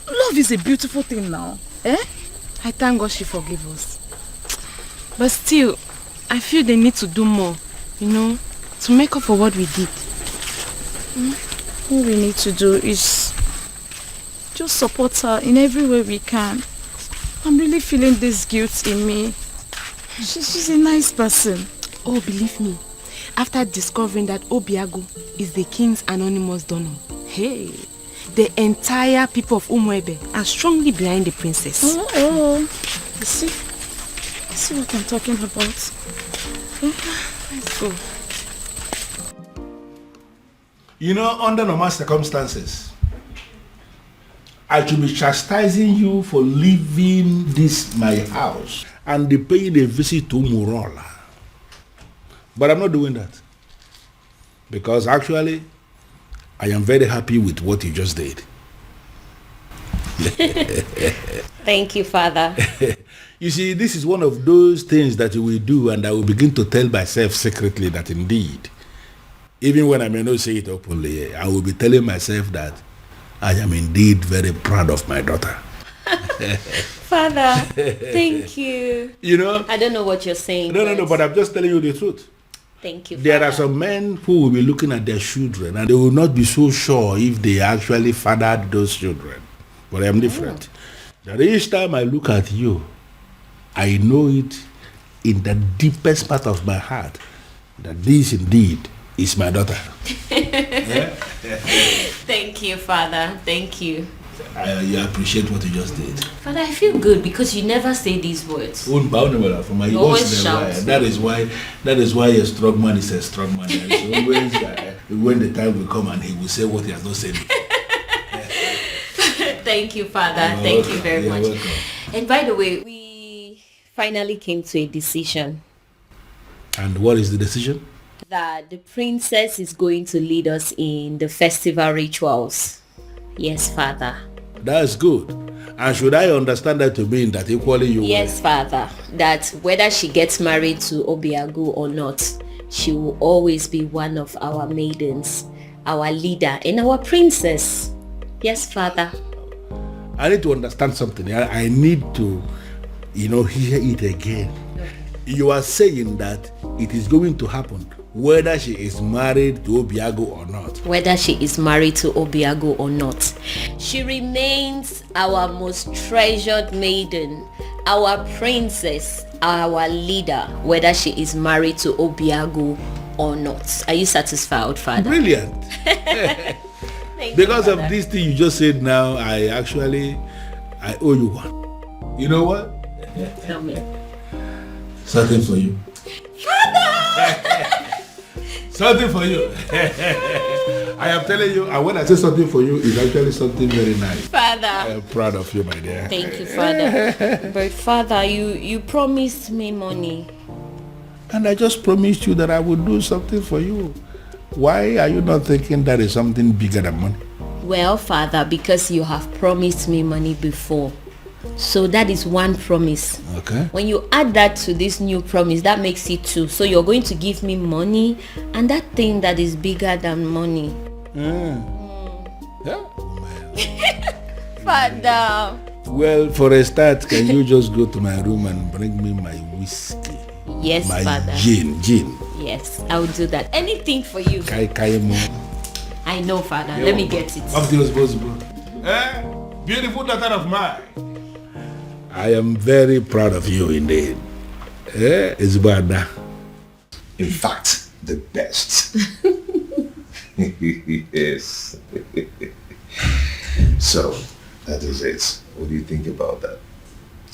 Love is a beautiful thing now. Eh? I thank God she forgave us. But still, I feel they need to do more, to make up for what we did. All we need to do is just support her in every way we can. I'm really feeling this guilt in me. She's a nice person. Oh, believe me, after discovering that Obiagu is the king's anonymous donor, hey, the entire people of Umuebe are strongly behind the princess. Oh. You see what I'm talking about? Let's go. Under normal circumstances, I should be chastising you for leaving this my house and paying a visit to Umurala. But I'm not doing that. Because actually, I am very happy with what you just did. Thank you, Father. You see, this is one of those things that you will do, and I will begin to tell myself secretly that indeed, even when I may not say it openly, I will be telling myself that I am indeed very proud of my daughter. Father, thank you. I don't know what you're saying. No, but I'm just telling you the truth. Thank you, There Father. are some men who will be looking at their children and they will not be so sure if they actually fathered those children. But I am different. That each time I look at you, I know it in the deepest part of my heart that this indeed is my daughter. Thank you, Father. Thank you. You appreciate what you just did. Father, I feel good because you never say these words. You always shout. That is why a strong man is a strong man. Always, when the time will come and he will say what he has not said. Thank you, Father. You're Thank welcome. you very You're much. welcome. And by the way, we finally came to a decision. And what is the decision? That the princess is going to lead us in the festival rituals. Yes, Father. That's good. And should I understand that to mean that equally you Yes, Father. That whether she gets married to Obiagu or not, she will always be one of our maidens, our leader, and our princess. Yes, Father. I need to understand something. I need to, hear it again. You are saying that it is going to happen whether she is married to Obiagu or not. Whether she is married to Obiagu or not, she remains our most treasured maiden, our princess, our leader, whether she is married to Obiagu or not. Are you satisfied, Father? Brilliant. Because of this thing you just said now, I owe you one. You know what? Tell me. Something for you. Something for you. I am telling you, and when I say something for you, it's actually something very nice. Father. I am proud of you, my dear. Thank you, Father. But Father, you promised me money. And I just promised you that I would do something for you. Why are you not thinking that is something bigger than money? Well, Father, because you have promised me money before. So that is one promise. Okay. When you add that to this new promise, that makes it two. So you're going to give me money and that thing that is bigger than money. Yeah. Father. Well, for a start, can you just go to my room and bring me my whiskey? Yes, my Father. Gin. Yes, I will do that. Anything for you. I know, Father. Let me get it. Up to your responsible. Beautiful daughter of mine. I am very proud of you indeed. It's bad. In fact, the best. Yes. So, that is it. What do you think about that?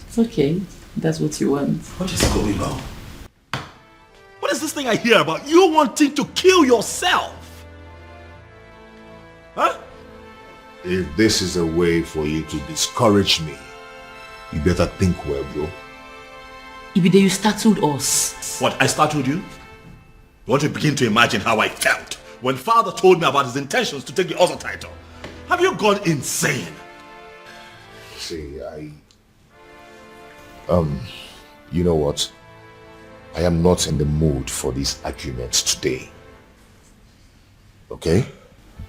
It's okay. That's what you want. What is going on? What is this thing I hear about? You wanting to kill yourself? Huh? If this is a way for you to discourage me, you better think well, bro. Ibide, you startled us. What, I startled you? You want to begin to imagine how I felt when father told me about his intentions to take the other title. Have you gone insane? See, you know what? I am not in the mood for these arguments today. Okay?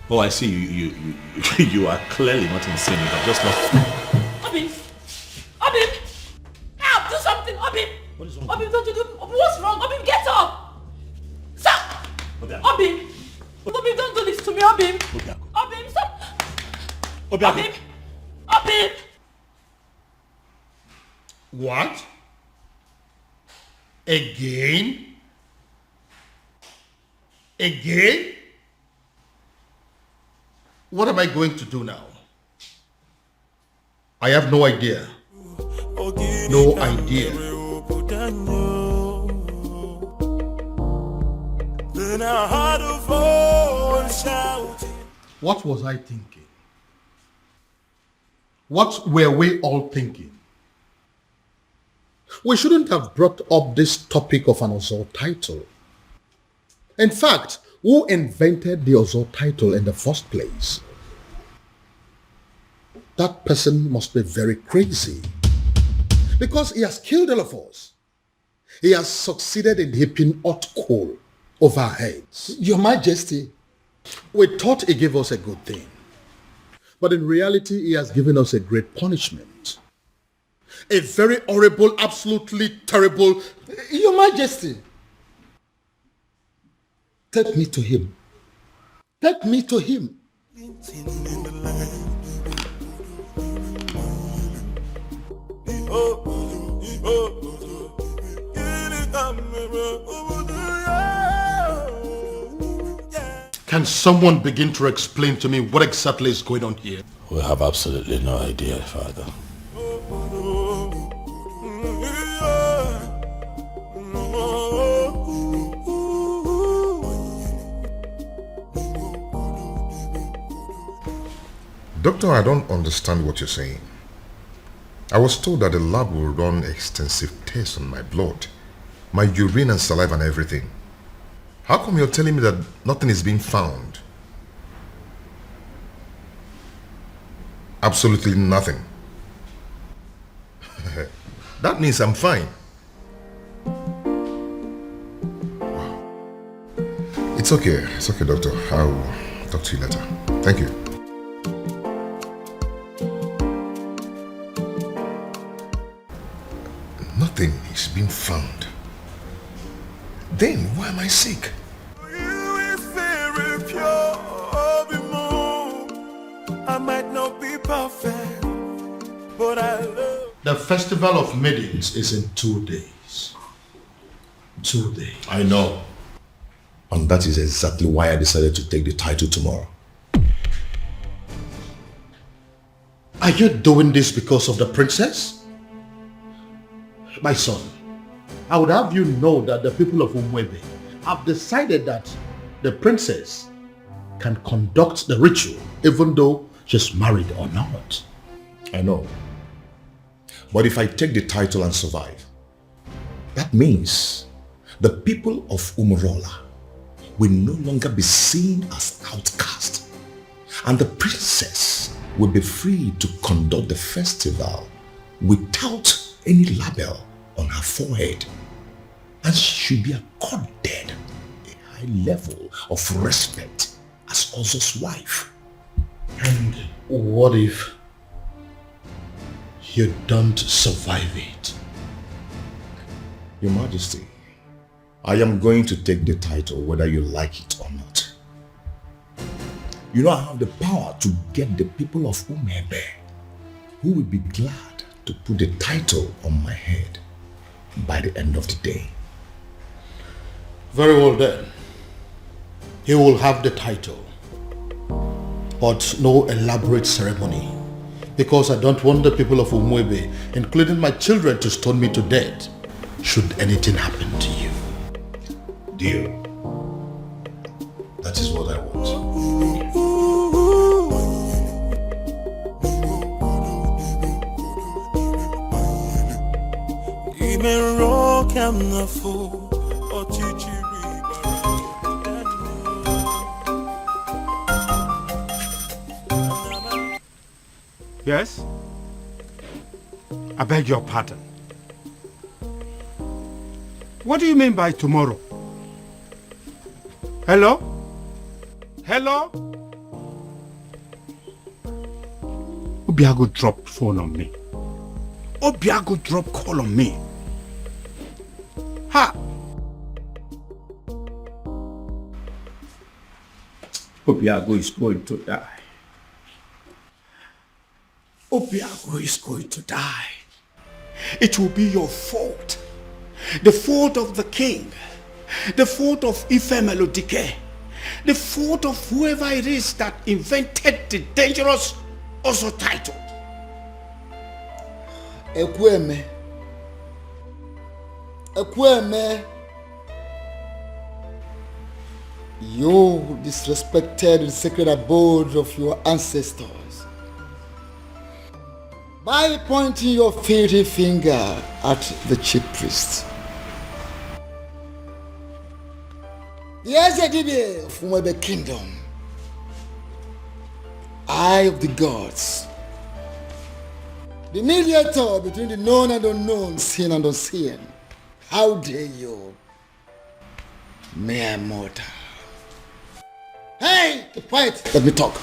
Oh, I see. You are clearly not insane. You are just not. Obim! Help! Do something, Obim! What is wrong? Obim, don't you do... What's wrong? Obim, get up! Stop! Obim! Obim, don't do this to me, Obim! Obim, stop! Obiagu. Obim! What? Again? Again? What am I going to do now? I have no idea. No idea. What was I thinking? What were we all thinking? We shouldn't have brought up this topic of an Ozo title. In fact, who invented the Ozo title in the first place? That person must be very crazy. Because he has killed all of us. He has succeeded in heaping hot coal over our heads. Your Majesty, we thought he gave us a good thing. But in reality, he has given us a great punishment. A very horrible, absolutely terrible... Your Majesty, take me to him. Take me to him. Can someone begin to explain to me what exactly is going on here? We have absolutely no idea, Father. Doctor, I don't understand what you're saying. I was told that the lab will run extensive tests on my blood, my urine and saliva and everything. How come you're telling me that nothing is being found? Absolutely nothing. That means I'm fine. Wow. It's okay, doctor. I'll talk to you later. Thank you. Nothing is being found. Then why am I sick? I might not be perfect, but I love. The festival of Maidens is in 2 days. 2 days. I know. And that is exactly why I decided to take the title tomorrow. Are you doing this because of the princess? My son, I would have you know that the people of Umuebe have decided that the princess can conduct the ritual even though she's married or not. I know. But if I take the title and survive, that means the people of Umurala will no longer be seen as outcast, and the princess will be free to conduct the festival without any label on her forehead, and she should be accorded a high level of respect as Ozo's wife. And what if you don't survive it? Your Majesty, I am going to take the title whether you like it or not. You know I have the power to get the people of Umuebe who will be glad to put the title on my head by the end of the day. Very well then. He will have the title, but no elaborate ceremony, because I don't want the people of Umuebe, including my children, to stone me to death should anything happen to you. Dear, that is what I want. Yes? I beg your pardon. What do you mean by tomorrow? Hello? Hello? Obiagu dropped phone on me. Obiagu dropped call on me. Ha! Obiagu is going to die. Obiagu is going to die. It will be your fault. The fault of the king. The fault of Ife Melodike. The fault of whoever it is that invented the dangerous Ozo title. Ekweme. Ekweme. You disrespected the sacred abode of your ancestors by pointing your filthy finger at the chief priest. The Eze of Umuebe Kingdom, eye of the gods, the mediator between the known and unknown, seen and unseen. How dare you, mere mortal? Hey, keep quiet. Let me talk.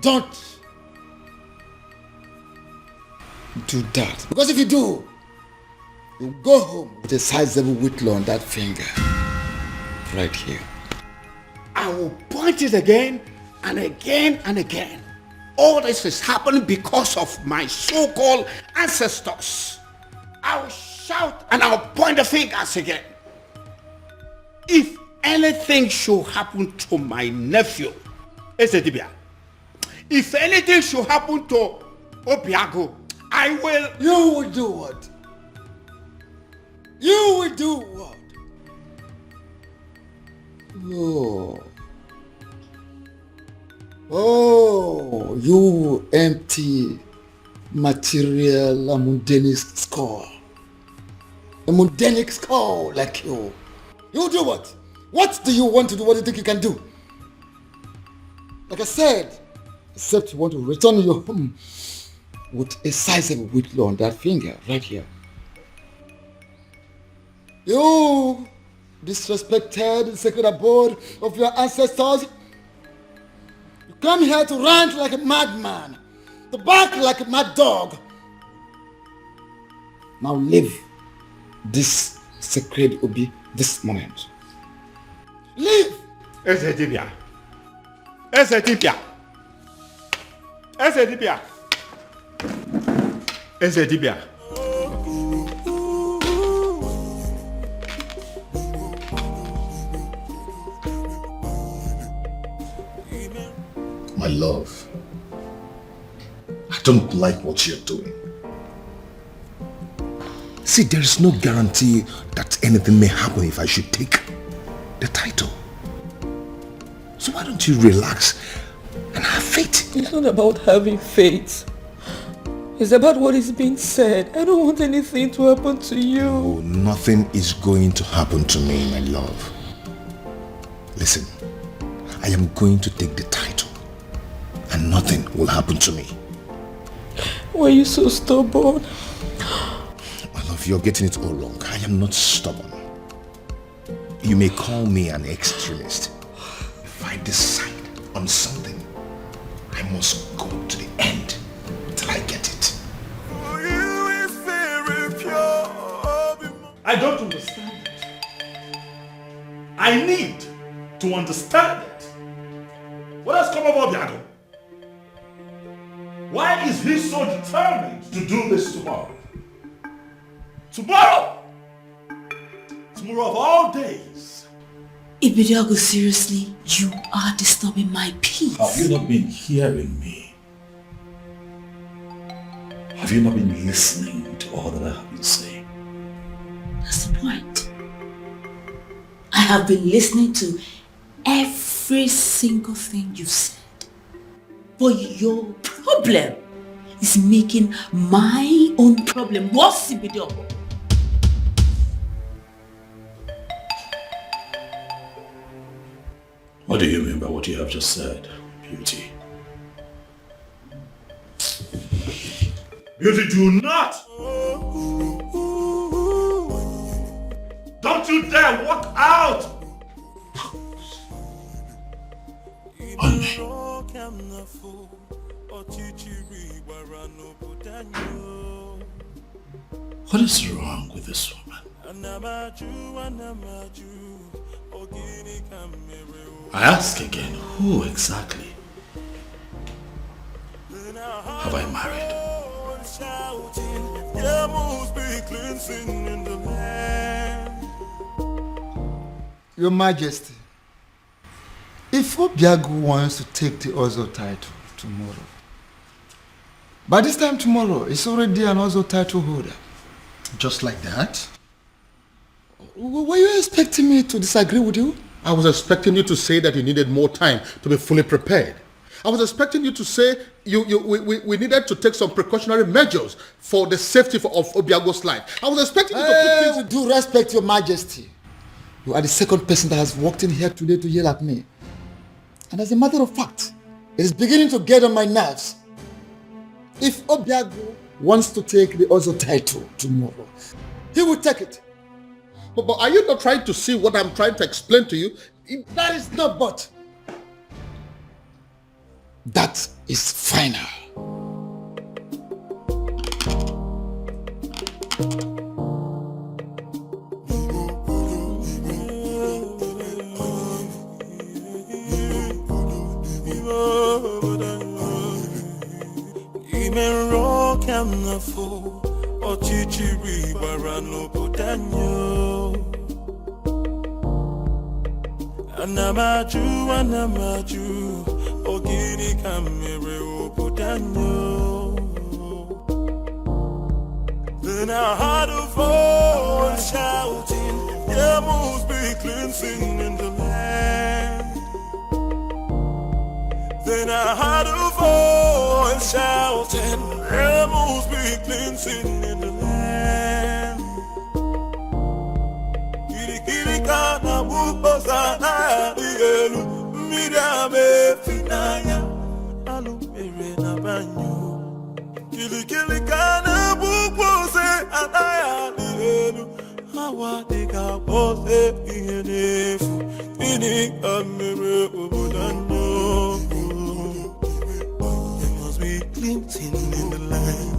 Don't do that, because if you do, you go home with a sizable whitlow on that finger, right here. I will point it again and again and again. All this is happening because of my so-called ancestors. I'll shout and I'll point the fingers again. If anything should happen to my nephew, Ezeanyi, if anything should happen to Obiagu, I will... You will do what? You will do what? Oh, you empty material, a mundane skull. A mundane skull like you. You do what? What do you want to do? What do you think you can do? Like I said, except you want to return your home with a sizable whitlow on that finger right here. You disrespected the sacred abode of your ancestors. You come here to rant like a madman, to bark like a mad dog. Now leave this sacred Obi this moment. Leave! Ezeanyi. Ezeanyi. Ezeanyi. Ezeanyi. My love, I don't like what you're doing. See, there is no guarantee that anything may happen if I should take the title. So why don't you relax and have faith? It's not about having faith. It's about what is being said. I don't want anything to happen to you. Oh, nothing is going to happen to me, my love. Listen, I am going to take the title and nothing will happen to me. Why are you so stubborn? My love, you're getting it all wrong. I am not stubborn. You may call me an extremist. If I decide on something, I must go to the end till I get it. I don't understand it. I need to understand it. What has come over Obiagu? Why is he so determined to do this tomorrow? Tomorrow! Tomorrow of all days. Obiagu, seriously, you are disturbing my peace. Have you not been hearing me? Have you not been listening to all that I have been saying? That's the point. I have been listening to every single thing you said. But your problem is making my own problem worse, Obiagu. What do you mean by what you have just said, Beauty? Beauty, do not! Don't you dare walk out! Onny. What is wrong with this woman? I ask again, who exactly have I married? Your Majesty, if Obiagu wants to take the Ozo title tomorrow, by this time tomorrow, it's already an Ozo title holder. Just like that? Were you expecting me to disagree with you? I was expecting you to say that you needed more time to be fully prepared. I was expecting you to say we needed to take some precautionary measures for the safety of Obiagu's life. I was expecting you to put things... With due respect, Your Majesty, you are the second person that has walked in here today to yell at me. And as a matter of fact, it is beginning to get on my nerves. If Obiagu wants to take the Ozo title tomorrow, he will take it. But are you not trying to see what I'm trying to explain to you? That is not but. That is final. Anamaju, Ogini kamere oputanyo. Then I heard a voice shouting, there must be cleansing in the land. Then I heard a voice shouting, there must be cleansing in the land. Kirikana buposa dielu midame finaya alumere na banyo. Kirikana bupose anaya dielu hawa deka pose ihenefu ini amere obodanyo. There must be cleansing in the land.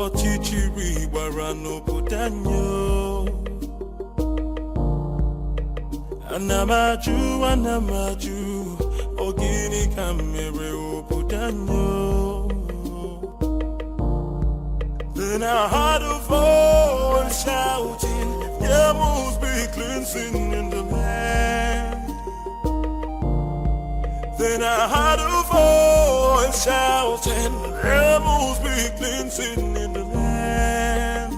Ochichiri warano putanyo. Anamaju, Ogini kamere oputanyo. Then I heard a voice shouting, there must be cleansing in the land. Then I heard a voice shouting, there must be cleansing in the land.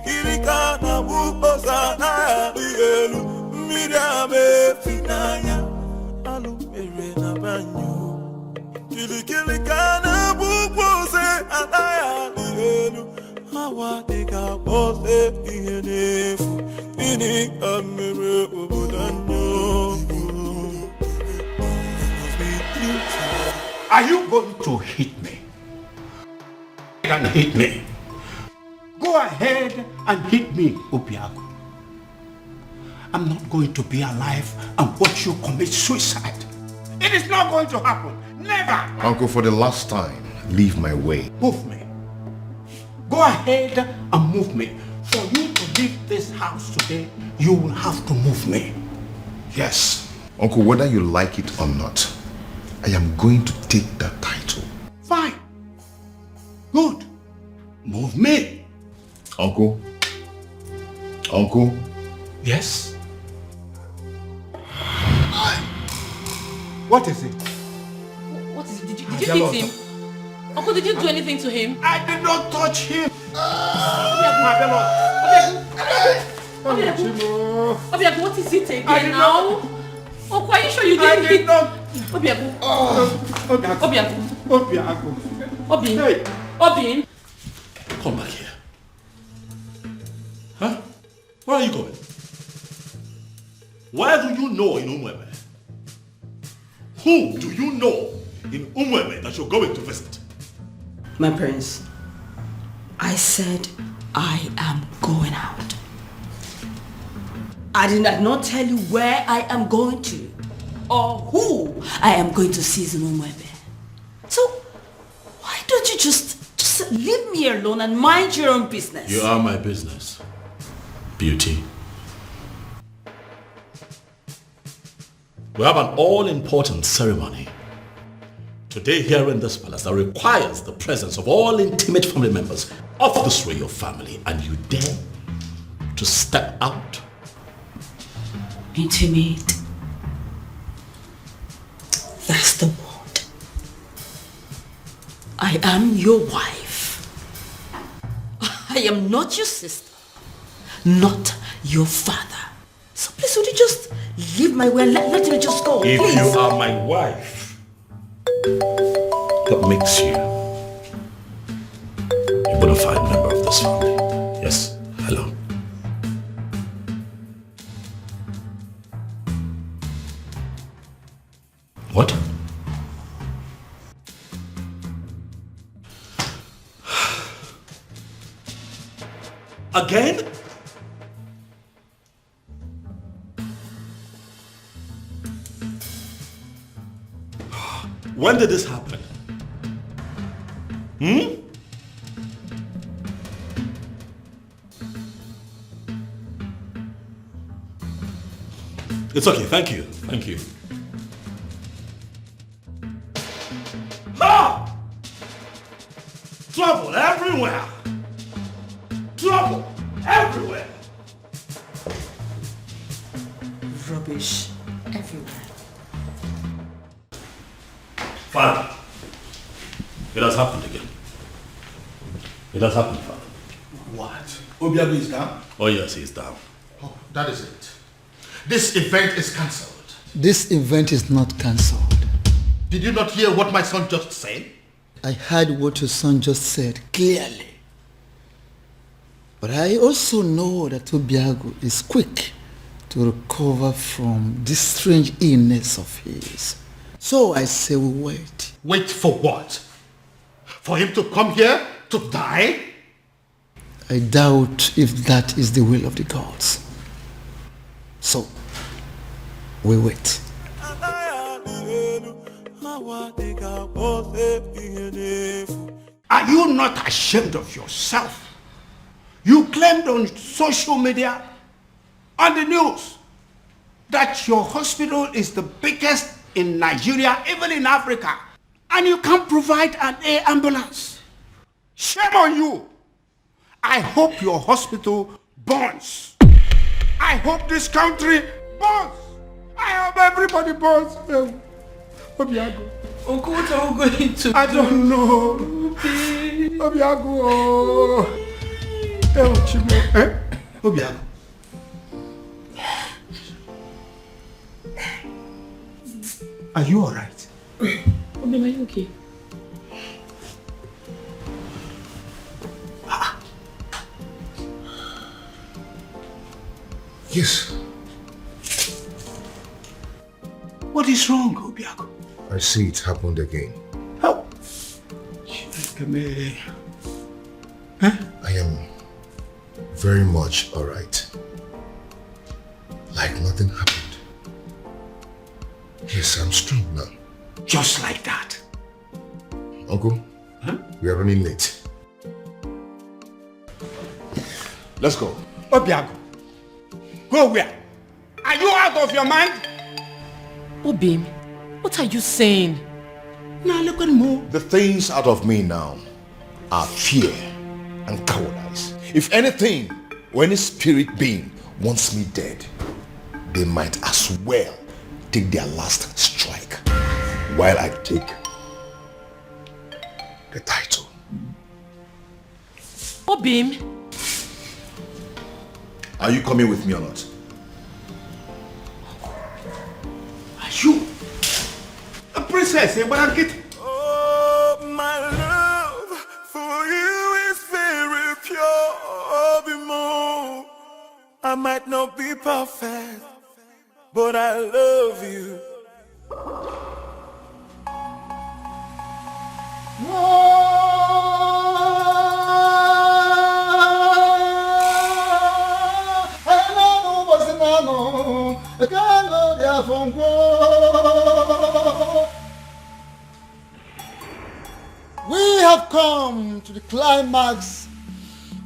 Kirikana buposa na dielu midame finaya alumere na banyo. Kirikana bupose anaya dielu hawa deka pose ihenefu ini amere obodanyo. Are you going to hit me? And hit me. Go ahead and hit me, Obiagu. I'm not going to be alive and watch you commit suicide. It is not going to happen. Never. Uncle, for the last time, leave my way. Move me. Go ahead and move me. For you to leave this house today, you will have to move me. Yes. Uncle, whether you like it or not, I am going to take that title. Fine. Good. Move me. Uncle? Uncle? Yes? What is it? What is it? Did you hit him? Uncle, did you do anything to him? I did not touch him. Obiagu, what is it again now? Uncle, are you sure you didn't hit? Obiagu. Obiagu. Obi. Come back here. Huh? Where are you going? Where do you know in Umuebe? Who do you know in Umuebe that you're going to visit? My prince, I said I am going out. I did not tell you where I am going to or who I am going to seize in Umuebe. So why don't you just leave me alone and mind your own business? You are my business, Beauty. We have an all-important ceremony today here in this palace that requires the presence of all intimate family members of this royal family, and you dare to step out? Intimate. That's the word. I am your wife. I am not your sister, not your father. So please, would you just leave my way and let me just go, If please? you are my wife, that makes you a bona fide member of this family. Yes, hello. What? Again? When did this happen? It's okay, thank you. Thank you. Ah! Trouble everywhere! Trouble everywhere! Rubbish everywhere. Father, it has happened again. It has happened, Father. What? Obiagu is down? Oh yes, he's down. Oh, that is it. This event is cancelled. This event is not cancelled. Did you not hear what my son just said? I heard what your son just said clearly. But I also know that Obiagu is quick to recover from this strange illness of his. So I say we wait. Wait for what? For him to come here to die? I doubt if that is the will of the gods. So, we wait. Are you not ashamed of yourself? You claimed on social media, on the news, that your hospital is the biggest in Nigeria, even in Africa, and you can't provide an air ambulance. Shame on you. I hope your hospital burns. I hope this country burns. I hope everybody burns. Obiagu. Uncle, what are we going to I don't know. Obiagu. Obiagu. Are you alright? Obi, are you okay? Yes. What is wrong, Obiagu? I see it happened again. How? I am very much alright. Like nothing happened. Yes, I'm strong now. Just like that. Uncle, we are running late. Let's go. Obiagu, go where? Are you out of your mind? Obim, what are you saying? Now look at me. The things out of me now are fear and cowardice. If anything, or any spirit being wants me dead, they might as well take their last strike while I take the title. Obim, are you coming with me or not? Are you a princess? Oh, my love for you is very pure, Bimo. I might not be perfect, but I love you. We have come to the climax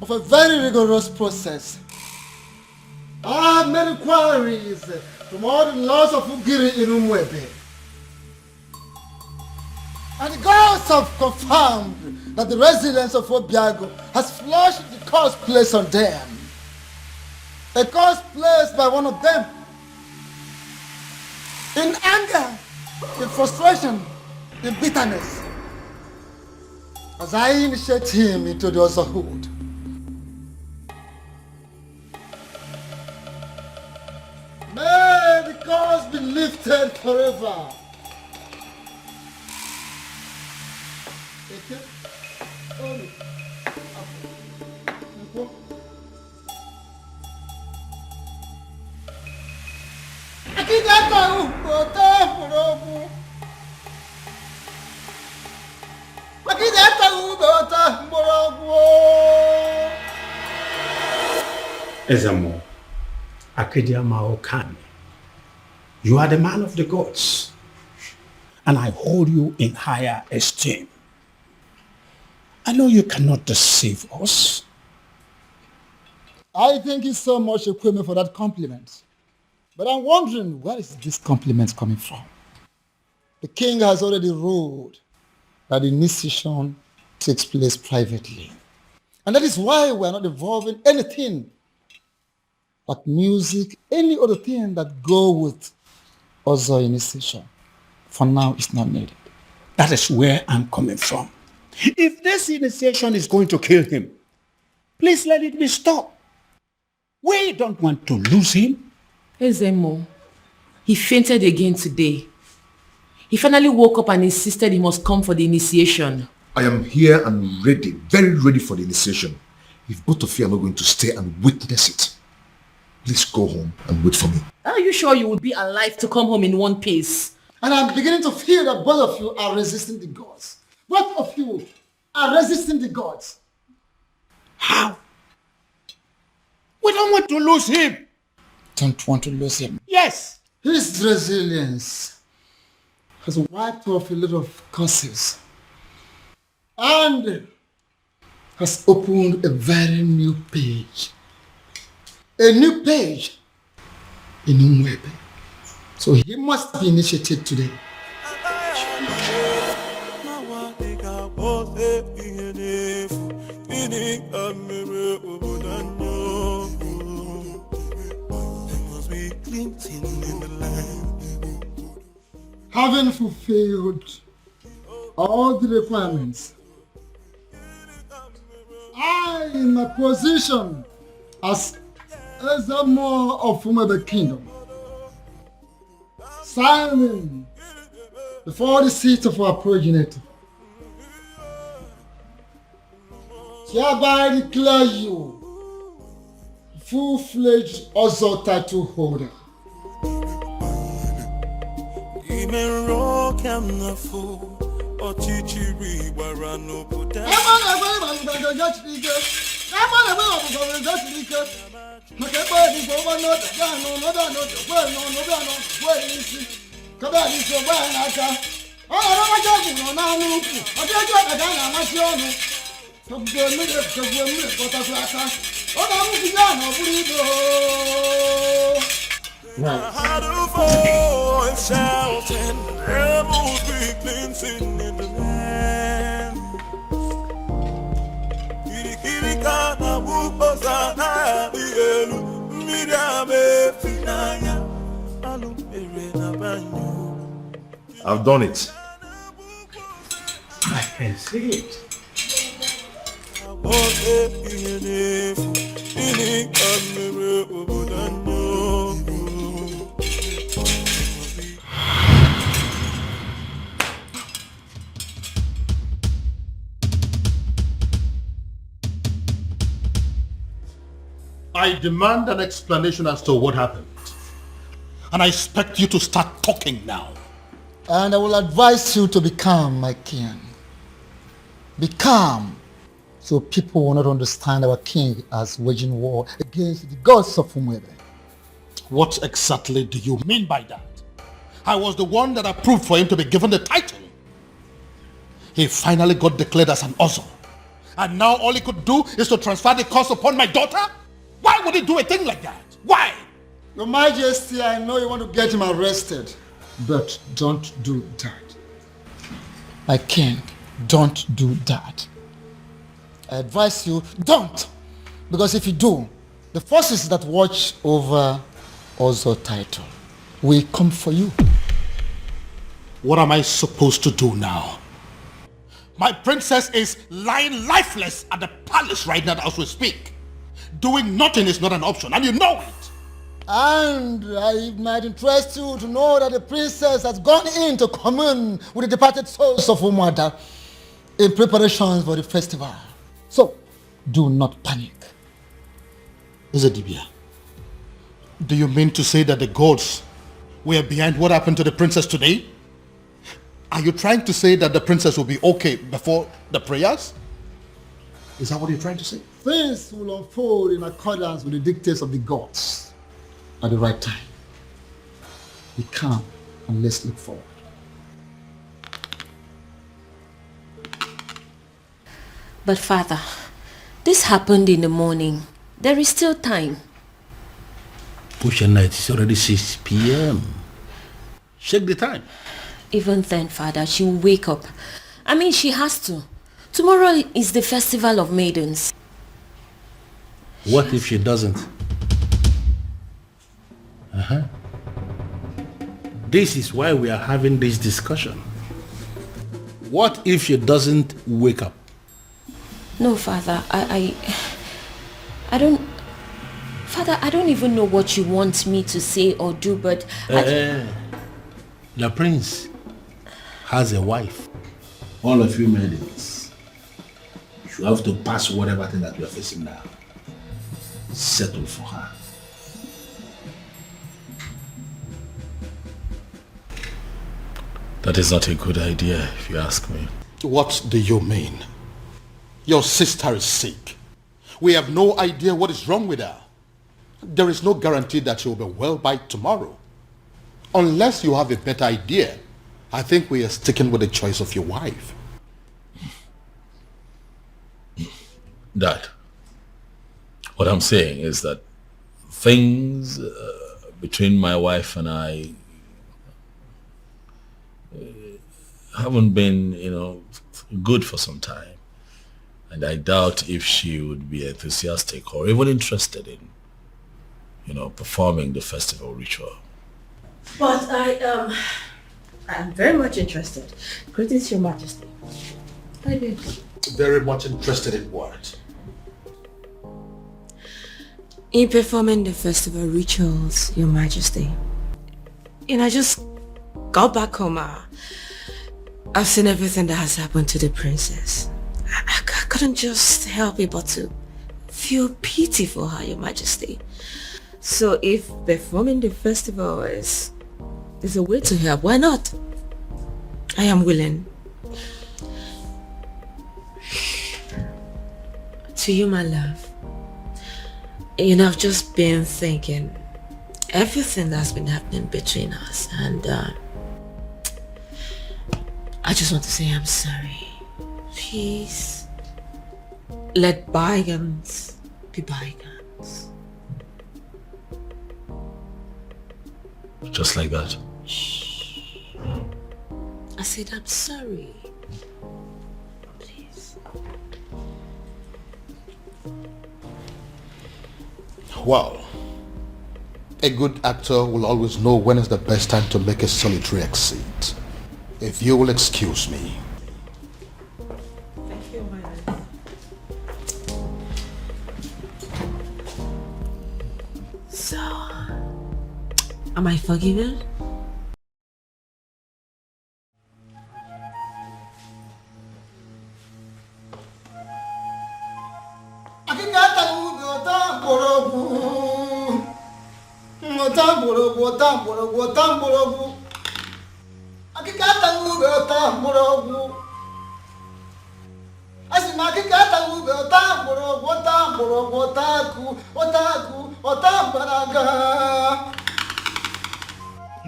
of a very rigorous process. I have made inquiries from all the laws of Ugiri in Umuebe. And the gods have confirmed that the residents of Obiagu has flushed the curse placed on them. A curse placed by one of them. In anger, in frustration, in bitterness. As I initiate him into the otherhood. May the curse be lifted forever. Ezemo, Akediama Okani, you are the man of the gods, and I hold you in higher esteem. I know you cannot deceive us. I thank you so much, Ekeremi, for that compliment. But I'm wondering, where is this compliment coming from? The king has already ruled that the initiation takes place privately. And that is why we are not involving anything but music, any other thing that go with other initiation. For now, it's not needed. That is where I'm coming from. If this initiation is going to kill him, please let it be stopped. We don't want to lose him. Ezemo, he fainted again today. He finally woke up and insisted he must come for the initiation. I am here and ready, very ready for the initiation. If both of you are not going to stay and witness it, please go home and wait for me. Are you sure you will be alive to come home in one piece? And I'm beginning to feel that both of you are resisting the gods. Both of you are resisting the gods. How? We don't want to lose him. Don't want to lose him. Yes. His resilience has wiped off a lot of curses and has opened a very new page. A new page in Umuebe. So he must be initiated today. Having fulfilled all the requirements, I, in my position as Ezemo of Umuebe Kingdom, signing before the seat of our progenitor, hereby declare you full-fledged Ozo title holder. Had a voice shouting, rebels be cleansing in the land. Kirikana bukosa na elu midame finaya alumere na banyo. I've done it. I can see it. I demand an explanation as to what happened. And I expect you to start talking now. And I will advise you to be calm, my king. Be calm, so people will not understand our king as waging war against the gods of Umuebe. What exactly do you mean by that? I was the one that approved for him to be given the title. He finally got declared as an Ozo. And now all he could do is to transfer the curse upon my daughter? Why would he do a thing like that? Why? Your Majesty, I know you want to get him arrested, but don't do that. My king, don't do that. I advise you, don't. Because if you do, the forces that watch over Ozo title will come for you. What am I supposed to do now? My princess is lying lifeless at the palace right now as we speak. Doing nothing is not an option, and you know it. And it might interest you to know that the princess has gone in to commune with the departed souls of Umuada in preparations for the festival. So, do not panic. Ezedibia, do you mean to say that the gods were behind what happened to the princess today? Are you trying to say that the princess will be okay before the prayers? Is that what you're trying to say? things will unfold in accordance with the dictates of the gods at the right time. Be calm and let's look forward. But Father, this happened in the morning. There is still time. Push night, it's already 6 p.m. Check the time. Even then, Father, she will wake up. I mean, she has to. Tomorrow is the festival of Maidens. What if she doesn't? This is why we are having this discussion. What if she doesn't wake up? No, Father, I don't... Father, I don't even know what you want me to say or do, but... The prince has a wife. All of you maidens, you have to pass whatever thing that you are facing now. Settle for her. That is not a good idea, if you ask me. What do you mean? Your sister is sick. We have no idea what is wrong with her. There is no guarantee that she will be well by tomorrow. Unless you have a better idea, I think we are sticking with the choice of your wife. Dad, what I'm saying is that things between my wife and I haven't been, good for some time. And I doubt if she would be enthusiastic or even interested in, performing the festival ritual. But I'm very much interested. Greetings, Your Majesty. I did. Very much interested in what? In performing the festival rituals, Your Majesty. I just got back home. I've seen everything that has happened to the princess. I couldn't just help it but to feel pity for her, Your Majesty. So if performing the festival is a way to help, why not? I am willing. To you, my love. I've just been thinking everything that's been happening between us, and I just want to say I'm sorry. Please, let bygones be bygones. Just like that. I said I'm sorry. Please. Well, a good actor will always know when is the best time to make a solitary exit. If you will excuse me. Thank you, my love. So, am I forgiven?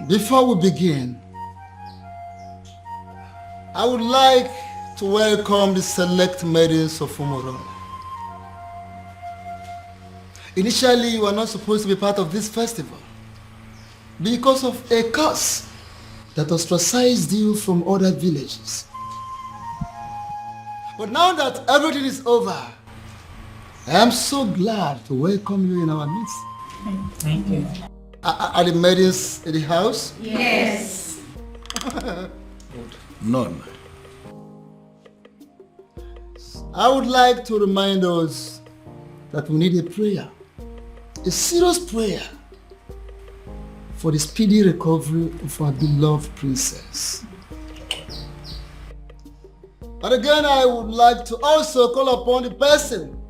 Before we begin, I would like to welcome the select maidens of Umurala. Initially, you were not supposed to be part of this festival because of a curse that ostracized you from other villages. But now that everything is over, I am so glad to welcome you in our midst. Thank you. Are the maidens in the house? Yes. None. I would like to remind us that we need a prayer, a serious prayer for the speedy recovery of our beloved princess. And again, I would like to also call upon the person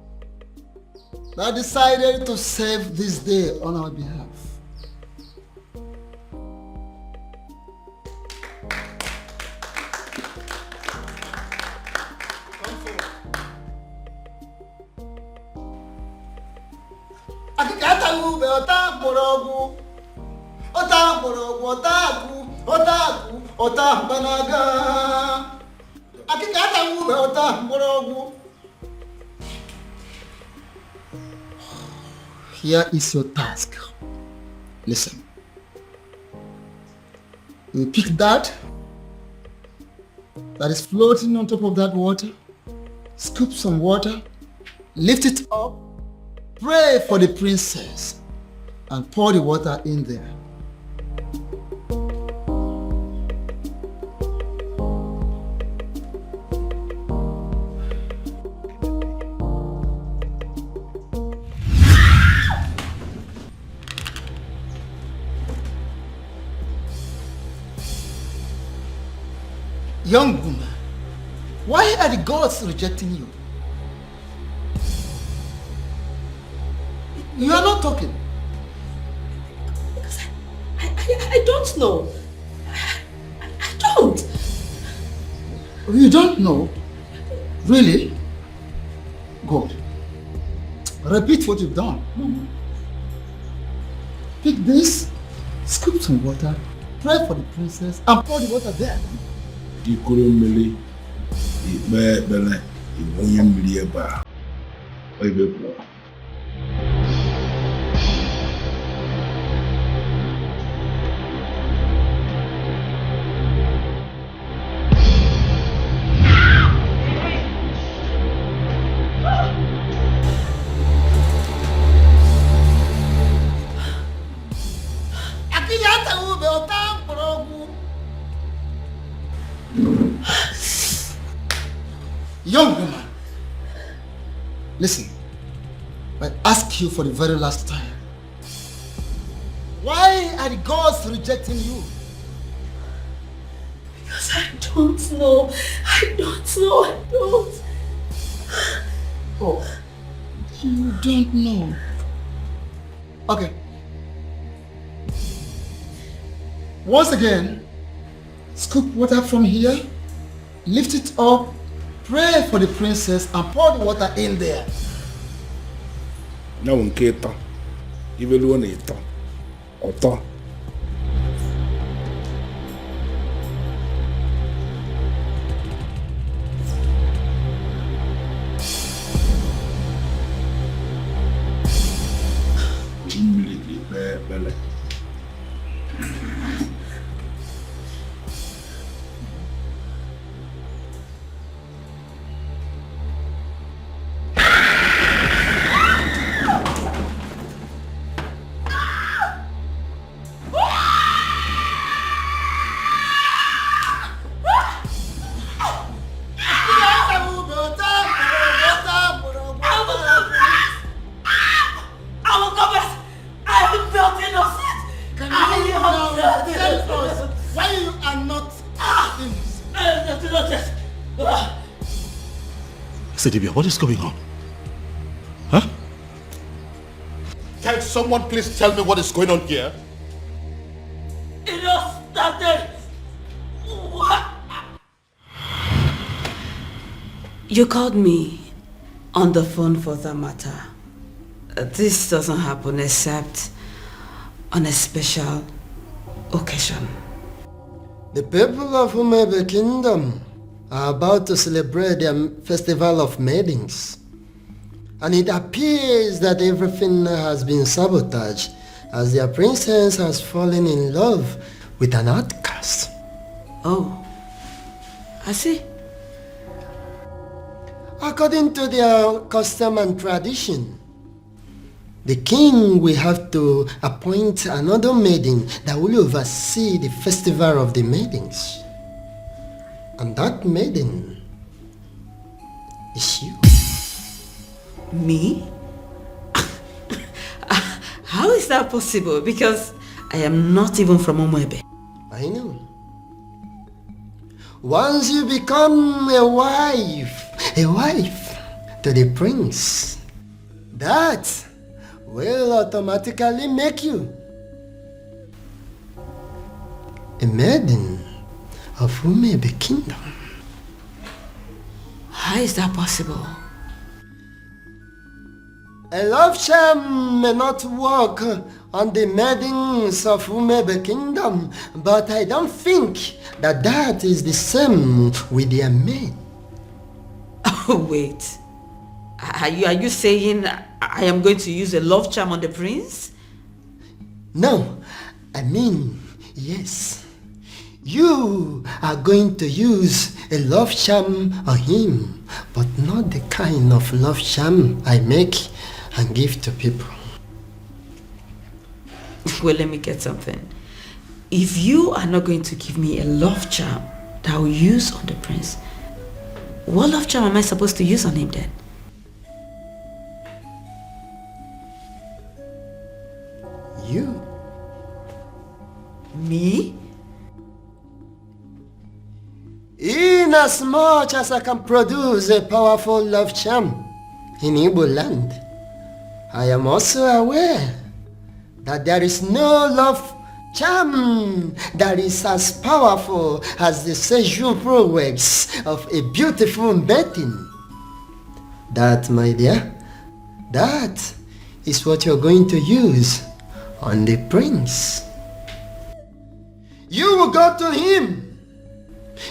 that decided to save this day on our behalf. Akikata ube ota morogu. Ota morogu ota banaga. Akikata ube ota morogu. Here is your task. Listen. You pick that is floating on top of that water, scoop some water, lift it up, pray for the princess, and pour the water in there. Young woman, why are the gods rejecting you? You are not talking. Because I don't know. I don't. You don't know? Really? Good. Repeat what you've done. Pick this, scoop some water, pray for the princess, and pour the water there. Ikurumili, Ibele, Ibonyamilieba, Oibepo. Young woman, listen, I ask you for the very last time. Why are the gods rejecting you? Because I don't know. I don't. Oh, you don't know. Okay. Once again, scoop water from here, lift it up, pray for the princess, and pour the water in there. Now, Nketa, Eluweremi, Oto. Bele. Sedibia, what is going on? Huh? Can someone please tell me what is going on here? It all started. What? You called me on the phone for that matter. This doesn't happen except on a special occasion. The people of Umuebe Kingdom are about to celebrate their festival of Maidens. And it appears that everything has been sabotaged as their princess has fallen in love with an outcast. Oh, I see. According to their custom and tradition, the king will have to appoint another maiden that will oversee the festival of the maidens. And that maiden is you. Me? How is that possible? Because I am not even from Umuebe. I know. Once you become a wife to the prince, that will automatically make you a maiden of Umuebe Kingdom. How is that possible? A love charm may not work on the maidens of Umuebe kingdom, but I don't think that is the same with their men. Oh, wait. Are you saying I am going to use a love charm on the prince? No, I mean, yes. You are going to use a love charm on him, but not the kind of love charm I make and give to people. Well, let me get something. If you are not going to give me a love charm that I will use on the prince, what love charm am I supposed to use on him then? You? Me? Inasmuch as I can produce a powerful love charm in Igbo land, I am also aware that there is no love charm that is as powerful as the sexual prowess of a beautiful maiden. That, my dear, that is what you're going to use on the prince. You will go to him.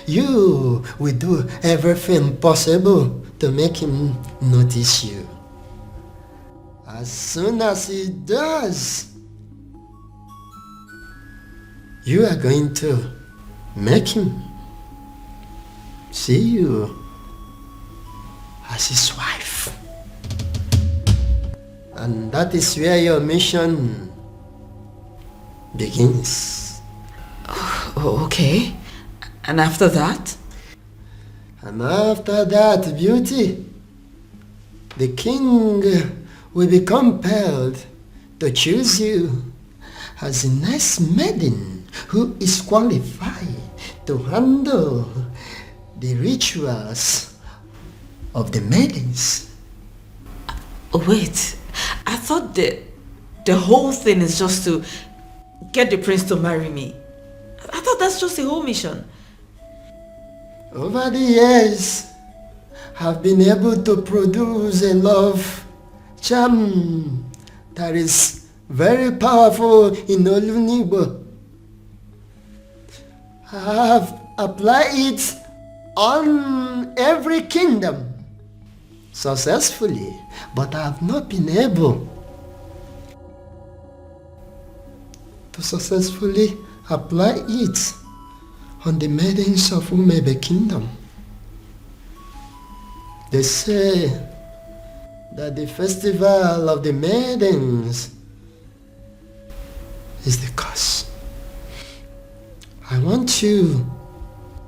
You will do everything possible to make him notice you. As soon as he does, you are going to make him see you as his wife. And that is where your mission begins. Oh, okay. And after that? And after that, beauty, the king will be compelled to choose you as a nice maiden who is qualified to handle the rituals of the maidens. Wait, I thought the whole thing is just to get the prince to marry me. I thought that's just the whole mission. Over the years, I've been able to produce a love charm that is very powerful in Olunibo. I have applied it on every kingdom successfully, but I have not been able to successfully apply it on the maidens of Umuebe kingdom. They say that the festival of the maidens is the cause. I want you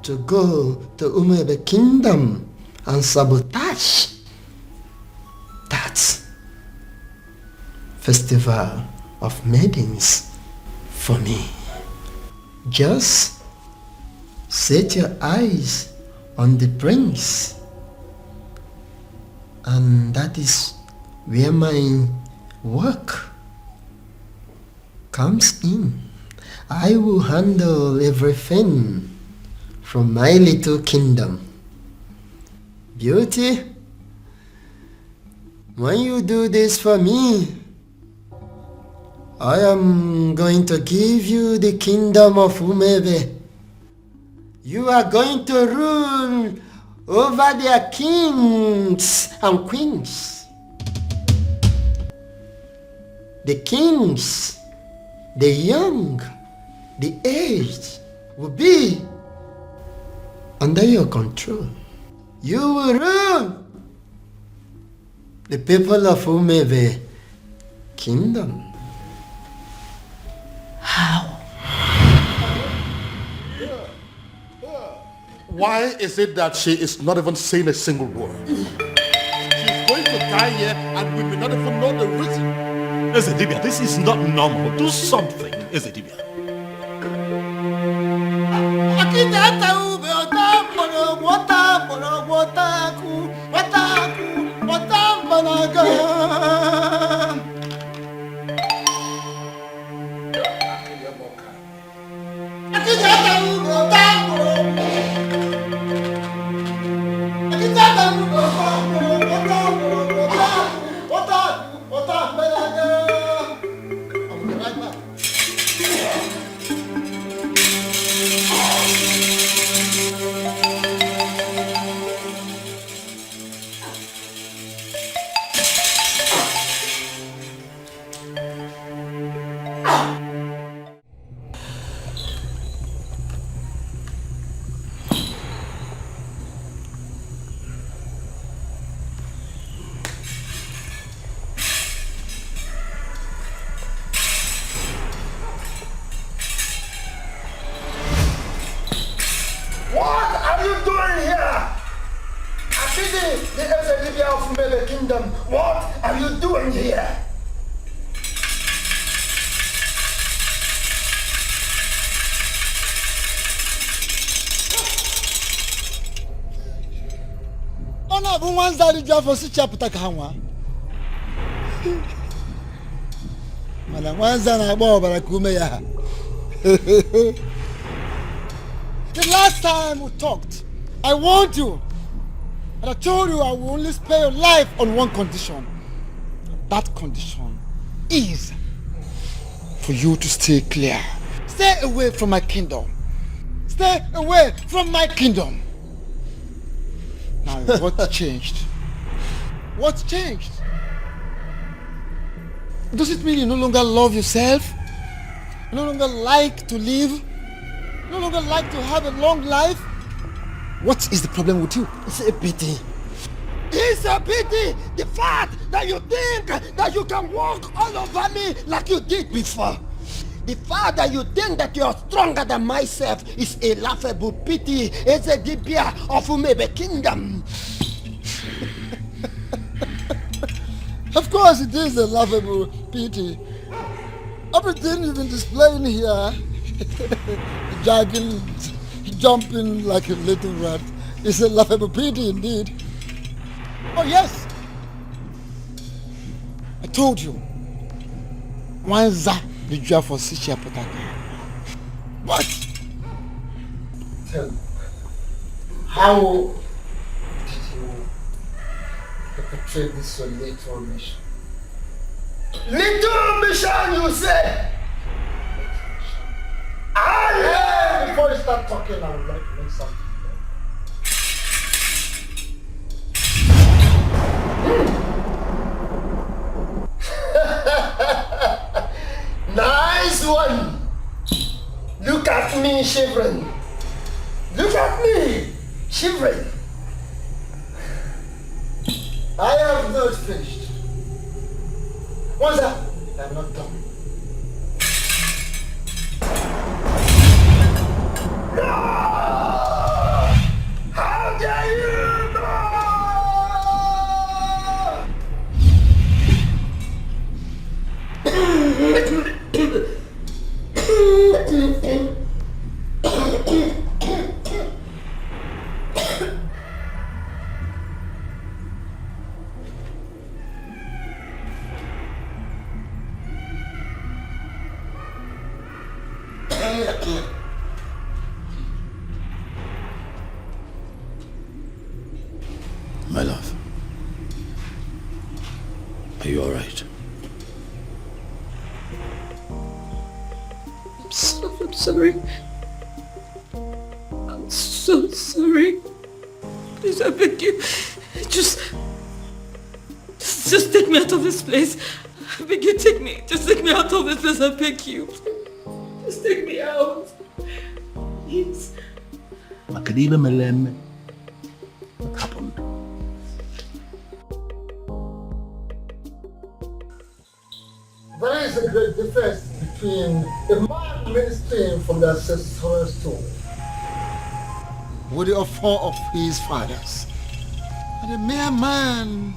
to go to Umuebe kingdom and sabotage that festival of maidens for me. Just set your eyes on the prince, and that is where my work comes in. I will handle everything from my little kingdom. Beauty, when you do this for me, I am going to give you the kingdom of Umuebe. You are going to rule over their kings and queens. The kings, the young, the aged will be under your control. You will rule the people of Umuebe kingdom. How? Why is it that she is not even saying a single word? She's going to die here and we may not even know the reason. Ezedibia, this is not normal. Do something, Ezedibia. kingdom, what are you doing here? Ona bu manzari jafosi chapta kawa. Mala mwanza na bo barakume ya. The last time we talked, I warned you. And I told you I will only spare your life on one condition. That condition is for you to stay clear. Stay away from my kingdom. Stay away from my kingdom. Now, what changed? What changed? Does it mean you no longer love yourself? You no longer like to live? You no longer like to have a long life? What is the problem with you? It's a pity. It's a pity! The fact that you think that you can walk all over me like you did before. The fact that you think that you're stronger than myself is a laughable pity. It's a dibia of Umuebe kingdom. Of course it is a laughable pity. Everything you've been displaying here, jogging, jumping like a little rat, is a laughable pity indeed. Oh yes! I told you. Wanza the job for Sichia Potaka. What? Tell me. How did you perpetrate this your little mission? Little mission, you say? Before you start talking, I would like to make something. Nice one! Look at me shivering. Look at me shivering. I have not finished. What's that? I'm not done. No! How dare you! My love, are you all right? I'm sorry. I'm so sorry. Please, I beg you. Just take me out of this place. I beg you, take me. Just take me out of this place, I beg you. Just take me out. Please. Makadiba Melem. What happened? There is a great difference between a man ministering from the ancestral stone with the offer of his fathers and a mere man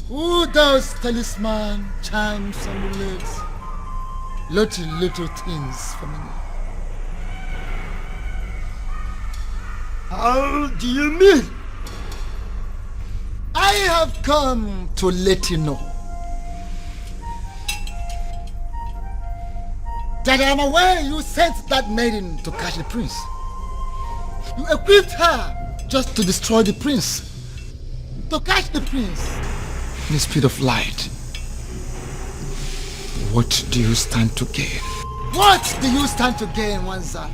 who does talisman, charms, amulets, little things for me. How do you mean? I have come to let you know that I am aware you sent that maiden to catch the prince. You equipped her just to destroy the prince, to catch the prince in the speed of light. What do you stand to gain? What do you stand to gain, Wanza?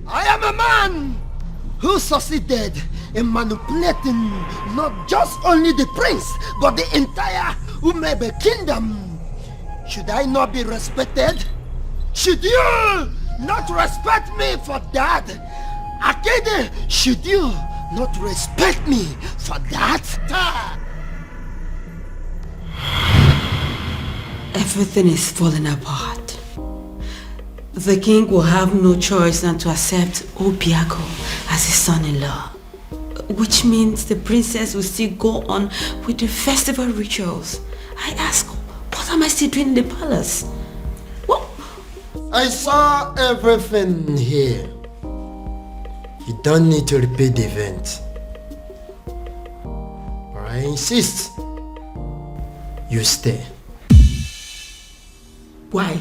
I am a man who succeeded in manipulating not just only the prince, but the entire Umuebe kingdom. Should I not be respected? Should you not respect me for that? Akede, should you not respect me for that? Everything is falling apart. The king will have no choice than to accept Obiagu as his son-in-law. which means the princess will still go on with the festival rituals. I ask, what am I still doing in the palace? What? I saw everything here. You don't need to repeat the event. But I insist, you stay. Why?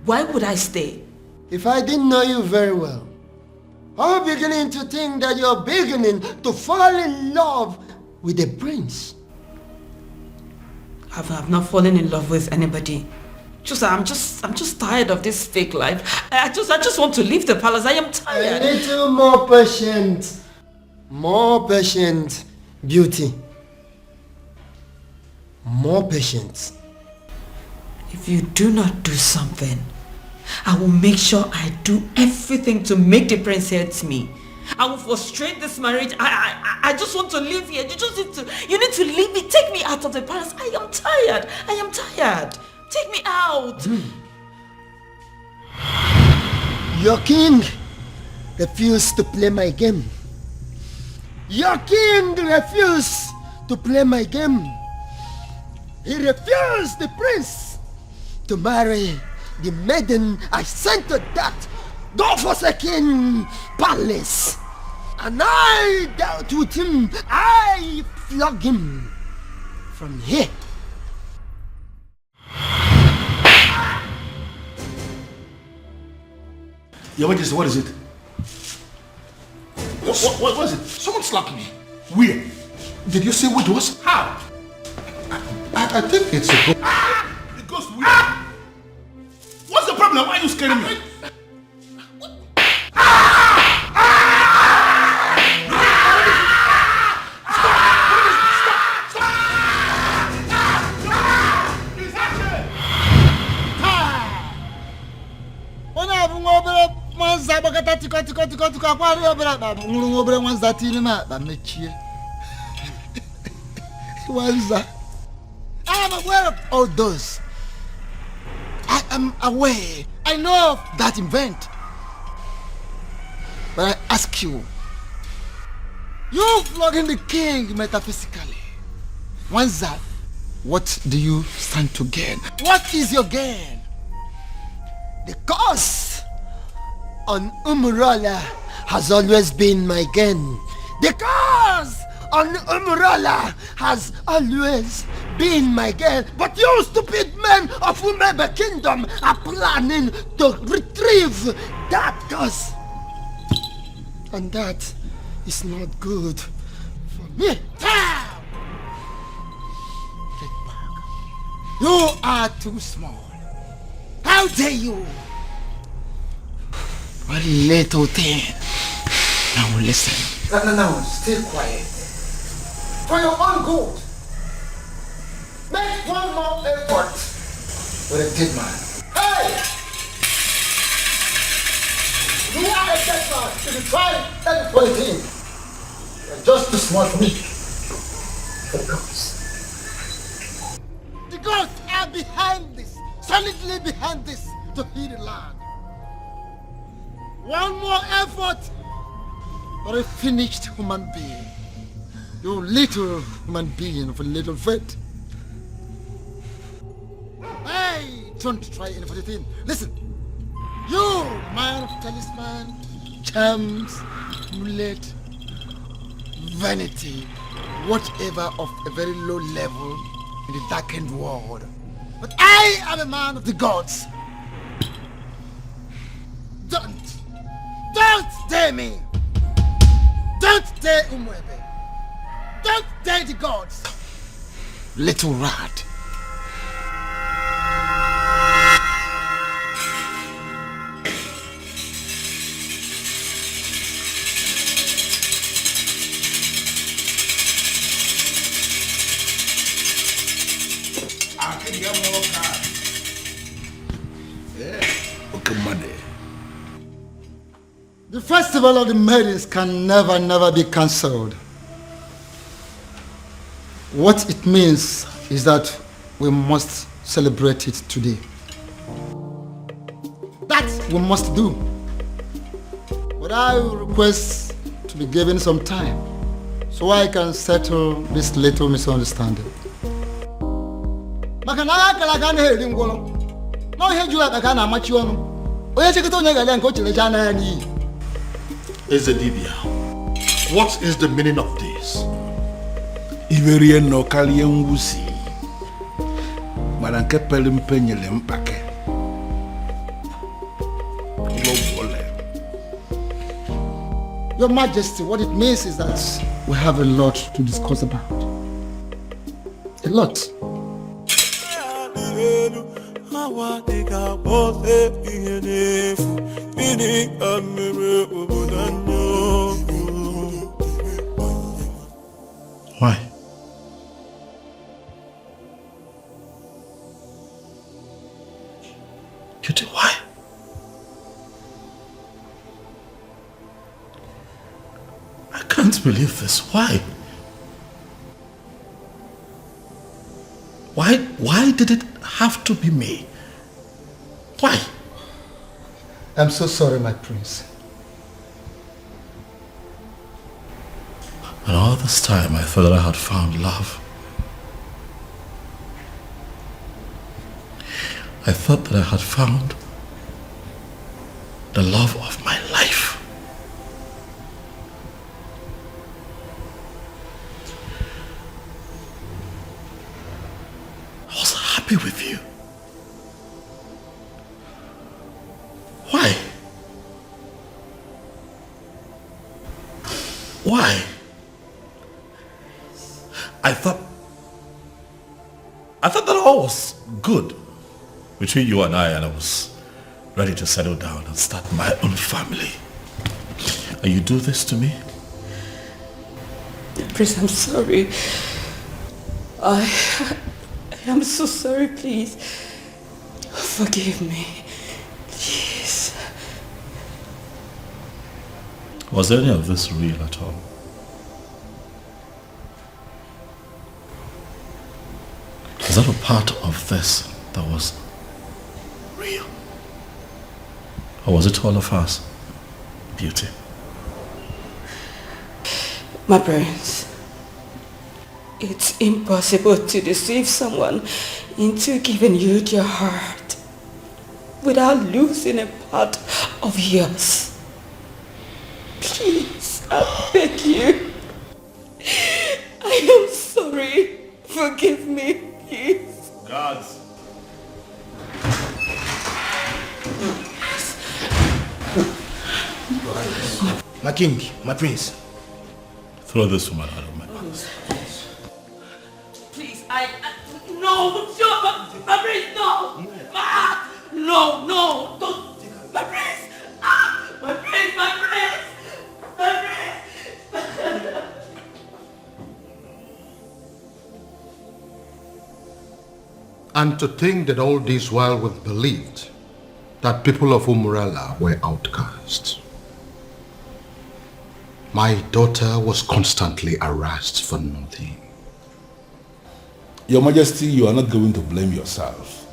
Why would I stay? If I didn't know you very well, I'm beginning to think that you're beginning to fall in love with the prince. I've not fallen in love with anybody. I'm just tired of this fake life. I just want to leave the palace. I am tired. A little more patient. More patient, beauty. More patient. If you do not do something, I will make sure I do everything to make the prince hate me. I will frustrate this marriage. I just want to live here. You need to leave me. Take me out of the palace. I am tired. I am tired. Take me out. Your king refused to play my game. Your king refused to play my game. He refused the prince to marry the maiden I sent to that God-forsaken palace. And I dealt with him. I flogged him from here. Your Majesty, what is it? What was it? Someone slapped me. Where? Did you say what it was? How? I think it's a ghost. The ghost where? What's the problem? Why are you scaring me? I am aware of all those. I am aware. I know of that event. But I ask you, you flogging the king metaphysically. Once that, what do you stand to gain? What is your gain? The curse on Umurala has always been my gain. The curse on Umurala has always been my gain. But you stupid men of Umuebe kingdom are planning to retrieve that curse. And that is not good for me. You are too small. How dare you? What little thing. Now listen. No, stay quiet. For your own good. Make one more effort with a dead man. Hey! You are a dead man. If you try anything, you're just too small for me. The gods are behind this, solidly behind this, to heal the land. One more effort for a finished human being. You little human being of a little faith. Hey, don't try any funny thing. Listen, you man of talisman, charms, amulet, vanity, whatever of a very low level in the darkened world. But I am a man of the gods. Don't dare me. Don't dare Umuebe. Don't dare the gods. Little rat. The festival of the Maidens can never be cancelled. What it means is that we must celebrate it today. That we must do. But I will request to be given some time so I can settle this little misunderstanding. Maka na akala ka na heri ngwolo. No ihe jula ka na amachi onu. Onye chikito onye gale nko chilecha na ya ni. Ezedibia, what is the meaning of this? Iverie no kalie nwusi. Mana nke pele mpe nyele mpake. Your Majesty, what it means is that we have a lot to discuss about. A lot. Why? Cutie, why? I can't believe this. Why? Why did it have to be me? Why? I'm so sorry, my prince. And all this time I thought that I had found love. I thought that I had found the love of my life. I was happy with you. Why? Why? I thought that all was good between you and I was ready to settle down and start my own family. And you do this to me? Prince, I'm sorry. I am so sorry, please. Forgive me. Please. Was any of this real at all? Is that a part of this that was real? Or was it all of us? Beauty. My prince, it's impossible to deceive someone into giving you their heart without losing a part of yours. Please, I beg you. I am sorry. Forgive me, please. Guards. My king, my prince. Throw this woman out of my house. Please, no, my prince, no. No, don't. My prince, my prince, my prince. And to think that all this while we've believed that people of Umurala were outcasts. My daughter was constantly harassed for nothing. Your Majesty, you are not going to blame yourself.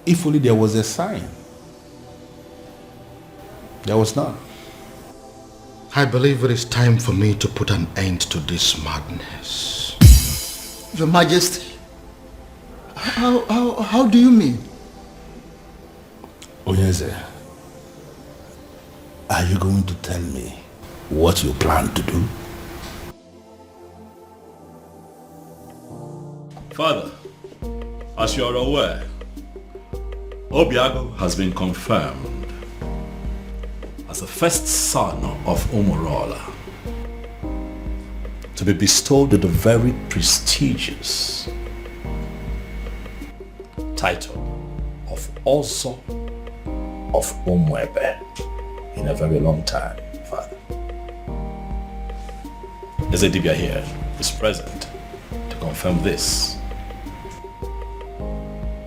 If only there was a sign. There was none. I believe it is time for me to put an end to this madness. Your Majesty, how do you mean? Onyeze, are you going to tell me what you plan to do? Father, as you are aware, Obiagu has been confirmed as the first son of Umurala to be bestowed with the very prestigious title of Ozo of Umuebe in a very long time, Father. Ezedibia here is present to confirm this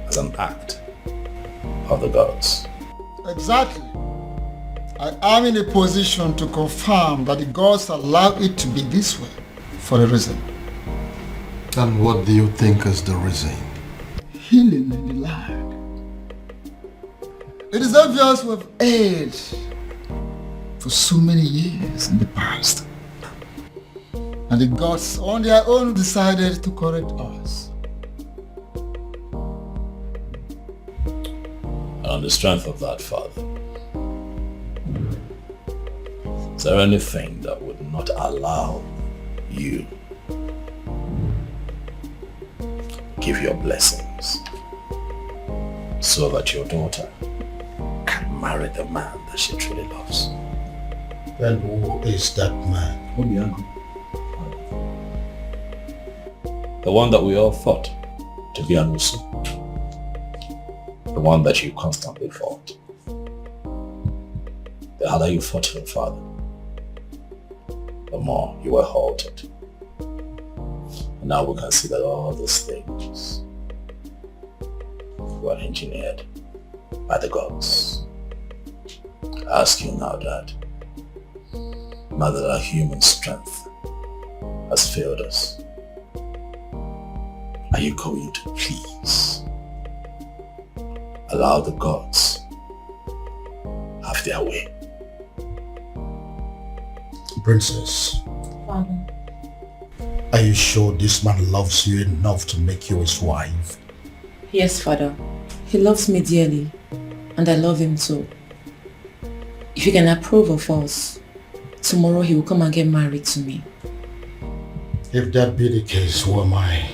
as an act of the gods. Exactly. I am in a position to confirm that the gods allow it to be this way for a reason. And what do you think is the reason? Healing in the land. It is obvious we have erred for so many years in the past. And the gods on their own decided to correct us. And on the strength of that, Father, is there anything that would not allow you give your blessings so that your daughter can marry the man that she truly loves? Then who is that man? Obiagu. The one that we all thought to be an uche. The one that you constantly fought. The harder you fought him, Father, the more you were halted. And now we can see that all these things were engineered by the gods. I ask you now, Dad, now that our human strength has failed us, are you going to please allow the gods have their way? Princess, Father. are you sure this man loves you enough to make you his wife? Yes, Father. He loves me dearly, and I love him too. If you can approve of us, tomorrow he will come and get married to me. If that be the case, who am I?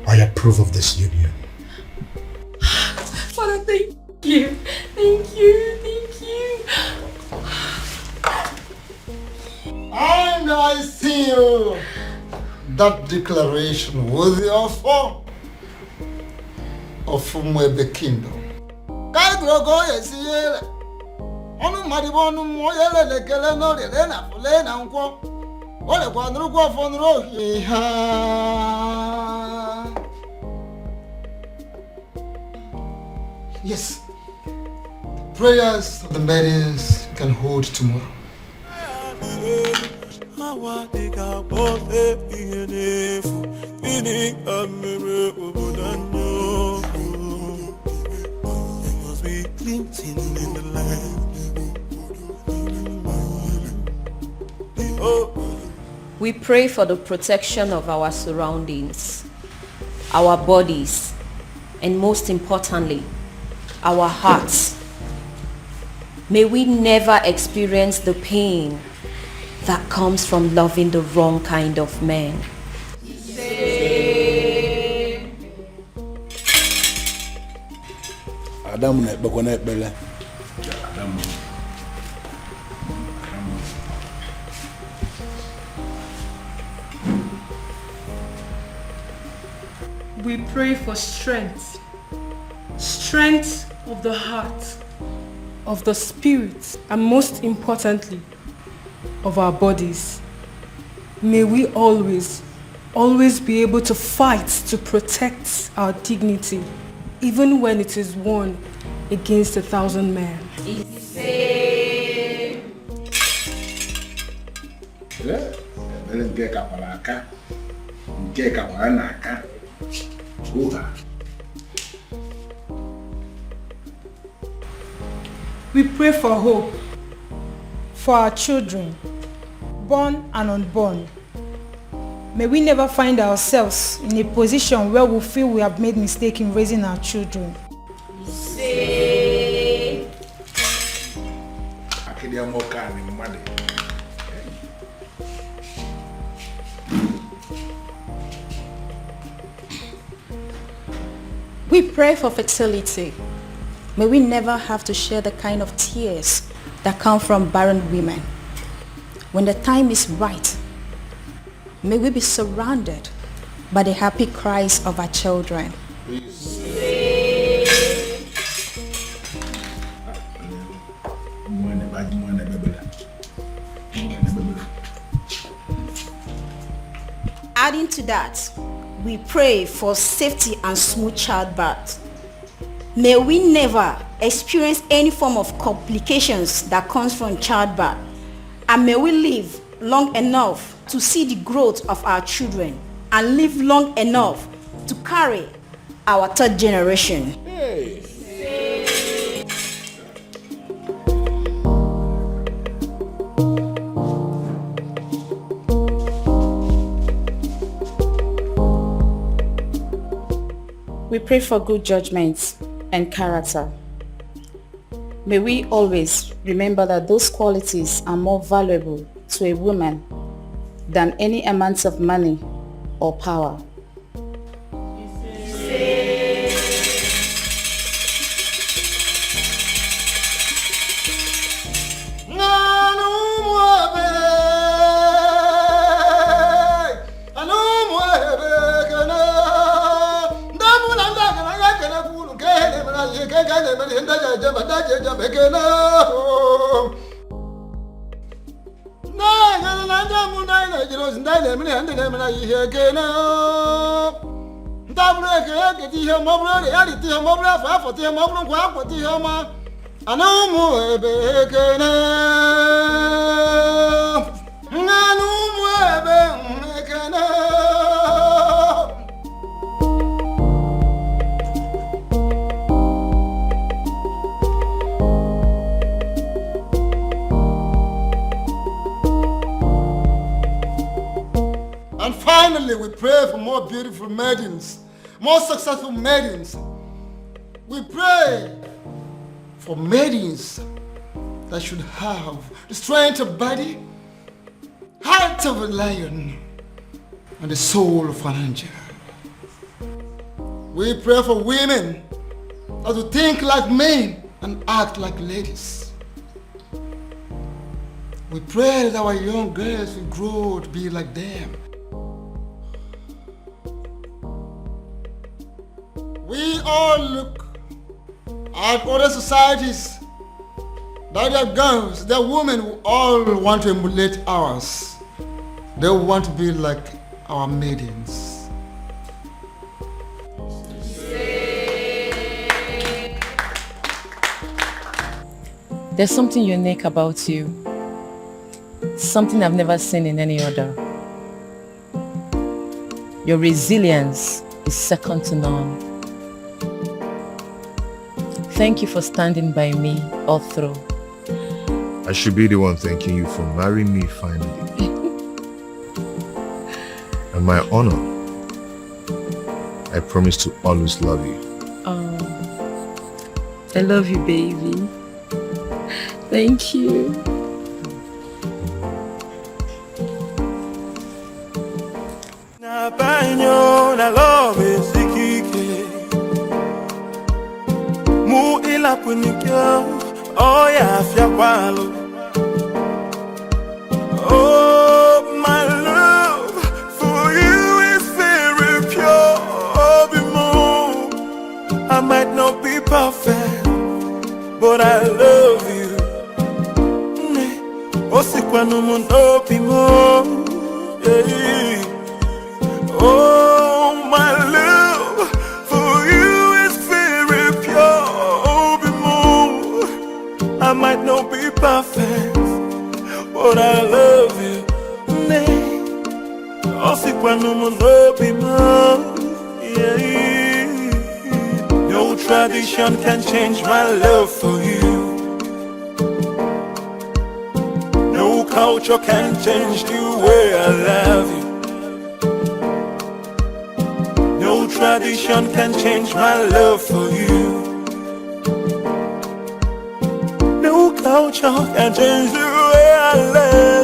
I approve of this union. Father, thank you. Thank you. Thank you. And I seal that declaration worthy of Umuebe Kingdom. Yes, prayers of the Maidens can hold tomorrow. We pray for the protection of our surroundings, our bodies, and most importantly, our hearts. May we never experience the pain that comes from loving the wrong kind of man. We pray for strength. Strength of the heart, of the spirit, and most importantly, of our bodies. May we always be able to fight to protect our dignity, even when it is won against 1,000 men. We pray for hope for our children, born and unborn. May we never find ourselves in a position where we feel we have made mistake in raising our children. We pray for fertility. May we never have to share the kind of tears that come from barren women. When the time is right, may we be surrounded by the happy cries of our children. Adding to that, we pray for safety and smooth childbirth. May we never experience any form of complications that comes from childbirth, and may we live long enough to see the growth of our children and live long enough to carry our third generation. We pray for good judgment and character. May we always remember that those qualities are more valuable to a woman than any amount of money or power. And finally, we pray for more beautiful maidens, more successful maidens. We pray for maidens that should have the strength of body, heart of a lion, and the soul of an angel. We pray for women that will think like men and act like ladies. We pray that our young girls will grow to be like them. We all look at other societies that their girls, their women who all want to emulate ours. They want to be like our maidens. There's something unique about you. Something I've never seen in any other. Your resilience is second to none. Thank you for standing by me all through. I should be the one thanking you for marrying me finally. And my honor, I promise to always love you. Oh, I love you, baby. Thank you. Na banyo na love sikike mu ila punikyo oh ya afya kwalo. Oh my love for you is very pure. I might not be perfect, but I love you. Osikwa no pimo. Oh my love for you is very pure. I might not be perfect, but I love you. Osikwa no pimo. No tradition can change my love for you. No culture can change the way I love you. No tradition can change my love for you. No culture can change the way I love you.